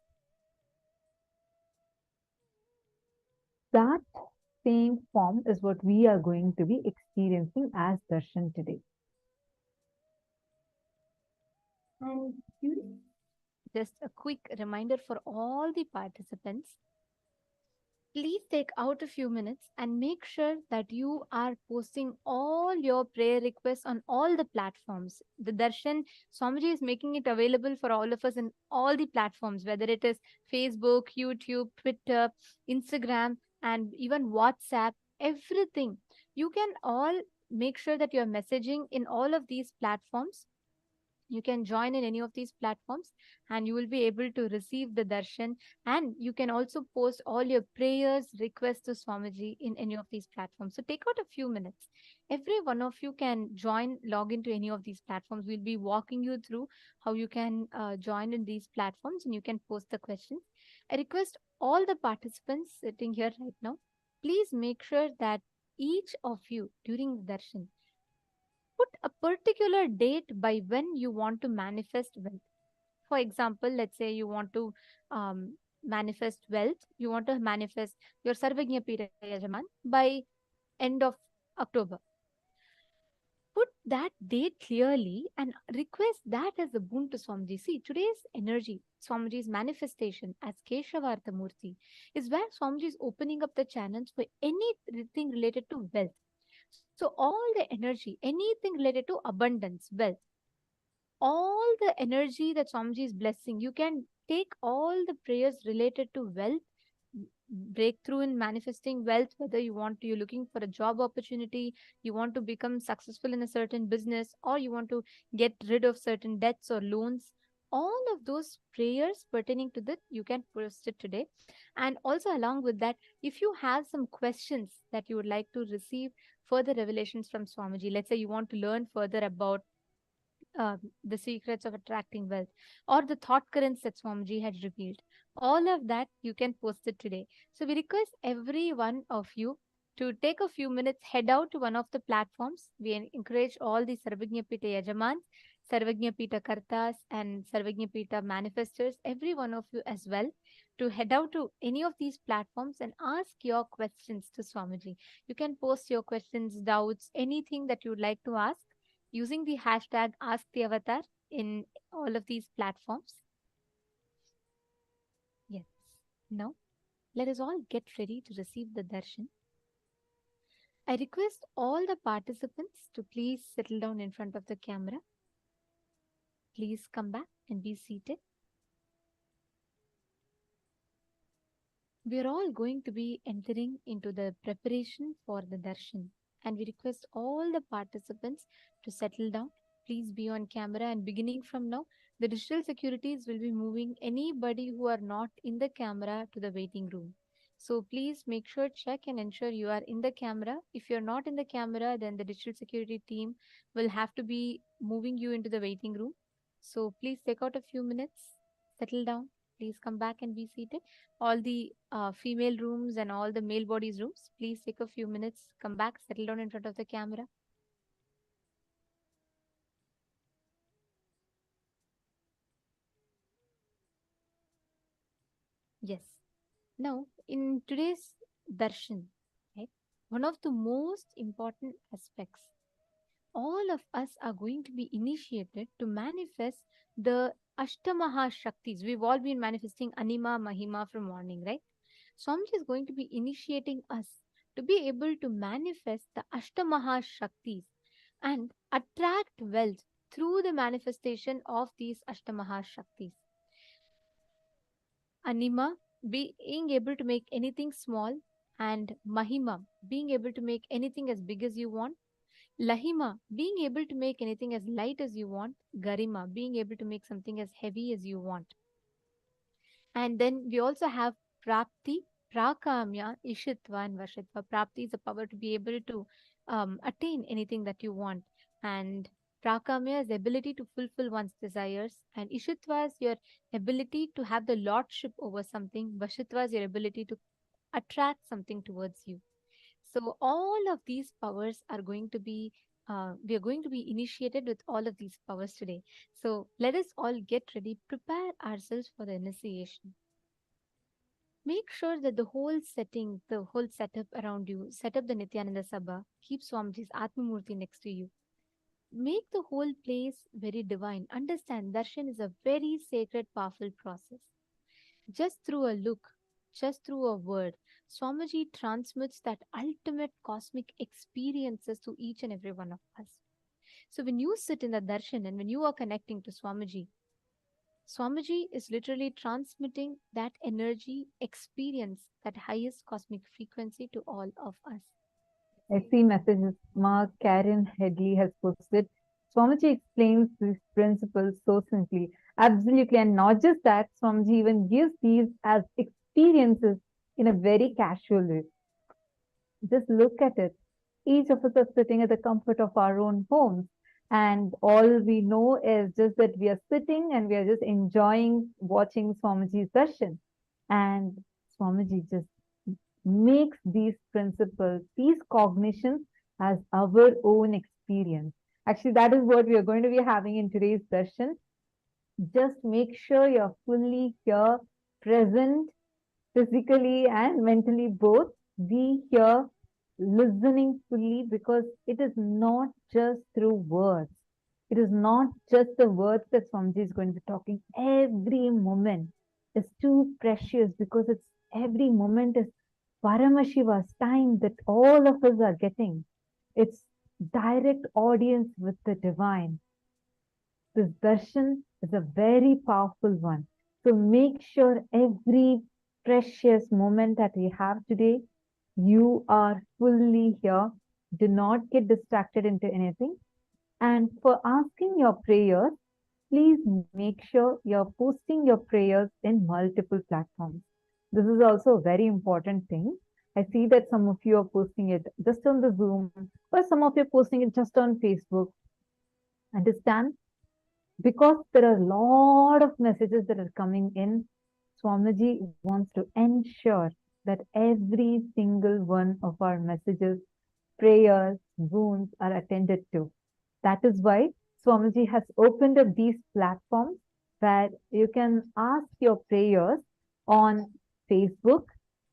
That same form is what we are going to be experiencing as darshan today. And just a quick reminder for all the participants. Please take out a few minutes and make sure that you are posting all your prayer requests on all the platforms. The darshan, Swamiji is making it available for all of us in all the platforms, whether it is Facebook, YouTube, Twitter, Instagram, and even WhatsApp, everything. You can all make sure that you're messaging in all of these platforms. You can join in any of these platforms and you will be able to receive the darshan, and you can also post all your prayers, requests to Swamiji in any of these platforms. So take out a few minutes. Every one of you can log into any of these platforms. We'll be walking you through how you can join in these platforms and you can post the questions. I request all the participants sitting here right now, please make sure that each of you during the darshan put a particular date by when you want to manifest wealth. For example, let's say you want to manifest wealth, you want to manifest your Sarvagnya Pira Yajaman by end of October. Put that date clearly and request that as a boon to Swamiji. See, today's energy, Swamiji's manifestation as Keshavartha Murti, is where Swamiji is opening up the channels for anything related to wealth. So all the energy, anything related to abundance, wealth, all the energy that Swamiji is blessing, you can take all the prayers related to wealth, breakthrough in manifesting wealth, whether you're looking for a job opportunity, you want to become successful in a certain business, or you want to get rid of certain debts or loans, all of those prayers pertaining to that, you can post it today. And also, along with that, if you have some questions that you would like to receive further revelations from Swamiji, let's say you want to learn further about the secrets of attracting wealth, or the thought currents that Swamiji had revealed. All of that you can post it today. So we request every one of you to take a few minutes, head out to one of the platforms. We encourage all the Sarvagnya Pita Yajamans, Sarvagnya Pita Kartas, and Sarvagnya Pita manifestors, every one of you as well, to head out to any of these platforms and ask your questions to Swamiji. You can post your questions, doubts, anything that you would like to ask using the hashtag AskTheAvatar in all of these platforms. Yes. Now, let us all get ready to receive the darshan. I request all the participants to please settle down in front of the camera. Please come back and be seated. We are all going to be entering into the preparation for the darshan, and we request all the participants to settle down. Please be on camera, and beginning from now, the digital securities will be moving anybody who are not in the camera to the waiting room. So please make sure, check and ensure you are in the camera. If you're not in the camera, then the digital security team will have to be moving you into the waiting room. So please take out a few minutes, settle down. Please come back and be seated. All the female rooms and all the male bodies rooms, please take a few minutes, come back, settle down in front of the camera. Yes. Now, in today's darshan, right, one of the most important aspects, all of us are going to be initiated to manifest the Ashtamaha Shaktis. We've all been manifesting Anima, Mahima from morning, right? Swamiji is going to be initiating us to be able to manifest the Ashtamaha Shaktis and attract wealth through the manifestation of these Ashtamaha Shaktis. Anima, being able to make anything small, and Mahima, being able to make anything as big as you want. Lahima, being able to make anything as light as you want. Garima, being able to make something as heavy as you want. And then we also have Prapti, Prakamya, Ishitva, and Vashitva. Prapti is the power to be able to attain anything that you want. And Prakamya is the ability to fulfill one's desires. And Ishitva is your ability to have the lordship over something. Vashitva is your ability to attract something towards you. So all of these powers are going to be, we are going to be initiated with all of these powers today. So let us all get ready, prepare ourselves for the initiation. Make sure that the whole setting, the whole setup around you, set up the Nityananda Sabha, keep Swamiji's Atma Murti next to you. Make the whole place very divine. Understand, darshan is a very sacred, powerful process. Just through a look, just through a word, Swamiji transmits that ultimate cosmic experiences to each and every one of us. So when you sit in the darshan and when you are connecting to Swamiji, Swamiji is literally transmitting that energy, experience, that highest cosmic frequency to all of us. I see messages. Mark Karen Headley has posted. Swamiji explains these principles so simply. Absolutely. And not just that, Swamiji even gives these as experiences in a very casual way. Just look at it. Each of us are sitting at the comfort of our own homes. And all we know is just that we are sitting and we are just enjoying watching Swamiji's darshan. And Swamiji just makes these principles, these cognitions as our own experience. Actually, that is what we are going to be having in today's darshan. Just make sure you're fully here, present, physically and mentally both. Be here, listening fully, because it is not just through words. It is not just the words that Swamiji is going to be talking. Every moment is too precious because it's every moment is Paramashiva's time that all of us are getting. It's direct audience with the divine. This darshan is a very powerful one. So make sure every precious moment that we have today. You are fully here. Do not get distracted into anything. And for asking your prayers, please make sure you're posting your prayers in multiple platforms. This is also a very important thing. I see that some of you are posting it just on the Zoom, or some of you are posting it just on Facebook. Understand? Because there are a lot of messages that are coming in, Swamiji wants to ensure that every single one of our messages, prayers, wounds are attended to. That is why Swamiji has opened up these platforms where you can ask your prayers on Facebook,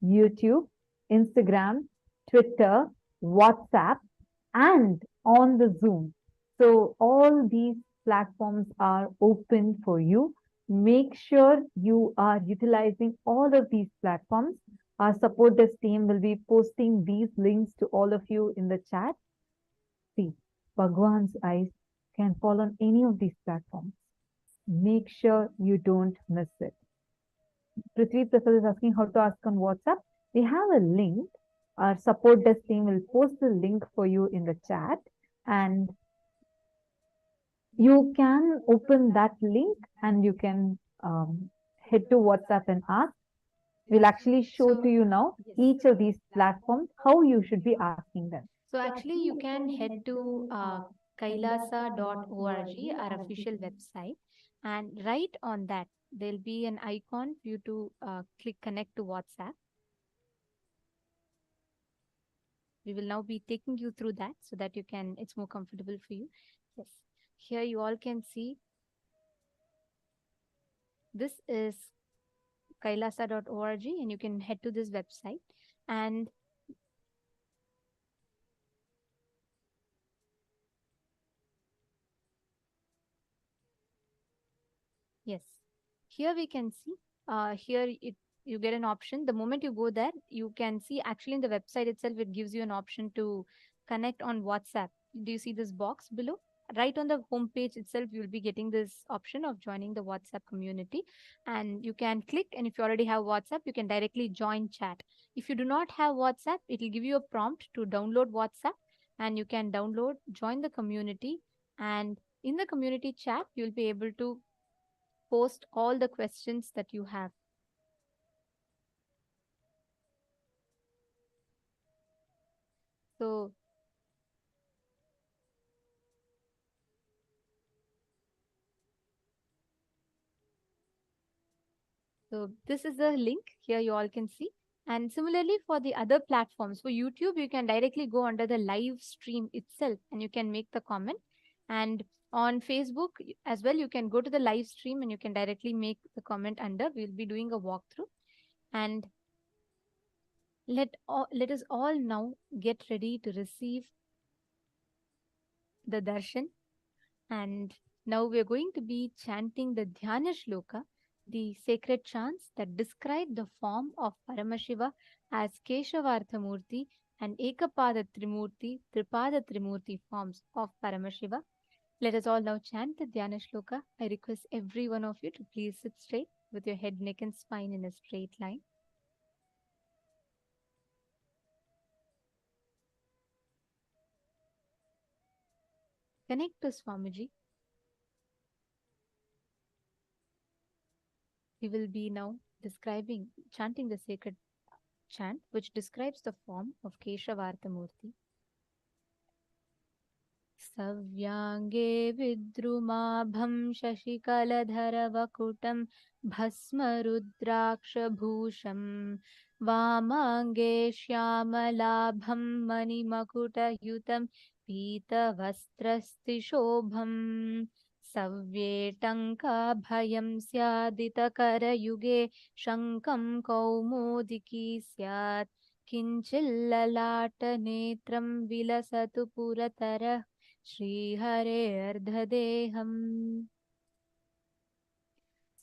YouTube, Instagram, Twitter, WhatsApp, and on the Zoom. So all these platforms are open for you. Make sure you are utilizing all of these platforms. Our support desk team will be posting these links to all of you in the chat. See, Bhagwan's eyes can fall on any of these platforms. Make sure you don't miss it. Prithvi Prasad is asking how to ask on WhatsApp. We have a link. Our support desk team will post the link for you in the chat, and you can open that link and you can head to WhatsApp and ask. We'll actually show to you now each of these platforms how you should be asking them. So actually, you can head to kailasa.org, our official website, and right on that, there'll be an icon for you to click connect to WhatsApp. We will now be taking you through that so that you can, it's more comfortable for you. Yes. Here you all can see this is kailasa.org, and you can head to this website. And yes, here we can see, you get an option. The moment you go there, you can see actually in the website itself, it gives you an option to connect on WhatsApp. Do you see this box below? Right on the home page itself, you'll be getting this option of joining the WhatsApp community, and you can click, and if you already have WhatsApp, you can directly join chat. If you do not have WhatsApp, it will give you a prompt to download WhatsApp, and you can download, join the community, and in the community chat, you'll be able to post all the questions that you have. So this is the link here you all can see. And similarly for the other platforms, for YouTube, you can directly go under the live stream itself and you can make the comment. And on Facebook as well, you can go to the live stream and you can directly make the comment under. We'll be doing a walkthrough. And let us all now get ready to receive the darshan. And now we're going to be chanting the Dhyana Shloka, the sacred chants that describe the form of Paramashiva as Keshavartha Murti and Ekapada Trimurti, Tripada Trimurti forms of Paramashiva. Let us all now chant the Dhyana Shloka. I request every one of you to please sit straight with your head, neck and spine in a straight line. Connect to Swamiji. We will be now chanting the sacred chant, which describes the form of Keshavartha Murti. Savyange vidrumabham shashikaladharavakutam bhasma rudraksha bhusham vamange shyamalabham manimakutayutam pita vastrasti shobham Savyetanka syaditakara shankam kaumodiki syat kinchillalata netram vilasatu puratara Shri Hare Ardhadeham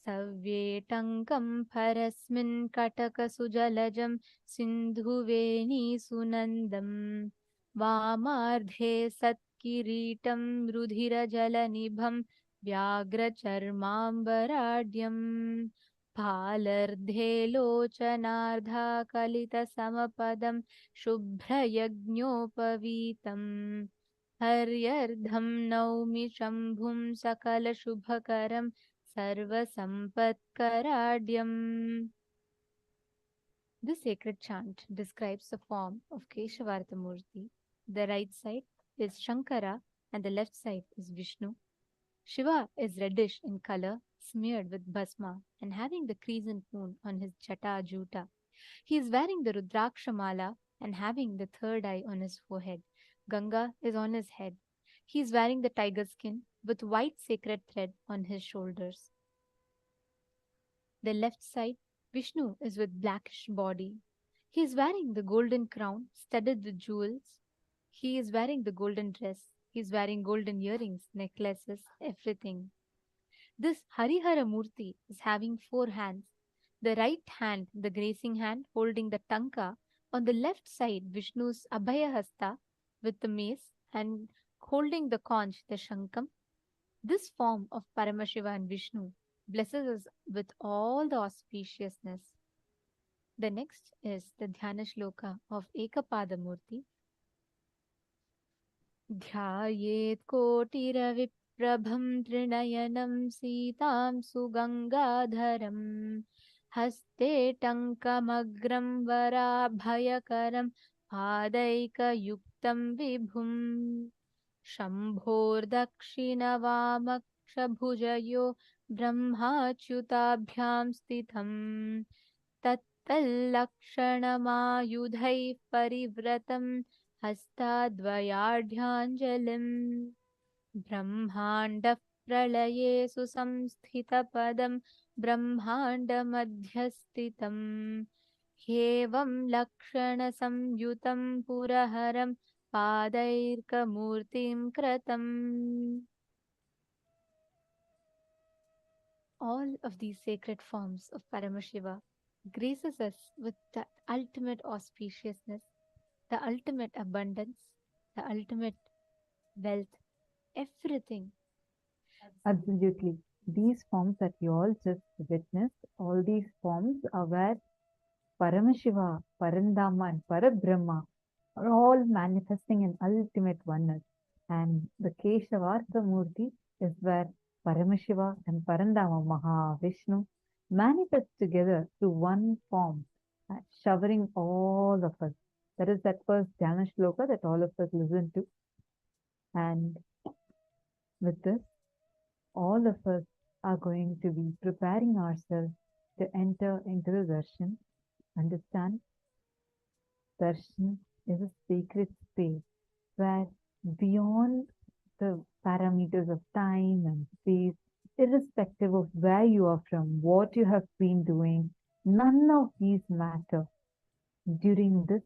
Savyetankam parasmin kataka sujalajam sindhuveni sunandam Vamardhe satkiritam rudhira jalanibham Vyagra charmambaradyam फालर्धे लोचनार्धाकलितसमपदं शुभ्रयज्ञोपवीतम् हर्यर्धं नौमि शम्भुं सकलशुभकरं सर्वसम्पत्कराड्यम्. This sacred chant describes the form of Keshavartha Murti. The right side is Shankara and the left side is Vishnu. Shiva is reddish in color, smeared with bhasma and having the crescent moon on his jata juta. He is wearing the Rudraksha mala and having the third eye on his forehead. Ganga is on his head. He is wearing the tiger skin with white sacred thread on his shoulders. The left side, Vishnu is with blackish body. He is wearing the golden crown studded with jewels. He is wearing the golden dress. He is wearing golden earrings, necklaces, everything. This Harihara Murti is having 4 hands. The right hand, the grazing hand, holding the tanka. On the left side, Vishnu's Abhayahasta with the mace and holding the conch, the shankam. This form of Paramashiva and Vishnu blesses us with all the auspiciousness. The next is the Dhyana Shloka of Ekapada Murti. ध्यायेत् कोटिरविप्रभं त्रिनयनं सीतां सुगङ्गाधरं हस्ते टङ्कमग्रं वराभयकरं पादैकयुक्तं विभुम् शम्भोर्दक्षिणवामक्षभुजयो ब्रह्माच्युताभ्यां स्थितं तत्तल्लक्षणमायुधैः परिव्रतं हस्ताद्वयाढ्याञ्जलिम् ब्रह्माण्डः प्रलये सुसंस्थितपदं ब्रह्माण्डमध्यस्थितम् ह्येवं लक्षणसंयुतं पुरहरं पादैर्कमूर्तिं कृतम्. All of these sacred forms of Paramashiva graces us with the ultimate auspiciousness, the ultimate abundance, the ultimate wealth, everything. Absolutely. These forms that you all just witnessed, all these forms are where Paramashiva, Parandama, and Parabrahma are all manifesting in ultimate oneness. And the Keshavartha Murti is where Paramashiva and Parandama Mahavishnu manifest together through one form, showering all of us. That is that first Dhyana Shloka that all of us listen to. And with this, all of us are going to be preparing ourselves to enter into the darshan. Understand, darshan is a sacred space where beyond the parameters of time and space, irrespective of where you are from, what you have been doing, none of these matter. During this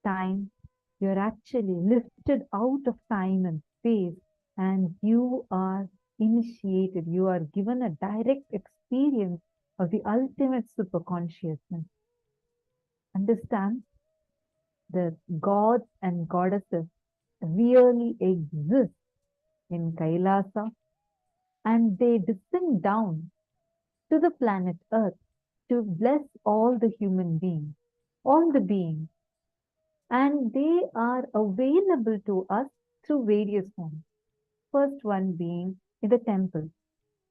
time, you're actually lifted out of time and space and you are initiated, you are given a direct experience of the ultimate superconsciousness. Understand, the gods and goddesses really exist in Kailasa and they descend down to the planet Earth to bless all the human beings, all the beings, and they are available to us through various forms. First one being in the temples.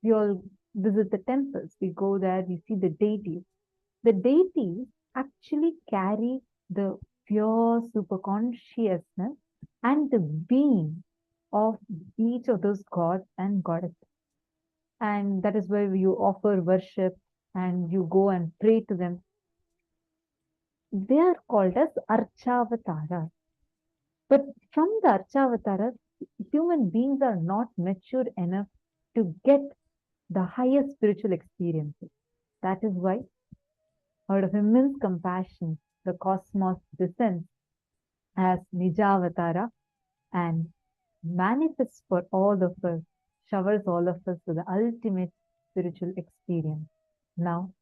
We all visit the temples, we go there, we see the deities. The deities actually carry the pure superconsciousness and the being of each of those gods and goddesses. And that is why you offer worship and you go and pray to them. They are called as Archavataras. But from the Archavataras, human beings are not mature enough to get the highest spiritual experiences. That is why, out of immense compassion, the cosmos descends as Nijavatara and manifests for all of us, showers all of us with the ultimate spiritual experience. Now,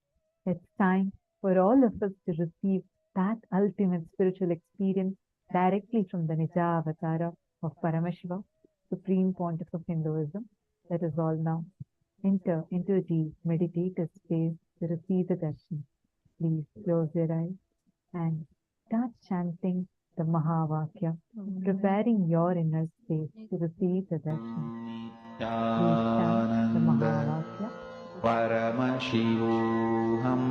it's time for all of us to receive that ultimate spiritual experience directly from the Nijavatara of Paramashiva, Supreme Pontiff of Hinduism. Let us all now enter into the meditative space to receive the darshan. Please close your eyes and start chanting the Mahavakya, preparing your inner space to receive the darshan. Please chant the Mahavakya. Paramashivoham.